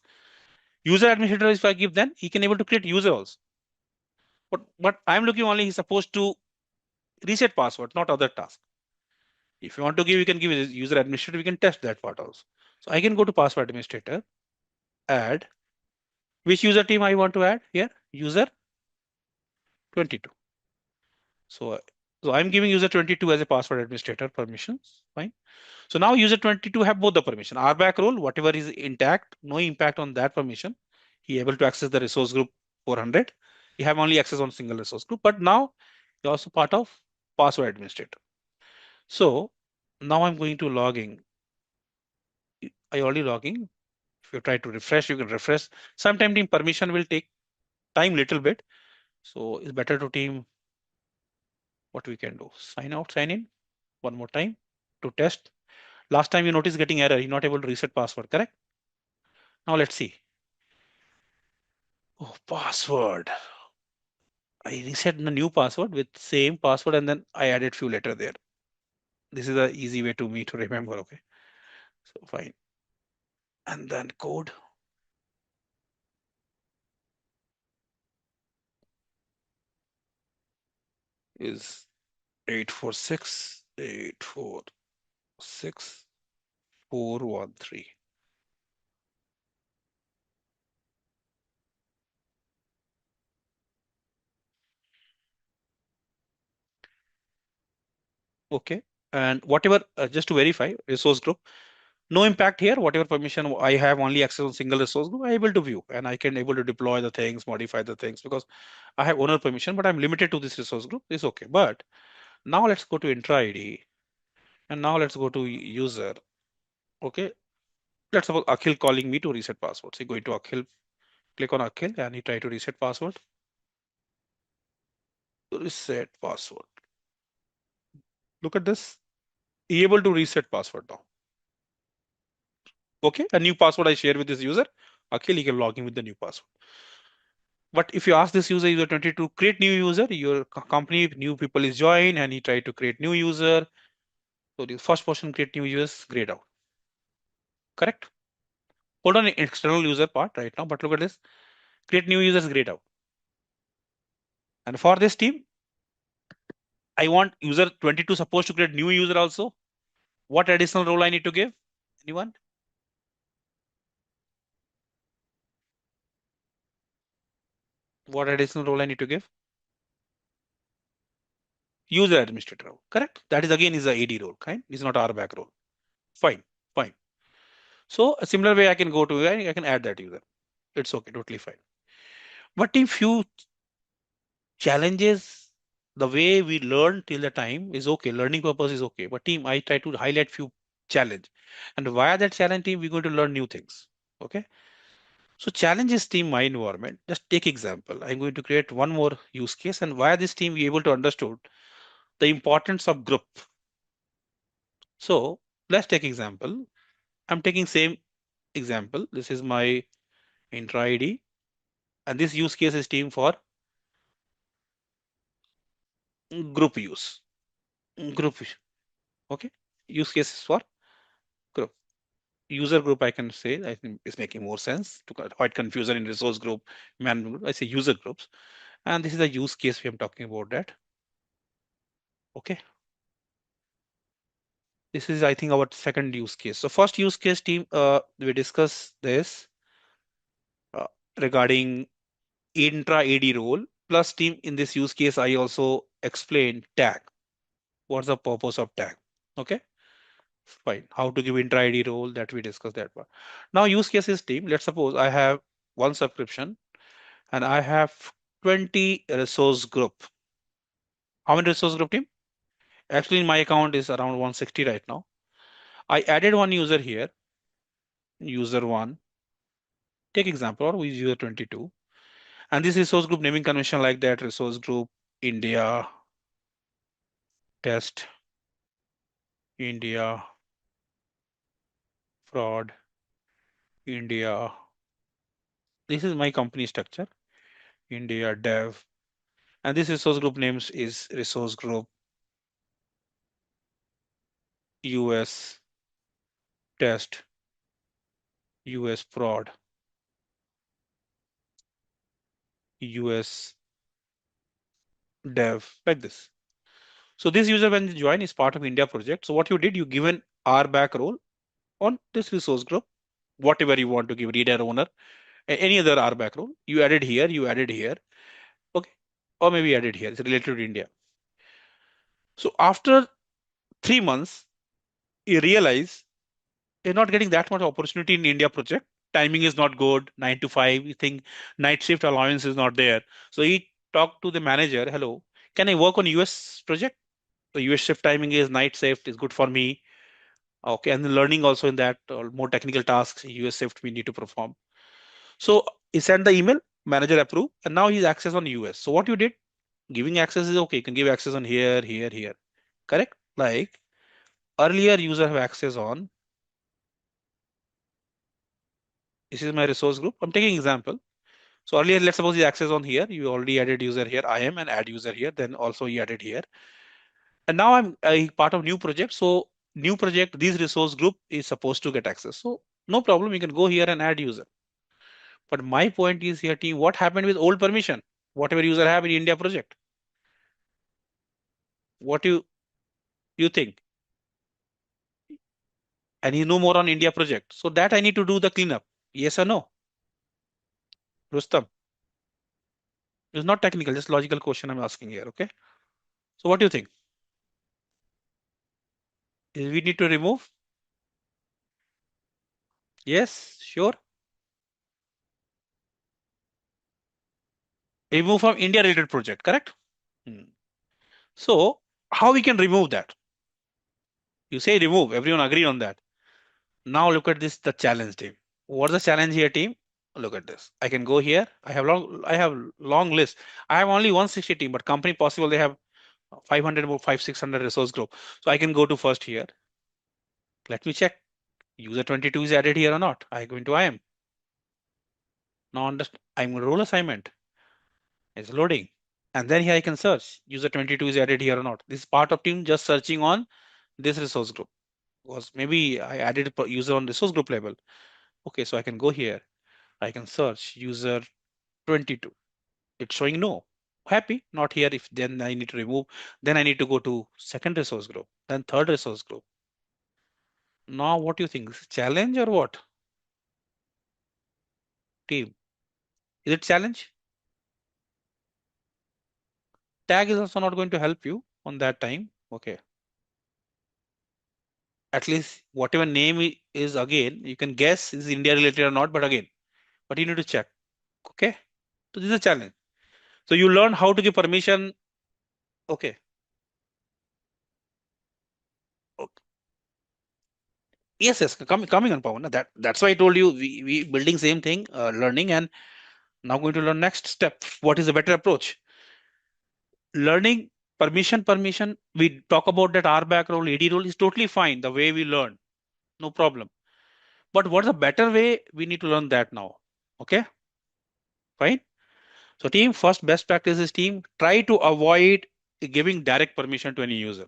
User administrator, if I give, then he can able to create user also. But I'm looking only he's supposed to reset password, not other task. If you want to give, you can give user administrator, we can test that part also. So I can go to password administrator, add, which user team I want to add here, user 22. So, so I'm giving user 22 as a password administrator permissions, fine. So now user 22 have both the permission. RBAC role, whatever is intact, no impact on that permission. He able to access the resource group 400. He have only access on single resource group, but now he also part of password administrator. So now I'm going to log in. I already log in. If you try to refresh, you can refresh. Sometime team permission will take time little bit. So it's better to team what we can do. Sign out, sign in one more time to test. Last time you notice getting error, you're not able to reset password, correct? Now let's see. Oh, password. I reset the new password with same password and then I added few letter there. This is a easy way to me to remember. Okay. So fine. And then code. is 846.846.413. Okay. And whatever, just to verify, resource group, no impact here. Whatever permission I have, only access on single resource group, I able to view and I can able to deploy the things, modify the things because I have owner permission, but I'm limited to this resource group. It's okay. But now let's go to intra ID and now let's go to user. Okay. Let's suppose Akhil calling me to reset password. So go to Akhil, click on Akhil and he try to reset password. Reset password. Look at this. He able to reset password now. Okay. A new password I share with this user. Akhil, he can log in with the new password. But if you ask this user 20 to create new user, your company, new people is joined and he try to create new user. So the first person create new users, grayed out. Correct? Hold on external user part right now, but look at this. Create new users, grayed out. And for this team, I want user 22 supposed to create new user also. What additional role I need to give? Anyone? What additional role I need to give? User administrator role. Correct? That is again is a AD role, kind. It's not RBAC role. Fine, fine. So a similar way I can go to I can add that user. It's okay, totally fine. But if you challenges, the way we learn till the time is okay. Learning purpose is okay. But team, I try to highlight few challenge. And via that challenge team, we're going to learn new things. Okay. So challenge is team my environment. Just take example. I'm going to create one more use case and via this team we able to understood the importance of group. So let's take example. I'm taking same example. This is my intra ID and this use case is team for group use. Group. Okay. Use cases for group. User group, I can say, I think is making more sense to avoid confusion in resource group, management group. I say user groups. And this is the use case we are talking about that. Okay. This is, I think, our second use case. So first use case team, we discuss this uh, regarding intra AD role plus team in this use case. I also explained tag. What's the purpose of tag? Okay. Fine. How to give intra ID role that we discussed that part. Now use cases team. Let's suppose I have one subscription and I have 20 resource group. How many resource group team? Actually, in my account is around 160 right now. I added one user here, user one. Take example, or we use user 22. And this resource group naming convention like that, resource group India, test, India, fraud, India. This is my company structure, India dev. And this resource group names is resource group US test, US fraud, US dev, like this. So this user when you join is part of India project. So what you did, you given RBAC role on this resource group, whatever you want to give, reader owner, any other RBAC role, you added here, you added here, okay, or maybe added here. It's related to India. So after 3 months, you realize you're not getting that much opportunity in India project. Timing is not good, 9 to 5. You think night shift allowance is not there. So he talked to the manager, hello, can I work on US project? The US shift timing is night shift is good for me. Okay, and the learning also in that more technical tasks, US shift we need to perform. So he sent the email, manager approve, and now he's access on US. So what you did, giving access is okay. You can give access on here, here, here. Correct? Like earlier user have access on, this is my resource group. I'm taking example. So earlier, let's suppose you access on here, you already added user here, I am and add user here, then also you added here. And now I'm a part of new project. So new project, this resource group is supposed to get access. So no problem, you can go here and add user. But my point is here, team, what happened with old permission? Whatever user have in India project. What do you think? And he's no more on India project. So that I need to do the cleanup. Yes or no? Rustam, it's not technical, just logical question I'm asking here. Okay. So what do you think? We need to remove? Yes, sure. Remove from India related project, correct? Hmm. So how we can remove that? You say remove, everyone agree on that. Now look at this, the challenge team. What's the challenge here, team? Look at this. I can go here. I have long list. I have only 160 team, but company possible they have 500 or 600 resource group. So I can go to first here. Let me check. User 22 is added here or not. I go into IM. Now I'm role assignment. It's loading. And then here I can search. User 22 is added here or not. This is part of team just searching on this resource group. Was maybe I added a user on resource group level. Okay, so I can go here. I can search user 22. It's showing no. Happy, not here. If then I need to remove, then I need to go to second resource group, then third resource group. Now, what do you think? Is it challenge or what? Team, is it challenge? Tag is also not going to help you on that time. Okay. At least whatever name is again, you can guess is India related or not, but again, but you need to check. Okay. So this is a challenge. So you learn how to give permission. Okay. Okay. Yes, yes, coming on Pawan. That's why I told you we building same thing, learning, and now going to learn next step. What is a better approach? Learning permission. We talk about that RBAC role, AD role is totally fine. The way we learn, no problem. But what's a better way? We need to learn that now. Okay, fine. So team, first best practice is team, try to avoid giving direct permission to any user.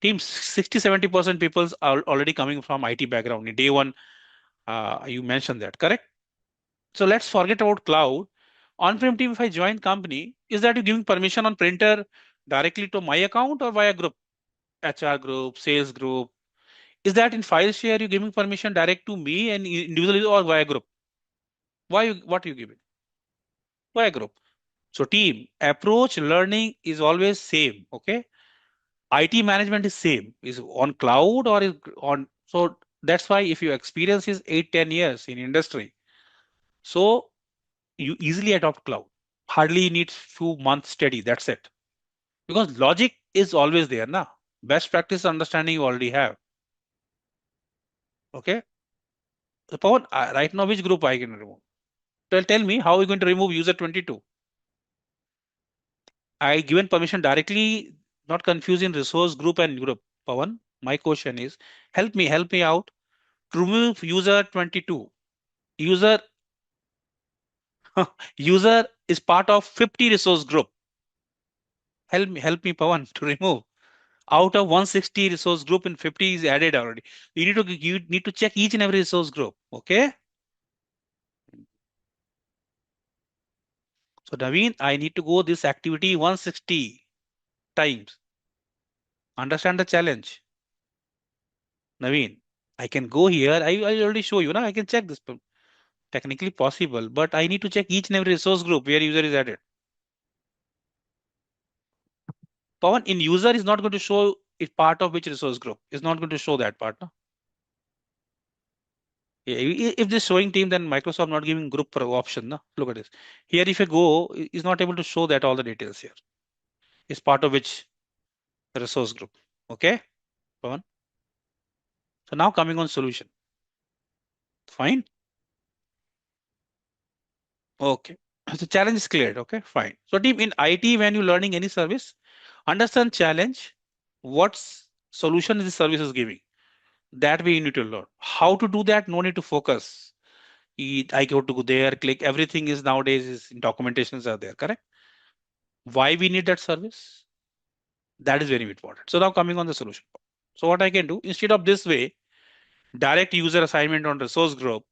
Team 60-70% people are already coming from IT background. In day one, you mentioned that, correct? So let's forget about cloud. On-prem team, if I join company, is that you giving permission on printer directly to my account or via group, HR group, sales group? Is that in file share you giving permission direct to me and individually or via group? What you giving? Via group. So team approach learning is always same. Okay. IT management is same. Is on cloud or is on. So that's why if your experience is 8-10 years in industry, so you easily adopt cloud. Hardly needs few months study. That's it. Because logic is always there, na. Best practice understanding you already have. Okay. So Pawan, right now which group I can remove? Tell me how are you going to remove user 22? I given permission directly, not confusing resource group and group. Pawan, my question is, help me out to remove user 22. User, user is part of 50 resource group. Help me, Pawan, to remove. Out of 160 resource group in 50 is added already. You need to check each and every resource group. Okay. So Naveen, I need to go this activity 160 times. Understand the challenge. Naveen, I can go here. I already show you now. I can check this technically possible, but I need to check each and every resource group where user is added. Pawan, in user is not going to show it part of which resource group. It's not going to show that part. No? Yeah, if this showing team, then Microsoft not giving group pro option. No? Look at this. Here, if I go, is not able to show that all the details here. It's part of which resource group. Okay, Pawan. So now coming on solution. Fine. Okay. So challenge is cleared. Okay, fine. So team in IT, when you're learning any service, understand challenge. What solution is the service is giving? That way you need to learn. How to do that? No need to focus. I go to go there, click. Everything is nowadays is documentations are there. Correct. Why we need that service? That is very important. So now coming on the solution. So what I can do instead of this way, direct user assignment on resource group.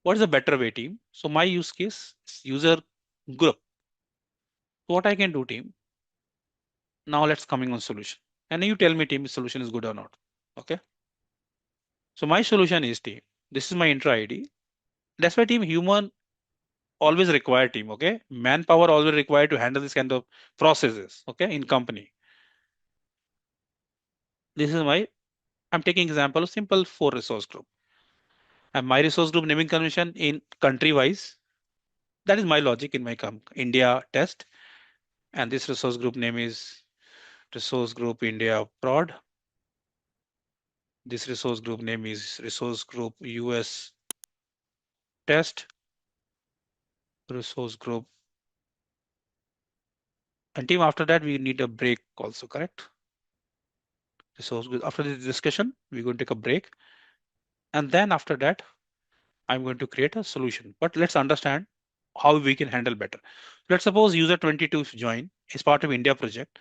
What is a better way, team? So my use case is user group. So what I can do, team? Now let's coming on solution. And you tell me team solution is good or not. Okay. So my solution is team. This is my intra ID. That's why team human always require team. Okay. Manpower always required to handle this kind of processes. Okay. In company. This is my, I'm taking example of simple 4 resource group. And my resource group naming convention in country wise. That is my logic in my India test. And this resource group name is resource group India prod. This resource group name is resource group US test. Resource group. And team after that, we need a break also, correct? Resource group. After this discussion, we're going to take a break. And then after that, I'm going to create a solution. But let's understand how we can handle better. Let's suppose user 22 join is part of India project.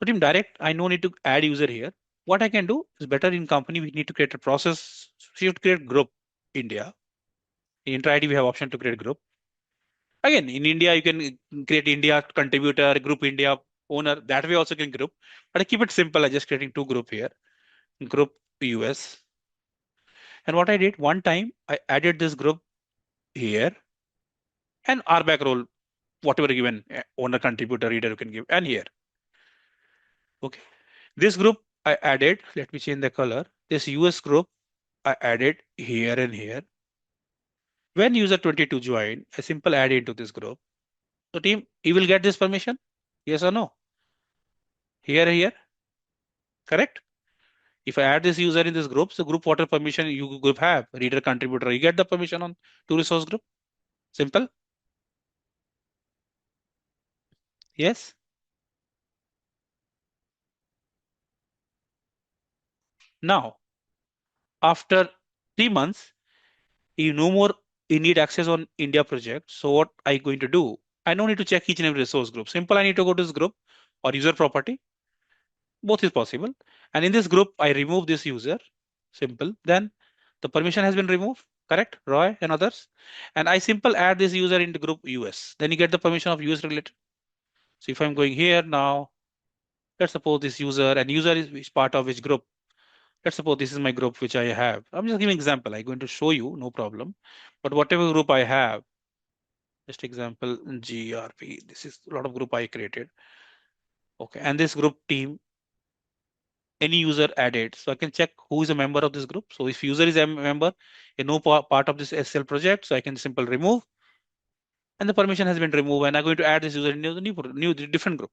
But in direct, I no need to add user here. What I can do is better in company, we need to create a process. So you have to create group India. In intra ID, we have option to create group. Again, in India, you can create India contributor, group India owner. That way also can group. But I keep it simple. I just creating two group here. Group US. And what I did one time, I added this group here and RBAC role, whatever given owner, contributor, reader you can give, and here. Okay. This group I added. Let me change the color. This US group I added here and here. When user 22 join, I simple add into this group. So team, you will get this permission. Yes or no? Here, correct? If I add this user in this group, so group water permission you group have reader contributor, you get the permission on to resource group. Simple. Yes. Now, after 3 months, you no more you need access on India project. So what I going to do? I don't need to check each and every resource group. Simple, I need to go to this group or user property. Both is possible. And in this group, I remove this user. Simple. Then the permission has been removed. Correct, Roy and others. And I simple add this user into group US. Then you get the permission of US related. So if I'm going here now, let's suppose this user and user is which part of which group. Let's suppose this is my group which I have. I'm just giving example. I'm going to show you, no problem. But whatever group I have, just example GRP. This is a lot of group I created. Okay, and this group team, any user added. So I can check who is a member of this group. So if user is a member, no part of this SL project, so I can simple remove. And the permission has been removed, and I'm going to add this user in the new different group.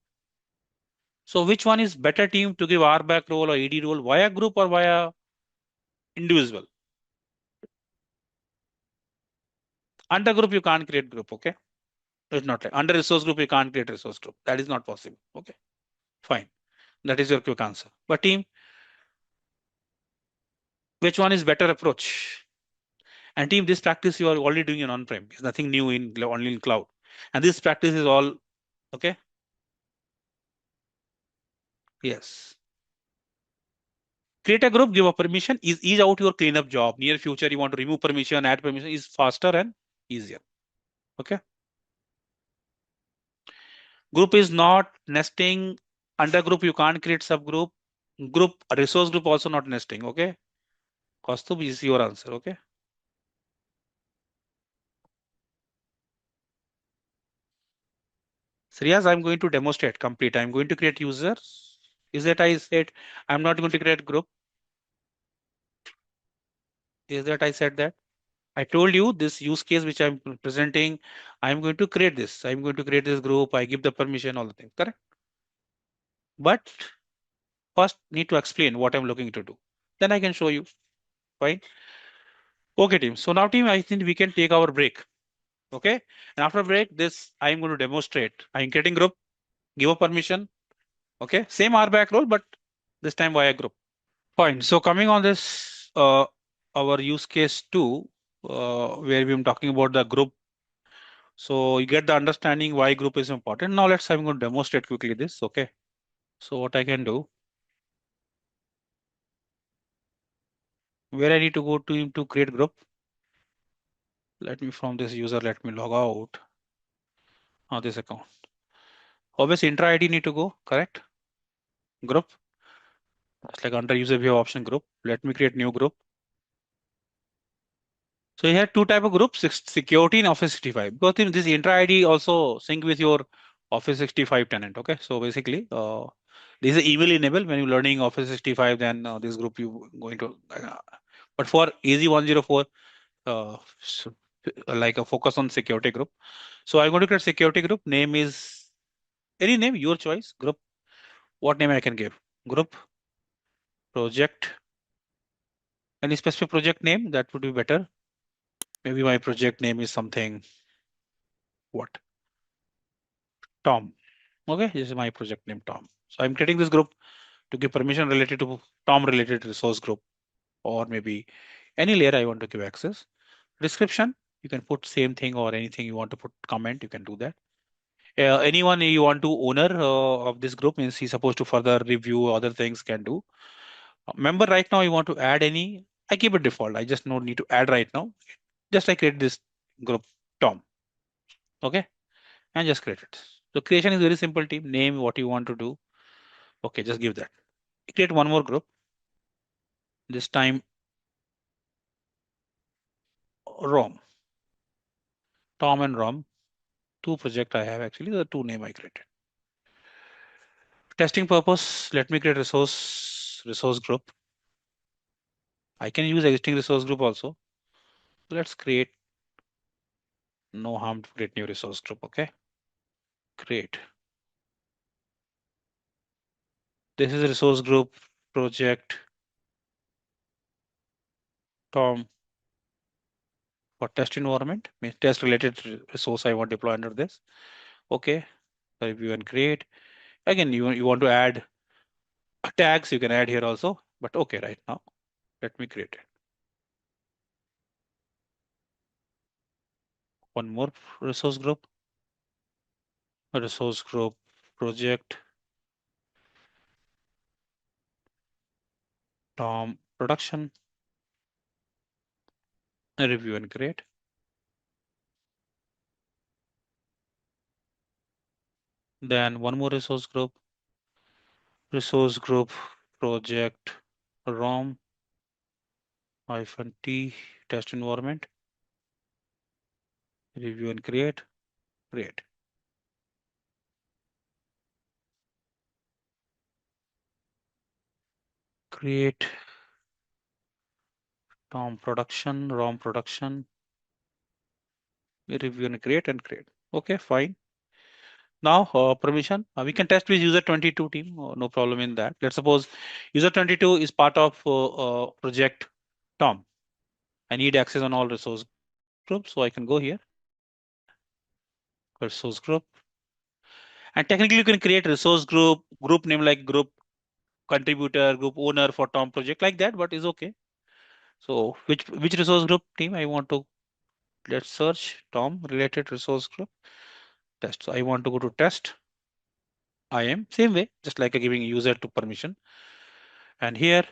So which one is better team to give RBAC role or ED role via group or via individual? Under group, you can't create group, okay? It's not like under resource group, you can't create resource group. That is not possible. Okay, fine. That is your quick answer. But team, which one is better approach? And team, this practice you are already doing in on-prem. It's nothing new in only in cloud. And this practice is all okay. Yes. Create a group, give a permission, ease out your cleanup job. Near future, you want to remove permission, add permission is faster and easier. Okay. Group is not nesting. Under group, you can't create subgroup. Group, resource group also not nesting. Okay. Kaustubh is your answer. Okay. So yes, I'm going to demonstrate complete. I'm going to create users. Is that I said I'm not going to create group? Is that I said that? I told you this use case which I'm presenting, I'm going to create this. I'm going to create this group. I give the permission, all the things, correct? But first need to explain what I'm looking to do. Then I can show you. Fine. Okay, team. So now, team, I think we can take our break. Okay. And after break, this I'm going to demonstrate. I'm creating group, give a permission. Okay. Same RBAC role, but this time via group. Fine. So coming on this, our use case two, where we're talking about the group. So you get the understanding why group is important. Now I'm going to demonstrate quickly this. Okay. So what I can do, where I need to go to create group. Let me from this user, let me log out on this account. Obviously intra ID need to go, correct? group. It's like under user view option group. Let me create new group. So you have two type of groups, security and Office 65. Because in this intra ID also sync with your Office 65 tenant. Okay, so basically, this is email enabled. When you're learning Office 65, then this group you going to. But for AZ-104, like a focus on security group. So I'm going to create security group. Name is any name, your choice. Group. What name I can give? Group project. Any specific project name that would be better. Maybe my project name is something. What? Tom. Okay, this is my project name Tom. So I'm creating this group to give permission related to Tom related resource group, or maybe any layer I want to give access. Description, you can put same thing or anything you want to put comment, you can do that. Anyone you want to owner of this group means he's supposed to further review other things can do. Member right now you want to add any, I keep it default. I just no need to add right now. Just I create this group Tom. Okay, and just create it. So creation is very simple team. Name what you want to do. Okay, just give that. Create one more group. This time ROM. Tom and ROM. Two project I have actually, the two name I created. Testing purpose, let me create resource group. I can use existing resource group also. Let's create, no harm to create new resource group. Okay, create. This is a resource group project Tom for test environment, means test related resource I want to deploy under this. Okay, review and create. Again, you want to add tags, you can add here also, but okay, right now, let me create it. One more resource group, project Tom production, review and create. Then one more resource group project ROM -t test environment, review and create. Create Tom production, ROM production, review and create. Okay, fine. Now permission, we can test with user 22 team, no problem in that. Let's suppose user 22 is part of project Tom. I need access on all resource groups, so I can go here, resource group. And technically you can create resource group name like group contributor, group owner for Tom project like that, but is okay. So which resource group team I want to, let's search Tom related resource group test. So I want to go to test. I am same way, just like giving user to permission. And here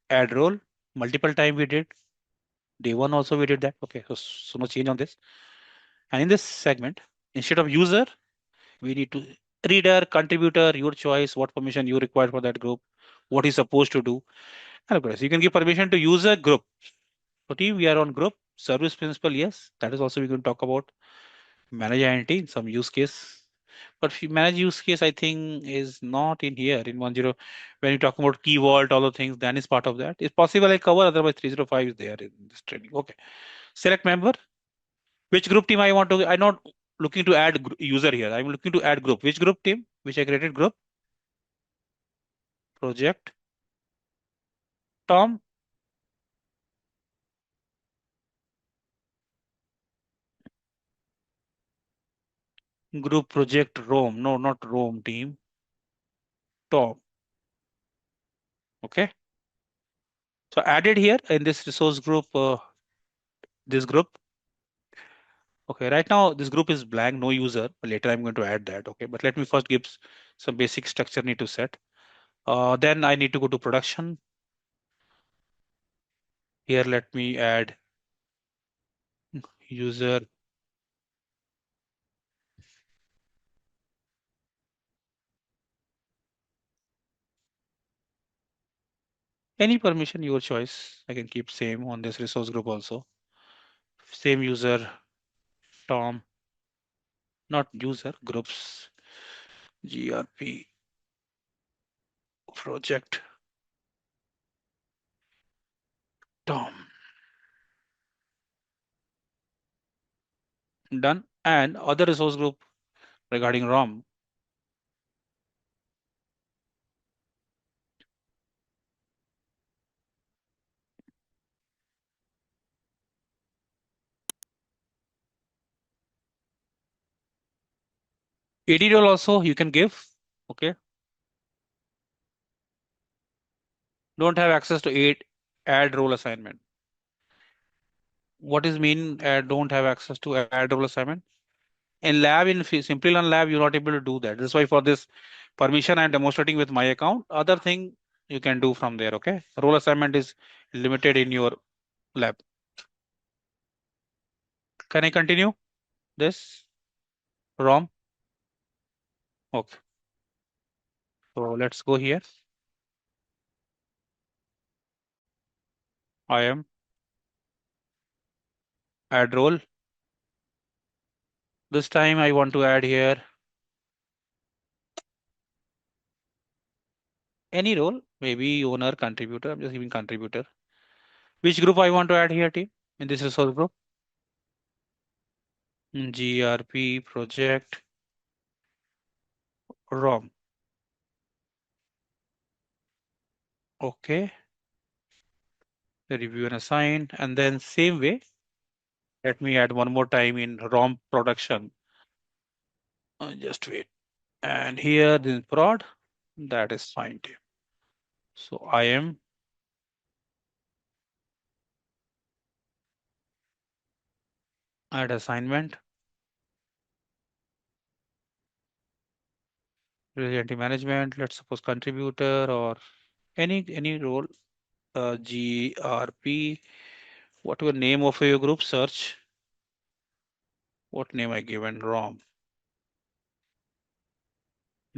add role, multiple time we did. Day one also we did that. Okay, so no change on this. And in this segment, instead of user, we need to reader, contributor, your choice, what permission you require for that group, what is supposed to do. And of course, you can give permission to user group. So team, we are on group service principal. Yes, that is also we can talk about manage identity in some use case. But if you manage use case, I think is not in here in 10. When you talk about key vault, all the things, then is part of that. It's possible I cover, otherwise 305 is there in this training. Okay. Select member. Which group team I want to, I'm not looking to add user here. I'm looking to add group. Which group team? Which I created group? Project Tom. Group project Rome. No, not Rome team. Tom. Okay. So added here in this resource group, this group. Okay, right now this group is blank, no user. Later I'm going to add that. Okay, but let me first give some basic structure need to set. Then I need to go to production. Here, let me add user. Any permission, your choice. I can keep same on this resource group also. Same user, Tom, not user, groups, GRP, project, Tom. Done. And other resource group regarding ROM. AD role also you can give. Okay. Don't have access to add role assignment. What is mean don't have access to add role assignment? In lab, in Simplilearn lab, you're not able to do that. That's why for this permission I'm demonstrating with my account. Other thing you can do from there. Okay. Role assignment is limited in your lab. Can I continue this? ROM. Okay. So let's go here. I am add role. This time I want to add here any role, maybe owner, contributor. I'm just giving contributor. Which group I want to add here, team? In this resource group? GRP project ROM. Okay. Review and assign. And then same way, let me add one more time in ROM production. Just wait. And here this is prod. That is fine, team. So I am add assignment. Relationship management. Let's suppose contributor or any role. GRP. Whatever name of your group, search. What name I given? ROM.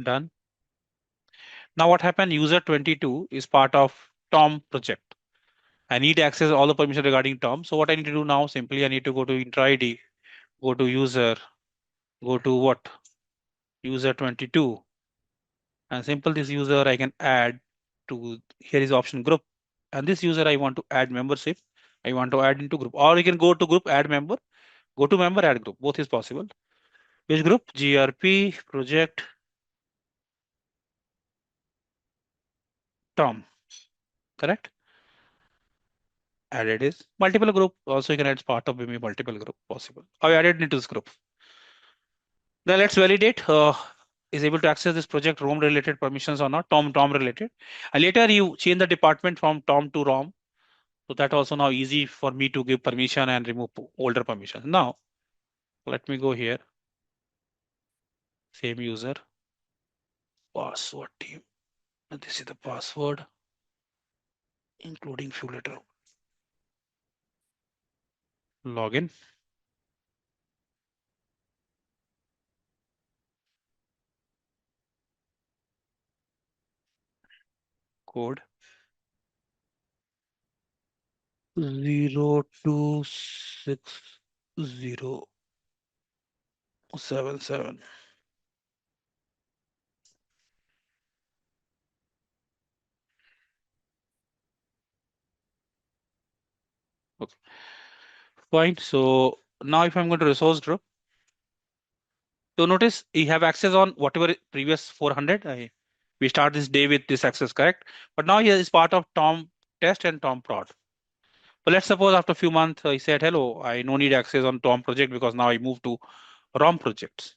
Done. Now what happened? User 22 is part of Tom project. I need access all the permission regarding Tom. So what I need to do now, simply I need to go to intra ID, go to user, go to what? User 22. And simple this user I can add to, here is option group. And this user I want to add membership. I want to add into group. Or you can go to group, add member, go to member, add group. Both is possible. Which group? GRP project Tom. Correct? Added is multiple group. Also, you can add part of maybe multiple group possible. I added into this group. Then let's validate is able to access this project ROM related permissions or not, Tom related. And later you change the department from Tom to ROM. So that also now easy for me to give permission and remove older permissions. Now, let me go here. Same user, password team. And this is the password, including few letter. Login. Code 026077. Okay. Fine. So now if I'm going to resource group, so notice you have access on whatever previous 400. We start this day with this access, correct? But now here is part of Tom test and Tom prod. But let's suppose after a few months, I said, hello, I no need access on Tom project because now I move to ROM projects.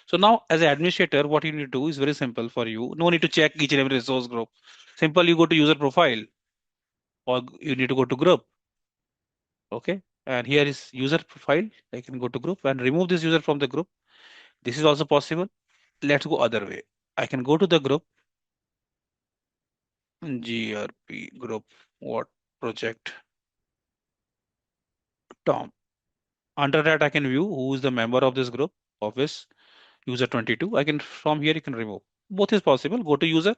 So now as an administrator, what you need to do is very simple for you. No need to check each and every resource group. Simple, you go to user profile or you need to go to group. Okay. And here is user profile. I can go to group and remove this user from the group. This is also possible. Let's go other way. I can go to the group, GRP group, what project, Tom. Under that, I can view who is the member of this group, office, user 22. I can, from here, you can remove. Both is possible. Go to user,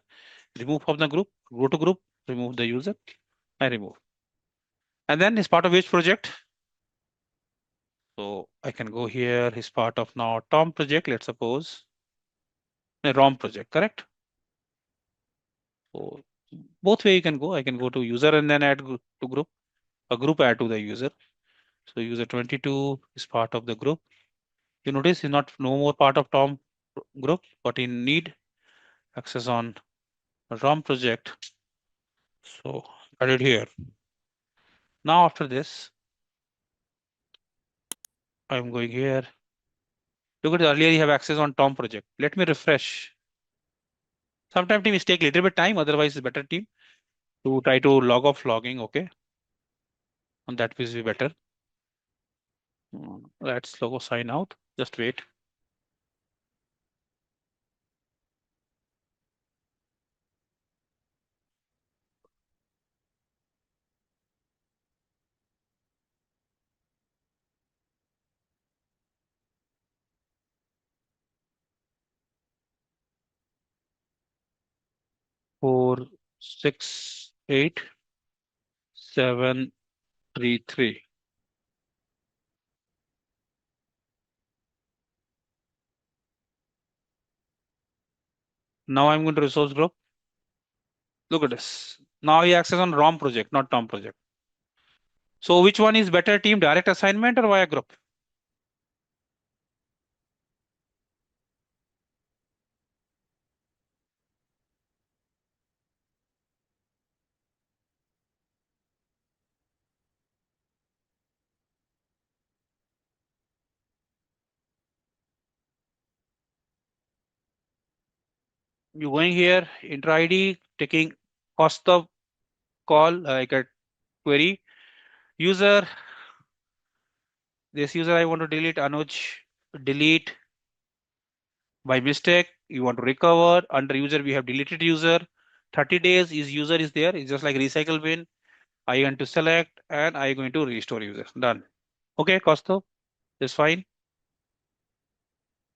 remove from the group, go to group, remove the user, I remove. And then is part of which project? So I can go here, is part of now Tom project, let's suppose, a ROM project, correct? So both way you can go. I can go to user and then add to group, a group add to the user. So user 22 is part of the group. You notice he's not no more part of Tom group, but he need access on ROM project. So added here. Now after this, I'm going here. Look at earlier you have access on Tom project. Let me refresh. Sometimes teams take a little bit time, otherwise it's better team to try to log off logging, okay? And that will be better. Let's logo sign out. Just wait. Four, six, 8, 7, 3, 3. Now I'm going to resource group. Look at this. Now he access on ROM project, not Tom project. So which one is better team, direct assignment or via group? You going here, enter ID, taking cost of call, like a query. User, this user I want to delete, Anuj, delete by mistake. You want to recover. Under user, we have deleted user. 30 days is user is there. It's just like recycle bin. I want to select and I going to restore user. Done. Okay, Kosto, that's fine.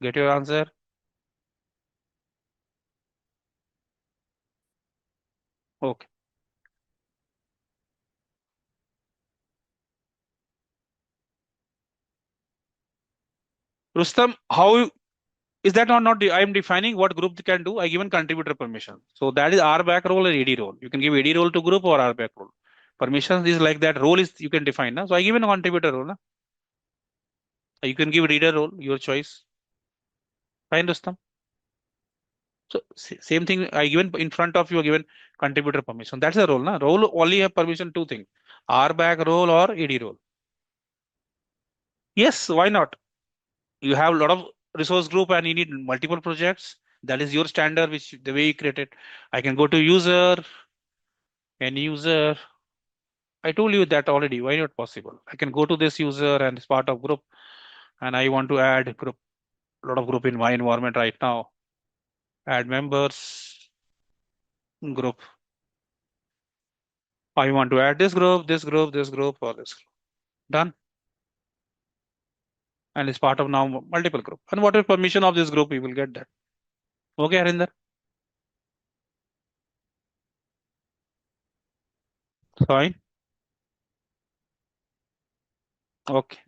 Get your answer. Okay. Rustam, how is that not I am defining what group can do? I given contributor permission. So that is R back role or AD role. You can give AD role to group or R back role. Permissions is like that role is you can define. Na? So I given a contributor role. Na? You can give reader role, your choice. Fine, Rustam. So same thing I given in front of you given contributor permission. That's the role. Na? Role only have permission two things. R back role or AD role. Yes, why not? You have a lot of resource group and you need multiple projects. That is your standard, which the way you create it. I can go to user and user. I told you that already. Why not possible? I can go to this user and it's part of group and I want to add group, a lot of group in my environment right now. Add members, group. I want to add this group, this group, this group, or this group. Done. And it's part of now multiple group. And whatever permission of this group, you will get that. Okay, Harinder? Fine. Okay.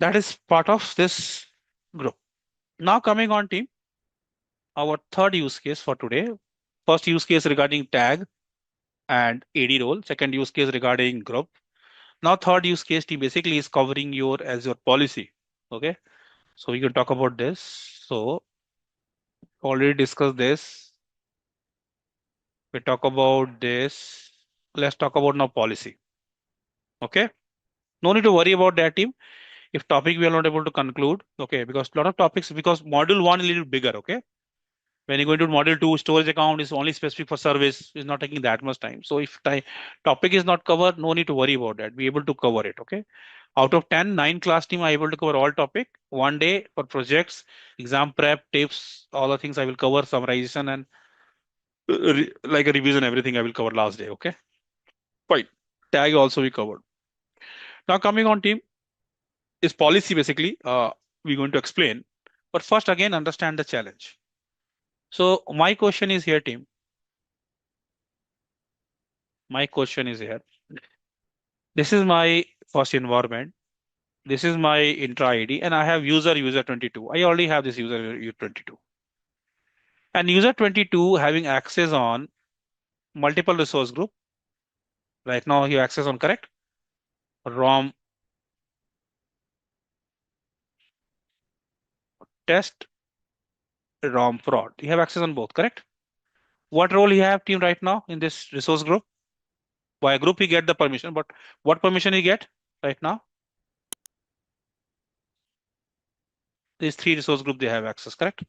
That is part of this group. Now coming on team, our third use case for today. First use case regarding tag and AD role. Second use case regarding group. Now third use case team basically is covering your Azure policy. Okay. So we can talk about this. So already discussed this. We talk about this. Let's talk about now policy. Okay. No need to worry about that team. If topic we are not able to conclude, okay, because a lot of topics, because module one is a little bigger, okay. When you go into module two, storage account is only specific for service, is not taking that much time. So if topic is not covered, no need to worry about that. Be able to cover it, okay. Out of 10, 9 class team are able to cover all topic. One day for projects, exam prep, tips, all the things I will cover, summarization and like a revision, everything I will cover last day, okay. Fine. Tag also we covered. Now coming on team is policy basically, we're going to explain. But first again, understand the challenge. So my question is here, team. My question is here. This is my first environment. This is my intra ID, and I have user 22. I already have this user 22. And user 22 having access on multiple resource group. Right now, you access on correct ROM test, ROM prod. You have access on both, correct? What role you have, team, right now in this resource group? By a group, you get the permission, but what permission you get right now? These three resource group they have access, correct?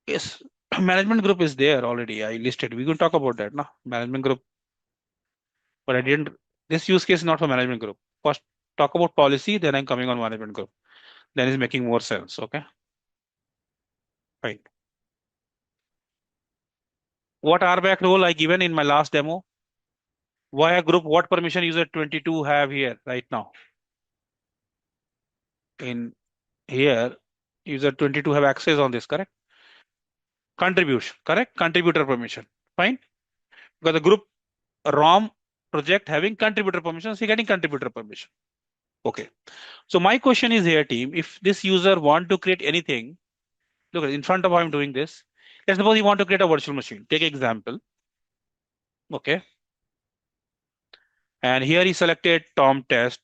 Yes, management group is there already. I listed. We can talk about that, no? Management group, but I didn't. This use case is not for management group. First, talk about policy, then I'm coming on management group. Then it's making more sense. Okay, fine. What RBAC role I given in my last demo? Via group, what permission user 22 have here right now? In here, user 22 have access on this, correct? Contribution, correct? Contributor permission, fine. Because the group ROM project having contributor permission, so getting contributor permission. Okay. So my question is here, team, if this user want to create anything, look in front of how I'm doing this. Let's suppose you want to create a virtual machine. Take example. Okay. And here he selected Tom test,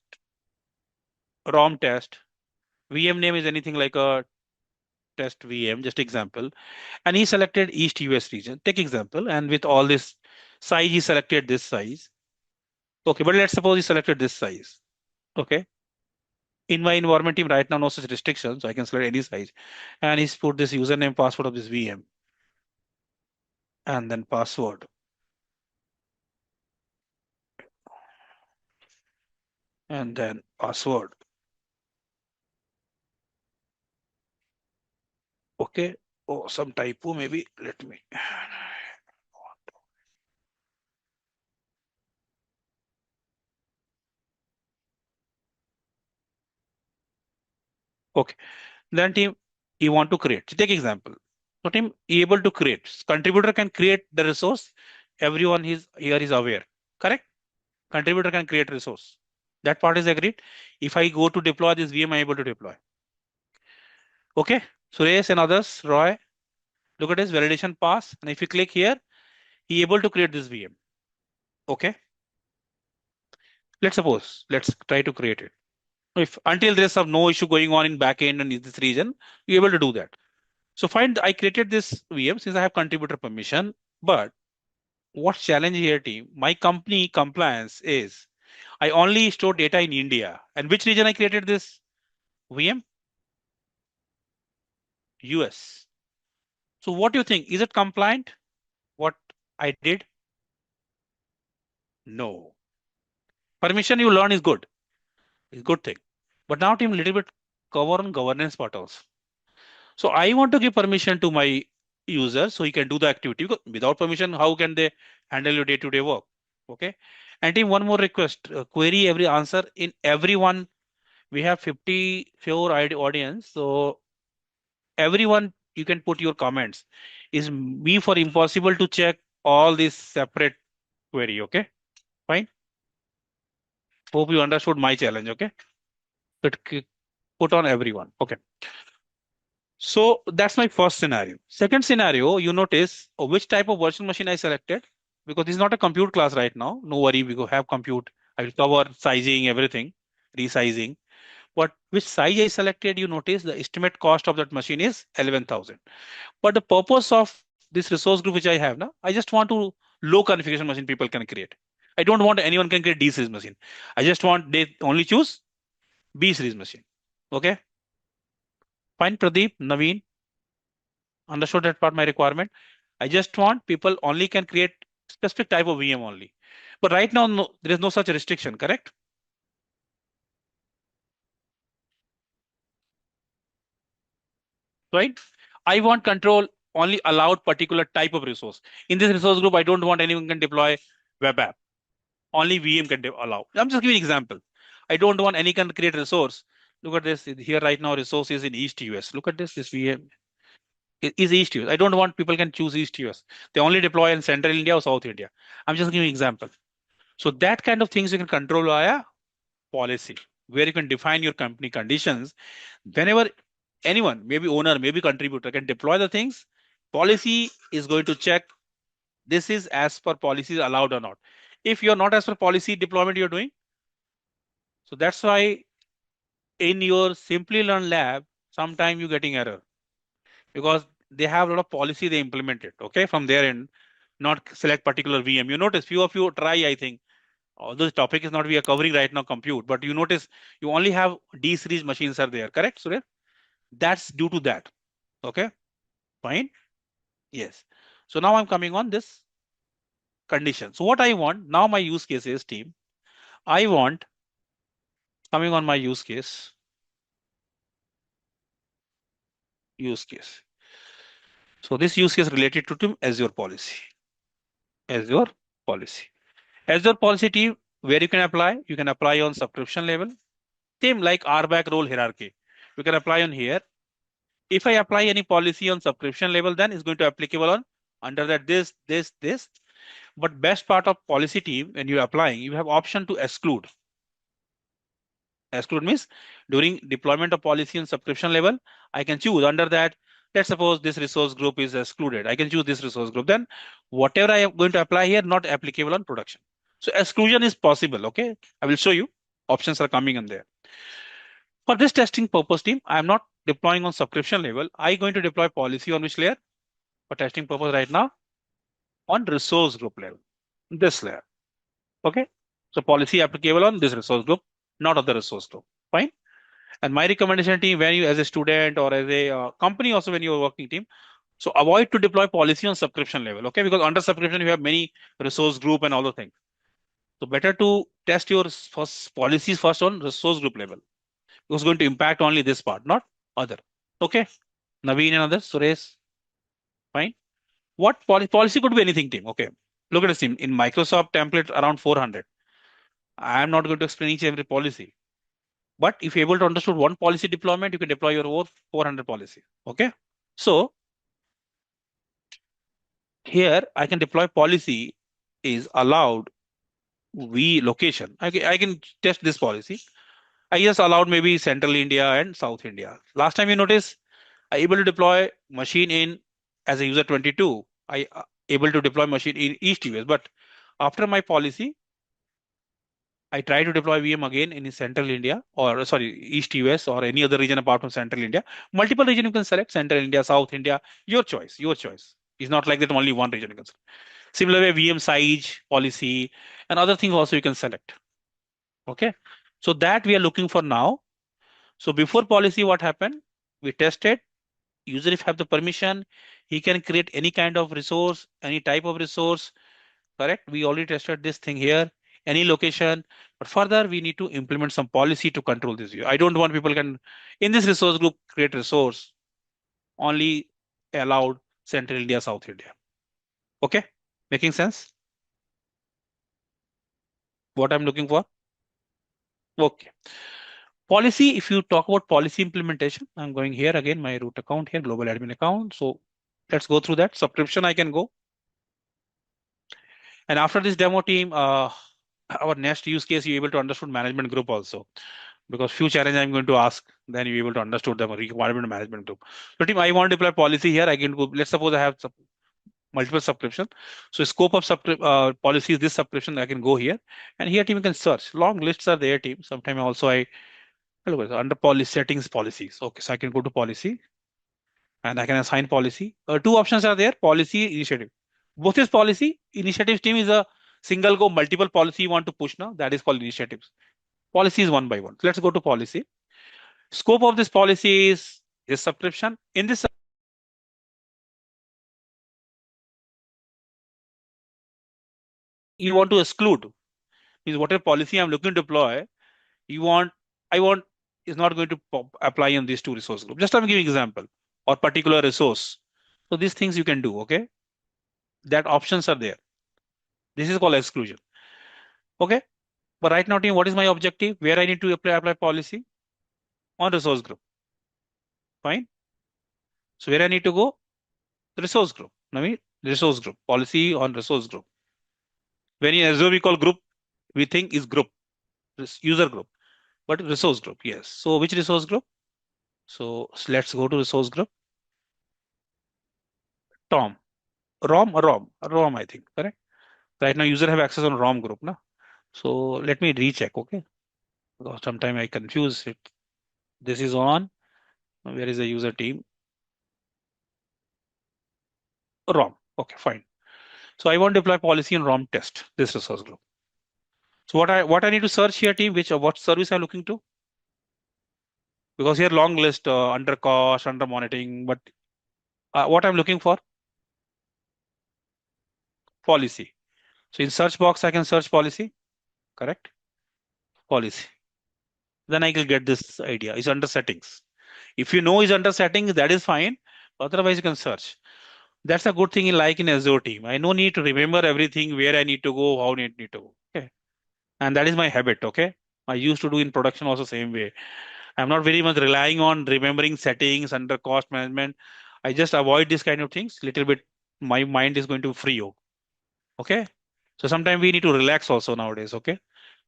ROM test. VM name is anything like a test VM, just example. And he selected East US region. Take example. And with all this size, he selected this size. Okay, but let's suppose he selected this size. Okay. In my environment team right now, no such restrictions, so I can select any size. And he's put this username, password of this VM. And then password. And then password. Okay. Oh, some typo maybe. Let me. Okay. Then team, you want to create. Take example. So team, able to create. Contributor can create the resource. Everyone is here is aware. Correct? Contributor can create resource. That part is agreed. If I go to deploy this VM, I'm able to deploy. Okay. Suresh and others, Roy, look at this validation pass. And if you click here, he able to create this VM. Okay. Let's suppose, let's try to create it. If until there's some no issue going on in backend and in this region, you're able to do that. So find I created this VM since I have contributor permission, but what's challenge here, team? My company compliance is I only store data in India. And which region I created this VM? US. So what do you think? Is it compliant? What I did? No. Permission you learn is good. It's good thing. But now team little bit cover on governance part also. So I want to give permission to my user so he can do the activity. Because without permission, how can they handle your day-to-day work? Okay. And team, one more request: query every answer in everyone. We have 54 audience, so everyone you can put your comments. Is me for impossible to check all these separate query? Okay, fine. Hope you understood my challenge. Okay, but put on everyone. Okay. So that's my first scenario. Second scenario, you notice which type of virtual machine I selected because this is not a compute class right now. No worry, we go have compute. I will cover sizing, everything, resizing. But which size I selected, you notice the estimate cost of that machine is 11,000. But the purpose of this resource group which I have now, I just want to low configuration machine people can create. I don't want anyone can create D series machine. I just want they only choose B series machine. Okay. Fine, Pradeep, Naveen, understood that part my requirement. I just want people only can create specific type of VM only. But right now, no, there is no such restriction, correct? Right? I want control only allowed particular type of resource. In this resource group, I don't want anyone can deploy web app. Only VM can allow. I'm just giving example. I don't want any can create resource. Look at this here right now. Resource is in East US. Look at this. This VM is East US. I don't want people can choose East US. They only deploy in Central India or South India. I'm just giving example. So that kind of things you can control via policy, where you can define your company conditions. Whenever anyone, maybe owner, maybe contributor, can deploy the things, policy is going to check this is as per policy allowed or not. If you're not as per policy deployment you're doing, so that's why in your Simplilearn lab, sometime you're getting error because they have a lot of policy they implemented, okay, from their end, not select particular VM. You notice few of you try, I think, although the topic is not we are covering right now compute, but you notice you only have D series machines are there, correct, Surya? That's due to that, okay, fine, yes. So now I'm coming on this condition. So what I want, now my use case is team, I want, coming on my use case, use case. So this use case related to Azure policy. Azure policy. Azure policy team, where you can apply on subscription level. Same like RBAC role hierarchy. You can apply on here. If I apply any policy on subscription level, then it's going to applicable on under that this. But best part of policy team, when you're applying, you have option to exclude. Exclude means during deployment of policy on subscription level, I can choose under that. Let's suppose this resource group is excluded. I can choose this resource group. Then whatever I am going to apply here, not applicable on production. So exclusion is possible. Okay, I will show you. Options are coming in there. For this testing purpose team, I am not deploying on subscription level. I going to deploy policy on which layer for testing purpose right now on resource group level. This layer. Okay. So policy applicable on this resource group, not of the resource group. Fine. And my recommendation team, when you as a student or as a company also when you are working team, so avoid to deploy policy on subscription level. Okay. Because under subscription, you have many resource group and all the things. So better to test your first policies first on resource group level. It was going to impact only this part, not other. Okay. Naveen and others, Suresh. Fine. What policy could be anything, team? Okay. Look at this team. In Microsoft template around 400. I am not going to explain each every policy. But if you're able to understand one policy deployment, you can deploy your own 400 policy. Okay. So here I can deploy policy is allowed V location. I can test this policy. I just allowed maybe Central India and South India. Last time you notice, I able to deploy machine in as a user 22. I able to deploy machine in East US. But after my policy, I try to deploy VM again in Central India or sorry, East US or any other region apart from Central India. Multiple region you can select Central India, South India, your choice, your choice. It's not like that only one region you can select. Similar way, VM size, policy, and other things also you can select. Okay. So that we are looking for now. So before policy, what happened? We tested. User if have the permission, he can create any kind of resource, any type of resource. Correct? We already tested this thing here, any location. But further, we need to implement some policy to control this view. I don't want people can in this resource group create resource only allowed Central India, South India. Okay, making sense? What I'm looking for? Okay. Policy, if you talk about policy implementation, I'm going here again, my root account here, global admin account. So let's go through that. Subscription, I can go. And after this demo team, our next use case, you're able to understand management group also. Because few challenge I'm going to ask, then you're able to understand the requirement management group. So team, I want to deploy policy here. I can go, let's suppose I have multiple subscription. So scope of policy is this subscription. I can go here and here team you can search. Long lists are there team. Sometimes also under policy settings policies. Okay, so I can go to policy and I can assign policy. Two options are there, policy, initiative. Both is policy. Initiatives team is a single go multiple policy you want to push now. That is called initiatives. Policy is one by one. So let's go to policy. Scope of this policy is subscription. In this you want to exclude means whatever policy I'm looking to deploy, I want is not going to apply on these two resource groups. Just I'm giving example or particular resource. So these things you can do. Okay, that options are there. This is called exclusion. Okay, but right now team, what is my objective? Where I need to apply policy? on resource group. Fine. So where I need to go? Resource group. I mean, resource group. Policy on resource group. When in Azure we call group, we think is group, user group, but resource group. Yes. So which resource group? So let's go to resource group. Tom. ROM, I think, correct? Right now user have access on ROM group, na? So let me recheck, okay? Because sometimes I confuse it. This is on, where is the user team? ROM. Okay, fine. So I want to deploy policy in ROM test, this resource group. So what I need to search here, team, which what service I'm looking to? Because here long list, under cost, under monitoring, but what I'm looking for? Policy. So in search box, I can search policy, correct? Policy. Then I will get this idea. It's under settings. If you know it's under settings, that is fine. Otherwise, you can search. That's a good thing in like in Azure team. I no need to remember everything, where I need to go, how I need to go. Okay. And that is my habit. Okay. I used to do in production also same way. I'm not very much relying on remembering settings under cost management. I just avoid this kind of things. Little bit, my mind is going to free you. Okay. So sometimes we need to relax also nowadays. Okay.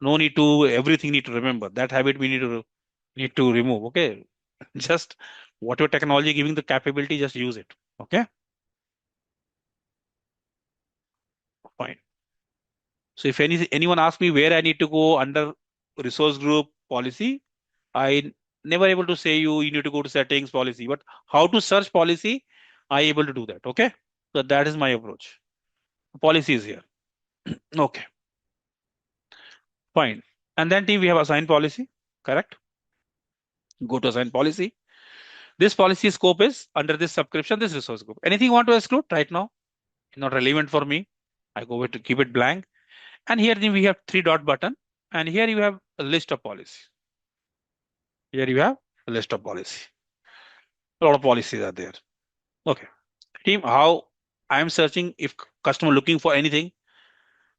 No need to everything need to remember. That habit we need to remove. Okay. Just whatever technology giving the capability, just use it. Okay. Fine. So if anyone asks me where I need to go under resource group policy, I never able to say you need to go to settings policy, but how to search policy, I able to do that. Okay. So that is my approach. Policy is here. Okay. Fine. And then team, we have assigned policy. Correct. Go to assign policy. This policy scope is under this subscription, this resource group. Anything you want to exclude right now? Not relevant for me. I go with to keep it blank. And here we have three dot button. And here you have a list of policies. Here you have a list of policy. A lot of policies are there. Okay. Team, how I am searching if customer looking for anything.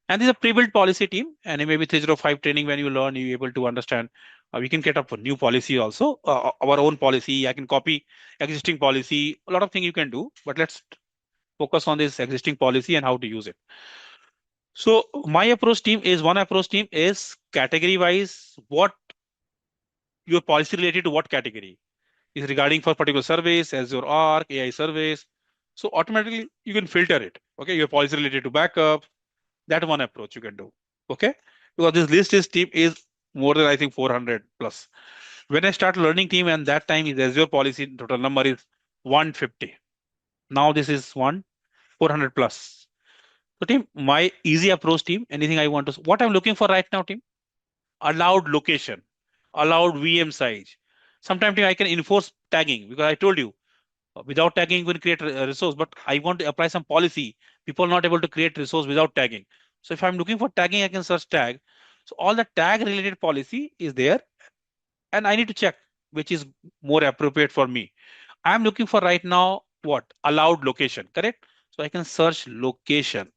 And this is a pre-built policy team. And maybe 305 training when you learn, you able to understand. We can get up a new policy also, our own policy. I can copy existing policy. A lot of things you can do. But let's focus on this existing policy and how to use it. So my approach team is one approach team is category wise, what your policy related to what category is regarding for particular service, Azure Arc, AI service. So automatically you can filter it. Okay, your policy related to backup. That one approach you can do. Okay, because this list is team is more than I think 400 plus. When I start learning team and that time is Azure policy total number is 150. Now this is 400 plus. So team, my easy approach team, anything I want to, what I'm looking for right now team, allowed location, allowed VM size. Sometimes team, I can enforce tagging because I told you without tagging you can create a resource, but I want to apply some policy. People are not able to create resource without tagging. So if I'm looking for tagging, I can search tag. So all the tag related policy is there and I need to check which is more appropriate for me. I'm looking for right now what? Allowed location, correct? So I can search location.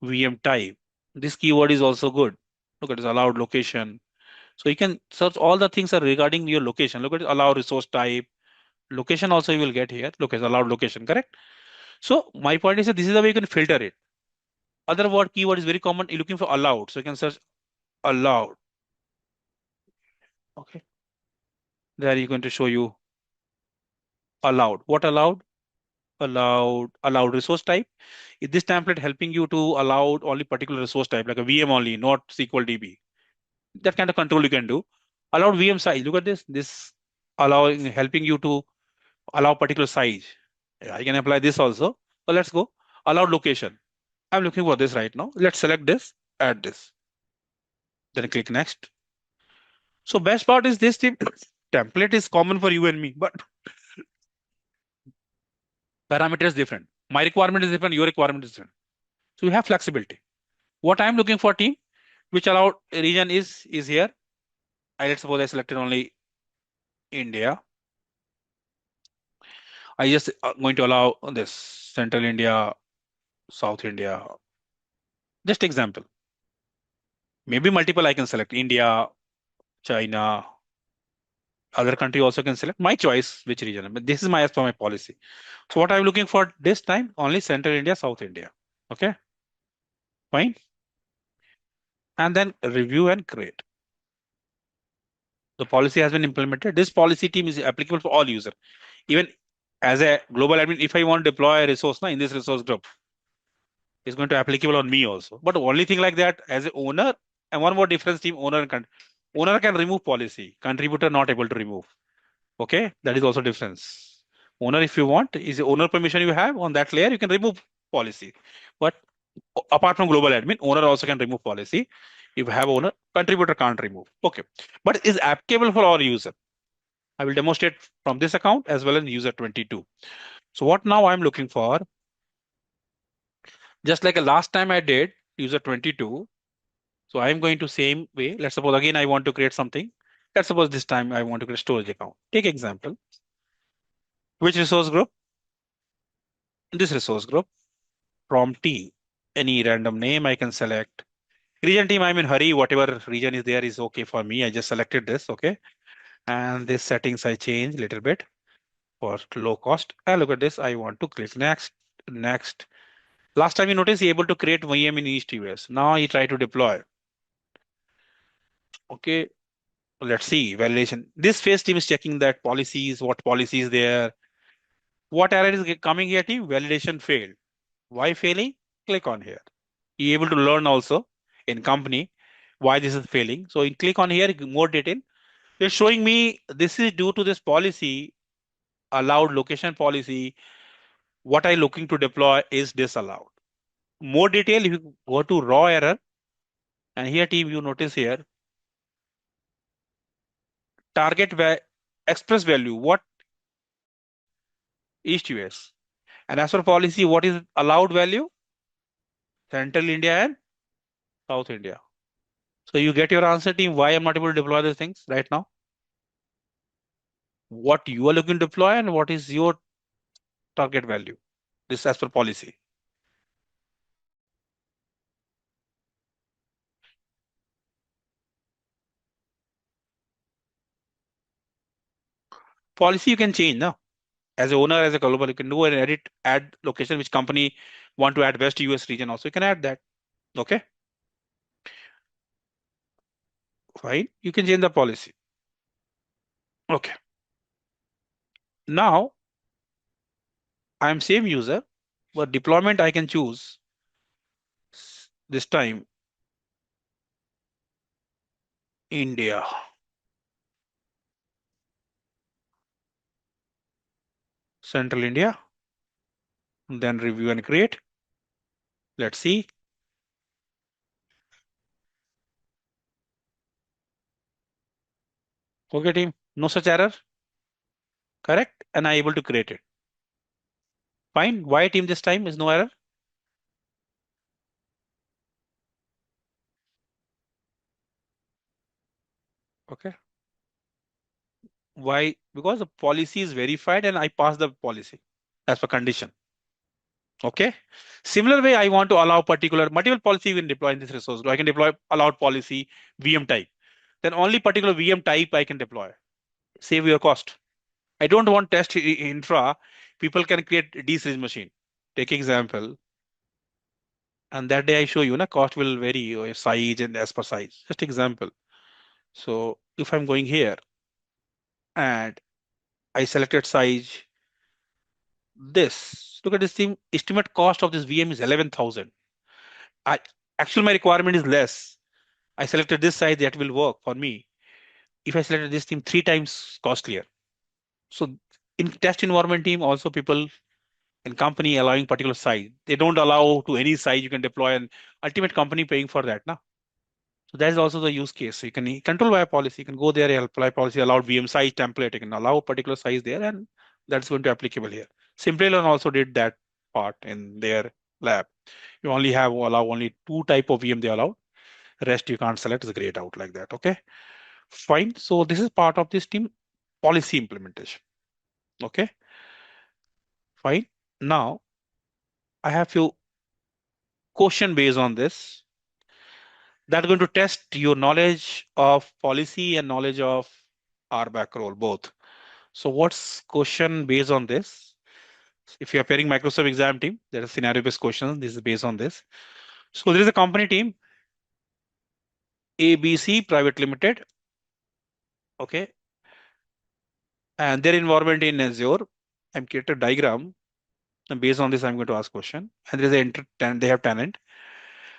VM type. This keyword is also good. Look at this allowed location. So you can search all the things are regarding your location. Look at allow resource type. Location also you will get here. Look at allowed location, correct? So my point is that this is the way you can filter it. Other word keyword is very common. You're looking for allowed. So you can search allowed. Okay. There you're going to show you allowed. What allowed? Allowed resource type. Is this template helping you to allow only particular resource type like a VM only, not SQL DB? That kind of control you can do. Allowed VM size. Look at this. This allowing helping you to allow particular size. Yeah, I can apply this also. So let's go. Allowed location. I'm looking for this right now. Let's select this, add this. Then click next. So best part is this template is common for you and me, but parameter is different. My requirement is different, your requirement is different. So you have flexibility. What I'm looking for team, which allowed region is here. Let's suppose I selected only India. I just going to allow this Central India, South India. Just example. Maybe multiple I can select India, China, Other country also can select my choice which region, but this is my as per my policy. So what I'm looking for this time, only Central India, South India. Okay, fine. And then review and create. The policy has been implemented. This policy team is applicable for all users. Even as a global admin, if I want to deploy a resource in this resource group, it's going to applicable on me also. But the only thing like that, as a owner, and one more difference team owner and owner can remove policy, contributor not able to remove. Okay, that is also difference. Owner, if you want, is the owner permission you have on that layer, you can remove policy. But apart from global admin, owner also can remove policy. If you have owner, contributor can't remove. Okay, but is applicable for all user. I will demonstrate from this account as well as user 22. So what now I'm looking for, just like a last time I did user 22. So I'm going to same way. Let's suppose again I want to create something. Let's suppose this time I want to create storage account. Take example. Which resource group? This resource group from T. Any random name I can select. Region team, I'm in hurry. Whatever region is there is okay for me. I just selected this. Okay. And this settings I change a little bit for low cost. And look at this. I want to click next. Next. Last time you notice he able to create VM in East US. Now he try to deploy. Okay. Let's see validation. This phase team is checking that policies, what policies there. What error is coming here team? Validation failed. Why failing? Click on here. You able to learn also in company why this is failing. So you click on here, more detail. It's showing me this is due to this policy, allowed location policy. What I looking to deploy is disallowed. More detail, if you go to raw error, and here team, you notice here, target express value, what East US. And as for policy, what is allowed value? Central India and South India. So you get your answer team, why I'm not able to deploy these things right now. What you are looking to deploy and what is your target value. This as per policy. Policy you can change now. As a owner, as a global, you can do an edit, add location which company want to add West US region also. You can add that. Okay. Fine. You can change the policy. Okay. Now I'm same user, but deployment I can choose this time India. Central India. Then review and create. Let's see. Okay, team. No such error. Correct. And I able to create it. Fine. Why team this time is no error? Okay. Why? Because the policy is verified and I pass the policy as per condition. Okay. Similar way, I want to allow particular multiple policy you can deploy in this resource. I can deploy allowed policy VM type. Then only particular VM type I can deploy. Save your cost. I don't want test infra. People can create D-series machine. Take example. And that day I show you, na cost will vary size and as per size. Just example. So if I'm going here and I selected size, this, look at this thing, estimate cost of this VM is 11,000. I actually my requirement is less. I selected this size that will work for me. If I selected this team 3 times costlier. So in test environment team, also people in company allowing particular size. They don't allow to any size you can deploy and ultimate company paying for that. Na? So that is also the use case. So you can control by policy. You can go there and apply policy allowed VM size template. You can allow particular size there and that's going to applicable here. Simplilearn also did that part in their lab. You only have allow only 2 type of VM they allow. Rest you can't select is grayed out like that. Okay, fine. So this is part of this team policy implementation. Okay, fine. Now I have few question based on this that are going to test your knowledge of policy and knowledge of RBAC role, both. So what's question based on this? If you're pairing Microsoft exam team, there are scenario-based questions. This is based on this. So there is a company team, ABC Private Limited, okay, and their involvement in Azure. I'm created a diagram, and based on this, I'm going to ask question. And there is they have tenant,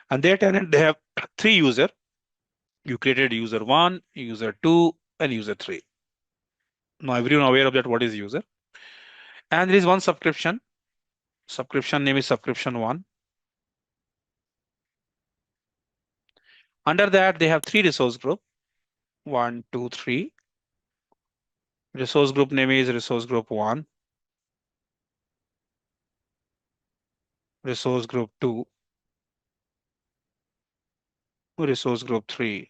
and their tenant they have three user. You created user one, user two, and user three. Now everyone aware of that. What is user? And there is one subscription. Subscription name is subscription one. Under that, they have three resource group. One, two, three. Resource group name is resource group one, resource group two, resource group three,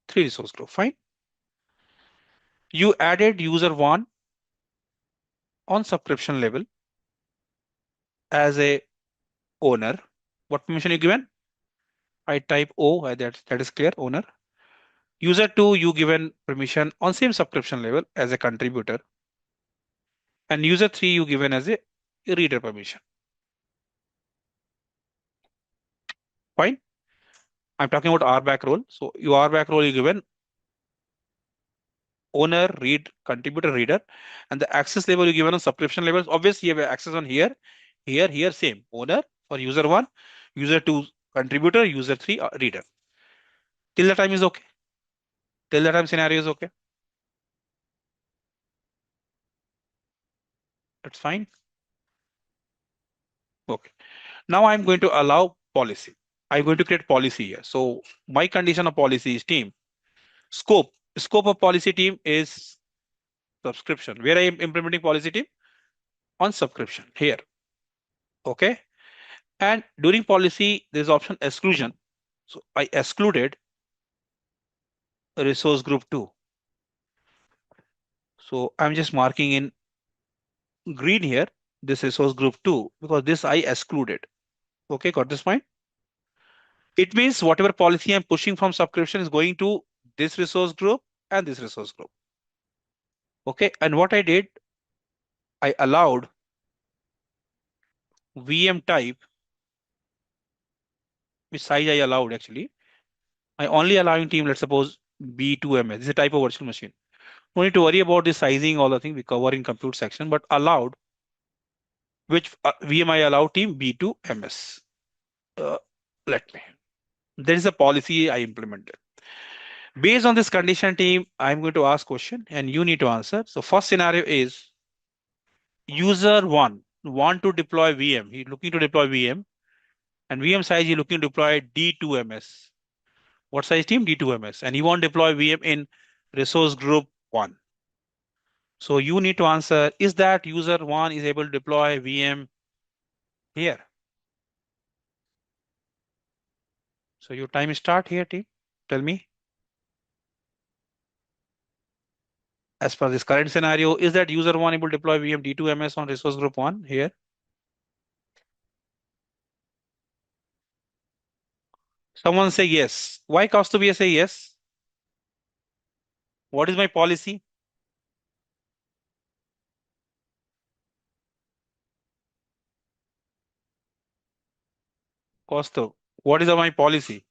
three resource group. Fine. You added user one on subscription level as a owner. What permission you given? I type O, that is clear, owner. User two, you given permission on same subscription level as a contributor. And user three, you given as a reader permission. Fine. I'm talking about RBAC role. So your RBAC role you given owner, read, contributor, reader, and the access level you given on subscription levels. Obviously, you have access on here, here, same owner for user one, user two, contributor, user three, reader. Till the time is okay. Till the time scenario is okay. That's fine. Okay. Now I'm going to allow policy. I'm going to create policy here. So my condition of policy is team. Scope. Scope of policy team is subscription. Where I am implementing policy team? On subscription here. Okay. And during policy, there's option exclusion. So I excluded resource group 2. So I'm just marking in green here, this resource group 2, because this I excluded. Okay, got this point? It means whatever policy I'm pushing from subscription is going to this resource group and this resource group. Okay, and what I did, I allowed VM type, which size I allowed actually. I only allowing team, let's suppose B2MS. This is a type of virtual machine. No need to worry about the sizing, all the things we cover in compute section, but allowed which VM I allow team B2MS. Let me. There is a policy I implemented. Based on this condition team, I'm going to ask question and you need to answer. So first scenario is user one want to deploy VM. He's looking to deploy VM and VM size he's looking to deploy D2MS. What size team? D2MS. And he want to deploy VM in resource group one. So you need to answer, is that user one is able to deploy VM here? So your time start here, team. Tell me. As per this current scenario, is that user one able to deploy VM D2MS on resource group one here? Someone say yes. Why cost to be a say yes? What is my policy? Cost of. What is my policy?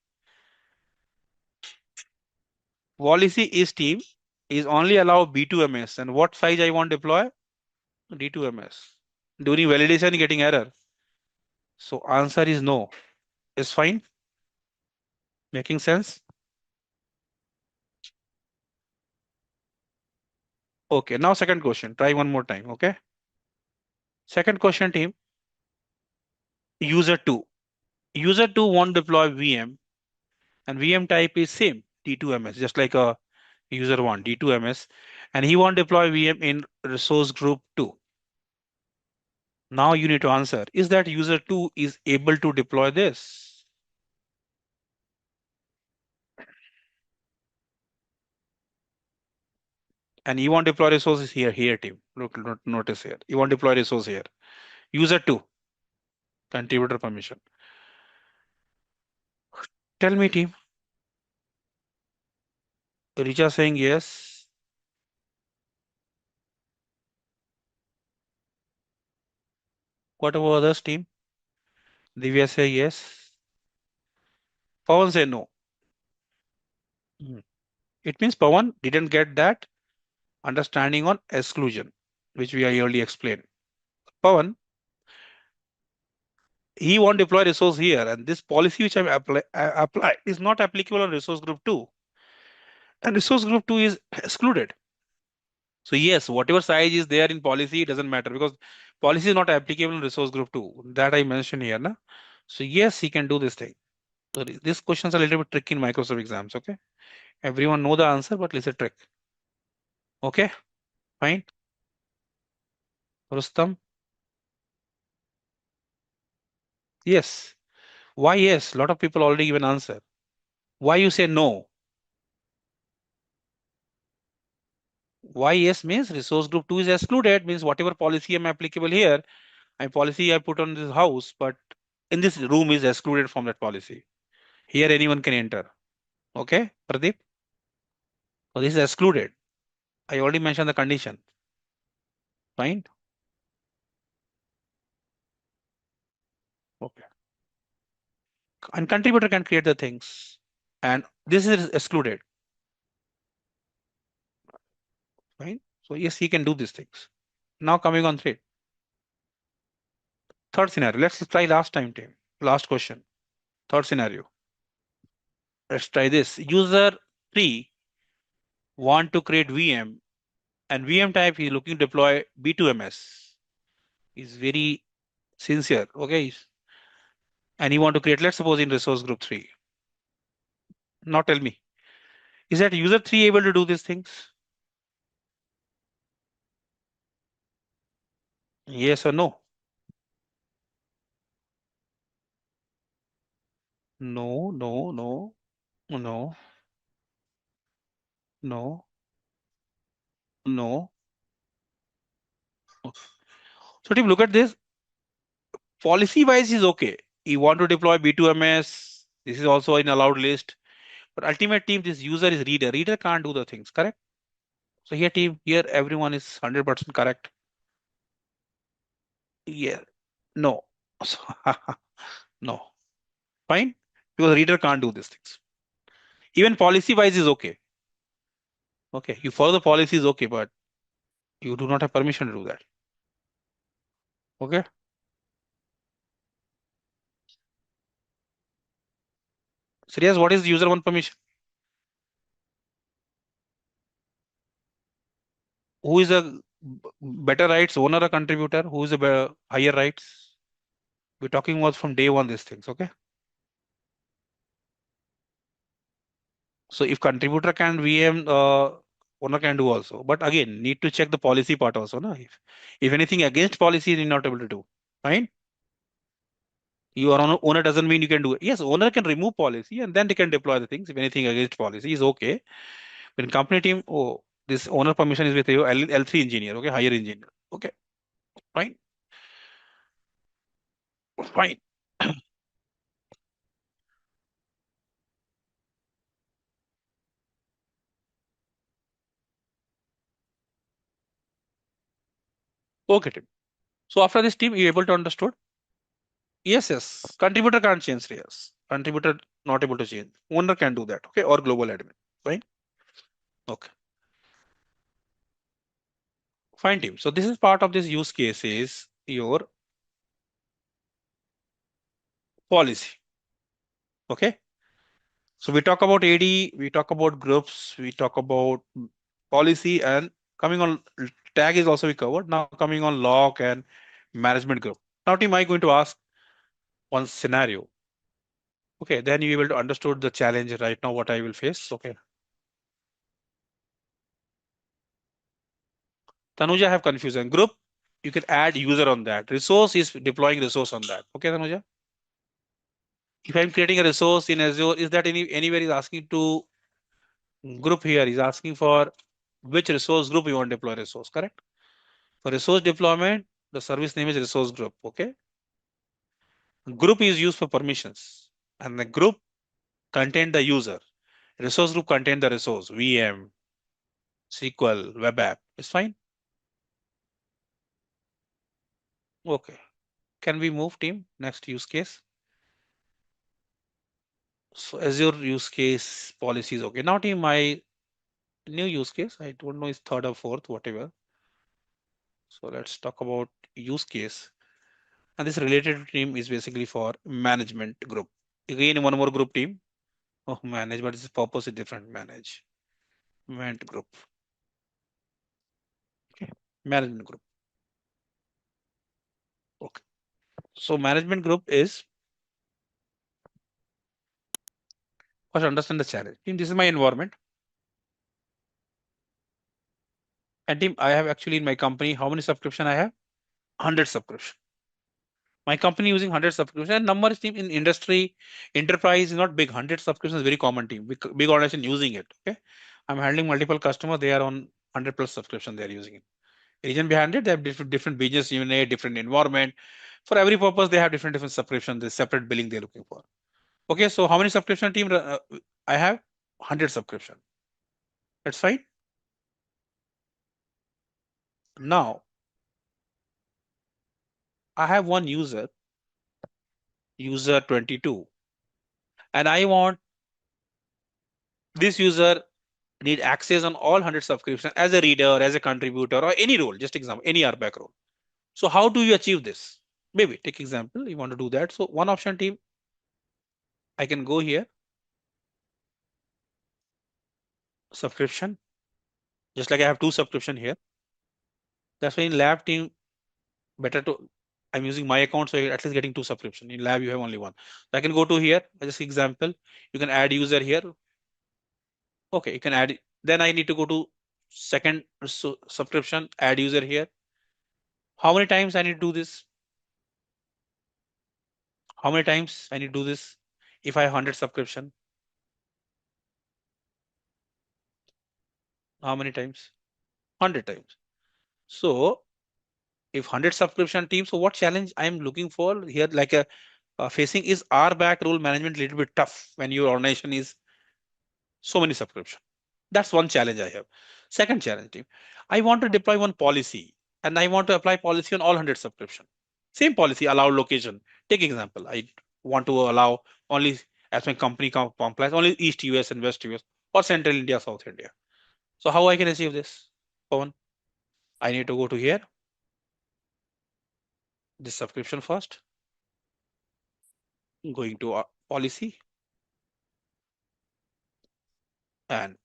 Policy is team is only allow B2MS and what size I want to deploy? D2MS. During validation getting error. So answer is no. Is fine. Making sense? Okay, now second question. Try one more time. Okay. Second question team. User 2. User 2 want to deploy VM and VM type is same D2MS, just like a user 1 D2MS, and he want to deploy VM in resource group 2. Now you need to answer, is that user 2 is able to deploy this? And you want to deploy resources here team. Look, notice here. You want to deploy resource here. User 2, contributor permission. Tell me team. Richa saying yes. What about others team? Divya say yes. Pawan say no. Hmm. It means Pawan didn't get that understanding on exclusion, which we earlier explained. Pawan, he won't deploy resource here, and this policy which I apply is not applicable on resource group 2, and resource group 2 is excluded. So yes, whatever size is there in policy doesn't matter because policy is not applicable in resource group 2. That I mentioned here, na? So yes, he can do this thing. So this question is a little bit tricky in Microsoft exams. Okay, everyone know the answer, but it's a trick. Okay, fine. Rustam, yes. Why yes? A lot of people already given answer. Why you say no? Why yes means resource group 2 is excluded, means whatever policy am applicable here, my policy I put on this house, but in this room is excluded from that policy. Here anyone can enter. Okay, Pradeep? So this is excluded. I already mentioned the condition. Fine. Okay. And contributor can create the things. And this is excluded. Fine. So yes, he can do these things. Now coming on thread. Third scenario. Let's try last time team. Last question. Third scenario. Let's try this. User 3 want to create VM and VM type is looking to deploy B2MS. Is very sincere. Okay. And he want to create, let's suppose in resource group 3. Now tell me, is that user 3 able to do these things? Yes or no? No, no, no, no, no, no. So team, look at this. Policy wise is okay. You want to deploy B2MS. This is also in allowed list. But ultimate team, this user is reader. Reader can't do the things, correct? So here team, here everyone is 100% correct. Yeah, no. So, no. Fine. Because reader can't do these things. Even policy wise is okay. Okay. You follow the policy is okay, but you do not have permission to do that. Okay. Serious, what is user one permission? Who is a better rights owner or contributor? Who is a higher rights? We're talking about from day one these things. Okay. So if contributor can VM, owner can do also. But again, need to check the policy part also. No? If anything against policy, you're not able to do. Fine. Your owner doesn't mean you can do it. Yes, owner can remove policy and then they can deploy the things. If anything against policy is okay. When company team, oh, this owner permission is with you, L3 engineer, okay, higher engineer. Okay, fine, fine. Okay, team. So after this team, you able to understood? Yes, yes. Contributor can't change. Yes. Contributor not able to change. Owner can do that. Okay, or global admin. Fine. Okay. Fine, team. So this is part of this use case is your policy. Okay. So we talk about AD, we talk about groups, we talk about policy, and coming on tag is also we covered. Now coming on log and management group. Now, team, I going to ask one scenario. Okay, then you will understood the challenge right now what I will face. Okay. Tanuja have confusion. Group, you can add user on that. Resource is deploying resource on that. Okay, Tanuja. If I'm creating a resource in Azure, is that anywhere is asking to group here is asking for which resource group you want to deploy resource, correct? For resource deployment, the service name is resource group. Okay. Group is used for permissions and the group contain the user. Resource group contain the resource, VM, SQL, web app. It's fine. Okay. Can we move team? Next use case. So Azure use case policies. Okay. Now team, my new use case. I don't know it's third or fourth, whatever. So let's talk about use case. And this related team is basically for management group. Again, one more group team. Oh, management is purpose is different. Management group. Okay. Management group. Okay. So management group is first understand the challenge. Team, this is my environment. And team, I have actually in my company, how many subscription I have? 100 subscription. My company using 100 subscription and number is team in industry, enterprise is not big. 100 subscription is very common team. Big organization using it. Okay. I'm handling multiple customers. They are on 100 plus subscription. They are using it. Reason behind it, they have different business unit, different environment. For every purpose, they have different subscriptions. There's separate billing they're looking for. Okay. So how many subscription team? I have 100 subscription. That's fine. Now I have one user 22, and I want this user need access on all 100 subscriptions as a reader, as a contributor, or any role. Just example, any RBAC role. So how do you achieve this? Maybe take example. You want to do that. So one option team, I can go here, subscription. Just like I have two subscription here. That's why in lab team, better to. I'm using my account, so you're at least getting two subscription. In lab, you have only one. So I can go to here. Just example, you can add user here. Okay, you can add. Then I need to go to second subscription, add user here. How many times I need to do this? How many times I need to do this? If I have 100 subscription, how many times? 100 times. So if 100 subscription team, so what challenge I am looking for here, like a facing is RBAC role management a little bit tough when your organization is so many subscription. That's one challenge I have. Second challenge team, I want to deploy one policy and I want to apply policy on all 100 subscription. Same policy, allow location. Take example, I want to allow only as my company complies only East US and West US or Central India, South India. So how I can achieve this? Pawan, I need to go to here, this subscription first, going to policy and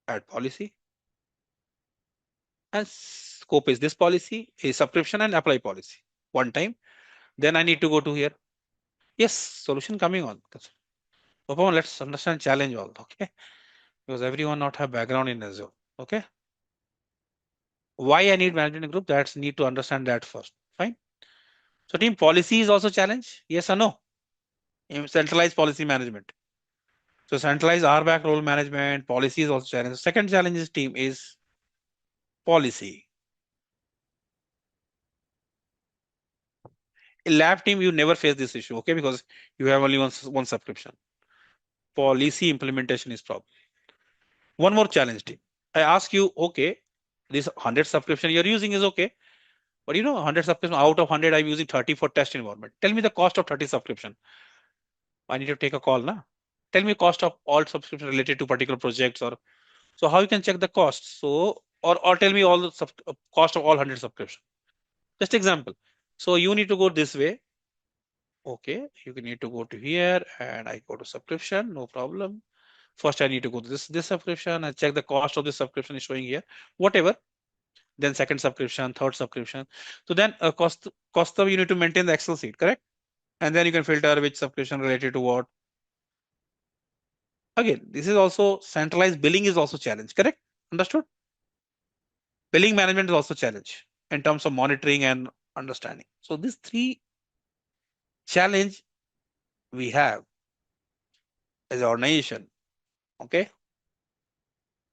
add policy. And scope is this policy, a subscription and apply policy. One time. Then I need to go to here. Yes, solution coming on. So Pawan, let's understand challenge all. Okay. Because everyone not have background in Azure. Okay. Why I need management group? That's need to understand that first. Fine. So team policy is also challenge. Yes or no? Centralized policy management. So centralized RBAC role management policy is also challenge. Second challenge is team is policy. In lab team, you never face this issue, okay? Because you have only one subscription. Policy implementation is problem. One more challenge team. I ask you, okay, this 100 subscription you're using is okay. But 100 subscription out of 100, I'm using 30 for test environment. Tell me the cost of 30 subscription. I need to take a call now. Tell me cost of all subscription related to particular projects or so how you can check the cost. So or tell me all the cost of all 100 subscription. Just example. So you need to go this way. Okay, you need to go to here and I go to subscription, no problem. First, I need to go to this subscription and check the cost of this subscription is showing here, whatever. Then second subscription, third subscription. So then cost of you need to maintain the Excel sheet, correct? And then you can filter which subscription related to what. Again, this is also centralized billing is also challenge, correct? Understood? Billing management is also challenge in terms of monitoring and understanding. So these three challenge we have as an organization, okay,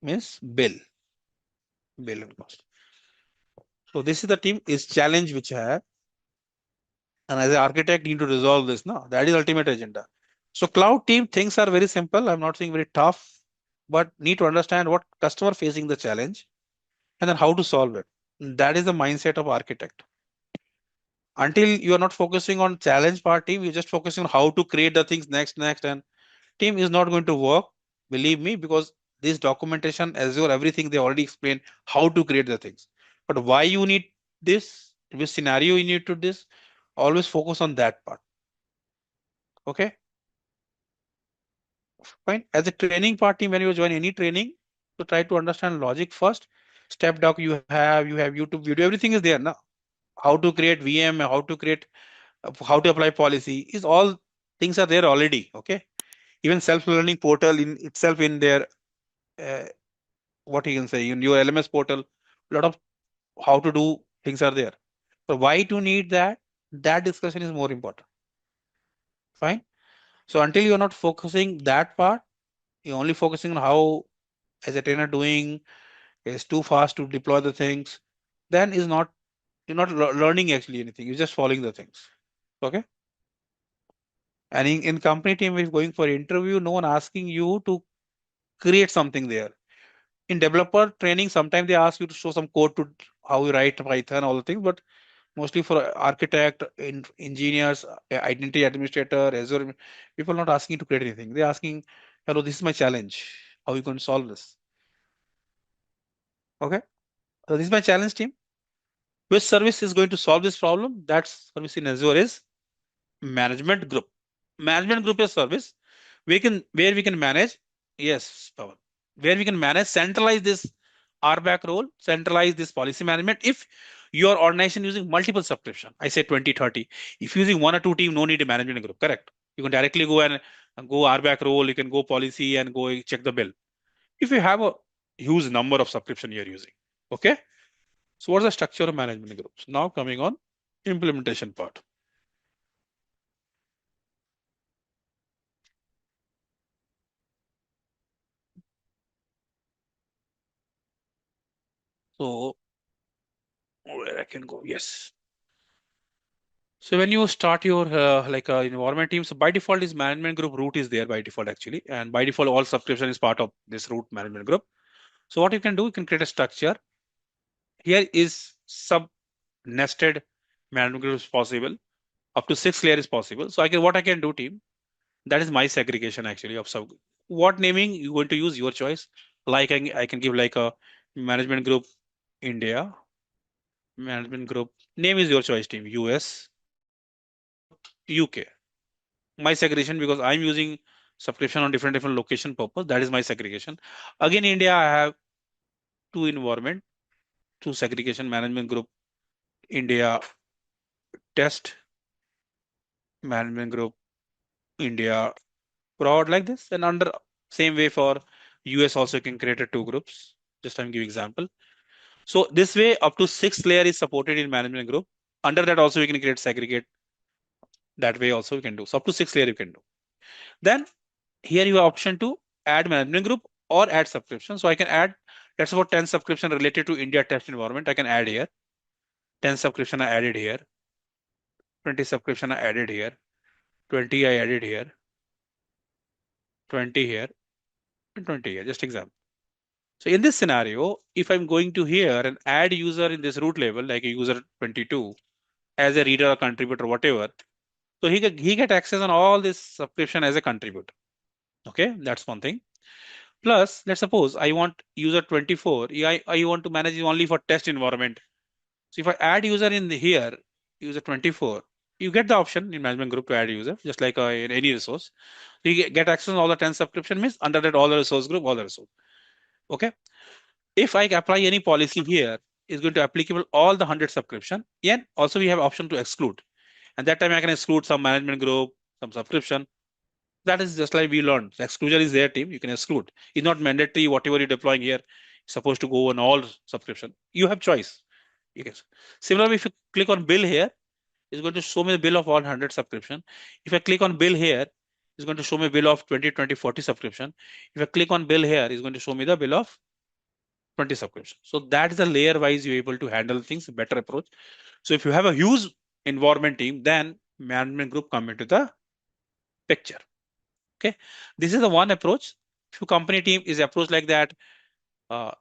means bill and cost. So this is the team is challenge which I have, and as an architect need to resolve this. No, that is ultimate agenda. So cloud team things are very simple. I'm not saying very tough, but need to understand what customer facing the challenge and then how to solve it. That is the mindset of architect. Until you are not focusing on challenge part team, you're just focusing on how to create the things next, and team is not going to work. Believe me, because this documentation, Azure, everything they already explained how to create the things. But why you need this, which scenario you need to this, always focus on that part. Okay, fine. As a training part team, when you join any training, so try to understand logic first. Step doc you have YouTube video, everything is there now. How to create VM, how to create, how to apply policy is all things are there already. Okay, even self-learning portal in itself in their uh, what you can say in your LMS portal, a lot of how to do things are there. So why to need that? That discussion is more important. Fine. So until you're not focusing that part, you're only focusing on how as a trainer doing is too fast to deploy the things, then is not you're not learning actually anything. You're just following the things. Okay. And in company team, if going for interview, no one asking you to create something there. In developer training, sometimes they ask you to show some code to how you write Python, all the things, but mostly for architect, engineers, identity administrator, Azure, people not asking you to create anything. They're asking, hello, this is my challenge. How you going to solve this? Okay. So this is my challenge team. Which service is going to solve this problem? That service in Azure is management group. Management group is service we can where we can manage. Yes, Pawan. Where we can manage, centralize this RBAC role, centralize this policy management. If your organization using multiple subscription, I say 20, 30. If using one or two team, no need a management group. Correct. You can directly go and go RBAC role. You can go policy and go check the bill. If you have a huge number of subscription you're using. Okay. So what's the structure of management groups? Now coming on implementation part. So where I can go? Yes. So when you start your environment team, so by default is management group root is there by default actually, and by default all subscription is part of this root management group. So what you can do, you can create a structure. Here is sub nested management groups possible. Up to 6 layer is possible. So what I can do team, that is my segregation actually of sub. What naming you going to use your choice. Like I can give like a management group India, management group name is your choice team US, management group UK. My segregation because I'm using subscription on different location purpose. That is my segregation. Again, India, I have two environment, two segregation management group, India test management group, India prod like this. And under same way for US also you can create a two groups. Just I'm giving example. So this way up to 6 layer is supported in management group. Under that also we can create segregate. That way also we can do. So up to 6 layer you can do. Then here you have option to add management group or add subscription. So I can add, let's suppose 10 subscription related to India test environment. I can add here. 10 subscription I added here. 20 subscription I added here. 20 I added here. 20 here. And 20 here. Just example. So in this scenario, if I'm going to here and add user in this root level, like a user 22 as a reader or contributor, whatever. So he get access on all this subscription as a contributor. Okay, that's one thing. Plus, let's suppose I want user 24. I want to manage it only for test environment. So if I add user in here, user 24, you get the option in management group to add user, just like in any resource. So you get access on all the 10 subscription means under that all the resource group, all the resource. Okay. If I apply any policy here, is going to applicable all the 100 subscription. Yeah. Also we have option to exclude. And that time I can exclude some management group, some subscription. That is just like we learned. The exclusion is there, team. You can exclude. It's not mandatory. Whatever you're deploying here, is supposed to go on all subscription. You have choice. Yes. Similarly, if you click on bill here, it's going to show me the bill of 100 subscription. If I click on bill here, it's going to show me bill of 20, 20, 40 subscription. If I click on bill here, it's going to show me the bill of 20 subscription. So that is the layer wise you're able to handle things, better approach. So if you have a huge environment team, then management group come into the picture. Okay, this is the one approach. If your company team is approached like that, uh,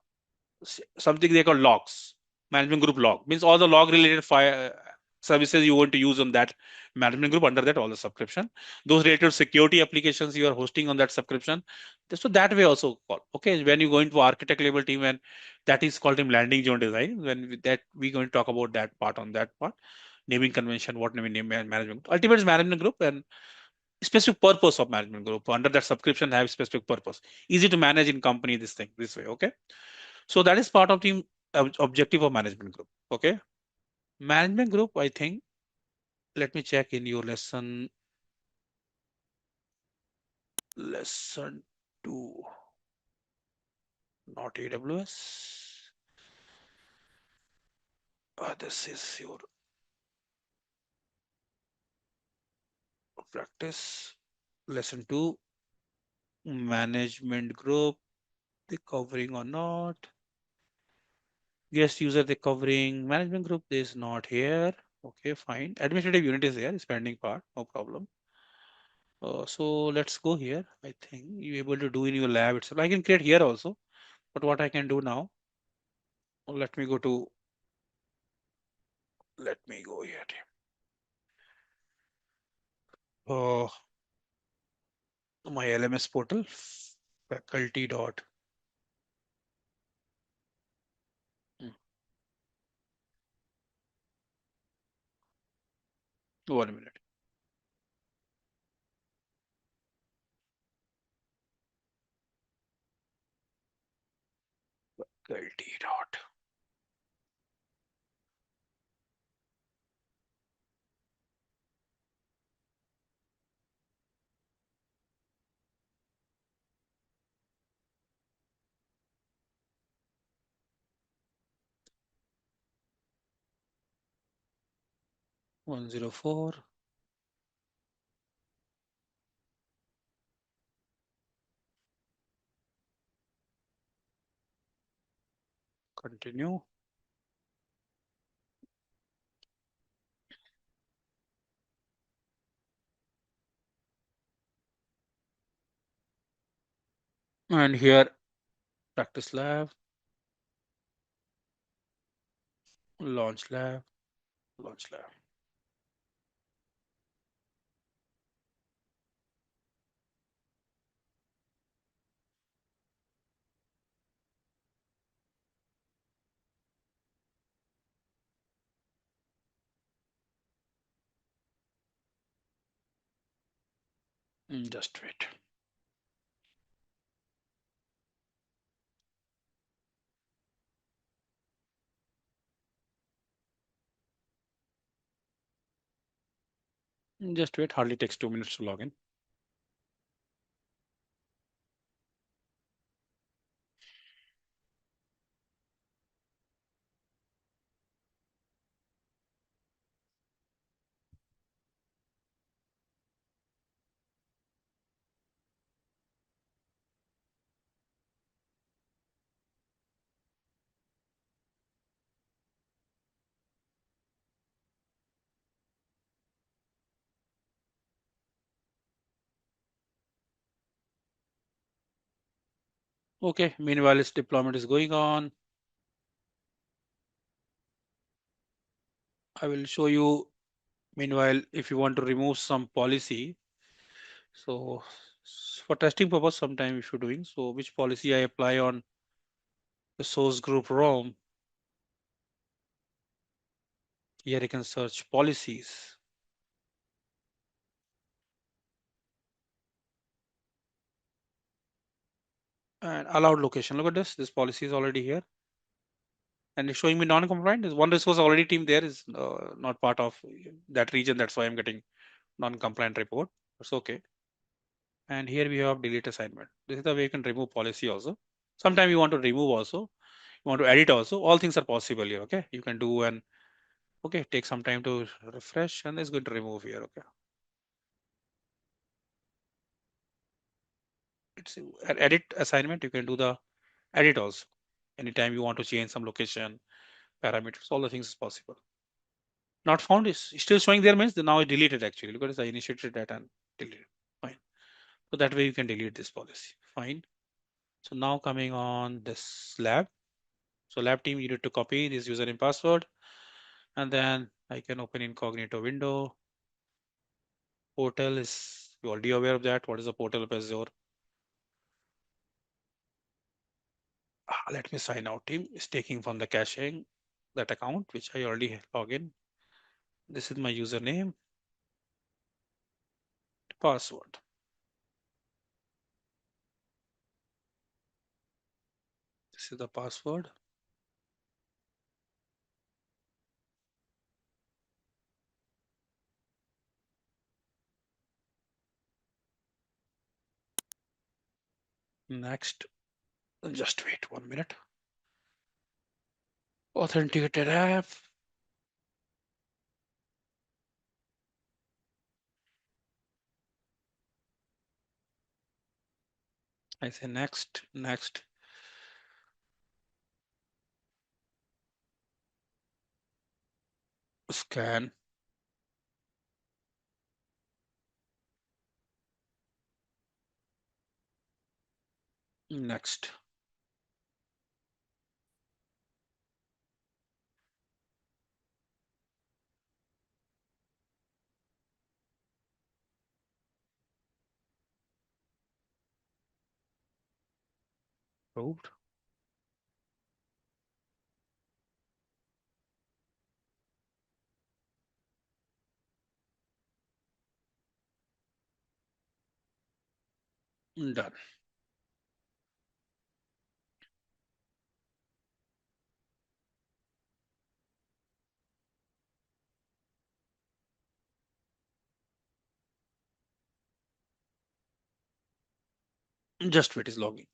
something they call logs, management group log means all the log related file services you want to use on that management group, under that all the subscription, those related security applications you are hosting on that subscription. So that way also call. Okay, when you go into architect level team, and that is called in landing zone design, that we going to talk about that part, on that part, naming convention, what name management ultimate is management group, and specific purpose of management group under that subscription have specific purpose, easy to manage in company, this thing this way. Okay, so that is part of the objective of management group. Okay, management group, I think, let me check in your lesson 2, not AWS. This is your practice lesson 2, management group, they covering or not. Guest user they covering, management group is not here. Okay, fine. Administrative unit is there, is pending part, no problem. So let's go here. I think you're able to do in your lab itself. I can create here also, but what I can do now, let me go to, let me go here. Uh, my LMS portal, faculty dot. Hmm, 1 minute. Faculty dot. AZ-104. Continue. And here, practice lab, launch lab, launch lab. Just wait. Just wait. Hardly takes 2 minutes to log in. Okay. Meanwhile, its deployment is going on. I will show you. Meanwhile, if you want to remove some policy, so for testing purpose, sometime if you're doing so, which policy I apply on the source group ROM. Here you can search policies and allowed location. Look at this. This policy is already here, and it's showing me non-compliant. There's one resource already team there is not part of that region. That's why I'm getting non-compliant report. That's okay. And here we have delete assignment. This is the way you can remove policy also. Sometimes you want to remove also, you want to edit also. All things are possible here. Okay, you can do, and okay, take some time to refresh, and it's going to remove here. Okay, it's an edit assignment. You can do the edit also. Anytime you want to change some location parameters, all the things is possible. Not found is still showing there, means now I deleted actually. Look at this, I initiated that and deleted. Fine. So that way you can delete this policy. Fine. So now coming on this lab. So lab team, you need to copy this username password, and then I can open incognito window. Portal is, you already aware of that. What is the portal of Azure? Let me sign out team. It's taking from the caching that account, which I already log in. This is my username, password. This is the password. Next, just wait 1 minute. Authenticated app. I say next, next. Scan. Next. Approved. Done. Just wait, is logging.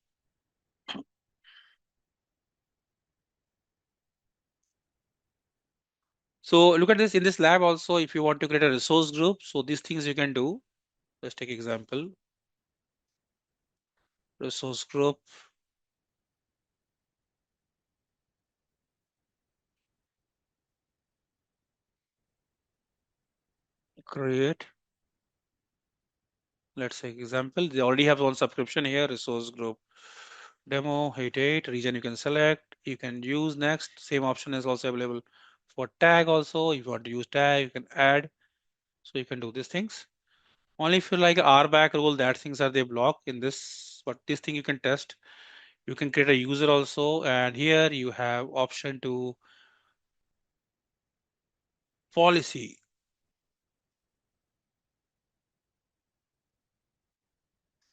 So look at this in this lab also, if you want to create a resource group, so these things you can do. Let's take example. Resource group. Create. Let's say example. They already have one subscription here, resource group. Demo, 88, region you can select. You can use next. Same option is also available for tag also. If you want to use tag, you can add. So you can do these things. Only if you like RBAC rule, that things are they block in this, but this thing you can test. You can create a user also, and here you have option to policy.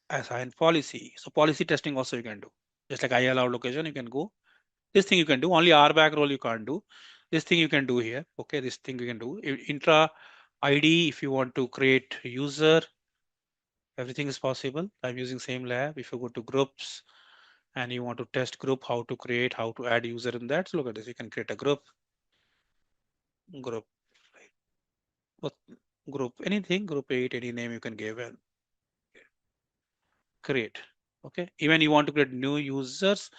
Assign policy. So policy testing also you can do. Just like I allow location, you can go. This thing you can do. Only RBAC role you can't do. This thing you can do here. Okay, this thing you can do. Intra ID, if you want to create user, everything is possible. I'm using same lab. If you go to groups and you want to test group, how to create, how to add user in that. So look at this. You can create a group, what group, anything, group 8, any name you can give and create. Okay. Even you want to create new users,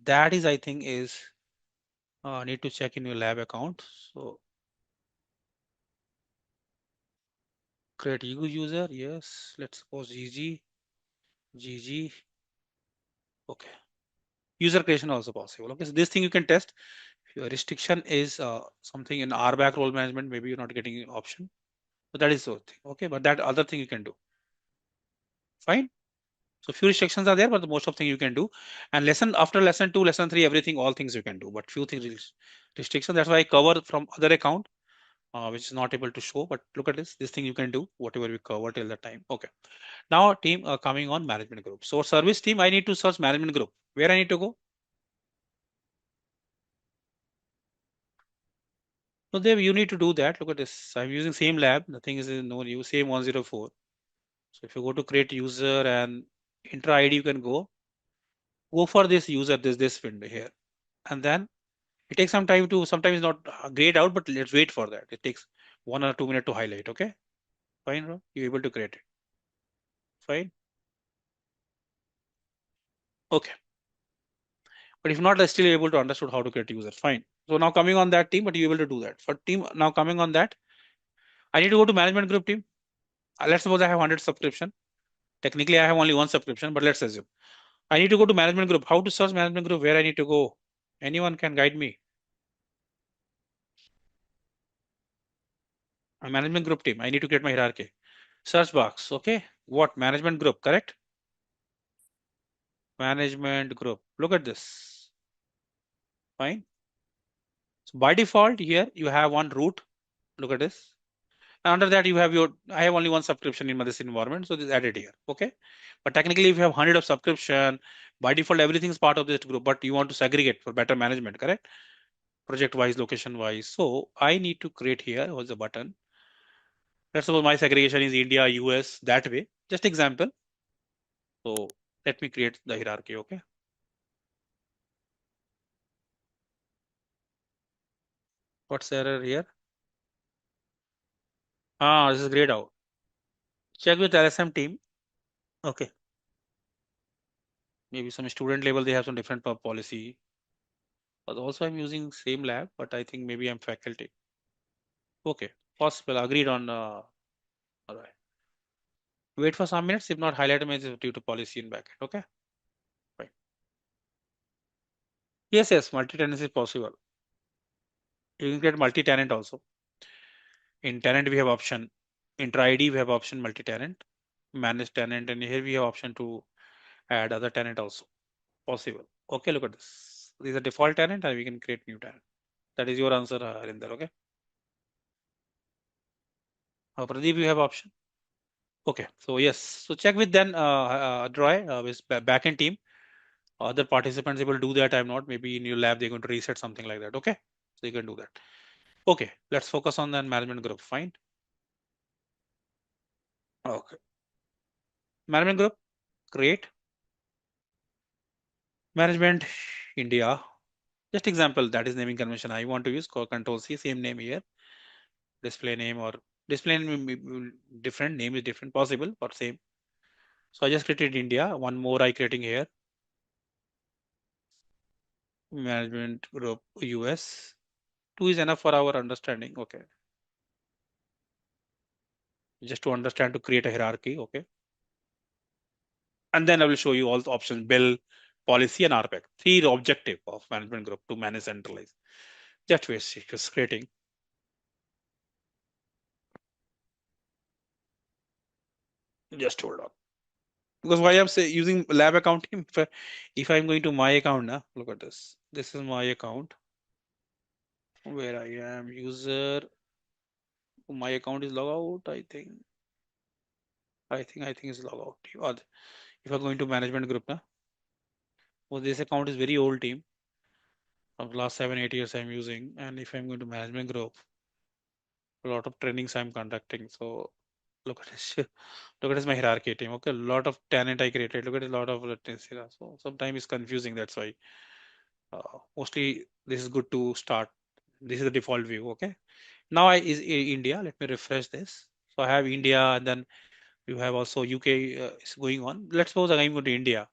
that is, I think, is need to check in your lab account. So create new user. Yes. Let's suppose GG. Okay. User creation also possible. Okay. So this thing you can test. If your restriction is something in RBAC role management, maybe you're not getting an option. So that is the thing. Okay. But that other thing you can do. Fine. So few restrictions are there, but the most of thing you can do. And lesson after lesson 2, lesson 3, everything, all things you can do. But few things restrictions. That's why I cover from other account, which is not able to show. But look at this. This thing you can do whatever we cover till the time. Okay. Now team coming on management group. So service team, I need to search management group. Where I need to go? So there you need to do that. Look at this. I'm using same lab. The thing is no new same 104. So if you go to create user and intra ID, you can go for this user, this window here, and then it takes some time to, sometimes not grayed out, but let's wait for that. It takes 1 or 2 minutes to highlight. Okay, fine, bro. You're able to create it. Fine. Okay. But if not, I'm still able to understood how to create user. Fine. So now coming on that team, but you're able to do that. For team, now coming on that, I need to go to management group team. Let's suppose I have 100 subscription. Technically, I have only one subscription, but let's assume I need to go to management group. How to search management group? Where I need to go? Anyone can guide me? A management group team. I need to create my hierarchy. Search box. Okay. What? Management group, correct? Management group. Look at this. Fine. So by default, here you have one root. Look at this. And under that, you have your, I have only one subscription in this environment. So this is added here. Okay. But technically, if you have 100 of subscription, by default, everything is part of this group, but you want to segregate for better management, correct? Project wise, location wise. So I need to create here, what's the button? Let's suppose my segregation is India, US, that way. Just example. So let me create the hierarchy. Okay. What's the error here? This is grayed out. Check with LSM team. Okay. Maybe some student level, they have some different policy. But also I'm using same lab, but I think maybe I'm faculty. Okay. Possible. Agreed on. All right. Wait for some minutes. If not, highlight image due to policy in backend. Okay. Fine. Yes. Multi-tenancy is possible. You can create multi-tenant also. In tenant, we have option. Intra ID, we have option multi-tenant, manage tenant, and here we have option to add other tenant also. Possible. Okay, look at this. These are default tenant, and we can create new tenant. That is your answer, Harinder. Okay. Pradeep, you have option. Okay. So yes. So check with then Troy with backend team. Other participants able to do that. I'm not. Maybe in your lab they're going to reset something like that. Okay. So you can do that. Okay. Let's focus on the management group. Fine. Okay. Management group. Create. Management India. Just example, that is naming convention. I want to use control C, same name here. Display name or display name different, name is different, possible or same. So I just created India. One more I creating here. Management group US. Two is enough for our understanding. Okay. Just to understand to create a hierarchy. Okay. And then I will show you all the options: bill, policy, and RPEC. Three objective of management group to manage centralize. Just creating. Just hold on. Because why I'm say using lab account team, if I'm going to my account now, look at this. This is my account where I am user. My account is log out. I think it's log out. Or if I'm going to management group now, well, this account is very old team from last 7-8 years I'm using. And if I'm going to management group, a lot of trainings I'm conducting. So look at this. Look at this my hierarchy team. Okay, a lot of tenant I created. Look at a lot of so sometimes it's confusing. That's why. Mostly this is good to start. This is the default view. Okay. Now I is India. Let me refresh this. So I have India, and then you have also UK is going on. Let's suppose I'm going to India.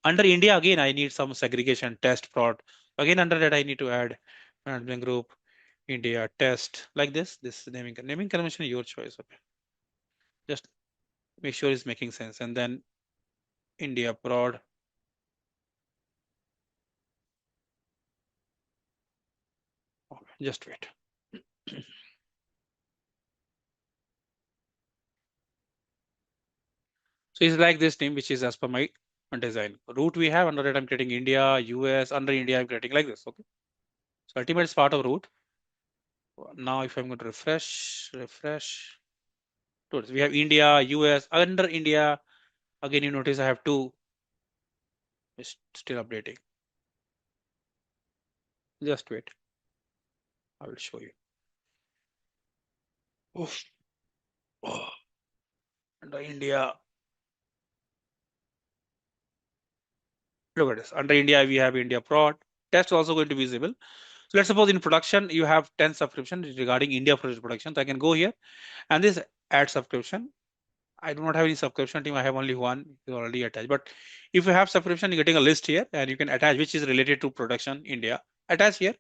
Under India again, I need some segregation test prod. Again under that I need to add management group India test like this. This naming convention is your choice. Okay. Just make sure it's making sense, and then India prod. Okay, just wait. So it's like this name, which is as per my design. Root we have under it. I'm creating India, US. Under India, I'm creating like this. Okay. So ultimate is part of root. Now, if I'm going to refresh. We have India, US. Under India, again, you notice I have two. It's still updating. Just wait. I will show you. Oof. Oh. Under India. Look at this. Under India, we have India prod. Test also going to be visible. So let's suppose in production, you have 10 subscriptions regarding India production. So I can go here and this add subscription. I do not have any subscription team. I have only one is already attached. But if you have subscription, you're getting a list here and you can attach which is related to production India. Attach here.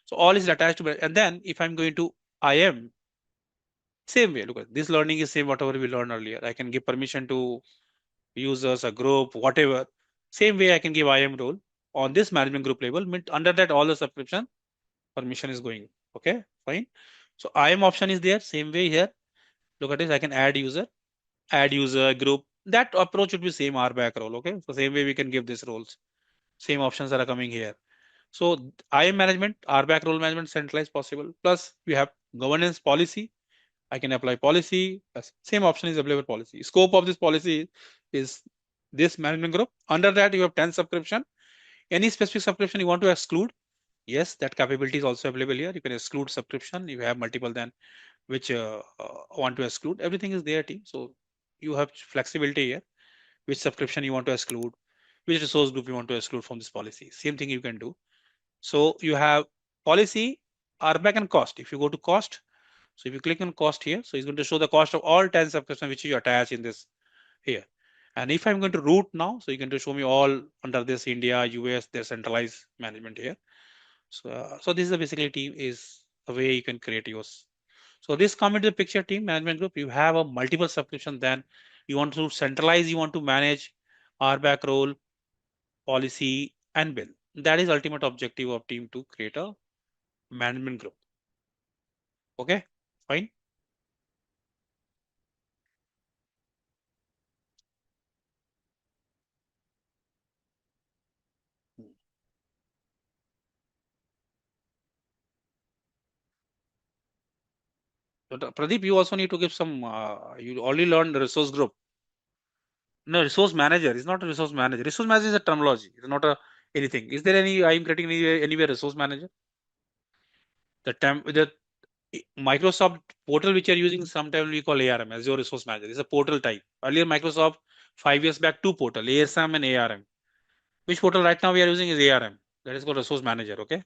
So all is attached to, and then if I'm going to IM, same way. Look at this learning is same whatever we learned earlier. I can give permission to users, a group, whatever. Same way I can give IAM role on this management group level. Under that, all the subscription permission is going. Okay, fine. So IAM option is there. Same way here. Look at this. I can add user group. That approach would be same RBAC role. Okay, so same way we can give these roles. Same options are coming here. So IAM management, RBAC role management, centralized possible. Plus we have governance policy. I can apply policy. Yes, same option is available policy. Scope of this policy is this management group. Under that, you have 10 subscription. Any specific subscription you want to exclude? Yes, that capability is also available here. You can exclude subscription. You have multiple then which want to exclude. Everything is there, team. So you have flexibility here. Which subscription you want to exclude, which resource group you want to exclude from this policy. Same thing you can do. So you have policy, RBAC and cost. If you go to cost, so if you click on cost here, so it's going to show the cost of all 10 subscriptions which you attach in this here. And if I'm going to route now, so you can show me all under this India, US, their centralized management here. So this is basically team is a way you can create yours. So this come into the picture team management group. You have a multiple subscription. Then you want to centralize, you want to manage RBAC role, policy, and bill. That is ultimate objective of team to create a management group. Okay, fine. But Pradeep, you also need to give some. You already learned the resource group. No, resource manager is not a resource manager. Resource manager is a terminology. It's not a anything. Is there any? I am creating anywhere resource manager. The Microsoft portal which you are using, sometimes we call ARM, Azure Resource Manager. It's a portal type. Earlier, Microsoft 5 years back, two portal, ASM and ARM. Which portal right now we are using is ARM. That is called Resource Manager. Okay,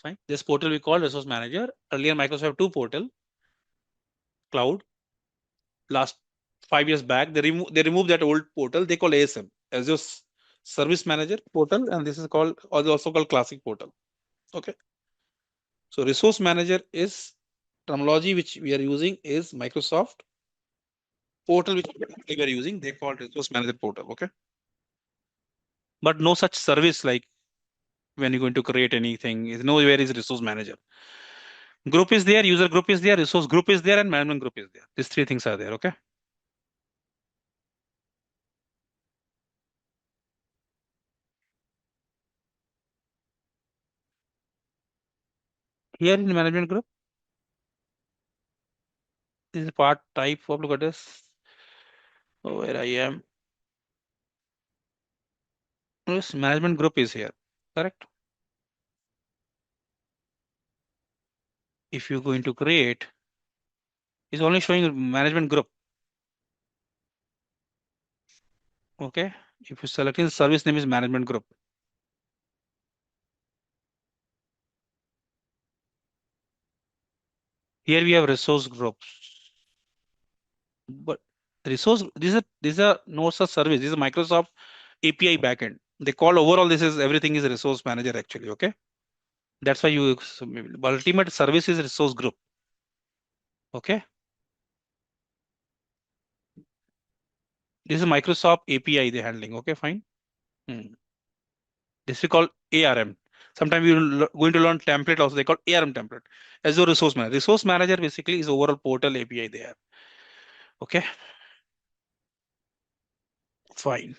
fine. This portal we call Resource Manager. Earlier, Microsoft two portal, cloud. Last 5 years back, they removed that old portal. They call ASM, Azure Service Manager portal, and this is called also called Classic portal. Okay. So Resource Manager is terminology which we are using is Microsoft portal which we are using. They call Resource Manager portal. Okay. But no such service like when you're going to create anything is nowhere is Resource Manager. Group is there, user group is there, resource group is there, and management group is there. These three things are there. Okay. Here in management group, this is part type of look at this. Oh, where I am. Yes, management group is here. Correct. If you're going to create, it's only showing management group. Okay. If you select the service name is management group. Here we have resource groups. But resource, these are no such service. This is Microsoft API backend. They call overall this is everything is resource manager actually. Okay. That's why you ultimate service is resource group. Okay. This is Microsoft API they handling. Okay, fine. This we call ARM. Sometimes you're going to learn template also. They call ARM template. Azure Resource Manager. Resource Manager basically is overall portal API they have. Okay, fine.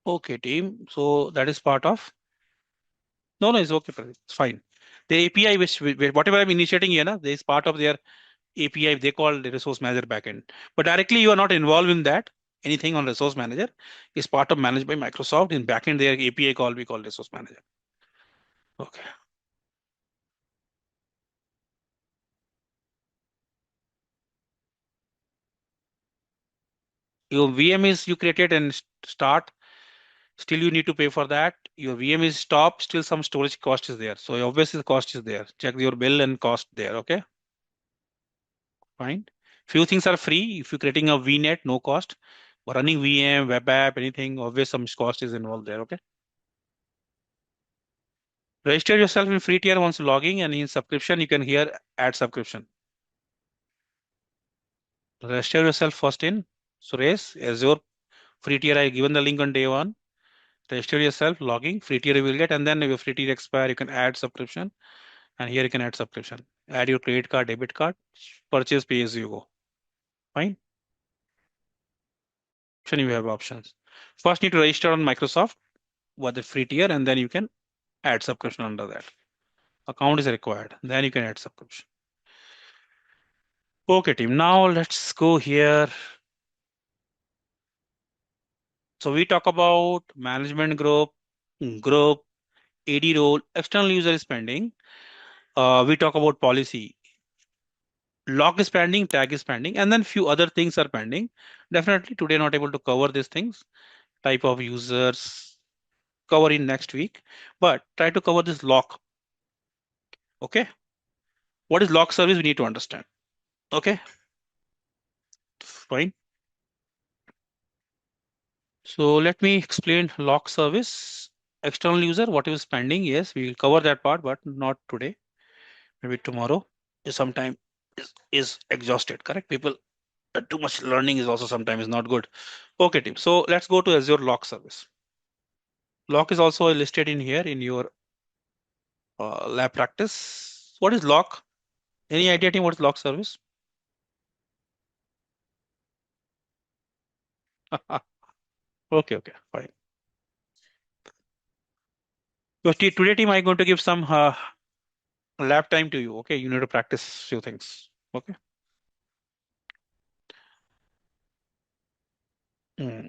Okay, team. So that is part of. No, it's okay. Pradeep. It's fine. The API whatever I'm initiating here, na, there is part of their API they call the Resource Manager backend. But directly you are not involved in that. Anything on Resource Manager is part of managed by Microsoft. In backend, their API call we call Resource Manager. Okay. Your VM is you created and start. Still you need to pay for that. Your VM is stop. Still some storage cost is there. So obviously the cost is there. Check your bill and cost there. Okay. Fine. Few things are free. If you're creating a VNet, no cost. But running VM, web app, anything, obviously some cost is involved there. Okay. Register yourself in free tier once logging and in subscription, you can here add subscription. Register yourself first in Suresh, Azure free tier. I given the link on day one. Register yourself, logging, free tier you will get, and then if your free tier expire, you can add subscription, and here you can add subscription. Add your credit card, debit card, purchase, pay as you go. Fine. You have options. First, need to register on Microsoft with the free tier, and then you can add subscription under that. Account is required. Then you can add subscription. Okay, team. Now let's go here. So we talk about management group, AD role, external user spending. We talk about policy. Log is pending, tag is pending, and then few other things are pending. Definitely today not able to cover these things. Type of users cover in next week, but try to cover this log. Okay. What is log service? We need to understand. Okay. Fine. So let me explain log service. External user, what is pending? Yes, we will cover that part, but not today. Maybe tomorrow. Sometime is exhausted. Correct. People too much learning is also sometimes not good. Okay, team. So let's go to Azure log service. Log is also listed in here in your lab practice. What is log? Any idea, team? What is log service? Okay, okay, fine. So today, team, I'm going to give some lab time to you. Okay, you need to practice few things. Okay. Hmm.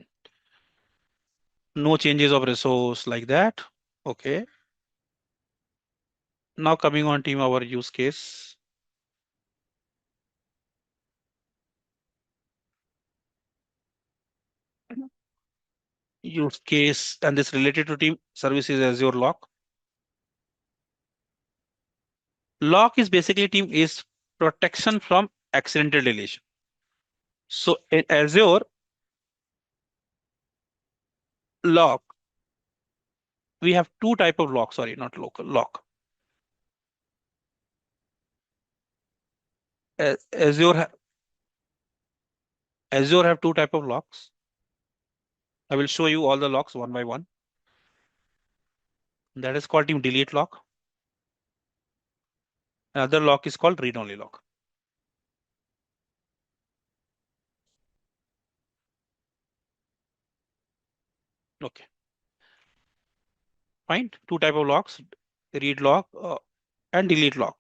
No changes of resource like that. Okay. Now coming on, team, our use case. Use case and this related to team services Azure log. Log is basically, team, is protection from accidental deletion. So in Azure log, we have two type of log. Sorry, not local log. Azure Azure have two type of logs. I will show you all the logs one by one. That is called team delete log. Another log is called read only log. Okay, fine. Two type of logs: read log and delete log.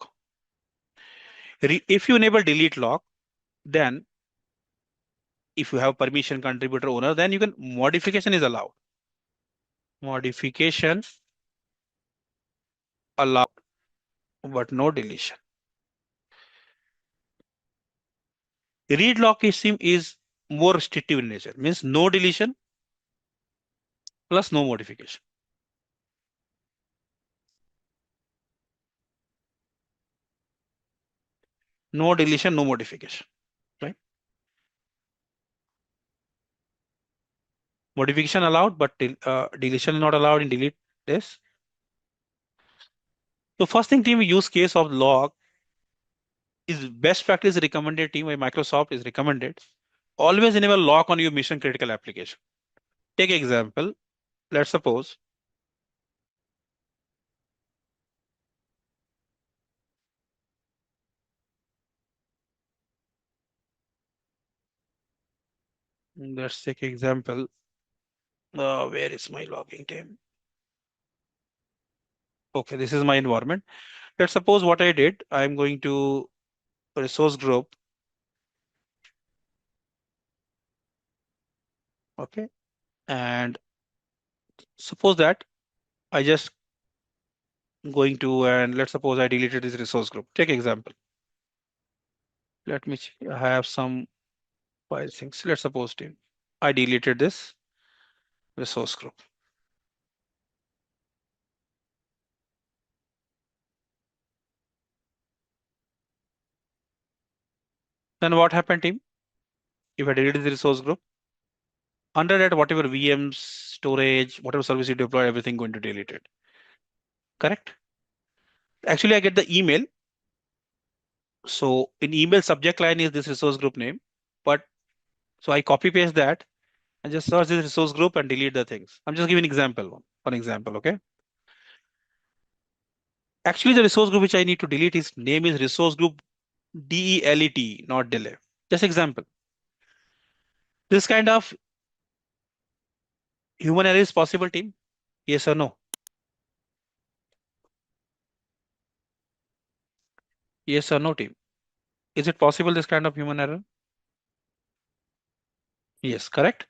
If you enable delete log, then if you have permission contributor owner, then you can modification is allowed. Modification allowed, but no deletion. Read log is more restrictive in nature, means no deletion plus no modification. No deletion, no modification, right? Modification allowed, but deletion not allowed in delete this. So first thing, team, use case of log is best practice recommended, team, by Microsoft is recommended. Always enable log on your mission critical application. Take example. Let's suppose let's take example. Where is my logging team? Okay, this is my environment. Let's suppose what I did. I'm going to resource group. Okay, and suppose that I just going to, and let's suppose I deleted this resource group. Take example. Let me have some file things. Let's suppose, team, I deleted this resource group. Then what happened, team? If I delete the resource group, under that, whatever VMs, storage, whatever service you deploy, everything going to delete it. Correct? Actually, I get the email. So in email subject line is this resource group name, So I copy paste that and just search this resource group and delete the things. I'm just giving an example, one example, okay? Actually, the resource group which I need to delete is name is resource group DELET, not delay. Just example. This kind of human error is possible, team? Yes or no? Yes or no, team? Is it possible this kind of human error? Yes, correct.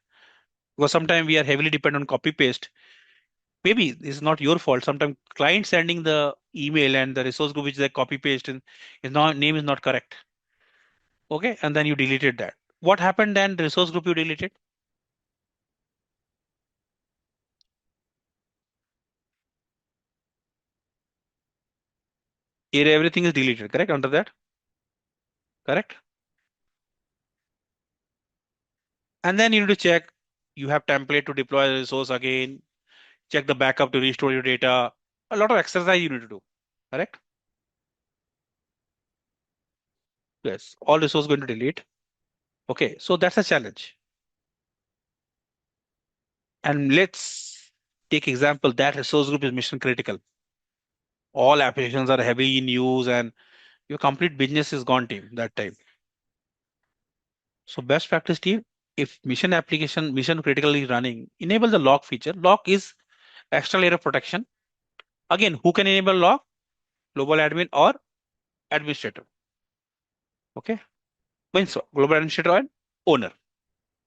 Because sometimes we are heavily dependent on copy paste. Maybe it's not your fault. Sometimes client sending the email and the resource group which they copy paste and is not name is not correct. Okay, and then you deleted that. What happened then? The resource group you deleted? Here everything is deleted, correct? Under that, correct? And then you need to check you have template to deploy the resource again, check the backup to restore your data. A lot of exercise you need to do, correct? Yes, all resource going to delete. Okay, so that's a challenge. And let's take example that resource group is mission critical. All applications are heavily in use and your complete business is gone team that time. So best practice team, if mission application mission critical is running, enable the lock feature. Lock is extra layer of protection. Again, who can enable lock? Global admin or administrator. Okay. Means global administrator and owner.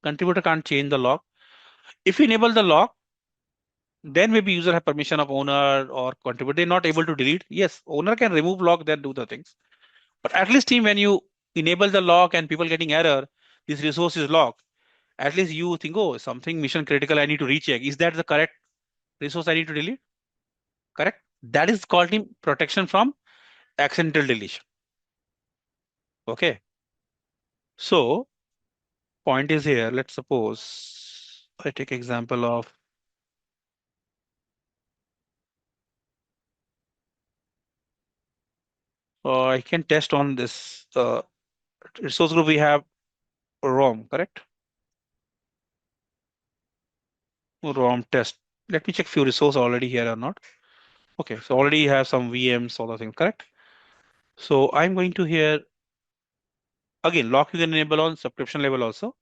Contributor can't change the lock. If you enable the lock, then maybe user have permission of owner or contributor. They're not able to delete. Yes, owner can remove lock, then do the things. But at least team, when you enable the lock and people getting error, this resource is locked. At least you think, oh, something mission critical, I need to recheck. Is that the correct resource I need to delete? Correct. That is called team protection from accidental deletion. Okay. So point is here. Let's suppose I take example of I can test on this resource group we have ROM, correct? ROM test. Let me check few resource already here or not. Okay, so already have some VMs, all the things, correct? So I'm going to here again lock you can enable on subscription level also.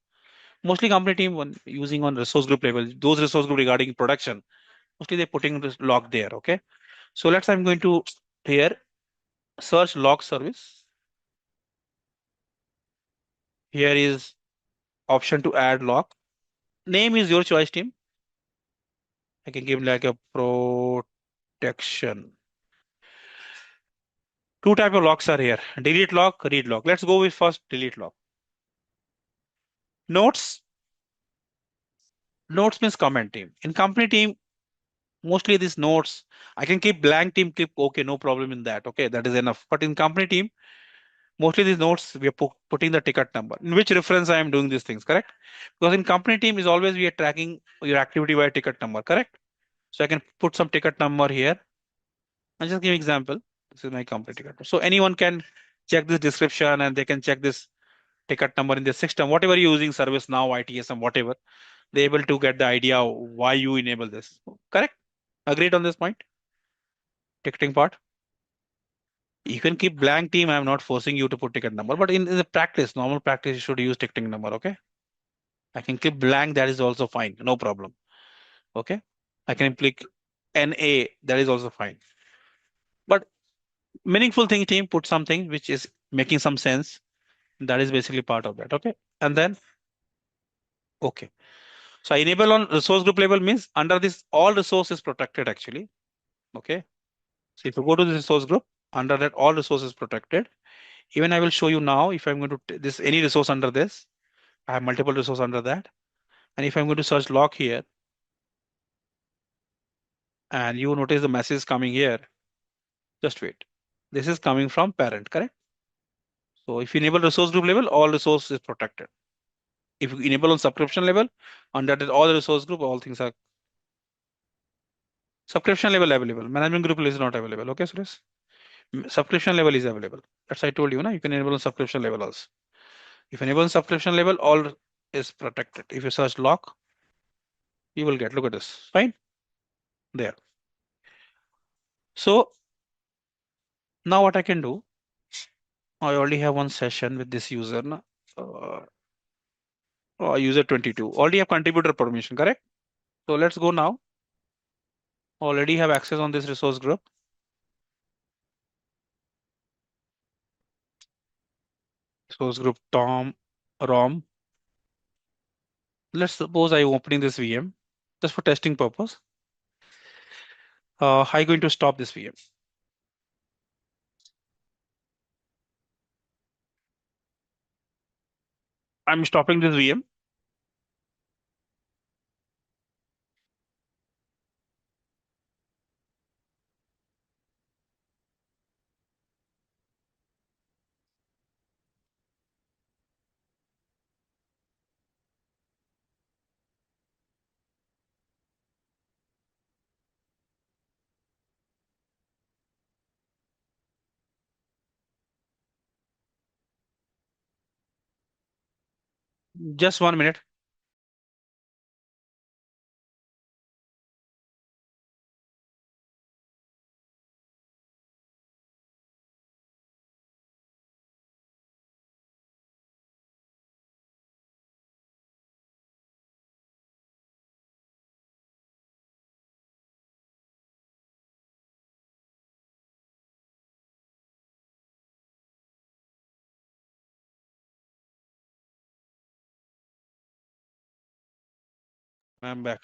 Mostly company team when using on resource group level, those resource group regarding production, mostly they're putting this lock there. Okay. So let's I'm going to here search lock service. Here is option to add lock. Name is your choice team. I can give like a protection. Two type of locks are here. Delete lock, read lock. Let's go with first delete lock. Notes. Notes means comment team. In company team, mostly these notes, I can keep blank team, keep okay, no problem in that. Okay, that is enough. But in company team, mostly these notes we are putting the ticket number. In which reference I am doing these things, correct? Because in company team is always we are tracking your activity by ticket number, correct? So I can put some ticket number here. I'll just give example. This is my company ticket. So anyone can check this description and they can check this ticket number in the system, whatever you're using service now, ITSM, whatever, they're able to get the idea why you enable this. Correct? Agreed on this point? Ticketing part. You can keep blank team. I'm not forcing you to put ticket number, but in the practice, normal practice, you should use ticketing number. Okay. I can keep blank. That is also fine. No problem. Okay. I can click NA. That is also fine. But meaningful thing team put something which is making some sense. That is basically part of that. Okay. And then, okay. So I enable on resource group level means under this, all resources protected actually. Okay. So if you go to the resource group, under that, all resources protected. Even I will show you now if I'm going to this any resource under this. I have multiple resources under that. And if I'm going to search log here, and you notice the message coming here, just wait. This is coming from parent, correct? So if you enable resource group level, all resource is protected. If you enable on subscription level, under that all the resource group, all things are subscription level available. Management group is not available. Okay, Suresh? Subscription level is available. That's I told you, na? You can enable on subscription level also. If enable on subscription level, all is protected. If you search lock, you will get, look at this, fine, there. So now what I can do, I already have one session with this user, uh, user 22, already have contributor permission, correct? So let's go now, already have access on this resource group. Source group Tom, ROM. Let's suppose I'm opening this VM just for testing purpose. I'm going to stop this VM. I'm stopping this VM. Just 1 minute. I'm back.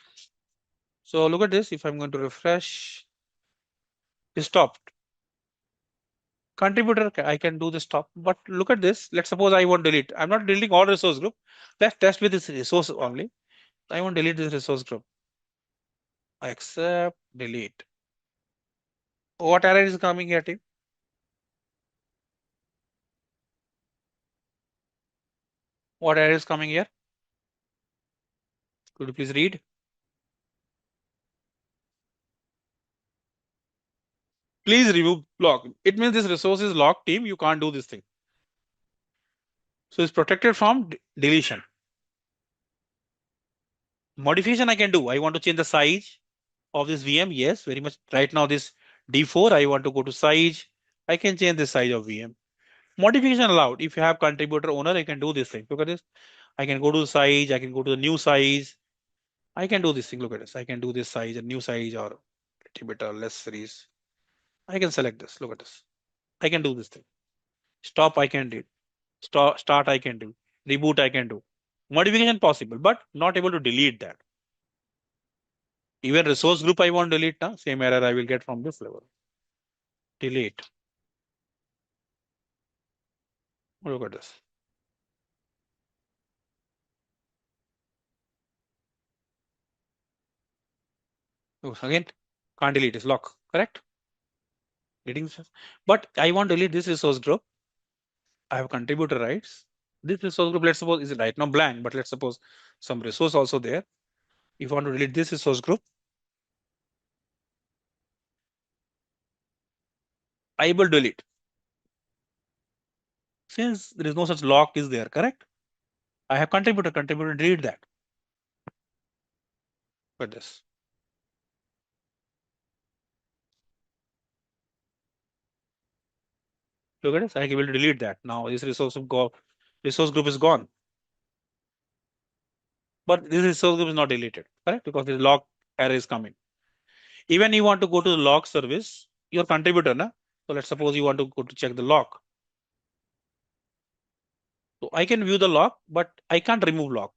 So look at this. If I'm going to refresh, it stopped. Contributor, I can do the stop. But look at this. Let's suppose I want delete. I'm not deleting all resource group. Let's test with this resource only. I want delete this resource group. I accept, delete. What error is coming here, team? What error is coming here? Could you please read? Please remove lock. It means this resource is locked, team. You can't do this thing. So it's protected from deletion. Modification I can do. I want to change the size of this VM. Yes, very much. Right now, this D4, I want to go to size. I can change the size of VM. Modification allowed. If you have contributor owner, I can do this thing. Look at this. I can go to the size. I can go to the new size. I can do this thing. Look at this. I can do this size, a new size or contributor less series. I can select this. Look at this. I can do this thing. Stop. I can do. Start I can do. Reboot I can do. Modification possible, but not able to delete that. Even resource group I want to delete now. Same error I will get from this level. Delete. Look at this. Oh, again, can't delete this lock, correct? But I want to delete this resource group. I have contributor rights. This resource group, let's suppose, is right now blank, but let's suppose some resource also there. If I want to delete this resource group, I will delete. Since there is no such lock is there, correct? I have contributor, delete that. But this. Look at this. I will delete that. Now this resource group is gone. But this resource group is not deleted, correct? Because this log error is coming. Even you want to go to the log service, your contributor, na? So let's suppose you want to go to check the log. So I can view the log, but I can't remove log.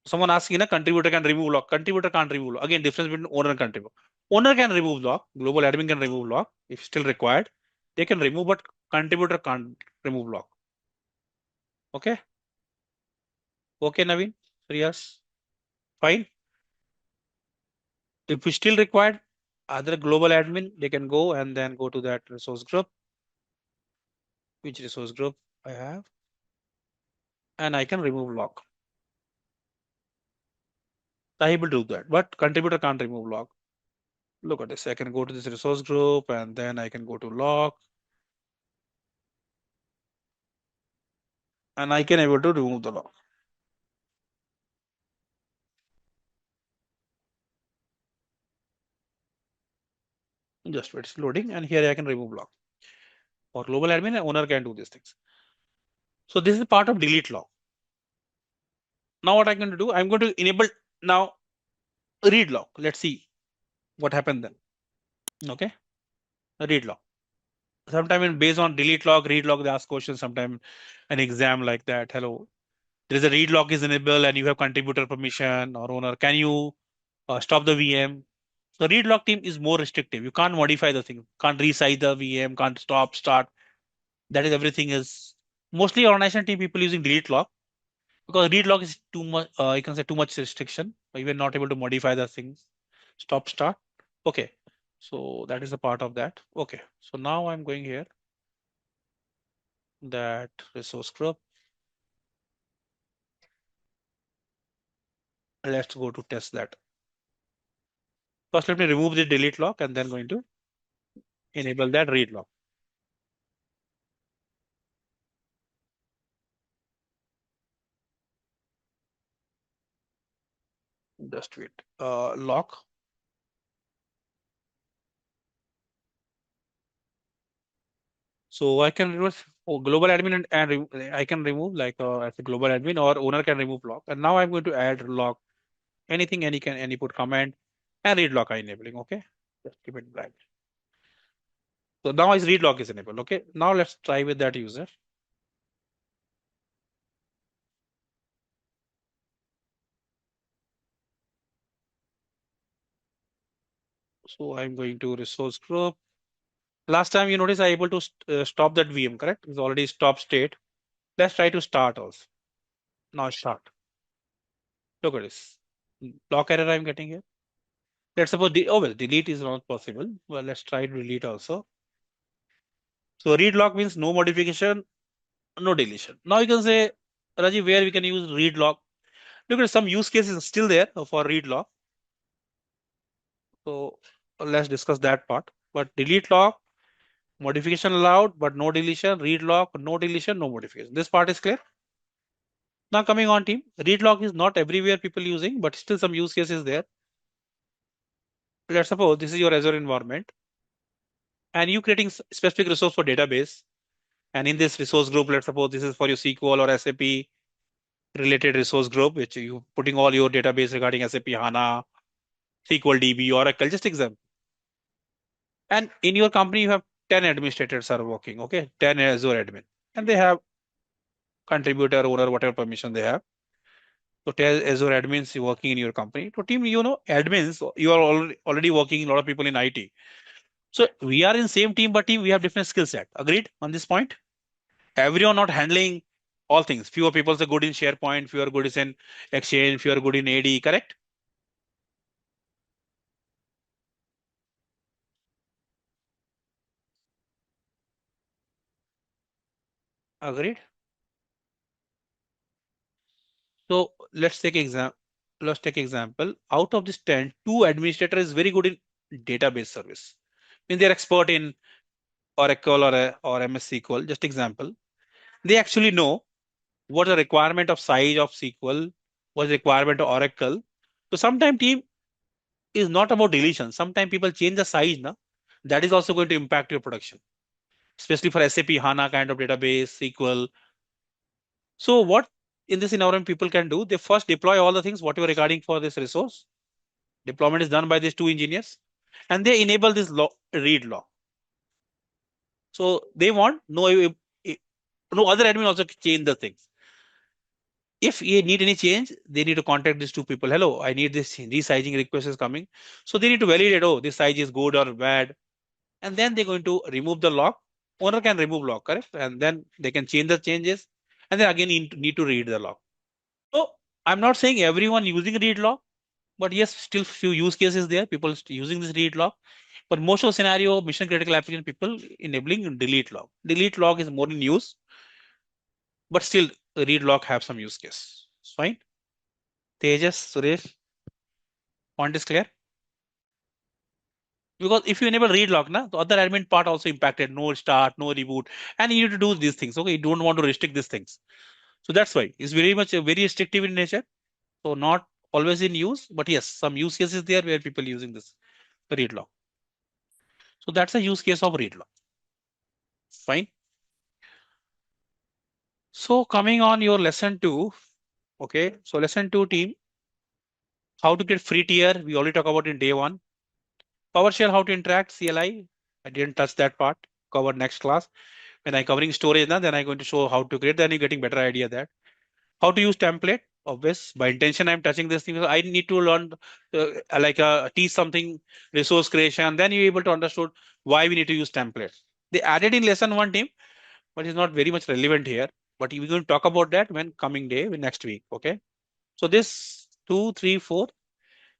Someone asking, a contributor can remove log. Contributor can't remove log. Again, difference between owner and contributor. Owner can remove log. Global admin can remove log if still required. They can remove, but contributor can't remove log. Okay. Okay, Naveen. Yes. Fine. If we still required other global admin, they can go and then go to that resource group. Which resource group I have? And I can remove log. I able to do that, but contributor can't remove log. Look at this. I can go to this resource group and then I can go to log. And I can able to remove the log. Just wait, it's loading, and here I can remove log. For global admin, owner can do these things. So this is part of delete log. Now what I'm going to do, I'm going to enable now read log. Let's see what happened then. Okay, read log. Sometimes based on delete log, read log, they ask questions. Sometimes an exam like that. Hello, there is a read log is enabled and you have contributor permission or owner. Can you stop the VM? The read log team is more restrictive. You can't modify the thing. Can't resize the VM. Can't stop, start. That is everything is mostly organization team people using delete log because read log is too much. You can say too much restriction. You are not able to modify the things. Stop, start. Okay. So that is a part of that. Okay. So now I'm going here. That resource group. Let's go to test that. First, let me remove the delete log and then going to enable that read log. Just wait. Lock. So I can remove global admin I can remove like as a global admin or owner can remove lock. And now I'm going to add lock. Anything any put command and read lock I enabling. Okay. Just keep it blank. So now is read lock is enabled. Okay. Now let's try with that user. So I'm going to resource group. Last time you notice I able to stop that VM, correct? It's already stop state. Let's try to start also. Now start. Look at this. Block error I'm getting here. Let's suppose oh well, delete is not possible. Well, let's try to delete also. So read lock means no modification, no deletion. Now you can say, Rajiv, where we can use read lock. Look at some use cases still there for read lock. So let's discuss that part. But delete lock, modification allowed, but no deletion. Read lock, no deletion, no modification. This part is clear. Now coming on team, read lock is not everywhere people using, but still some use cases there. Let's suppose this is your Azure environment and you creating specific resource for database. And in this resource group, let's suppose this is for your SQL or SAP related resource group, which you putting all your database regarding SAP HANA, SQL DB, Oracle, just example. And in your company, you have 10 administrators are working, okay? 10 Azure admin. And they have contributor, owner, whatever permission they have. So 10 Azure admins working in your company. So team, admins, you are already working, a lot of people in IT. So we are in same team, but team, we have different skill set. Agreed on this point? Everyone not handling all things. Fewer people are good in SharePoint, fewer good in Exchange, fewer good in AD, correct? Agreed. So let's take example. Out of this 10, two administrator is very good in database service. I mean, they're expert in Oracle or MS SQL. Just example. They actually know what the requirement of size of SQL, what the requirement of Oracle. So sometimes team is not about deletion. Sometimes people change the size, na? That is also going to impact your production, especially for SAP HANA kind of database, SQL. So what in this environment people can do, they first deploy all the things, whatever regarding for this resource. Deployment is done by these two engineers and they enable this read law. So they want no other admin also change the things. If you need any change, they need to contact these two people. Hello, I need this resizing request is coming. So they need to validate, oh, this size is good or bad. And then they're going to remove the lock. Owner can remove lock, correct? And then they can change the changes. And then again need to read the lock. So I'm not saying everyone using read lock, but yes, still few use cases there. People using this read lock. But most of the scenario, mission critical application people enabling delete log. Delete log is more in use, but still read log have some use case. Fine. Tejas, Suresh, point is clear. Because if you enable read log, na, the other admin part also impacted. No start, no reboot, and you need to do these things. Okay, you don't want to restrict these things. So that's why it's very much very restrictive in nature. So not always in use, but yes, some use cases there where people using this read log. So that's a use case of read log. Fine. So coming on your lesson 2. Okay. So lesson 2 team, how to get free tier. We already talked about in day 1. PowerShell, how to interact CLI. I didn't touch that part. Cover next class. When I'm covering storage now, then I'm going to show how to create. Then you're getting better idea that. How to use template. Obvious. By intention, I'm touching this thing. Because I need to learn teach something, resource creation. Then you're able to understand why we need to use templates. They added in lesson 1 team, but it's not very much relevant here. But we're going to talk about that when coming day, next week. Okay. So this 2, 3, 4.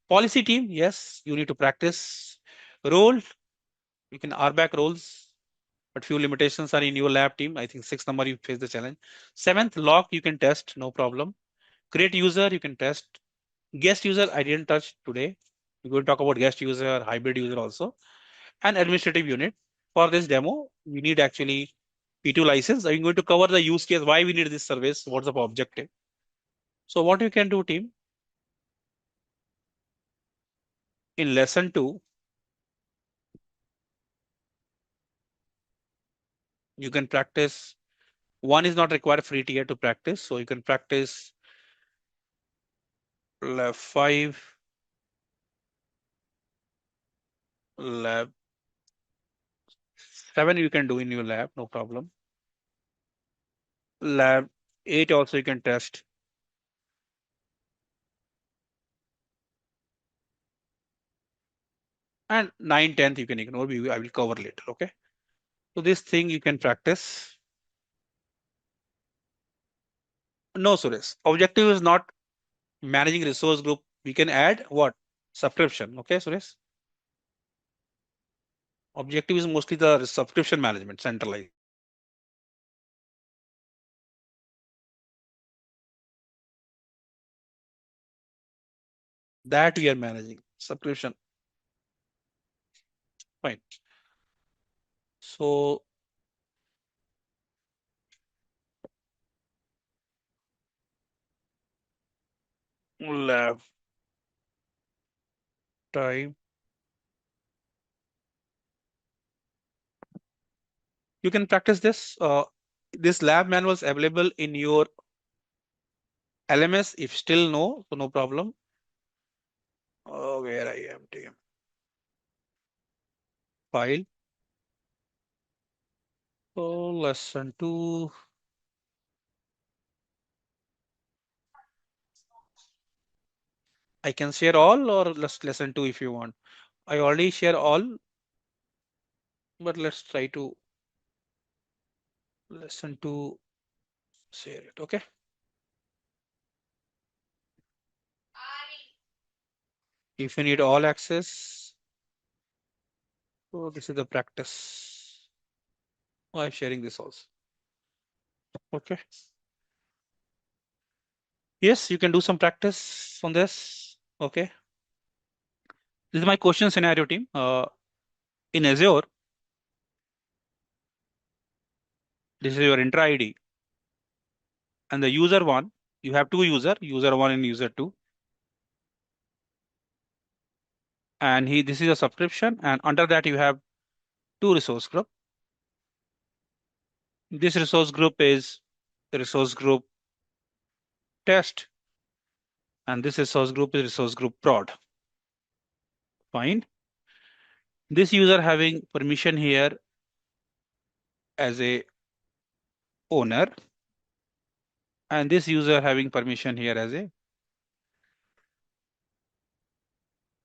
Policy team, yes, you need to practice. Role, you can RBAC roles, but few limitations are in your lab team. I think 6th number you face the challenge. 7th lock you can test, no problem. Create user you can test. Guest user I didn't touch today. We're going to talk about guest user, hybrid user also, and administrative unit. For this demo, we need actually P2 license. I'm going to cover the use case, why we need this service, what's the objective. So what you can do, team, in lesson 2, you can practice. One is not required free tier to practice, so you can practice lab 5, lab 7 you can do in your lab, no problem. Lab 8 also you can test. And 9, 10th you can ignore. I will cover later. Okay. So this thing you can practice. No, Suresh. Objective is not managing resource group. We can add what? Subscription. Okay, Suresh. Objective is mostly the subscription management, centralized. That we are managing. Subscription. Fine. So lab time. You can practice this. This lab manual is available in your LMS. If still no, so no problem. Oh, where I am, team. File. So lesson 2. I can share all or lesson 2 if you want. I already share all, but let's try to lesson 2 share it. Okay. If you need all access, so this is the practice. Oh, I'm sharing this also. Okay. Yes, you can do some practice on this. Okay. This is my question scenario, team. In Azure, this is your intra ID. And the user one, you have two user 1 and user 2. And this is a subscription. And under that, you have two resource group. This resource group is the resource group test. And this resource group is resource group prod. Fine. This user having permission here as a owner. And this user having permission here as a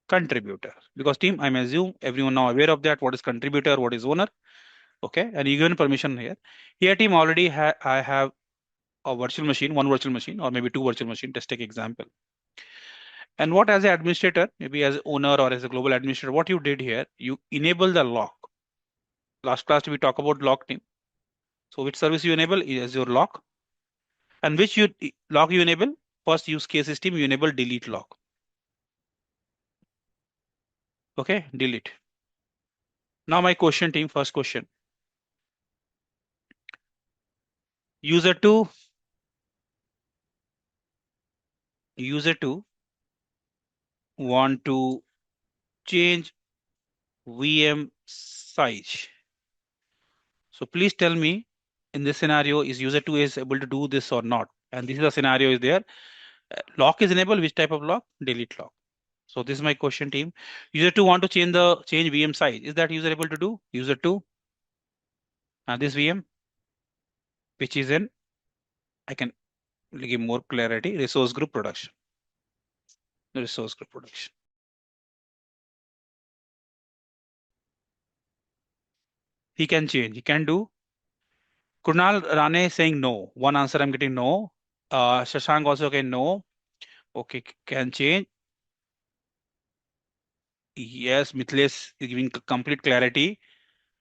contributor. Because team, I'm assume everyone now aware of that. What is contributor, what is owner. Okay. And you given permission here. Here team already I have a virtual machine, one virtual machine, or maybe two virtual machine. Let's take example. And what as an administrator, maybe as owner or as a global administrator, what you did here, you enable the lock. Last class we talk about lock team. So which service you enable is your lock. And which lock you enable? First use case system, you enable delete lock. Okay, delete. Now my question team, first question. User 2 want to change VM size. So please tell me in this scenario, is user 2 is able to do this or not? And this is the scenario is there. Lock is enabled. Which type of lock? Delete lock. So this is my question, team. User 2 want to change VM size. Is that user able to do? User 2 this VM, which is in, I can give more clarity, resource group production. Resource group production. He can change. He can do. Kunal Rane is saying no. One answer I'm getting no. Shashank also okay, no. Okay, can change. Yes, Mithilesh is giving complete clarity.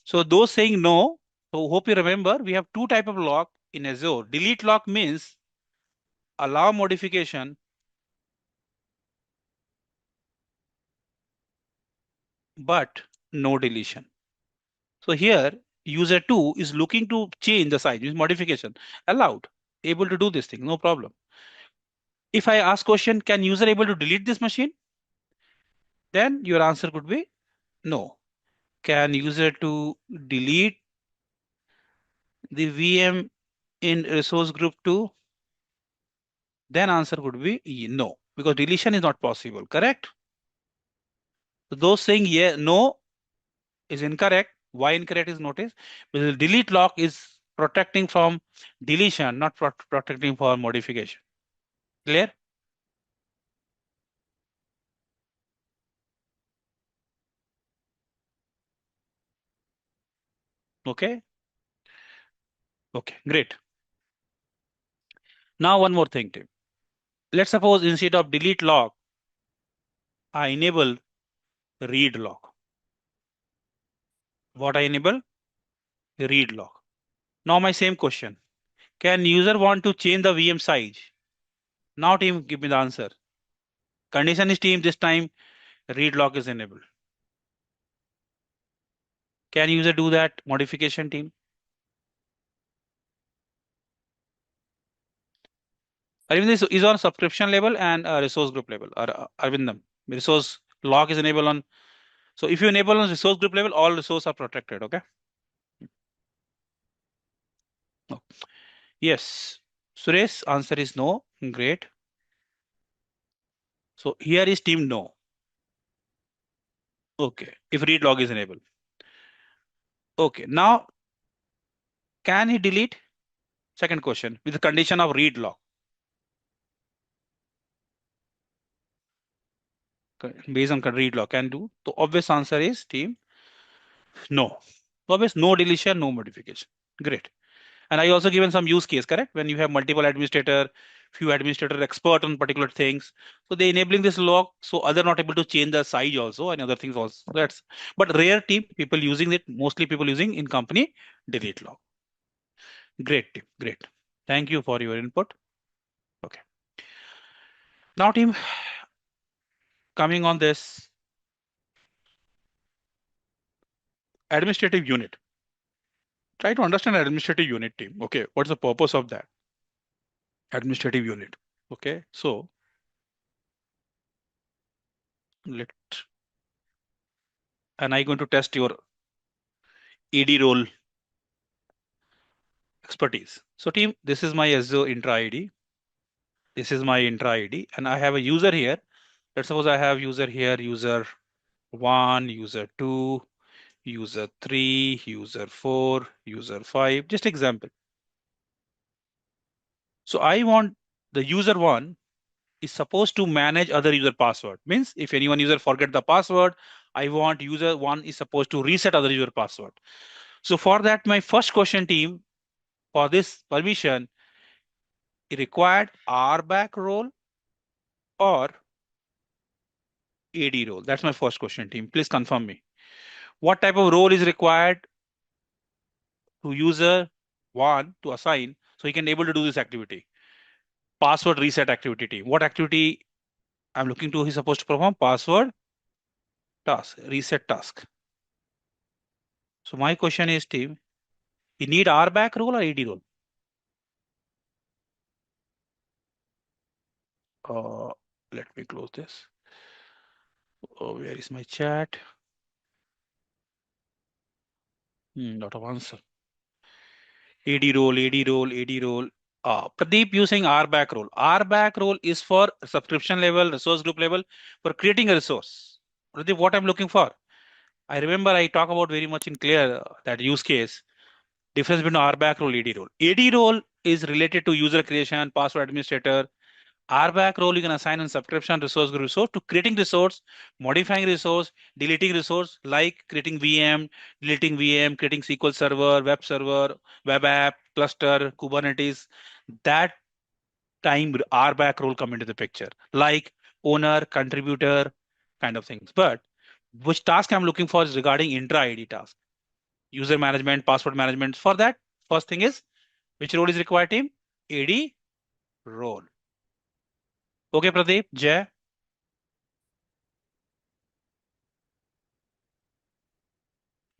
So those saying no, so hope you remember we have two type of lock in Azure. Delete lock means allow modification, but no deletion. So here user 2 is looking to change the size, means modification, allowed, able to do this thing, no problem. If I ask question, can user able to delete this machine? Then your answer could be no. Can user to delete the VM in resource group 2? Then answer would be no, because deletion is not possible, correct? So those saying yeah, no is incorrect. Why incorrect is noticed? Because delete lock is protecting from deletion, not protecting for modification. Clear? Okay. Okay, great. Now one more thing, Tim. Let's suppose instead of delete lock, I enable read lock. What I enable? Read lock. Now my same question. Can user want to change the VM size? Now team, give me the answer. Condition is team, this time read lock is enabled. Can user do that modification, team? Arvind is on subscription level and resource group level. Or Arvindam, resource lock is enabled on. So if you enable on resource group level, all resources are protected. Okay. No. Yes. Suresh, answer is no. Great. So here is team no. Okay. If read log is enabled. Okay. Now, can he delete? Second question with the condition of read log. Based on read log can do. The obvious answer is team no. Obvious no deletion, no modification. Great. And I also given some use case, correct? When you have multiple administrator, few administrator expert on particular things. So they enabling this log, so other not able to change the size also and other things also. That's but rare team people using it, mostly people using in company delete log. Great team, great. Thank you for your input. Okay. Now team, coming on this administrative unit. Try to understand administrative unit team. Okay, what's the purpose of that? Administrative unit. Okay, so let and I going to test your AD role expertise. So team, this is my Azure intra ID. This is my intra ID and I have a user here. Let's suppose I have user here, user 1, user 2, user 3, user 4, user 5, just example. So I want the user 1 is supposed to manage other user password. Means if anyone user forget the password, I want user 1 is supposed to reset other user password. So for that, my first question team, for this permission, it required RBAC role or AD role? That's my first question, team. Please confirm me. What type of role is required to user 1 to assign so he can able to do this activity? Password reset activity, team. What activity I'm looking to he's supposed to perform? Password task, reset task. So my question is, team, you need RBAC role or AD role? Uh, Let me close this. Oh, where is my chat? Lot of answer. AD role, AD role, AD role. Pradeep using RBAC role. RBAC role is for subscription level, resource group level, for creating a resource. Pradeep, what I'm looking for? I remember I talk about very much in clear that use case. Difference between RBAC role, AD role. AD role is related to user creation, password administrator. RBAC role you can assign on subscription resource to creating resource, modifying resource, deleting resource, like creating VM, deleting VM, creating SQL server, web app, cluster, Kubernetes. That time RBAC role come into the picture, like owner, contributor, kind of things. But which task I'm looking for is regarding intra ID task, user management, password management. For that, first thing is which role is required, team? AD role. Okay, Pradeep, Jay.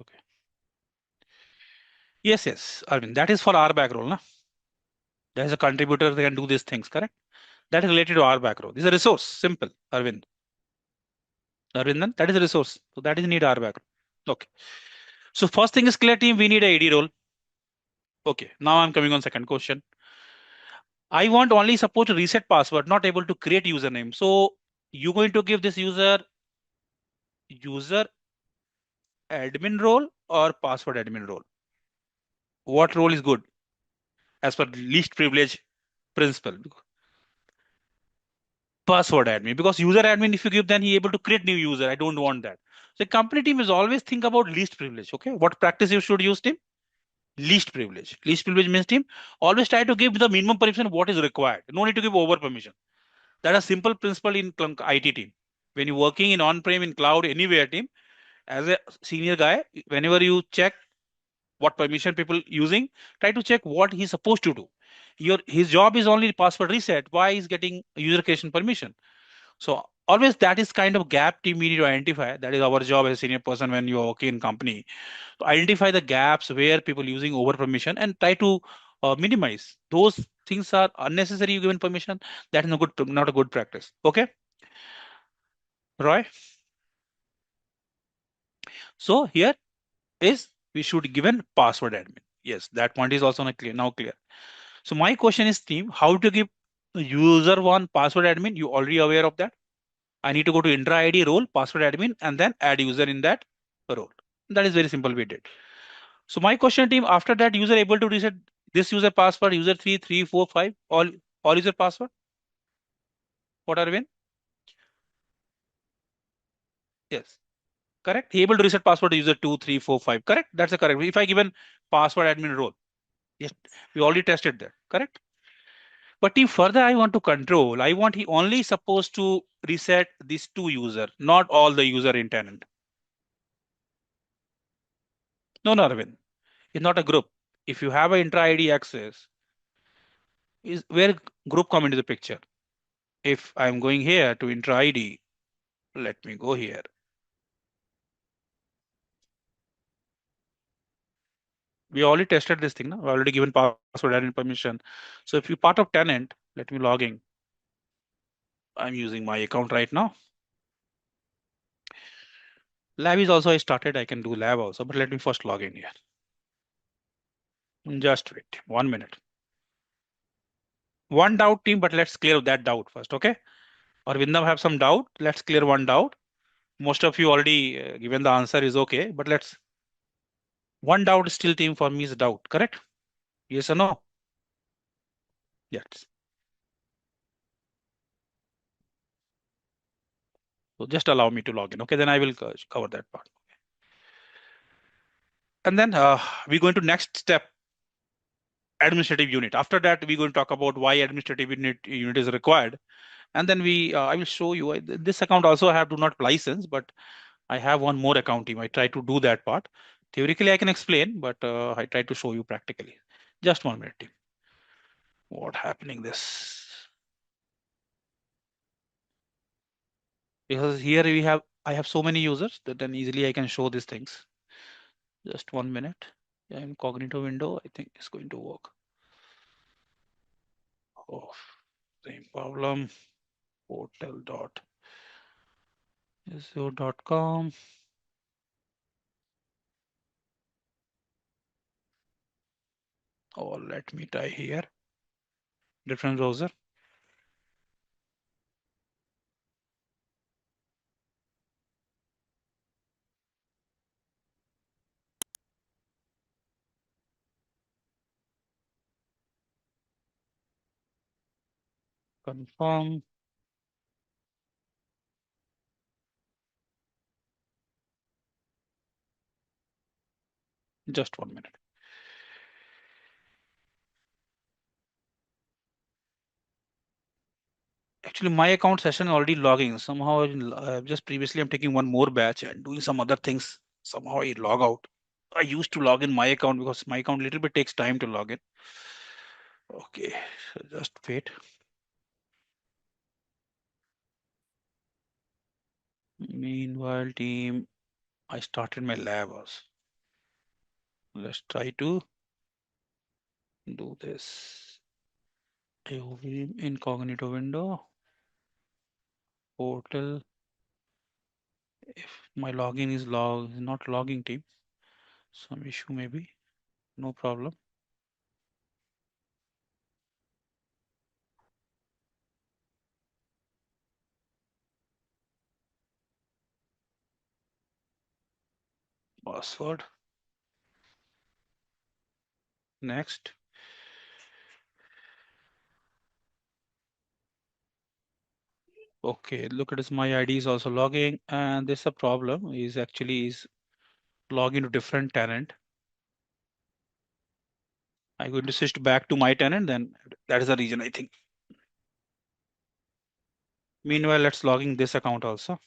Okay. Yes, yes, Arvind. That is for our back role, na? There is a contributor, they can do these things, correct? That is related to our back role. This is a resource, simple, Arvind. Arvindan, that is a resource. So that is need our back role. Okay. So first thing is clear, team, we need a AD role. Okay. Now I'm coming on second question. I want only suppose to reset password, not able to create username. So you going to give this user admin role or password admin role? What role is good as per least privilege principle? Password admin, because user admin if you give, then he able to create new user. I don't want that. So company team is always think about least privilege. Okay, what practice you should use, team? Least privilege means, team, always try to give the minimum permission what is required. No need to give over permission. That is simple principle in IT team. When you working in on-prem, in cloud, anywhere, team, as a senior guy, whenever you check what permission people using, try to check what he's supposed to do. His job is only password reset, why he's getting user creation permission? So always that is kind of gap team we need to identify. That is our job as a senior person when you are working in company. To identify the gaps where people using over permission and try to minimize those things are unnecessary. You given permission, that is not a good practice. Okay, Roy. So here is we should given password admin. Yes, that point is also not clear now clear. So my question is, team, how to give user one password admin? You already aware of that? I need to go to intra ID role, password admin, and then add user in that role. That is very simple we did. So my question, team, after that user able to reset this user password, user 3, 3, 4, 5, all user password. What are we? Yes, correct. He able to reset password user 2, 3, 4, 5. Correct. That's the correct. If I given password admin role, yes, we already tested that. Correct. But if further I want to control, I want he only supposed to reset these two user, not all the user in tenant. No, no, Arvind. It's not a group. If you have an intra ID access, is where group come into the picture. If I'm going here to intra ID, let me go here. We already tested this thing. No? We already given password and permission. So if you part of tenant, let me log in. I'm using my account right now. Lab is also I started. I can do lab also, but let me first log in here. Just wait 1 minute. One doubt, team, but let's clear that doubt first, okay? Or Vindam have some doubt. Let's clear one doubt. Most of you already given the answer is okay, but let's one doubt still, team, for me is doubt. Correct? Yes or no? Yes. So just allow me to log in. Okay, then I will cover that part. And then we go into next step, administrative unit. After that, we're going to talk about why administrative unit is required. And then I will show you this account also I have do not license, but I have one more account team. I try to do that part. Theoretically, I can explain, but I try to show you practically. Just 1 minute, team. What happening this? Because here I have so many users that then easily I can show these things. Just 1 minute. Yeah, incognito window, I think it's going to work. Oh, same problem. Portal.azure.com. Or let me try here. Different browser. Confirm. Just 1 minute. Actually, my account session already logging. Somehow, just previously, I'm taking one more batch and doing some other things. Somehow, I log out. I used to log in my account because my account little bit takes time to log in. Okay, so just wait. Meanwhile, team, I started my lab also. Let's try to do this. AOV incognito window, portal. If my login is not logging team, some issue maybe, no problem. Password. Next. Okay, look at this. My ID is also logging, and this a problem is actually is login to different tenant. I'm going to switch back to my tenant, then that is the reason I think. Meanwhile, let's logging this account also.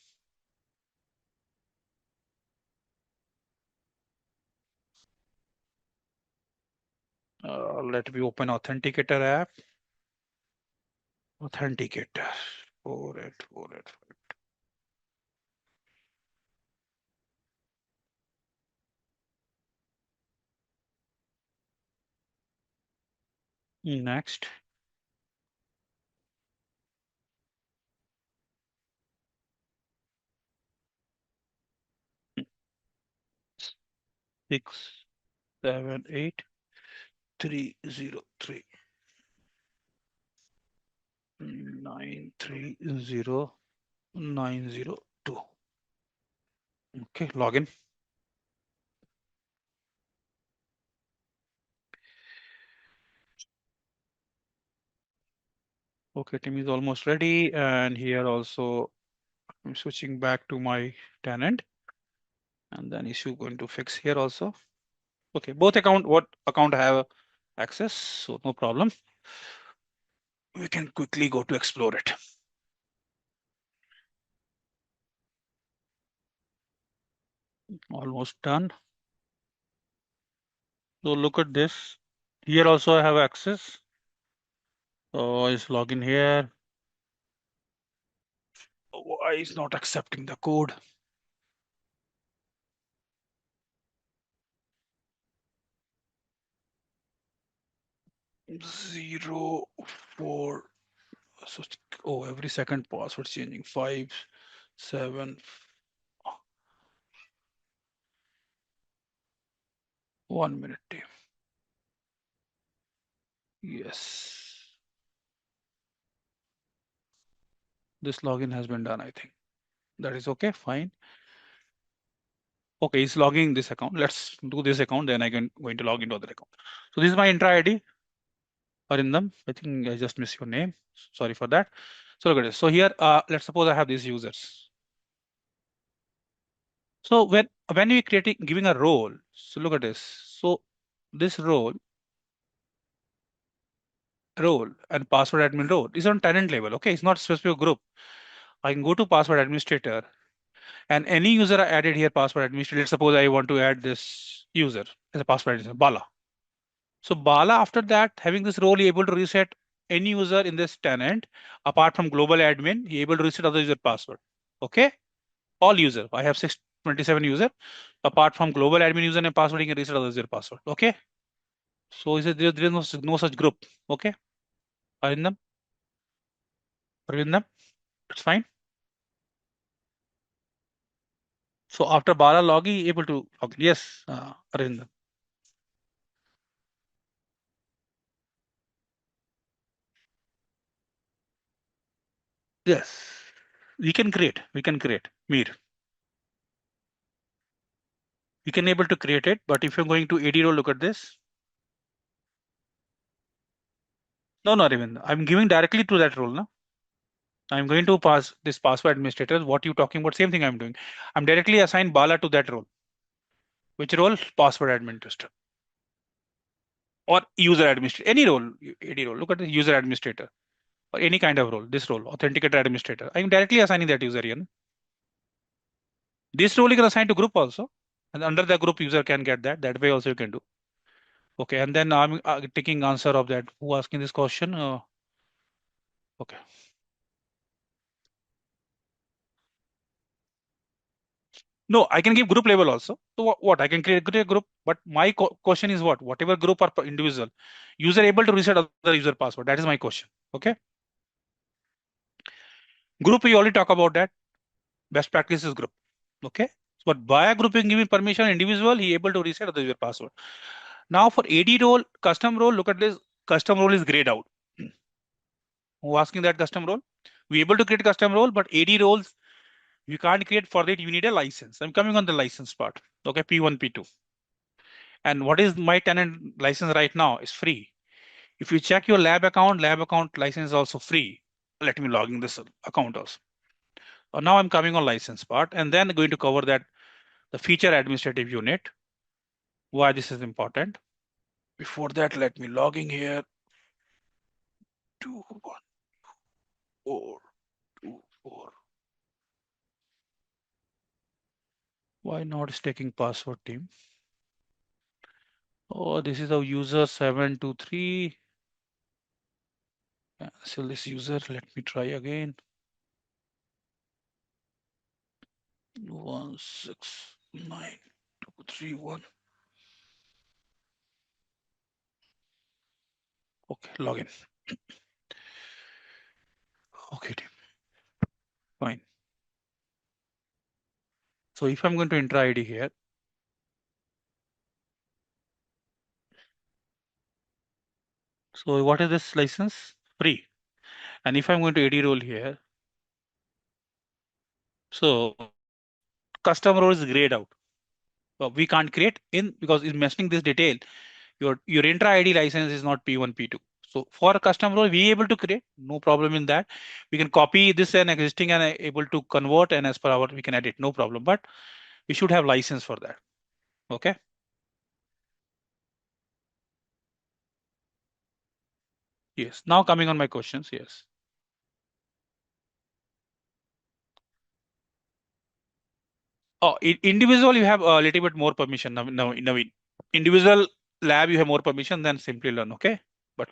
Let me open Authenticator app. Authenticator. 4848. Next. Six 78303 930 902. Okay, login. Okay, team is almost ready, and here also I'm switching back to my tenant, and then issue going to fix here also. Okay, both account what account have access, so no problem. We can quickly go to explore it. Almost done. So look at this. Here also I have access. So is login here. Why is not accepting the code? 04. So every second password changing. 5 7 1 minute. Yes. This login has been done, I think. That is okay, fine. Okay, it's logging this account. Let's do this account, then I can going to log into other account. So this is my intra ID. Arindam, I think I just missed your name. Sorry for that. So look at this. So here, let's suppose I have these users. So when we creating giving a role, so look at this. So this role and password admin role is on tenant level. Okay, it's not specific group. I can go to password administrator, and any user I added here password administrator. Let's suppose I want to add this user as a password administrator, Bala. So Bala, after that, having this role, he able to reset any user in this tenant apart from global admin. He able to reset other user password. Okay, all user. I have 627 user. Apart from global admin user and password, he can reset other user password. Okay. So is it there is no such group. Okay. Arindam, Arindam, it's fine. So after Bala login, able to log in. Yes, Arindam. Yes, we can create. Mir. We can able to create it, but if you're going to AD role, look at this. No, not even. I'm giving directly to that role. No, I'm going to pass this password administrator. What you talking about? Same thing I'm doing. I'm directly assign Bala to that role. Which role? Password administrator or user administrator. Any role, AD role. Look at the user administrator or any kind of role. This role, authenticator administrator. I'm directly assigning that user here. This role you can assign to group also, and under the group user can get that. That way also you can do. Okay, and then I'm taking answer of that. Who asking this question? Okay. No, I can give group level also. So what? I can create a group, but my question is what? Whatever group or individual, user able to reset other user password. That is my question. Okay. Group we already talk about that. Best practice is group. Okay. But by a group you give me permission, individual he able to reset other user password. Now for AD role, custom role, look at this. Custom role is grayed out. Who asking that custom role? We able to create custom role, but AD roles you can't create. For that you need a license. I'm coming on the license part. Okay, P1, P2. And what is my tenant license right now is free. If you check your lab account license is also free. Let me log in this account also. Now I'm coming on license part and then going to cover that the feature administrative unit. Why this is important. Before that, let me log in here. 214224. Why not is taking password team? Oh, this is our user 723. Cancel this user. Let me try again. 169231. Okay, login. Okay, team. Fine. So if I'm going to enter ID here, so what is this license? Free. And if I'm going to AD role here, so custom role is grayed out. We can't create in because it's missing this detail. Your intra ID license is not P1, P2. So for a custom role, we able to create, no problem in that. We can copy this and existing and able to convert and as per our, we can edit, no problem. But we should have license for that. Okay. Yes. Now coming on my questions. Yes. Oh, individual, you have a little bit more permission. Now individual lab, you have more permission than Simplilearn. Okay. But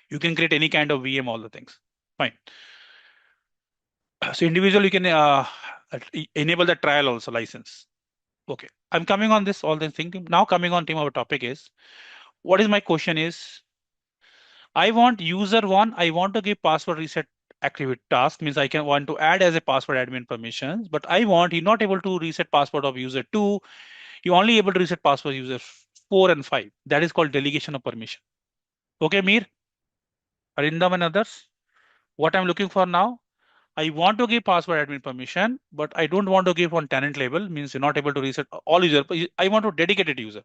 you can create any kind of VM, all the things. Fine. So individual, you can enable the trial also license. Okay, I'm coming on this all the thing. Now coming on team, our topic is what is my question is I want user one, I want to give password reset activate task means I can want to add as a password admin permissions, but I want you not able to reset password of user two, you only able to reset password user four and five. That is called delegation of permission. Okay, Mir, Arindam and others. What I'm looking for now, I want to give password admin permission, but I don't want to give on tenant level means you're not able to reset all user. I want to dedicated user.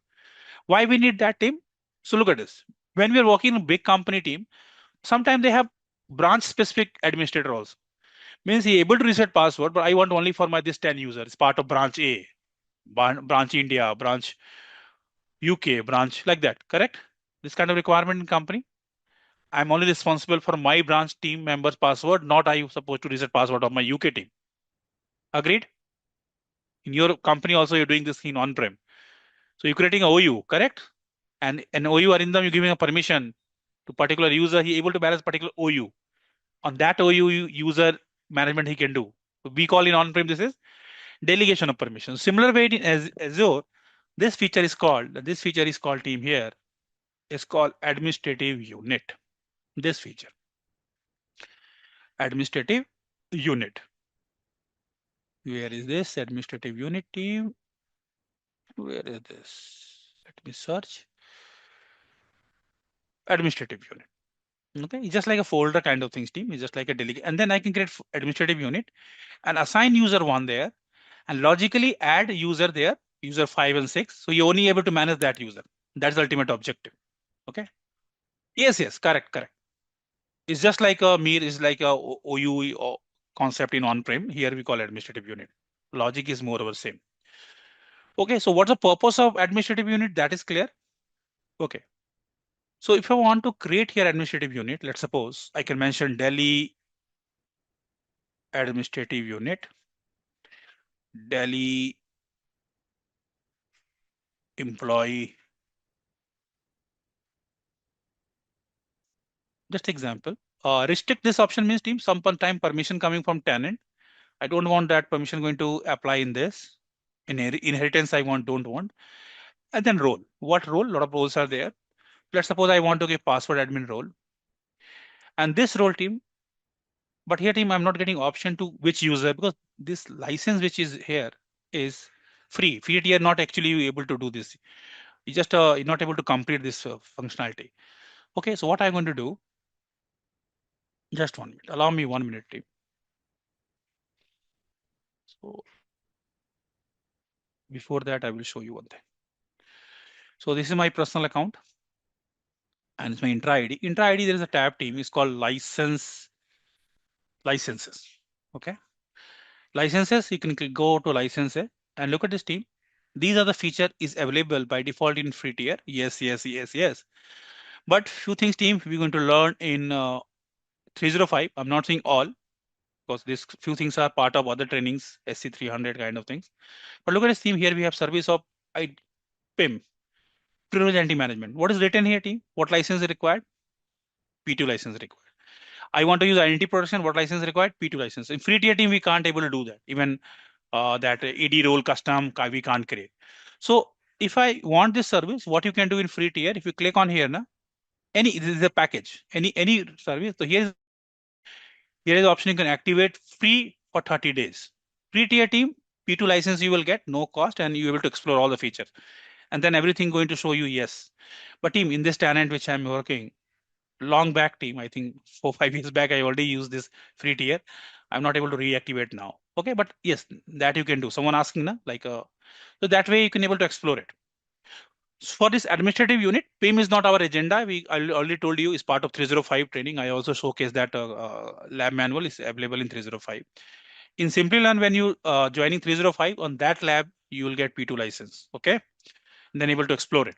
Why we need that team? So look at this. When we are working in a big company team, sometimes they have branch specific administrator also. Means he able to reset password, but I want only for my this 10 user. It's part of branch A, branch India, branch UK, branch like that. Correct? This kind of requirement in company. I'm only responsible for my branch team members password, not I supposed to reset password of my UK team. Agreed? In your company also you're doing this in on-prem. So you're creating a OU, correct? And an OU Arindam, you're giving a permission to particular user, he able to balance particular OU. On that OU user management he can do. We call in on-prem this is delegation of permission. Similar way in Azure, this feature is called team here, is called administrative unit. This feature, administrative unit. Where is this administrative unit team? Where is this? Let me search administrative unit. Okay, it's just like a folder kind of things, team. It's just like a delegate, and then I can create administrative unit and assign user one there, and logically add user there, user 5 and 6. So you're only able to manage that user. That's the ultimate objective. Okay. Yes, correct, correct. It's just like a mir is like a OUE concept in on-prem. Here we call administrative unit. Logic is more or less same. Okay, so what's the purpose of administrative unit? That is clear. Okay. So if I want to create here administrative unit, let's suppose I can mention Delhi administrative unit, Delhi employee. Just example. Restrict this option means team sometime permission coming from tenant. I don't want that permission going to apply in this. In inheritance, I don't want. And then role. What role? A lot of roles are there. Let's suppose I want to give password admin role. And this role team, but here team, I'm not getting option to which user because this license which is here is free. Free tier not actually able to do this. You just you're not able to complete this functionality. Okay, so what I'm going to do, just 1 minute. Allow me 1 minute team. So before that, I will show you one thing. So this is my personal account and it's my intra ID. Intra ID, there is a tab team. It's called licenses. Okay. Licenses, you can go to licenses and look at this team. These are the feature is available by default in free tier. Yes. But few things team we're going to learn in 305. I'm not saying all because these few things are part of other trainings, SC 300 kind of things. But look at this team here. We have service of PIM, privilege anti-management. What is written here team? What license is required? P2 license required. I want to use identity protection. What license required? P2 license. In free tier team, we can't able to do that. Even that AD role custom we can't create. So if I want this service, what you can do in free tier, if you click on here, na, this is a package, any service. So here is the option you can activate free for 30 days. Free tier team, P2 license you will get no cost and you able to explore all the features. And then everything going to show you yes. But team in this tenant which I'm working, long back team, I think 4-5 years back, I already used this free tier. I'm not able to reactivate now. Okay, but yes, that you can do. Someone asking, na, like, so that way you can able to explore it. So for this administrative unit, PIM is not our agenda. I already told you is part of 305 training. I also showcase that lab manual is available in 305. In Simplilearn, when you joining 305 on that lab, you will get P2 license. Okay, and then able to explore it.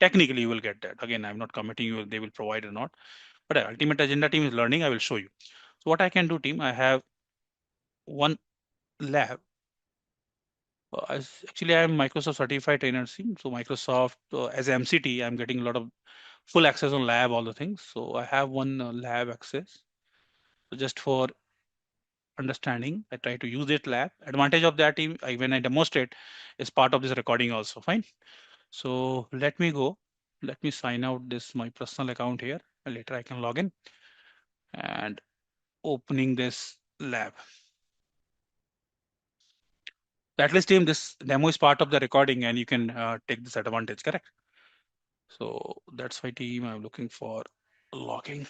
Technically, you will get that. Again, I'm not committing you they will provide or not. But ultimate agenda team is learning. I will show you. So what I can do, team, I have one lab. Actually, I am Microsoft certified trainer team. So Microsoft as MCT, I'm getting a lot of full access on lab, all the things. So I have one lab access. So just for understanding, I try to use it lab. Advantage of that team, when I demonstrate, is part of this recording also. Fine. So let me go. Let me sign out this my personal account here. Later I can log in and opening this lab. At least team, this demo is part of the recording and you can take this advantage, correct? So that's why team I'm looking for logging.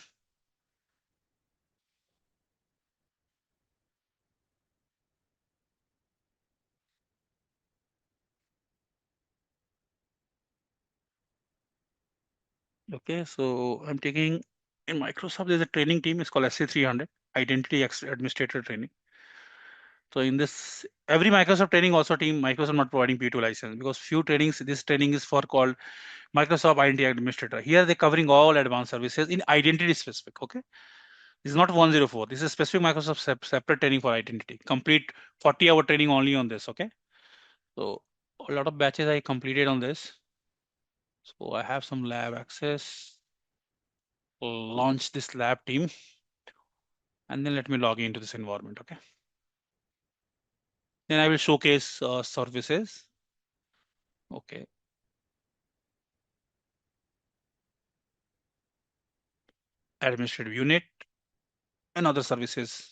Okay, so I'm taking in Microsoft, there's a training team, it's called SC300, Identity Administrator Training. So in this, every Microsoft training also team, Microsoft not providing P2 license because few trainings, this training is for called Microsoft Identity Administrator. Here they're covering all advanced services in identity specific, okay? This is not 104. This is specific Microsoft separate training for identity. Complete 40-hour training only on this, okay? So a lot of batches I completed on this. So I have some lab access. Launch this lab team. And then let me log into this environment, okay? Then I will showcase services. Okay. Administrative unit and other services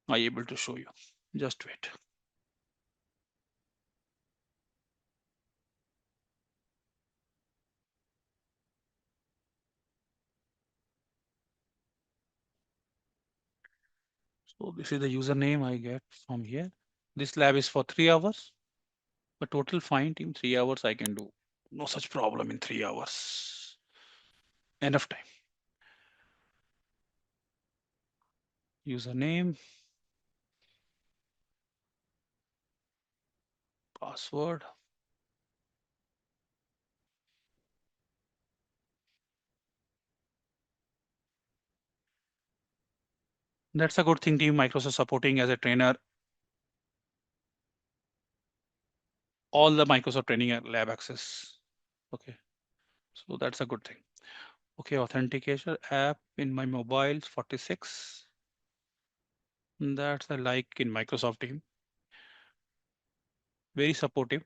I able to show you. Just wait. So this is the username I get from here. This lab is for 3 hours, but total fine team 3 hours I can do. No such problem in 3 hours. Enough time. Username, password. That's a good thing team Microsoft supporting as a trainer. All the Microsoft training and lab access. Okay. So that's a good thing. Okay, authentication app in my mobile 46. That's I like in Microsoft team. Very supportive.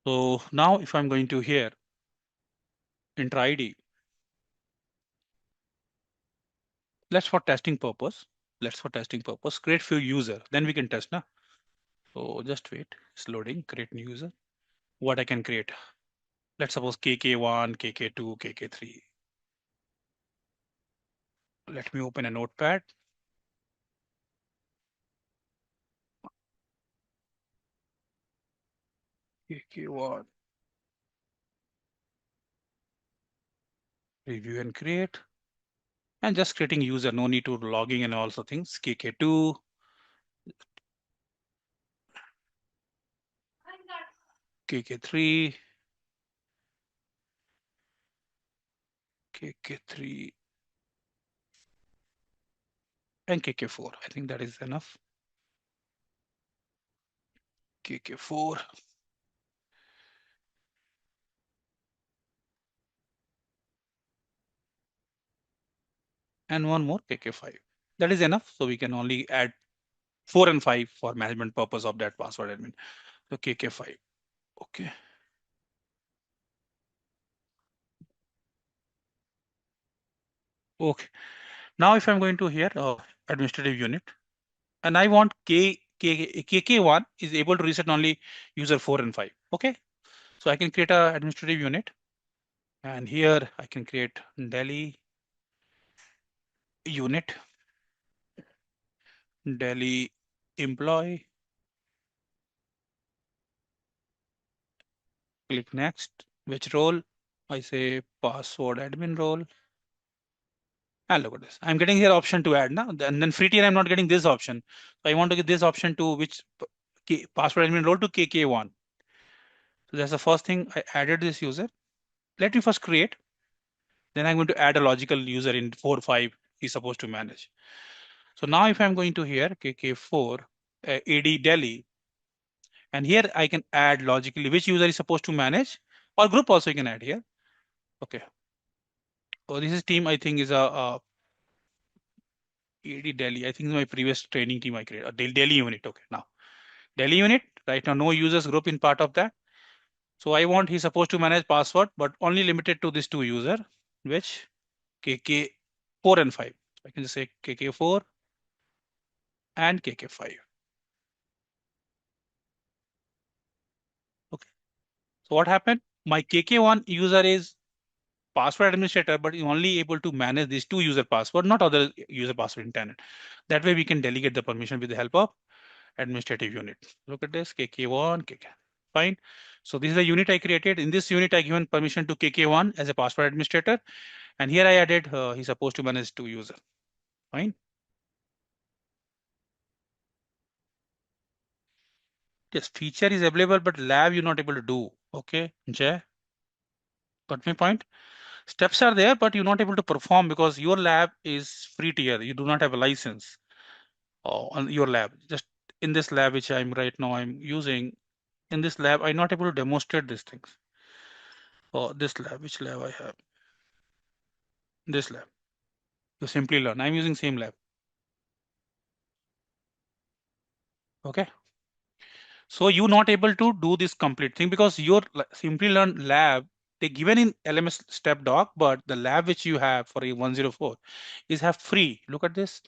So now if I'm going to here, enter ID, let's for testing purpose. Let's for testing purpose, create few user, then we can test now. So just wait, it's loading, create new user. What I can create? Let's suppose KK1, KK2, KK3. Let me open a notepad. KK1, review and create. And just creating user, no need to logging and also things. KK2, KK3, KK3, and KK4. I think that is enough. KK4. And one more KK5. That is enough. So we can only add 4 and 5 for management purpose of that password admin. So KK5. Okay. Okay. Now if I'm going to here, administrative unit, and I want KK1 is able to reset only user 4 and 5. Okay. So I can create a administrative unit. And here I can create Delhi unit, Delhi employee, click next, which role? I say password admin role. And look at this. I'm getting here option to add now. And then free tier, I'm not getting this option. So I want to get this option to which password admin role to KK1. So that's the first thing I added this user. Let me first create. Then I'm going to add a logical user in 4, 5 he's supposed to manage. So now if I'm going to here, KK4, AD Delhi, and here I can add logically which user is supposed to manage, or group also you can add here. Okay. So this is team, I think is a AD Delhi. I think my previous training team I created, a Delhi unit. Okay. Now Delhi unit, right now no users group in part of that. So I want he's supposed to manage password, but only limited to this two user, which KK4 and 5. So I can just say KK4 and KK5. Okay. So what happened? My KK1 user is password administrator, but is only able to manage these two user password, not other user password in tenant. That way we can delegate the permission with the help of administrative unit. Look at this, KK1, KK. Fine. So this is the unit I created. In this unit, I given permission to KK1 as a password administrator. And here I added, he's supposed to manage two user. Fine. Yes, feature is available, but lab you're not able to do. Okay, Jay. Got my point? Steps are there, but you're not able to perform because your lab is free tier. You do not have a license on your lab. Just in this lab, which I'm right now, I'm using in this lab, I'm not able to demonstrate these things. Oh, this lab, which lab I have? This lab. You simply learn. I'm using same lab. Okay. So you're not able to do this complete thing because your simply learn lab they given in LMS step doc, but the lab which you have for a 104 is have free. Look at this.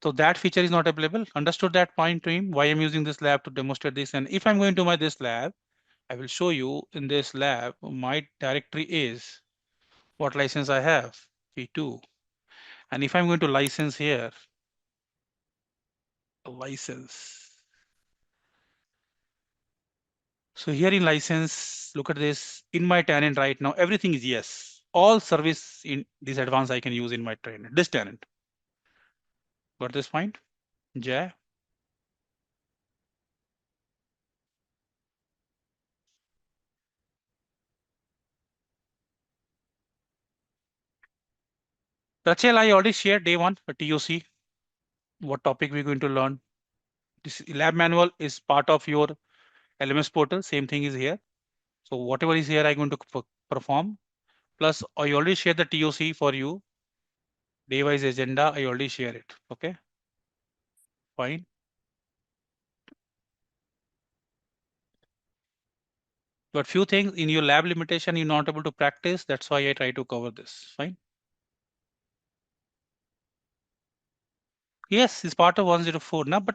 So that feature is not available. Understood that point to him? Why I'm using this lab to demonstrate this? And if I'm going to my this lab, I will show you in this lab, my directory is what license I have, V2. And if I'm going to license here, license. So here in license, look at this. In my tenant right now, everything is yes. All service in this advanced I can use in my tenant, this tenant. Got this point? Jay? Rachel, I already shared day one, a TOC, what topic we're going to learn. This lab manual is part of your LMS portal. Same thing is here. So whatever is here, I'm going to perform. Plus, I already shared the TOC for you. Day-wise agenda, I already share it. Okay, fine. But few things in your lab limitation, you're not able to practice. That's why I try to cover this. Fine. Yes, it's part of 104 now, but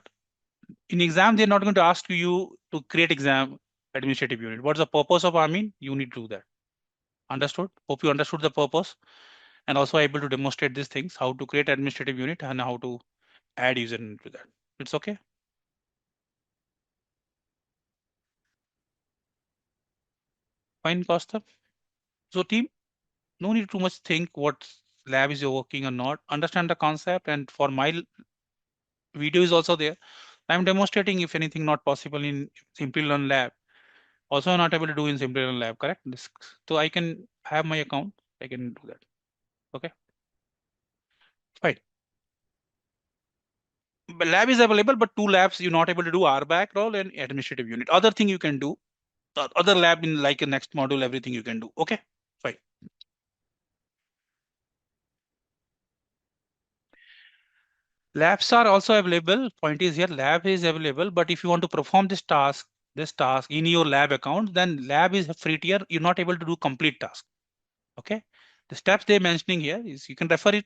in exam, they're not going to ask you to create exam administrative unit. What's the purpose of Armin? You need to do that. Understood? Hope you understood the purpose and also able to demonstrate these things, how to create administrative unit and how to add user into that. It's okay. Fine, Costa. So team, no need too much think what lab is you working or not. Understand the concept and for my video is also there. I'm demonstrating if anything not possible in Simplilearn lab. Also not able to do in Simplilearn lab, correct? This, so I can have my account. I can do that. Okay, fine. But lab is available, but two labs you're not able to do RBAC role and administrative unit. Other thing you can do, other lab in like a next module, everything you can do. Okay, fine. Labs are also available. Point is here, lab is available, but if you want to perform this task in your lab account, then lab is a free tier. You're not able to do complete task. Okay, the steps they're mentioning here is you can refer it,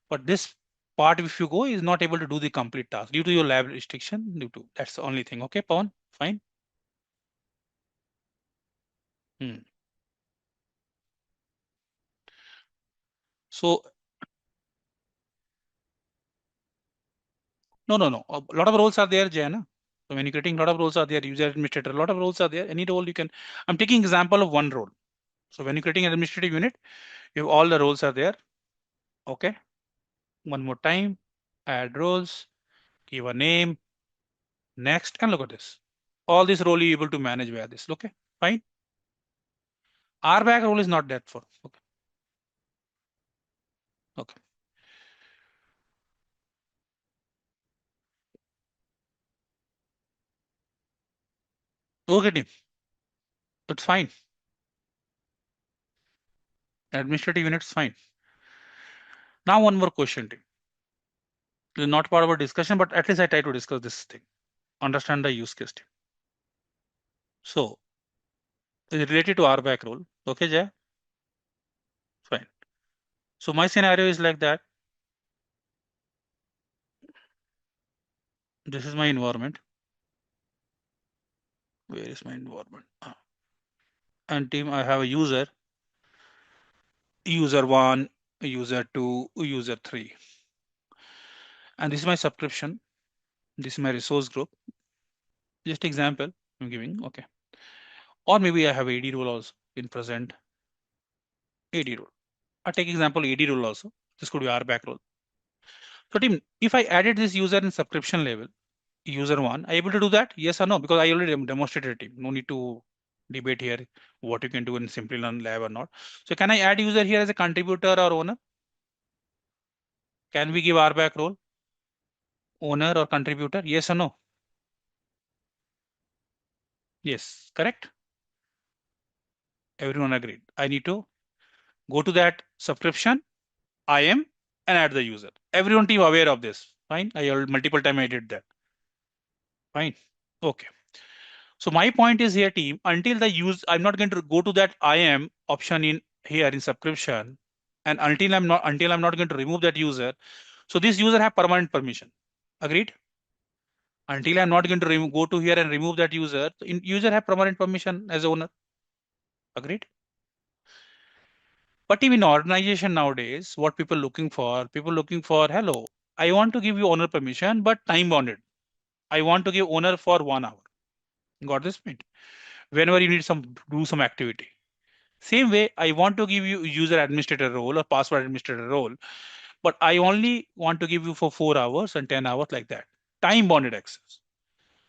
but this part if you go is not able to do the complete task due to your lab restriction. Due to that's the only thing. Okay, Pawan, fine. Hmm. So no. A lot of roles are there, Jana. So when you're creating, a lot of roles are there. User administrator, a lot of roles are there. Any role you can. I'm taking example of one role. So when you're creating an administrative unit, you have all the roles are there. Okay. One more time. Add roles. Give a name. Next, and look at this. All this role you're able to manage via this. Okay. Fine. RBAC role is not that for. Okay. Okay. Okay, team. It's fine. Administrative unit is fine. Now one more question, team. This is not part of our discussion, but at least I try to discuss this thing. Understand the use case, team. So it's related to RBAC role. Okay, Jay? Fine. So my scenario is like that. This is my environment. Where is my environment? And team, I have a user, user one, user two, user three. And this is my subscription. This is my resource group. Just example I'm giving. Okay. Or maybe I have AD role also in present. AD role. I take example AD role also. This could be RBAC role. So team, if I added this user in subscription level, user one, are you able to do that? Yes or no? Because I already demonstrated it. No need to debate here what you can do in Simplilearn lab or not. So can I add user here as a contributor or owner? Can we give RBAC role? Owner or contributor? Yes or no? Yes, correct. Everyone agreed. I need to go to that subscription, IAM, and add the user. Everyone team aware of this. Fine. I already multiple time I did that. Fine. Okay. So my point is here, team, until the use, I'm not going to go to that IAM option in here in subscription. And until I'm not going to remove that user. So this user have permanent permission. Agreed? Until I'm not going to go to here and remove that user, user have permanent permission as owner. Agreed? But even in organization nowadays, what people looking for, hello, I want to give you owner permission, but time bounded. I want to give owner for 1 hour. Got this point? Whenever you need do some activity. Same way, I want to give you user administrator role or password administrator role, but I only want to give you for 4 hours and 10 hours like that. Time bounded access.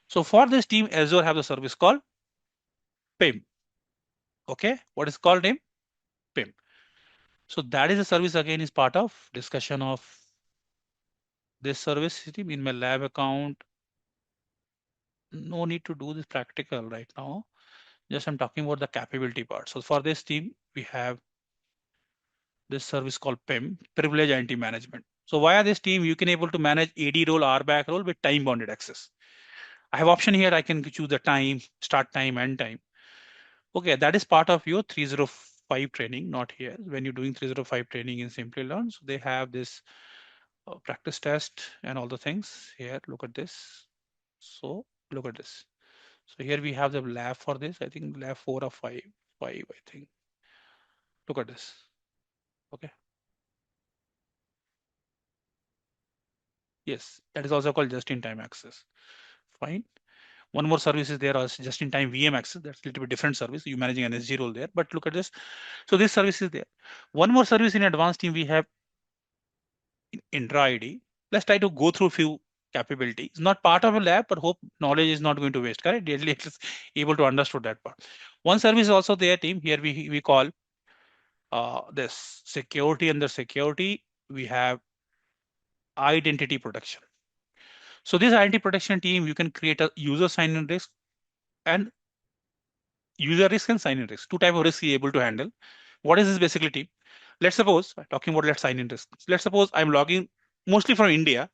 So for this team, Azure have the service called PIM. Okay, what is called name? PIM. So that is a service again is part of discussion of this service team in my lab account. No need to do this practical right now. Just I'm talking about the capability part. So for this team, we have this service called PIM, Privilege Identity Management. So via this team, you can able to manage AD role, RBAC role with time bounded access. I have option here. I can choose the time, start time, end time. Okay, that is part of your 305 training, not here. When you're doing 305 training in Simplilearn, so they have this practice test and all the things here. Look at this. So look at this. So here we have the lab for this. I think lab 4 or 5, I think. Look at this. Okay. Yes, that is also called just-in-time access. Fine. One more service is there as just-in-time VM access. That's a little bit different service. You're managing an SG role there. But look at this. So this service is there. One more service in advanced team we have Intra ID. Let's try to go through few capabilities. It's not part of a lab, but hope knowledge is not going to waste. Correct? At least able to understood that part. One service is also there, team. Here we call this security. Under security, we have identity protection. So this identity protection team, you can create a user sign-in risk and user risk and sign-in risk. Two type of risk you're able to handle. What is this basically, team? Let's suppose talking about let's sign-in risk. Let's suppose I'm logging mostly from India,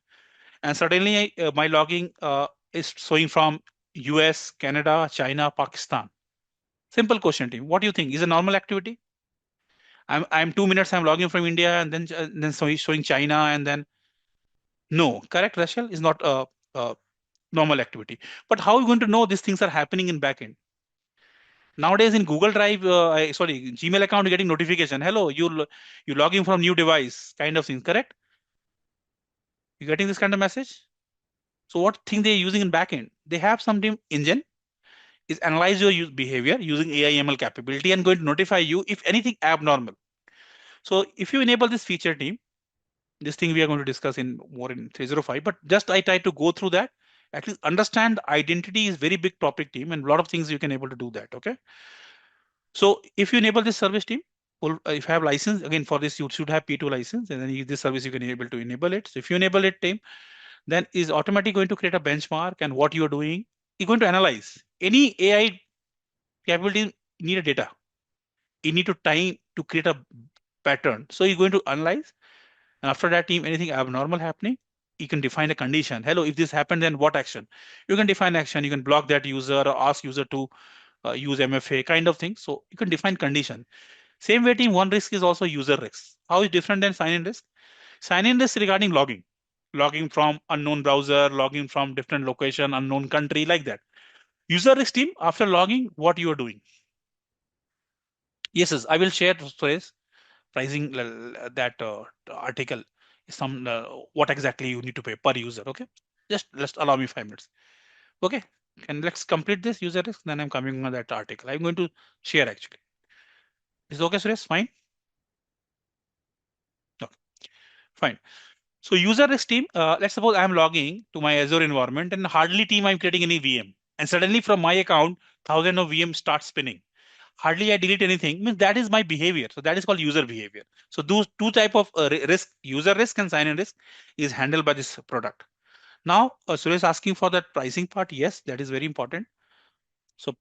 and suddenly my logging is showing from US, Canada, China, Pakistan. Simple question, team. What do you think? Is a normal activity? I'm 2 minutes. I'm logging from India, and then showing China, and then no, correct, Rachel, is not a normal activity. But how are you going to know these things are happening in backend? Nowadays in Google Drive, sorry, Gmail account, you're getting notification. Hello, you logging from new device, kind of thing. Correct? You getting this kind of message? So what thing they're using in backend? They have some team engine is analyze your behavior using AI ML capability and going to notify you if anything abnormal. So if you enable this feature, team, this thing we are going to discuss in more in 305, but just I try to go through that. At least understand identity is very big topic, team, and a lot of things you can able to do that. Okay. So if you enable this service, team, if you have license, again for this you should have P2 license, and then this service you can able to enable it. So if you enable it, team, then is automatically going to create a benchmark and what you are doing. You're going to analyze any AI capability need a data. You need to time to create a pattern. So you're going to analyze, and after that, team, anything abnormal happening, you can define a condition. Hello, if this happened, then what action? You can define action. You can block that user or ask user to use MFA kind of thing. So you can define condition. Same way, team, one risk is also user risk. How is different than sign-in risk? Sign-in risk regarding logging. Logging from unknown browser, logging from different location, unknown country, like that. User risk, team, after logging, what you are doing. Yes, I will share Suresh, pricing that article. Some what exactly you need to pay per user. Okay, just allow me 5 minutes. Okay, and let's complete this user risk. Then I'm coming on that article. I'm going to share actually. Is okay, Suresh? Fine. Okay, fine. So user risk, team, let's suppose I'm logging to my Azure environment and hardly, team, I'm creating any VM. And suddenly from my account, thousand of VM start spinning. Hardly I delete anything, means that is my behavior. So that is called user behavior. So those two type of risk, user risk and sign-in risk, is handled by this product. Now, Suresh asking for that pricing part. Yes, that is very important. So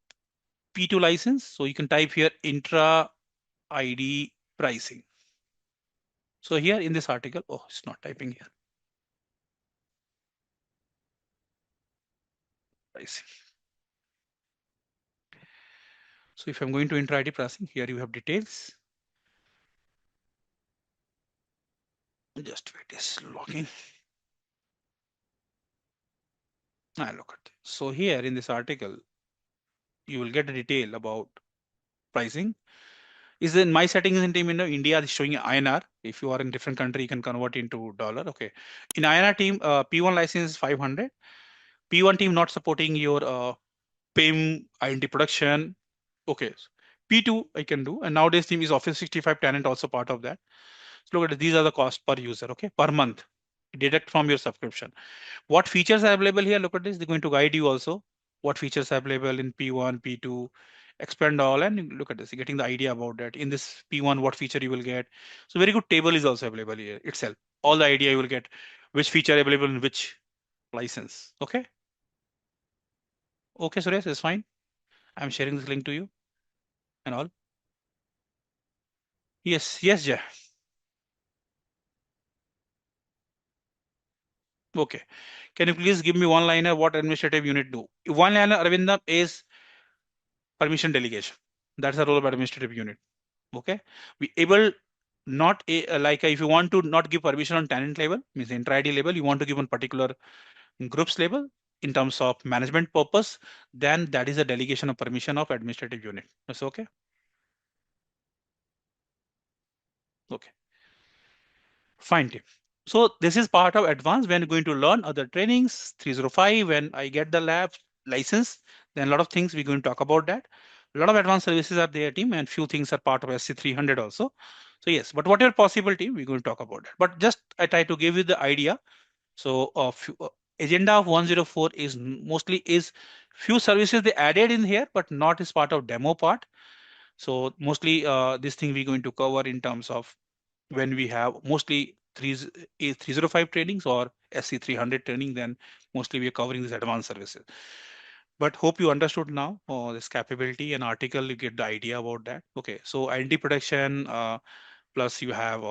P2 license. So you can type here intra ID pricing. So here in this article, oh, it's not typing here. Pricing. So if I'm going to intra ID pricing, here you have details. Just wait, this logging. Look at this. So here in this article, you will get a detail about pricing. Is in my settings in team, India is showing INR. If you are in different country, you can convert into dollar. Okay. In INR team, P1 license is 500. P1 team not supporting your PIM identity production. Okay. P2 I can do, and nowadays team is Office 65 tenant also part of that. So look at it, these are the cost per user. Okay, per month, deduct from your subscription. What features are available here? Look at this. They're going to guide you also. What features are available in P1, P2, expand all, and you look at this. You're getting the idea about that. In this P1, what feature you will get. So very good table is also available here itself. All the idea you will get, which feature available in which license. Okay. Okay, Suresh, is fine. I'm sharing this link to you and all. Yes, yes, Jay. Okay. Can you please give me one liner what administrative unit do? One liner, Arvindam, is permission delegation. That's the role of administrative unit. Okay. We able not like if you want to not give permission on tenant level, means intra ID level, you want to give on particular groups level in terms of management purpose, then that is a delegation of permission of administrative unit. That's okay. Okay. Fine, team. So this is part of advanced when going to learn other trainings. 305, when I get the lab license, then a lot of things we're going to talk about that. A lot of advanced services are there, team, and few things are part of SC300 also. So yes, but whatever possible, team, we're going to talk about that. But just I try to give you the idea. So agenda of 104 is mostly is few services they added in here, but not as part of demo part. So mostly this thing we're going to cover in terms of when we have mostly 305 trainings or SC300 training, then mostly we are covering these advanced services. But hope you understood now this capability and article, you get the idea about that. Okay, so identity protection plus you have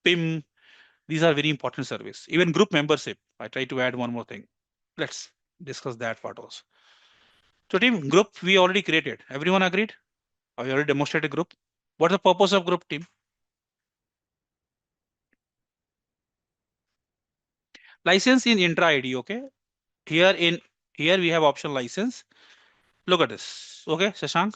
PIM. These are very important service. Even group membership. I try to add one more thing. Let's discuss that part also. So team group we already created. Everyone agreed? I already demonstrated group. What's the purpose of group, team? License in intra ID. Okay. Here in here we have option license. Look at this. Okay, Shashank.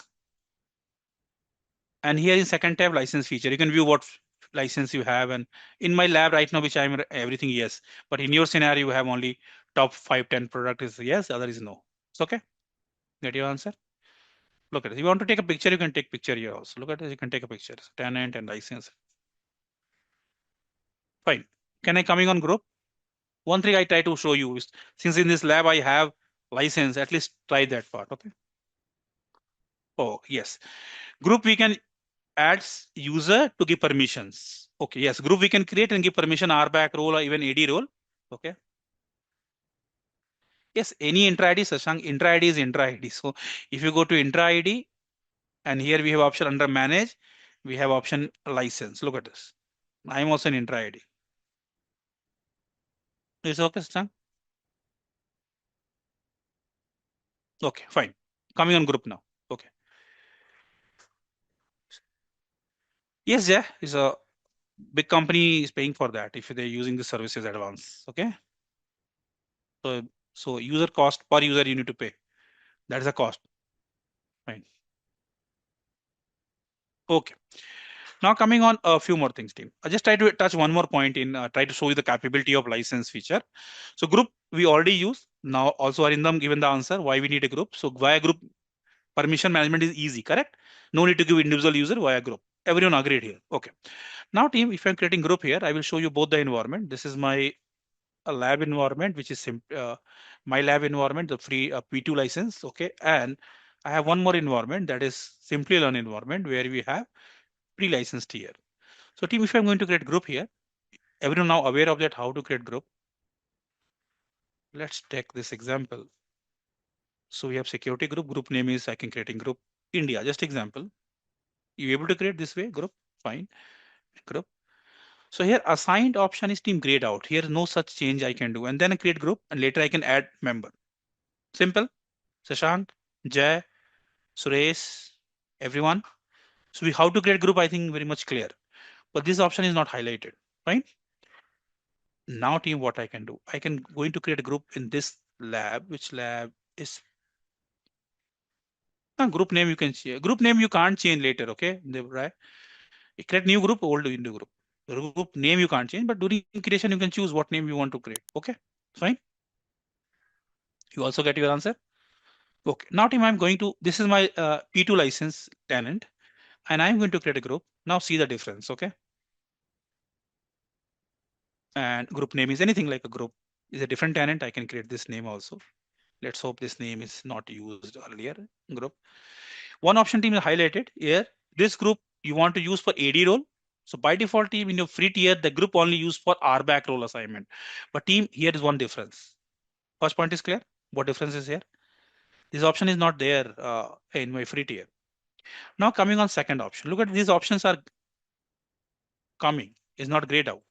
And here in second tab license feature, you can view what license you have. And in my lab right now, which I'm everything yes, but in your scenario, you have only top 5, 10 product is yes, other is no. It's okay. Get your answer. Look at it. You want to take a picture, you can take picture here also. Look at this. You can take a picture. Tenant and license. Fine. Can I coming on group? One thing I try to show you is since in this lab I have license, at least try that part. Okay. Oh yes. Group we can adds user to give permissions. Okay, yes, group we can create and give permission RBAC role or even AD role. Okay. Yes, any intra ID, Sashank, intra ID is intra ID. So if you go to intra ID and here we have option under manage, we have option license. Look at this. I'm also an intra ID. Is okay, Sashank? Okay, fine. Coming on group now. Okay. Yes, yeah, is a big company is paying for that if they're using the services advance. Okay. So so user cost per user you need to pay. That is the cost. Fine. Okay. Now coming on a few more things, team. I just try to touch one more point in try to show you the capability of license feature. So group we already use. Now also Arindam given the answer why we need a group. So via group permission management is easy, correct? No need to give individual user via group. Everyone agreed here. Okay. Now team, if I'm creating group here, I will show you both the environment. This is my lab environment, which is my lab environment, the free P2 license. Okay. And I have one more environment that is Simplilearn environment where we have pre-licensed here. So team, if I'm going to create group here, everyone now aware of that how to create group. Let's take this example. So we have security group. Group name is I can creating group India. Just example. You able to create this way group? Fine. Group. So here assigned option is team grayed out. Here no such change I can do. And then I create group and later I can add member. Simple. Shashank, Jay, Suresh, everyone. So we how to create group I think very much clear. But this option is not highlighted. Fine. Now team what I can do. I can going to create a group in this lab. Which lab is group name? You can change. Group name you can't change later. Okay, right? You create new group, old into group. Group name you can't change, but during creation you can choose what name you want to create. Okay, fine. You also get your answer. Okay, now team, I'm going to. This is my P2 license tenant, and I'm going to create a group. Now see the difference. Okay, and group name is anything like a group is a different tenant. I can create this name also. Let's hope this name is not used earlier. Group. One option team is highlighted here. This group you want to use for AD role. So by default team in your free tier, the group only used for RBAC role assignment. But team, here is one difference. First point is clear. What difference is here? This option is not there in my free tier. Now coming on second option. Look at these options are coming. Is not grayed out.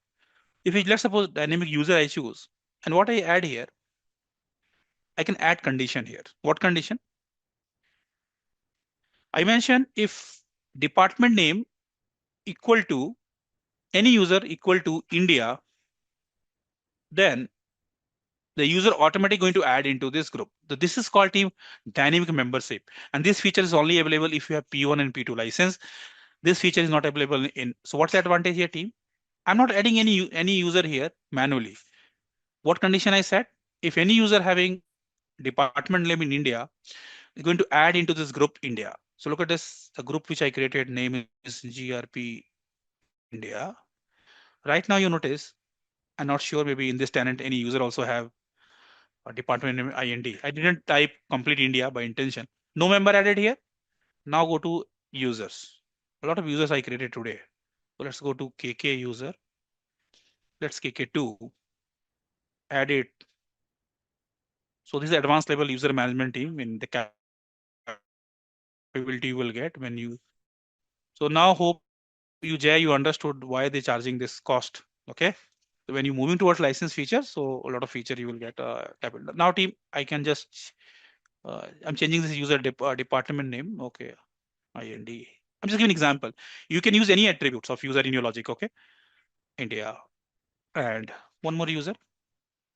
If let's suppose dynamic user I choose, and what I add here, I can add condition here. What condition? I mentioned if department name equal to any user equal to India, then the user automatically going to add into this group. So this is called team dynamic membership. And this feature is only available if you have P1 and P2 license. This feature is not available in. So what's the advantage here, team? I'm not adding any user here manually. What condition I set? If any user having department name in India is going to add into this group India. So look at this, the group which I created name is GRP India. Right now you notice, I'm not sure maybe in this tenant any user also have a department name IND. I didn't type complete India by intention. No member added here. Now go to users. A lot of users I created today. So let's go to KK user. Let's KK2. Add it. So this is advanced level user management team in the capability you will get when you. So now hope you Jay, you understood why they're charging this cost. Okay. So when you're moving towards license features, so a lot of feature you will get capital. Now team, I can just I'm changing this user department name. Okay. IND. I'm just giving an example. You can use any attributes of user in your logic. Okay. India. And one more user.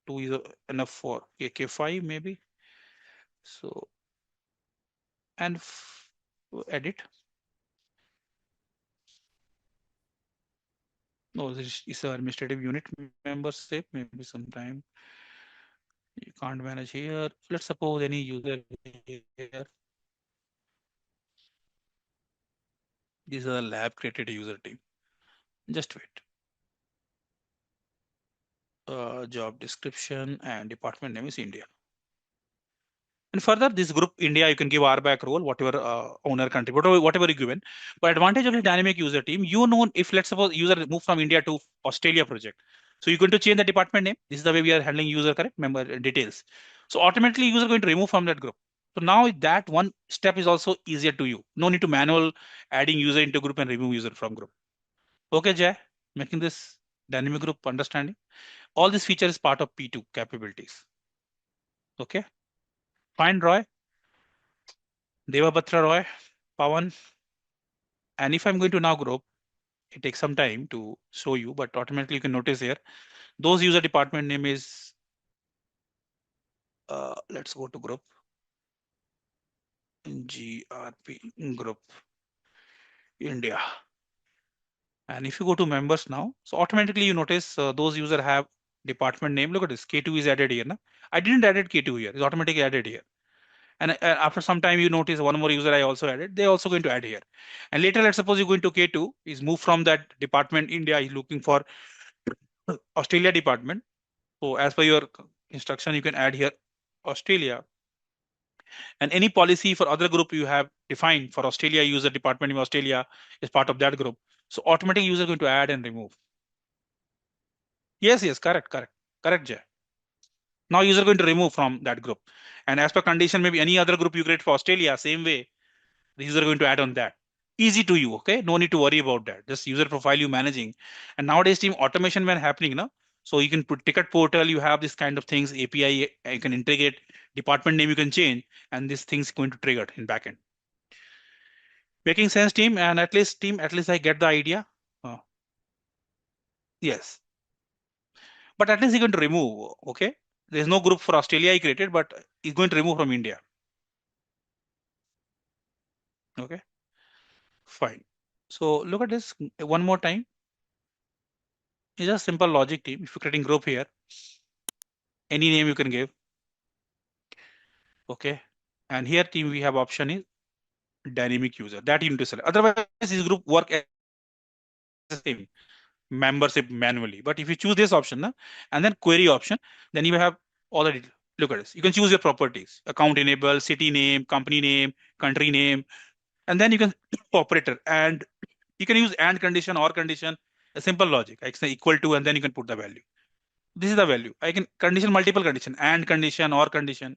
Two user enough for AK5 maybe. So and edit. No, this is an administrative unit membership. Maybe sometime you can't manage here. Let's suppose any user here. This is a lab created user team. Just wait. Job description and department name is India. And further, this group India, you can give RBAC role, whatever owner country, whatever you given. But advantage of the dynamic user team, you know, if let's suppose user move from India to Australia project, so you're going to change the department name. This is the way we are handling user correct member details. So automatically user going to remove from that group. So now that one step is also easier to you. No need to manual adding user into group and remove user from group. Okay, Jay, making this dynamic group understanding. All this feature is part of P2 capabilities. Okay, fine, Roy. Devabhatra Roy, Pawan. And if I'm going to now group, it takes some time to show you, but automatically you can notice here, those user department name is, let's go to group, GRP group, India. And if you go to members now, so automatically you notice those user have department name. Look at this, K2 is added here. Na? I didn't added K2 here, it's automatically added here. And after some time, you notice one more user I also added. They're also going to add here. And later, let's suppose you go into K2, is moved from that department India, is looking for Australia department. So as per your instruction, you can add here Australia. And any policy for other group you have defined for Australia user department in Australia is part of that group. So automatic user going to add and remove. Yes, correct, Jay. Now user going to remove from that group. And as per condition, maybe any other group you create for Australia, same way, the user going to add on that. Easy to you, okay? No need to worry about that. Just user profile you managing. And nowadays team automation when happening, no? So you can put ticket portal, you have this kind of things, API, you can integrate, department name you can change, and this thing's going to trigger in backend. Making sense, team, and at least I get the idea. Yes. But at least you're going to remove, okay? There's no group for Australia I created, but it's going to remove from India. Okay, fine. So look at this one more time. It's just simple logic team. If you're creating group here, any name you can give. Okay, and here team we have option is dynamic user that you need to select. Otherwise, this group work as the same membership manually. But if you choose this option and then query option, then you have all the details. Look at this. You can choose your properties: account enable, city name, company name, country name, and then you can operator, and you can use and condition or condition. A simple logic. I can say equal to, and then you can put the value. This is the value. I can condition multiple condition and condition or condition.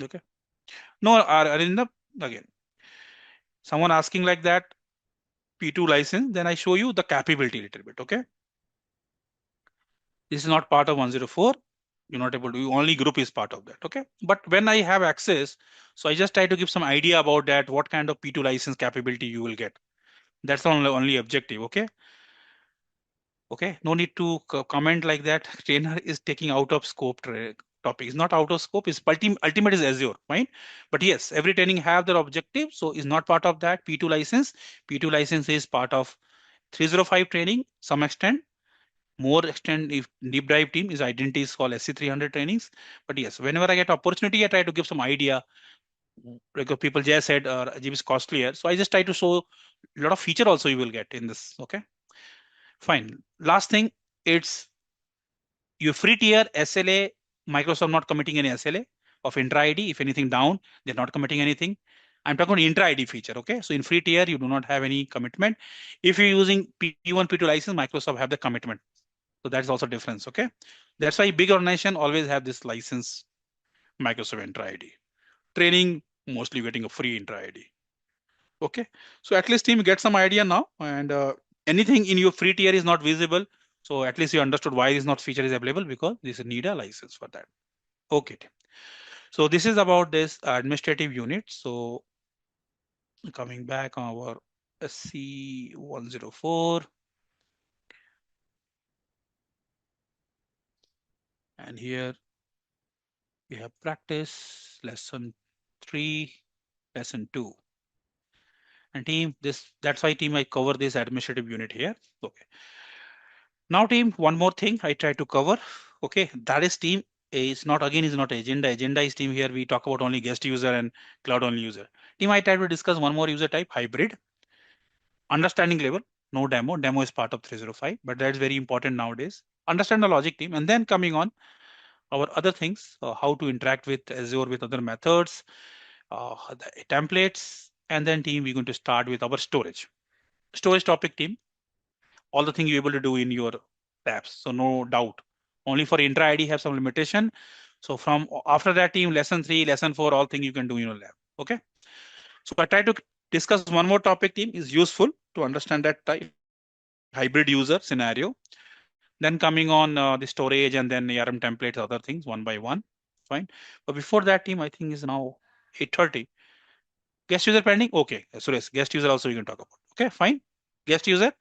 Okay. No, are in the again. Someone asking like that P2 license, then I show you the capability a little bit. Okay. This is not part of 104. You're not able to, only group is part of that. Okay. But when I have access, so I just try to give some idea about that, what kind of P2 license capability you will get. That's the only objective. Okay. Okay. No need to comment like that. Trainer is taking out of scope topic. It's not out of scope. It's ultimate is Azure, right? But yes, every training have their objective. So is not part of that P2 license. P2 license is part of 305 training, some extent. More extent if deep dive team is identity is called SC300 trainings. But yes, whenever I get opportunity, I try to give some idea. Like people just said, Ajib is costlier. So I just try to show a lot of feature also you will get in this. Okay, fine. Last thing, it's your free tier SLA. Microsoft not committing any SLA of intra ID. If anything down, they're not committing anything. I'm talking about intra ID feature. Okay, so in free tier, you do not have any commitment. If you're using P1, P2 license, Microsoft have the commitment. So that's also difference. Okay, that's why big organization always have this license Microsoft Intra ID. Training mostly getting a free Intra ID. Okay, so at least team get some idea now, and anything in your free tier is not visible. So at least you understood why this not feature is available, because this need a license for that. Okay, team. So this is about this administrative unit. So coming back on our SC104. And here we have practice lesson 3, lesson 2. And team, that's why team I cover this administrative unit here. Okay. Now team, one more thing I try to cover. Okay, that is team is not agenda. Agenda is team here. We talk about only guest user and cloud only user. Team, I try to discuss one more user type, hybrid. Understanding level, no demo. Demo is part of 305, but that's very important nowadays. Understand the logic team, and then coming on our other things, how to interact with Azure with other methods, the templates, and then team, we're going to start with our storage. Storage topic team, all the things you're able to do in your tabs. So no doubt. Only for intra ID have some limitation. So from after that team, lesson 3, lesson 4, all things you can do in your lab. Okay. So I try to discuss one more topic team is useful to understand that type hybrid user scenario. Then coming on the storage and then ARM templates, other things one by one. Fine. But before that team, I think is now 8:30. Guest user pending. Okay. Suresh, guest user also we can talk about. Okay, fine. Guest user,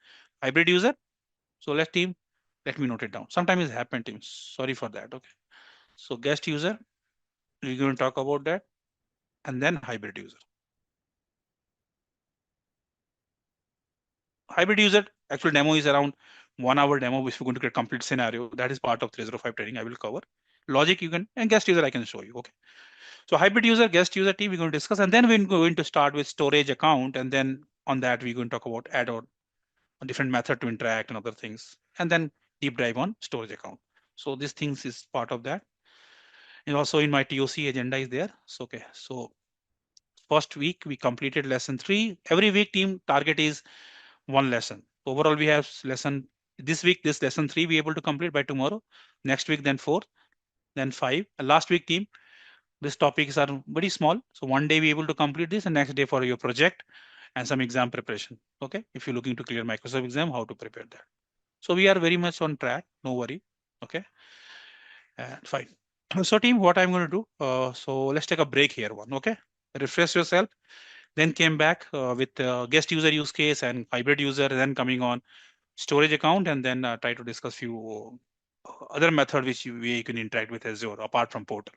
hybrid user. So let me note it down. Sometimes it happened, team. Sorry for that. Okay. So guest user, we're going to talk about that, and then hybrid user. Hybrid user, actual demo is around 1 hour demo, which we're going to get complete scenario. That is part of 305 training I will cover. Logic you can, and guest user I can show you. Okay. So hybrid user, guest user team we're going to discuss, and then we're going to start with storage account, and then on that we're going to talk about add-on, a different method to interact and other things, and then deep dive on storage account. So these things is part of that. And also in my TOC agenda is there. So okay. So first week we completed lesson 3. Every week team target is one lesson. Overall we have lesson this week, this lesson 3 we able to complete by tomorrow. Next week then 4, then 5. And last week team, these topics are very small. So one day we able to complete this, and next day for your project and some exam preparation. Okay. If you're looking to clear Microsoft exam, how to prepare that. So we are very much on track. No worry. Okay. And fine. So team, what I'm going to do. So let's take a break here. One. Okay. Refresh yourself. Then came back with guest user use case and hybrid user. Then coming on storage account, and then try to discuss few other method which you can interact with Azure apart from portal.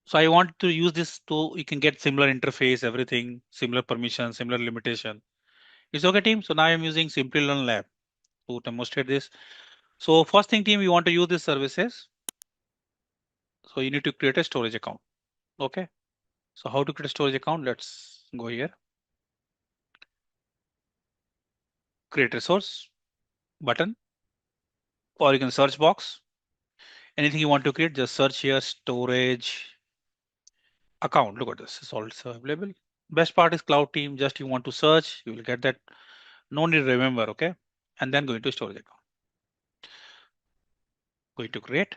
So I want to use this to, you can get similar interface, everything, similar permission, similar limitation. It's okay, team. So now I'm using Simplilearn Lab to demonstrate this. So first thing, team, you want to use these services. So you need to create a storage account. Okay. So how to create a storage account? Let's go here. Create resource button, or you can search box. Anything you want to create, just search here, storage account. Look at this, it's also available. Best part is cloud team, just you want to search, you will get that. No need to remember, okay? And then go into storage account. Going to create.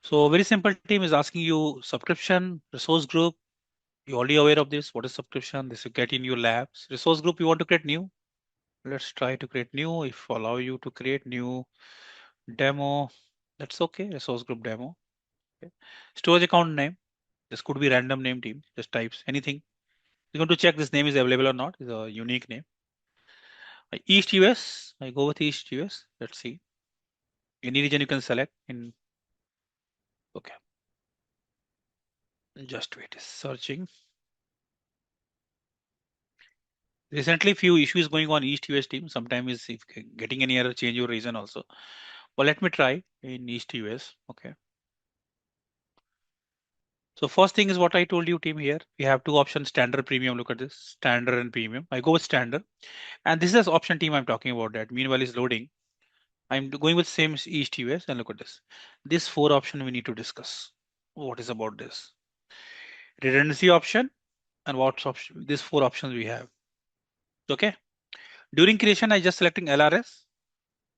So very simple, team is asking you subscription, resource group. You're already aware of this. What is subscription? This you get in your labs. Resource group, you want to create new. Let's try to create new. If allow you to create new demo, that's okay. Resource group demo. Okay. Storage account name. This could be random name, team. Just types anything. You're going to check this name is available or not. It's a unique name. East US. I go with East US. Let's see. Any region you can select in. Okay. Just wait. It's searching. Recently, few issues going on East US team. Sometimes is if getting any error, change your region also. Well, let me try in East US. Okay. So first thing is what I told you, team. Here we have two options: standard, premium. Look at this, standard and premium. I go with standard, and this is option, team, I'm talking about. That meanwhile is loading. I'm going with same East US, and look at this. This four option we need to discuss. What is about this? Redundancy option, and what's option? These four options we have. Okay. During creation, I just selecting LRS.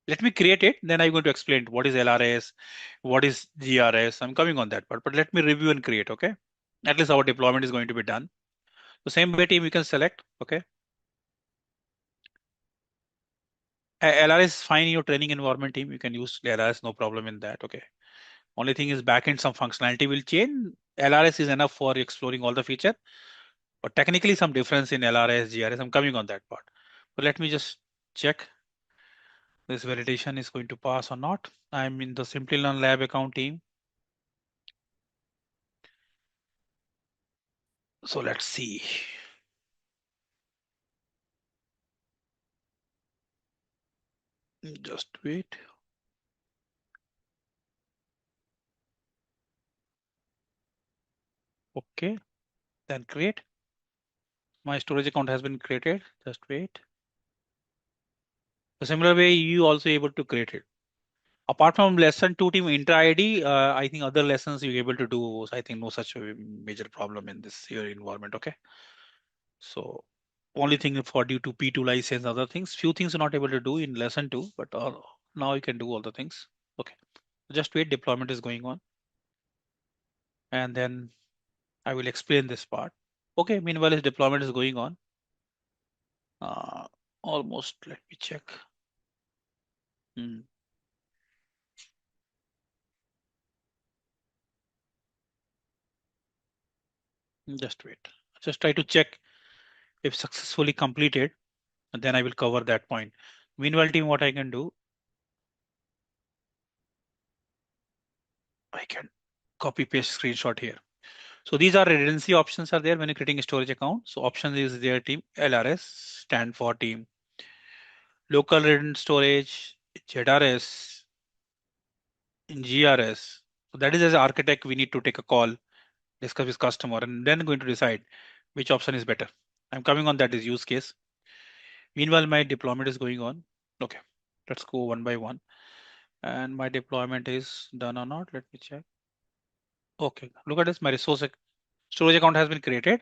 Let me create it. Then I'm going to explain what is LRS, what is GRS. I'm coming on that part, but let me review and create. Okay. At least our deployment is going to be done. The same way, team, we can select. Okay. LRS is fine in your training environment, team. You can use LRS, no problem in that. Okay. Only thing is backend some functionality will change. LRS is enough for exploring all the feature, but technically some difference in LRS, GRS. I'm coming on that part. But let me just check this validation is going to pass or not. I'm in the Simplilearn lab account, team. So let's see. Just wait. Okay, then create. My storage account has been created. Just wait. The similar way you also able to create it. Apart from lesson 2, team intra ID, I think other lessons you're able to do. I think no such major problem in this your environment. Okay. So only thing for due to P2 license, other things, few things you're not able to do in lesson 2, but now you can do all the things. Okay. Just wait, deployment is going on. And then I will explain this part. Okay, meanwhile, his deployment is going on. Uh, Almost, let me check. Hmm. Just wait. Just try to check if successfully completed, and then I will cover that point. Meanwhile, team, what I can do, I can copy paste screenshot here. So these are redundancy options are there when you're creating a storage account. So options is there, team. LRS stand for team local redundant storage, ZRS, GRS. So that is as an architect, we need to take a call, discuss with customer, and then going to decide which option is better. I'm coming on that is use case. Meanwhile, my deployment is going on. Okay, let's go one by one. And my deployment is done or not. Let me check. Okay, look at this. My resource storage account has been created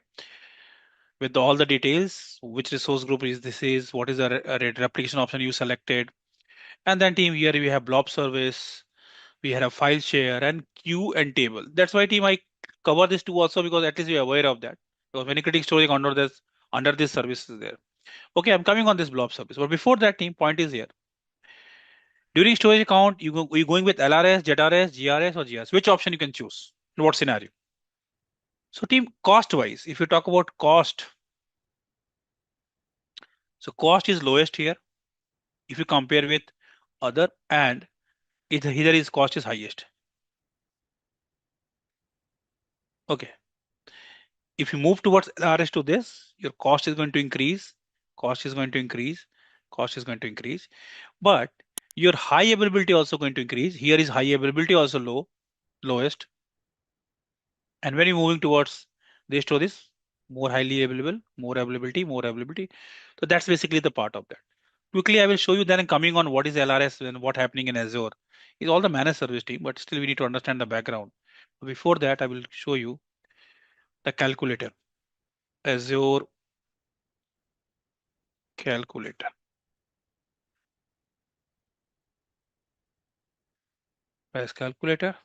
with all the details. Which resource group is this is? What is the replication option you selected? And then team here we have blob service. We have file share and queue and table. That's why team I cover this too also because at least you're aware of that. Because when you creating storage under this service is there. Okay, I'm coming on this blob service. But before that, team point is here. During storage account, you going with LRS, ZRS, GRS, or GS. Which option you can choose? In what scenario? So team cost wise, if you talk about cost, so cost is lowest here. if you compare with other, and here is cost is highest. Okay. If you move towards LRS to this, your cost is going to increase, cost is going to increase, cost is going to increase, but your high availability also going to increase. Here is high availability also lowest. And when you're moving towards this to this, more highly available, more availability, more availability. So that's basically the part of that. Quickly, I will show you then coming on what is LRS and what happening in Azure. Is all the managed service team, but still we need to understand the background. Before that, I will show you the calculator. Azure calculator. Where's calculator?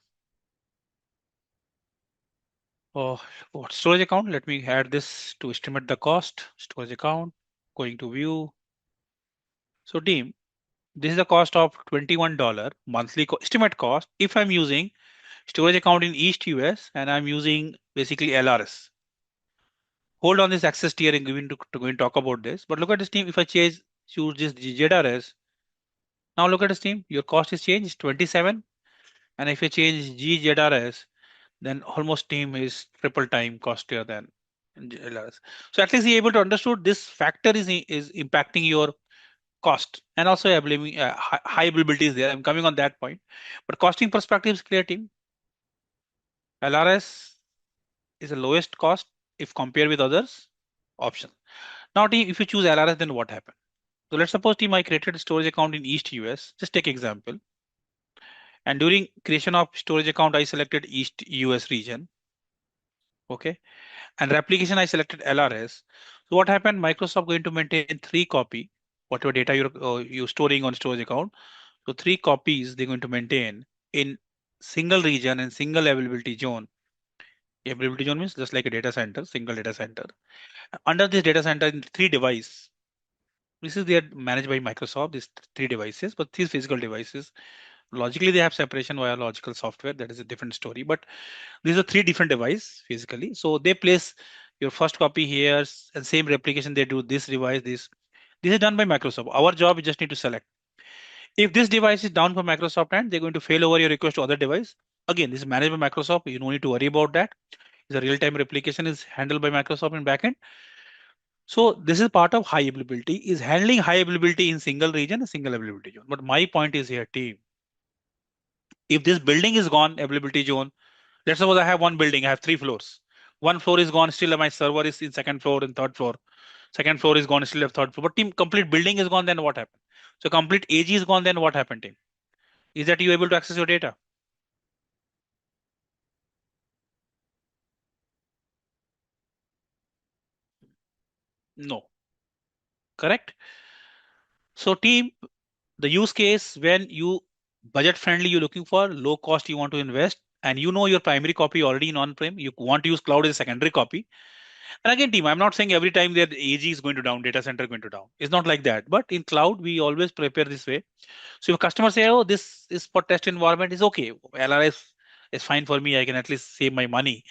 Oh, what storage account? Let me add this to estimate the cost. Storage account, going to view. So team, this is the cost of $21 monthly estimate cost if I'm using storage account in East US and I'm using basically LRS. Hold on this access tier and going to talk about this. But look at this team. If I choose this ZRS, now look at this team. Your cost is changed 27. And if you change GZRS, then almost team is triple time costlier than LRS. So at least you're able to understood this factor is impacting your cost, and also I'm blaming high availability is there. I'm coming on that point, but costing perspective is clear, team. LRS is the lowest cost if compared with others option. Now, team, if you choose LRS, then what happened? So let's suppose team I created a storage account in East US. Just take example. And during creation of storage account, I selected East US region. Okay. And replication, I selected LRS. So what happened? Microsoft going to maintain 3 copy, whatever data you're storing on storage account. So 3 copies they're going to maintain in single region and single availability zone. Availability zone means just like a data center, single data center. Under this data center in 3 device, this is they are managed by Microsoft, these 3 devices, but these physical devices, logically they have separation via logical software. That is a different story. But these are 3 different devices physically. So they place your first copy here and same replication they do this device, this. This is done by Microsoft. Our job we just need to select. If this device is down for Microsoft and they're going to fail over your request to other device, again, this is managed by Microsoft. You don't need to worry about that. The real-time replication is handled by Microsoft in backend. So this is part of high availability, is handling high availability in single region and single availability zone. But my point is here, team. If this building is gone, availability zone, let's suppose I have one building, I have 3 floors. One floor is gone, still my server is in second floor and third floor. Second floor is gone, still have third floor. But team, complete building is gone, then what happened? So complete AG is gone, then what happened, team? Is that you able to access your data? No. Correct? So team, the use case when you budget friendly, you're looking for low cost, you want to invest, and you know your primary copy already in on-prem, you want to use cloud as a secondary copy. And again, team, I'm not saying every time their AG is going to down, data center going to down. It's not like that. But in cloud, we always prepare this way. So if customer say, oh, this is for test environment, is okay. LRS is fine for me. I can at least save my money.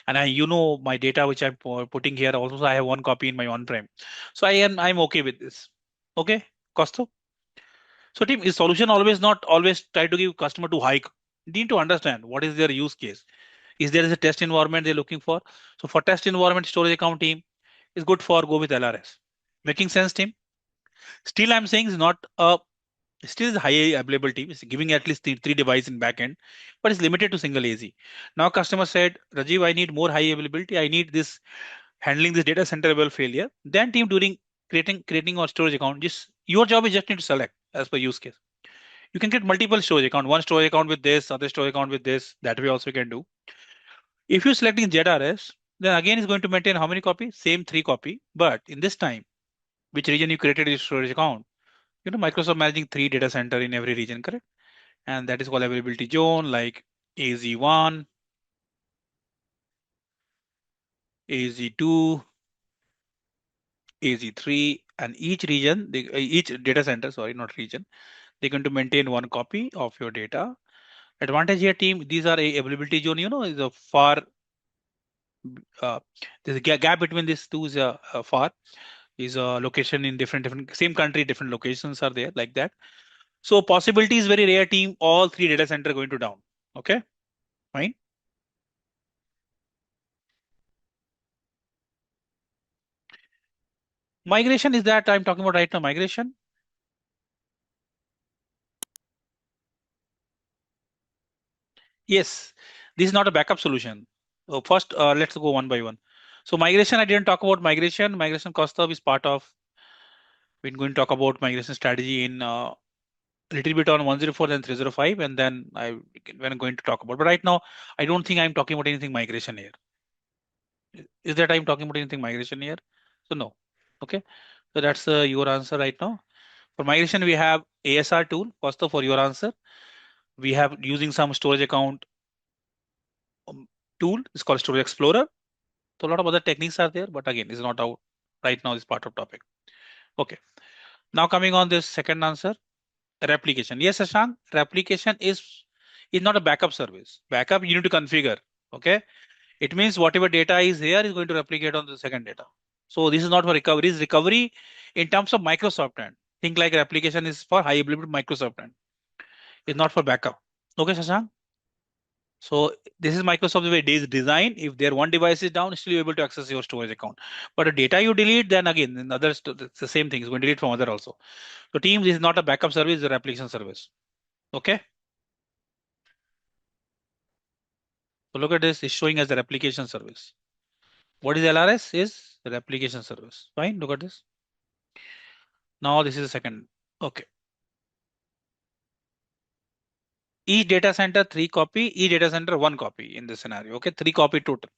And my data which I'm putting here. Also, I have one copy in my on-prem. So I'm okay with this. Okay, Costo. So team, is solution always not always try to give customer to hike? Need to understand what is their use case. Is there is a test environment they're looking for? So for test environment storage account team is good for go with LRS. Making sense, team? Still, I'm saying is not a still is high availability. It's giving at least three device in backend, but it's limited to single AZ. Now customer said, Rajiv, I need more high availability. I need this handling this data center level failure. Then team during creating or storage account, just your job is just need to select as per use case. You can get multiple storage account, one storage account with this, other storage account with this. That way also you can do. If you're selecting ZRS, then again it's going to maintain how many copies? Same 3 copy. But in this time, which region you created your storage account? Microsoft managing 3 data center in every region, correct? And that is called availability zone, like AZ1, AZ2, AZ3, and each region, each data center, sorry, not region, they're going to maintain 1 copy of your data. Advantage here, team, these are a availability zone, is a far, uh, there's a gap between these two is far. is a location in different same country, different locations are there like that. So possibility is very rare team. All three data center going to down. Okay, fine. Migration is that I'm talking about right now. Migration. Yes, this is not a backup solution. First, let's go one by one. So migration, I didn't talk about migration. Migration cost curve is part of. We're going to talk about migration strategy in little bit on 104 and 305, and then when I'm going to talk about. But right now, I don't think I'm talking about anything migration here. Is that I'm talking about anything migration here? So no. Okay. So that's your answer right now. For migration, we have ASR tool. First of for your answer, we have using some storage account um, tool. It's called Storage Explorer. So a lot of other techniques are there, but again, it's not out right now. It's part of topic. Okay. Now coming on this second answer, replication. Yes, Ashank, replication is not a backup service. Backup you need to configure. Okay. It means whatever data is here is going to replicate on the second data. So this is not for recovery. It's recovery in terms of Microsoft end. Think like replication is for high availability Microsoft end. It's not for backup. Okay, Shashank. So this is Microsoft way design. If their one device is down, still you're able to access your storage account. But the data you delete, then again, in others, it's the same thing. It's going to delete from other also. So Teams is not a backup service, it's a replication service. Okay. So look at this, it's showing as a replication service. What is LRS? Is the replication service. Fine. Look at this. Now this is the second. Okay. Each data center 3 copy, each data center 1 copy in this scenario. Okay, 3 copy total.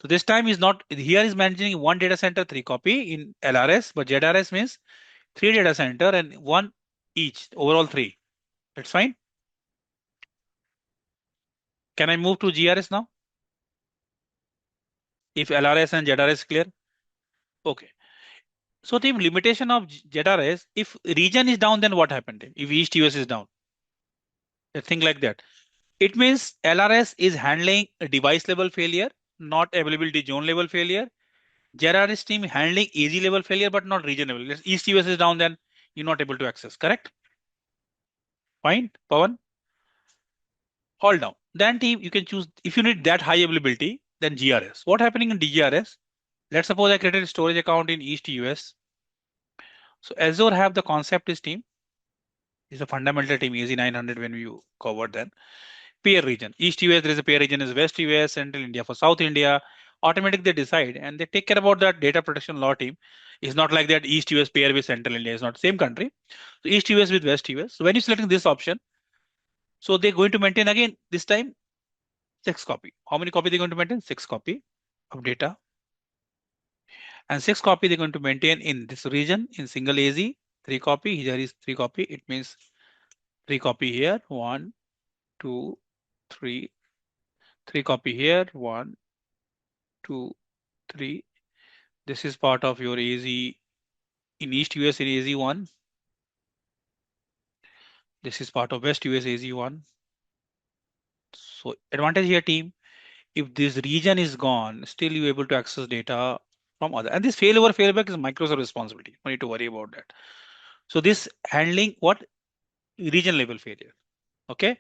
So this time is not here is managing one data center 3 copy in LRS, but ZRS means 3 data center and one each, overall 3. That's fine. Can I move to GRS now? If LRS and ZRS clear? Okay. So the limitation of ZRS, if region is down, then what happened? If East US is down, think like that. It means LRS is handling a device level failure, not availability zone level failure. ZRS team handling AZ level failure, but not region level. East US is down, then you're not able to access, correct? Fine, Pawan? All down. Then team, you can choose, if you need that high availability, then GRS. What happening in DGRS? Let's suppose I created a storage account in East US. So Azure have the concept is team, is a fundamental team, AZ-900 when you covered then. Pair region. East US, there is a pair region is West US, Central India for South India. Automatically they decide and they take care about that data protection law team. It's not like that East US pair with Central India. It's not same country. So East US with West US. So when you're selecting this option, so they're going to maintain again this time 6 copy. How many copy they're going to maintain? 6 copy of data. And 6 copy they're going to maintain in this region in single AZ. 3 copy. Here is 3 copy. It means 3 copy here. 1, 2, 3. 3 copy here. 1, 2, 3. This is part of your AZ in East US in AZ1. This is part of West US AZ1. So advantage here team, if this region is gone, still you able to access data from other. And this failover failback is Microsoft responsibility. No need to worry about that. So this handling what region level failure. Okay.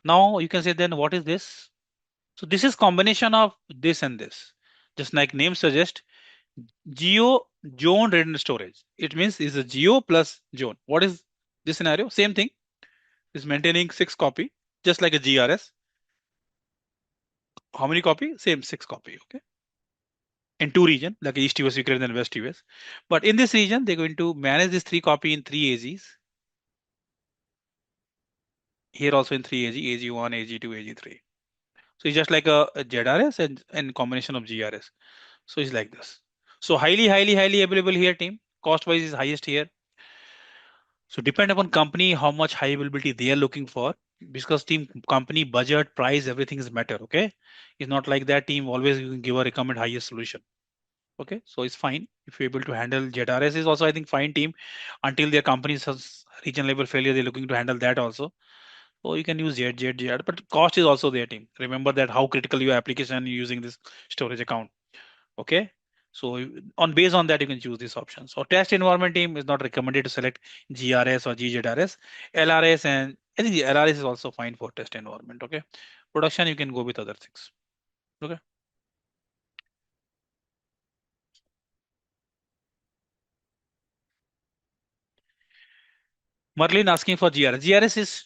Now you can say then what is this? So this is combination of this and this. Just like name suggests, geo zone redundant storage. It means is a geo plus zone. What is this scenario? Same thing. Is maintaining 6 copy, just like a GRS. How many copy? Same 6 copy. Okay. In two region, like East US, Ukraine, and West US. But in this region, they're going to manage this 3 copy in 3 AZs. Here also in 3 AZ, AZ1, AZ2, AZ3. So it's just like a ZRS and combination of GRS. So it's like this. So highly available here, team. Cost wise is highest here. So depend upon company how much high availability they are looking for, because team company budget price everything is matter. Okay, it's not like that team always you can give a recommend highest solution. Okay, so it's fine if you're able to handle ZRS is also I think fine team until their companies has region level failure they're looking to handle that also. So you can use ZR, but cost is also their team. Remember that how critical your application you're using this storage account. Okay, So on based on that, you can choose these options. So test environment team is not recommended to select GRS or GZRS, LRS, and I think the LRS is also fine for test environment. Okay, production you can go with other things. Okay. Merlin asking for GRS. GRS is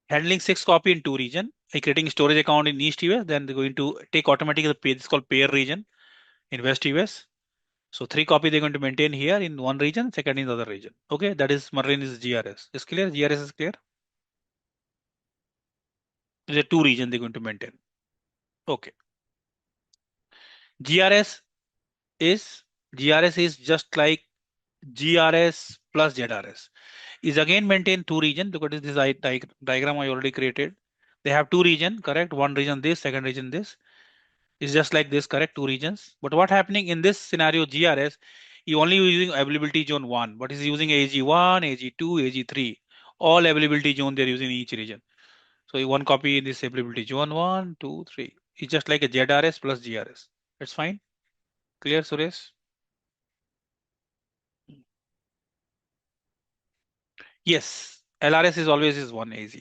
handling 6 copy in 2 region, creating storage account in East US, then they're going to take automatically the page. It's called pair region in West US. So 3 copy they're going to maintain here in one region, second in the other region. Okay, that is Merlin is GRS. Is clear? GRS is clear. There are 2 region they're going to maintain. Okay. GRS is GRS is just like GRS plus ZRS. Is again maintain 2 region. Look at this diagram I already created. They have 2 region, correct? One region this, second region this. Is just like this, correct? 2 regions. But what happening in this scenario, GRS, you only using availability zone 1, but is using AG1, AG2, AG3. All availability zone they're using in each region. So one copy in this availability zone 1, 2, 3. It's just like a ZRS plus GRS. That's fine. Clear, Suresh? Yes. LRS is always is one AZ.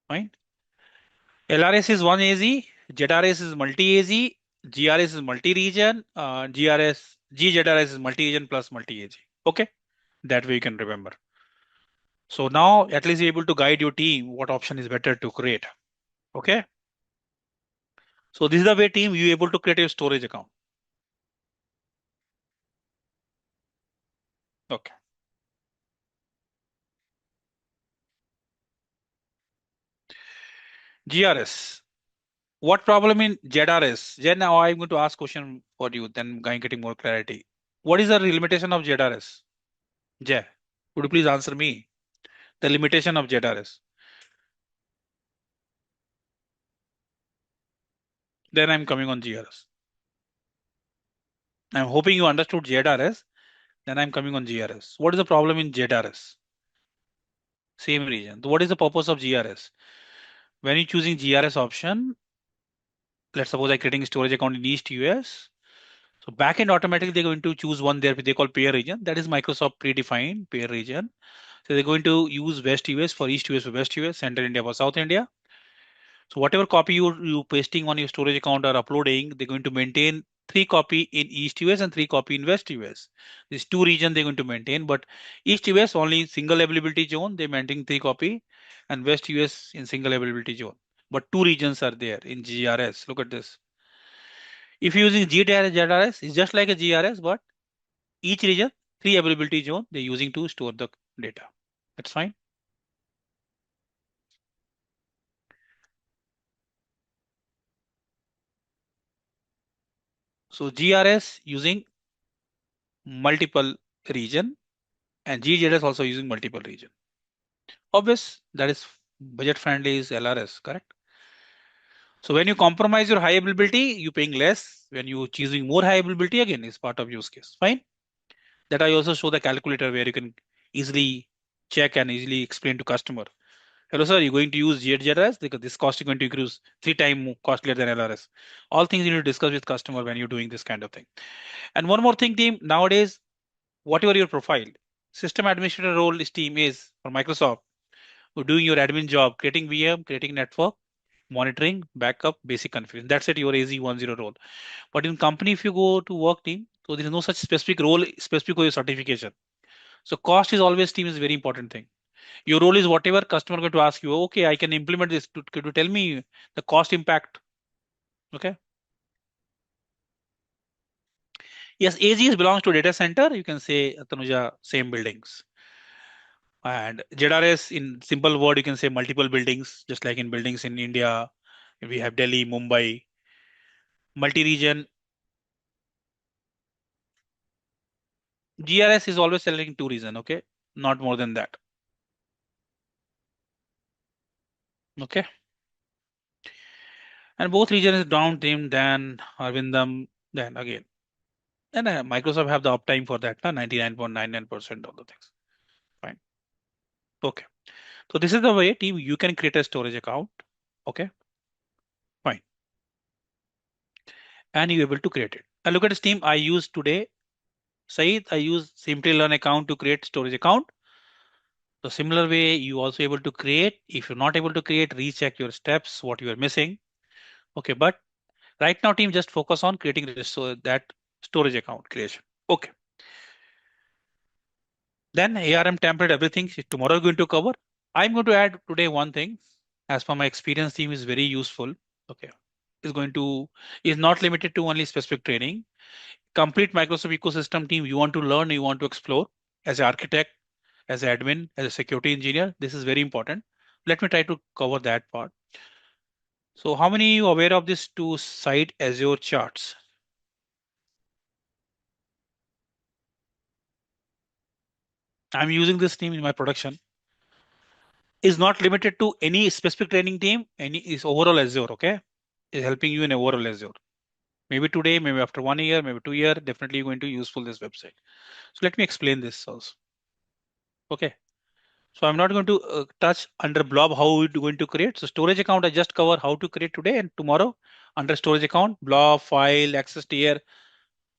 Fine. LRS is one AZ. ZRS is multi AZ. GRS is multi-region. GZRS is multi-region plus multi-AZ. Okay. That way you can remember. So now at least you're able to guide your team what option is better to create. Okay. So this is the way team you able to create a storage account. Okay. GRS. What problem in ZRS? Then now I'm going to ask question for you. Then I'm getting more clarity. What is the limitation of ZRS? Jay, could you please answer me? The limitation of ZRS. Then I'm coming on GRS. I'm hoping you understood ZRS. Then I'm coming on GRS. What is the problem in ZRS? Same region. What is the purpose of GRS? When you're choosing GRS option, let's suppose I'm creating a storage account in East US. So backend automatically they're going to choose one there they call pair region. That is Microsoft predefined pair region. So they're going to use West US for East US for West US, Central India for South India. So whatever copy you pasting on your storage account or uploading, they're going to maintain 3 copy in East US and 3 copy in West US. These 2 regions they're going to maintain, but East US only single availability zone, they maintain 3 copy, and West US in single availability zone. But 2 regions are there in GRS. Look at this. If you're using GRS, it's just like a GRS, but each region, 3 availability zone, they're using to store the data. That's fine. So GRS using multiple region and GZS also using multiple region. Obvious that is budget friendly is LRS, correct? So when you compromise your high availability, you paying less. When you choosing more high availability, again is part of use case. Fine. That I also show the calculator where you can easily check and easily explain to customer. Hello, sir, you're going to use GZS because this cost is going to increase 3 times more costlier than LRS. All things you need to discuss with customer when you're doing this kind of thing. And one more thing, team, nowadays, whatever your profile, system administrator role this team is for Microsoft, you're doing your admin job, creating VM, creating network, monitoring, backup, basic configuration. That's it, your AZ-104 role. But in company, if you go to work team, so there is no such specific role, specific for your certification. So cost is always team is very important thing. Your role is whatever customer going to ask you. Okay, I can implement this. Could you tell me the cost impact? Okay. Yes, AZ belongs to data center. You can say Tanuja, same buildings. And ZRS in simple word, you can say multiple buildings, just like in buildings in India. We have Delhi, Mumbai, multi-region. GRS is always selecting 2 region, okay? Not more than that. Okay. And both region is downstream than Arvindam, then again. And Microsoft have the uptime for that, 99.99% of the things. Fine. Okay. So this is the way team you can create a storage account. Okay. Fine. And you're able to create it. And look at this team I use today. Said, I use Simplilearn account to create storage account. So similar way, you also able to create. If you're not able to create, recheck your steps, what you are missing. Okay, but right now, team just focus on creating this, so that storage account creation. Okay. Then ARM template, everything tomorrow going to cover. I'm going to add today one thing. As per my experience, team is very useful. Okay, is going to is not limited to only specific training. Complete Microsoft ecosystem team. You want to learn, you want to explore as an architect, as an admin, as a security engineer. This is very important. Let me try to cover that part. So, how many you aware of this two site Azure charts? I'm using this team in my production. Is not limited to any specific training team. Any is overall Azure. Okay, is helping you in overall Azure. Maybe today, maybe after 1 year, maybe 2 year, definitely going to useful this website. So let me explain this also. Okay. So I'm not going to touch under blob how we're going to create. So storage account, I just cover how to create today, and tomorrow under storage account, blob, file, access tier.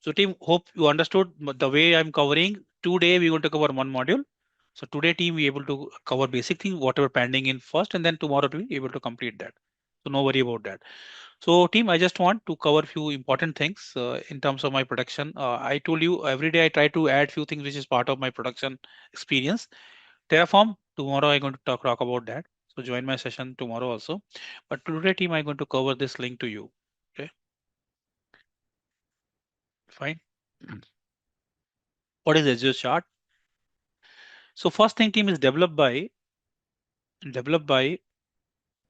So team, hope you understood the way I'm covering. Today we're going to cover one module. So today team, we able to cover basic thing, whatever pending in first, and then tomorrow to be able to complete that. So no worry about that. So team, I just want to cover few important things in terms of my production. I told you every day I try to add few things which is part of my production experience. Terraform, tomorrow I'm going to talk about that. So join my session tomorrow also. But today team, I'm going to cover this link to you. Okay, fine. What is Azure chart? So first thing team is developed by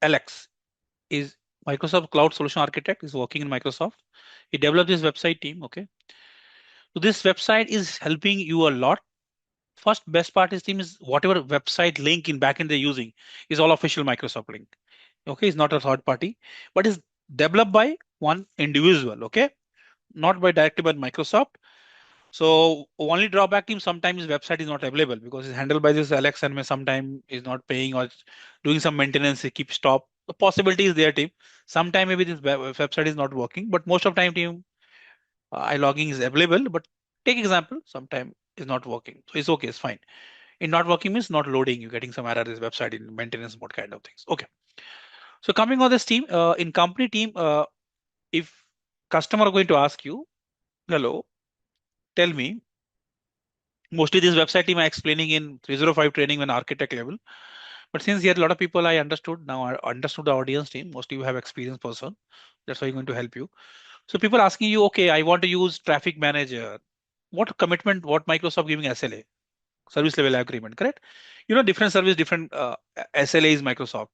Alex, is Microsoft Cloud Solution Architect, is working in Microsoft. He developed this website team. Okay. So this website is helping you a lot. First best part is team is whatever website link in backend they're using is all official Microsoft link. Okay, it's not a third party, but is developed by one individual. Okay, not by directly by Microsoft. So only drawback team sometimes website is not available because it's handled by this Alex and may sometime is not paying or doing some maintenance. It keeps stop. The possibility is there team. Sometime maybe this website is not working, but most of time team iLogging is available. But take example, sometime is not working. So it's okay, it's fine. In not working means not loading. You're getting some error this website in maintenance mode kind of things. Okay. So coming on this team, in company team, if customer are going to ask you, hello, tell me, mostly this website team I explaining in 305 training when architect level. But since here a lot of people I understood now, I understood the audience team. Mostly you have experienced person. That's why I'm going to help you. So people asking you, okay, I want to use traffic manager. What commitment, what Microsoft giving SLA, service level agreement, correct? You know, different service, different SLA is Microsoft.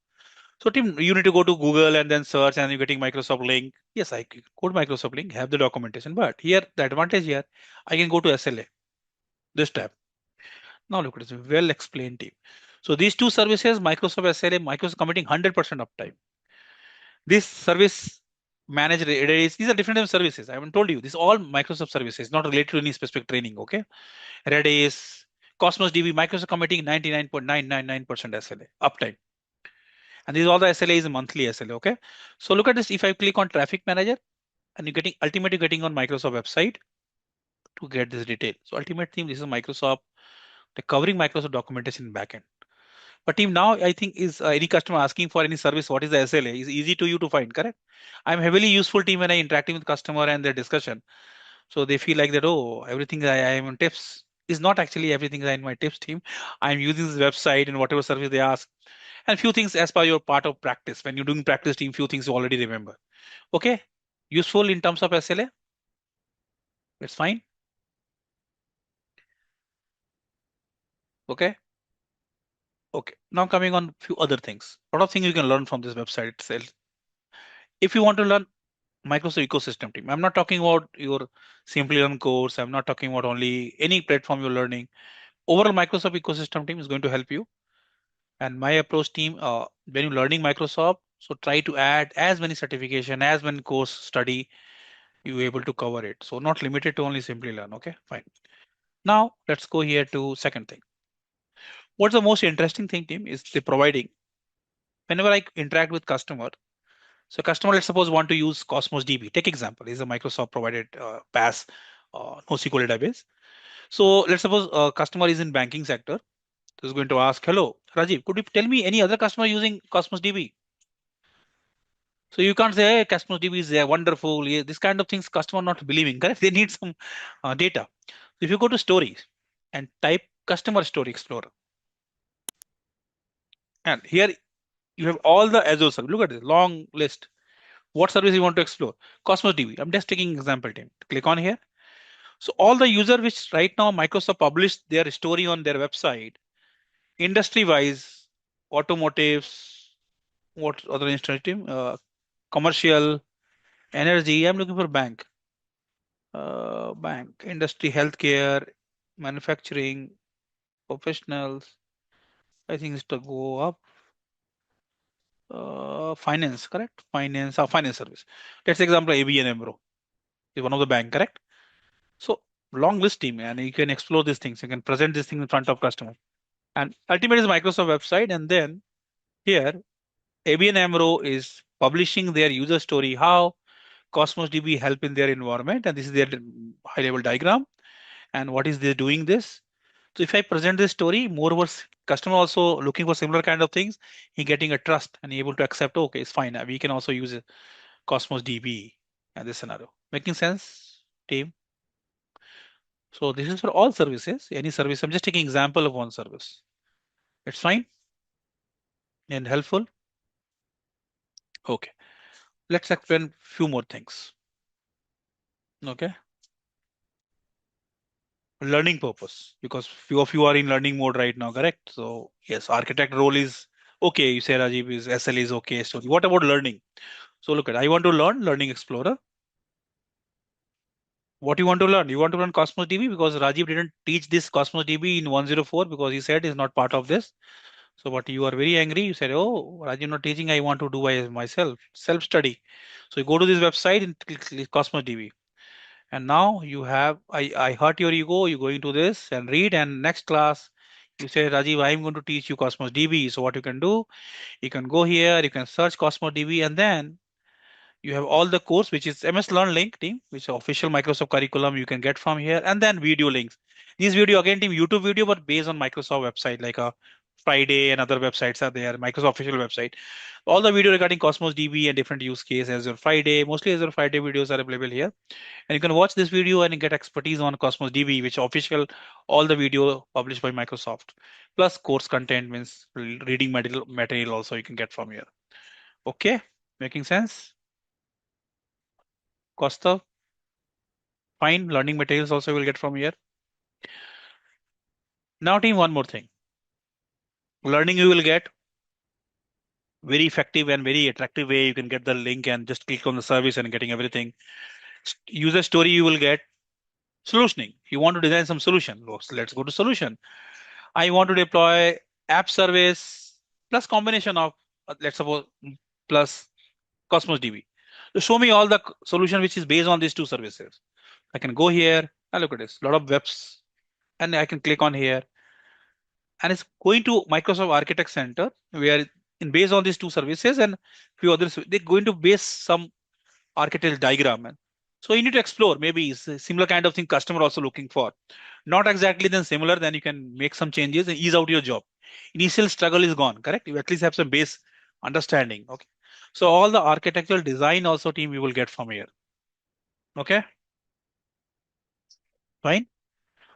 So team, you need to go to Google and then search and you're getting Microsoft link. Yes, I could go to Microsoft link, have the documentation, but here the advantage here, I can go to SLA, this tab. Now look at this, well explained team. So these two services, Microsoft SLA, Microsoft committing 100% uptime. This service managed Redis, these are different types of services. I haven't told you, this all Microsoft services, not related to any specific training, okay? Redis, Cosmos DB, Microsoft committing 99.999% SLA uptime. And these all the SLA is monthly SLA, okay? So look at this, if I click on traffic manager and you're getting ultimately getting on Microsoft website to get this detail. So ultimate theme, this is Microsoft, the covering Microsoft documentation in backend. But team now I think is any customer asking for any service, what is the SLA? Is easy to you to find, correct? I'm heavily useful team when I interacting with customer and their discussion. So they feel like that, oh, everything I am on tips is not actually everything in my tips team. I'm using this website and whatever service they ask. And few things as per your part of practice. When you're doing practice team, few things you already remember. Okay. Useful in terms of SLA. It's fine. Okay. Okay. Now coming on few other things. A lot of things you can learn from this website itself. If you want to learn Microsoft ecosystem team, I'm not talking about your Simplilearn course. I'm not talking about only any platform you're learning. Overall Microsoft ecosystem team is going to help you. And my approach team, when you're learning Microsoft, so try to add as many certification, as many course study, you able to cover it. So not limited to only Simplilearn. Okay, fine. Now let's go here to second thing. What's the most interesting thing, team, is they providing whenever I interact with customer, So customer, let's suppose want to use Cosmos DB. Take example is a Microsoft provided PaaS NoSQL database. So let's suppose a customer is in banking sector. So is going to ask, hello, Rajiv, could you tell me any other customer using Cosmos DB? So you can't say, hey, Cosmos DB is wonderful. Yeah, this kind of things customer not believing, correct? They need some data. So if you go to stories and type customer story explorer, and here you have all the Azure service. Look at this long list. What service you want to explore? Cosmos DB. I'm just taking example team. Click on here. So all the user which right now Microsoft published their story on their website, industry wise, automotives, what other industry team, commercial, energy. I'm looking for bank, bank, industry, healthcare, manufacturing, professionals. I think it's to go up. Finance, correct? Finance, finance service. Let's example ABN AMRO is one of the bank, correct? So long list team, and you can explore these things. You can present these things in front of customer. And ultimately is Microsoft website, and then here ABN AMRO is publishing their user story, how Cosmos DB help in their environment, and this is their high level diagram, and what is they doing this. So if I present this story, moreover, customer also looking for similar kind of things, he getting a trust and able to accept. Okay, it's fine. We can also use Cosmos DB in this scenario. Making sense, team? So this is for all services. Any service. I'm just taking example of one service. It's fine and helpful. Okay. Let's explain few more things. Okay. Learning purpose, because few of you are in learning mode right now, correct? So yes, architect role is okay. You say Rajiv is SL is okay. So what about learning? So look at, I want to learn Learning Explorer. What you want to learn? You want to learn Cosmos DB because Rajiv didn't teach this Cosmos DB in 104 because he said is not part of this. So but you are very angry. You said, oh, Rajiv not teaching. I want to do by myself, self study. So you go to this website and click Cosmos DB. And now you have, I hurt your ego, you go into this and read, and next class you say, Rajiv, I'm going to teach you Cosmos DB. So what you can do, you can go here, you can search Cosmos DB, and then you have all the course, which is MS Learn link team, which is official Microsoft curriculum you can get from here, and then video links. These video again team YouTube video, but based on Microsoft website, like a Friday and other websites are there, Microsoft official website. All the video regarding Cosmos DB and different use case, Azure Friday, mostly Azure Friday videos are available here. And you can watch this video and get expertise on Cosmos DB, which official all the video published by Microsoft. Plus course content means reading material also you can get from here. Okay, making sense? Costa, fine. Learning materials also will get from here. Now team, one more thing. Learning you will get very effective and very attractive way. You can get the link and just click on the service and getting everything. User story you will get. Solutioning. You want to design some solution. Let's go to solution. I want to deploy app service plus combination of let's suppose plus Cosmos DB. So show me all the solution which is based on these two services. I can go here and look at this. A lot of webs, and I can click on here, and it's going to Microsoft Architect Center where in based on these two services and few others, they're going to base some architect diagram. And so you need to explore maybe it's a similar kind of thing customer also looking for. Not exactly then similar, then you can make some changes and ease out your job. Initial struggle is gone, correct? You at least have some base understanding. Okay. So all the architectural design also team you will get from here. Okay. Fine.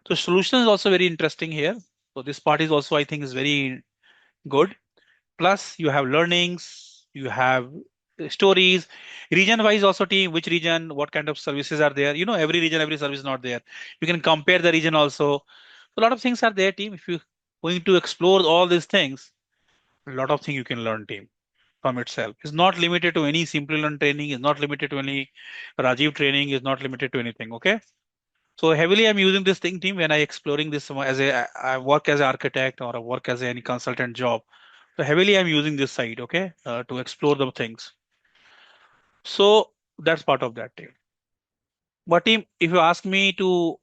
So solution is also very interesting here. So this part is also I think is very good. Plus you have learnings, you have stories, region wise also team, which region, what kind of services are there. You know, every region, every service is not there. You can compare the region also. So a lot of things are there team. If you going to explore all these things, a lot of things you can learn team from itself. It's not limited to any Simplilearn training, is not limited to any Rajiv training, is not limited to anything. Okay. So heavily I'm using this thing team when I exploring this as I work as an architect or I work as any consultant job. So heavily I'm using this site, okay, to explore the things. So that's part of that team. But team, if you ask me to,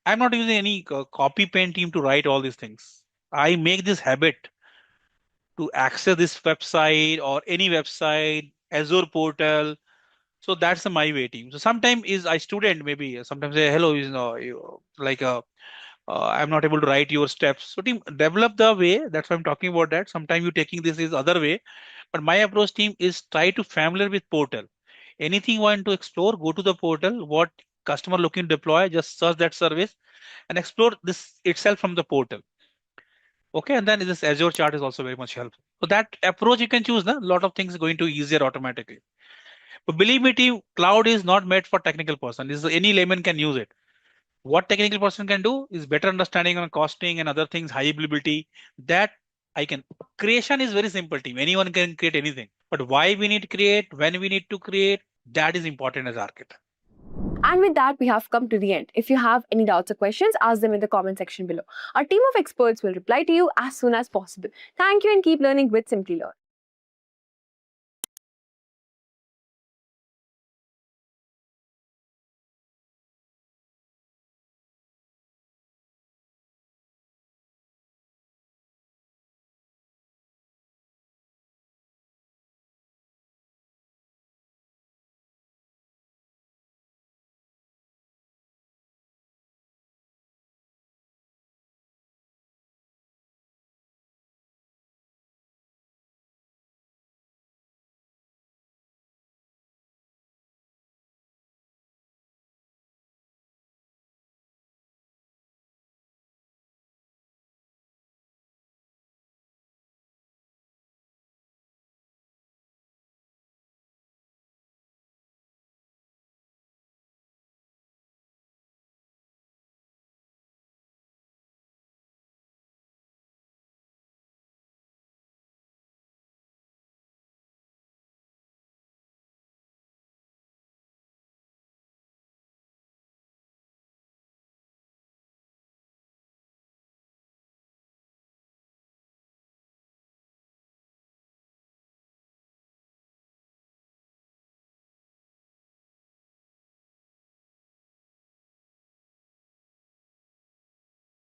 I'm not using any copy pen team to write all these things. I make this habit to access this website or any website Azure portal. So that's my way team. So sometimes is a student maybe sometimes say hello, like I'm not able to write your steps. So team develop the way. That's why I'm talking about that. Sometimes you taking this is other way, but my approach team is try to familiar with portal. Anything you want to explore, go to the portal. What customer looking to deploy, just search that service and explore this itself from the portal. Okay, and then this Azure chart is also very much helpful. So that approach you can choose. A lot of things going to easier automatically. But believe me, team, cloud is not made for technical person. This any layman can use it. What technical person can do is better understanding on costing and other things, high availability. That I can. Creation is very simple, team. Anyone can create anything. But why we need to create, when we need to create, that is important as architect. And with that, we have come to the end. If you have any doubts or questions, ask them in the comment section below. Our team of experts will reply to you as soon as possible. Thank you and keep learning with Simplilearn.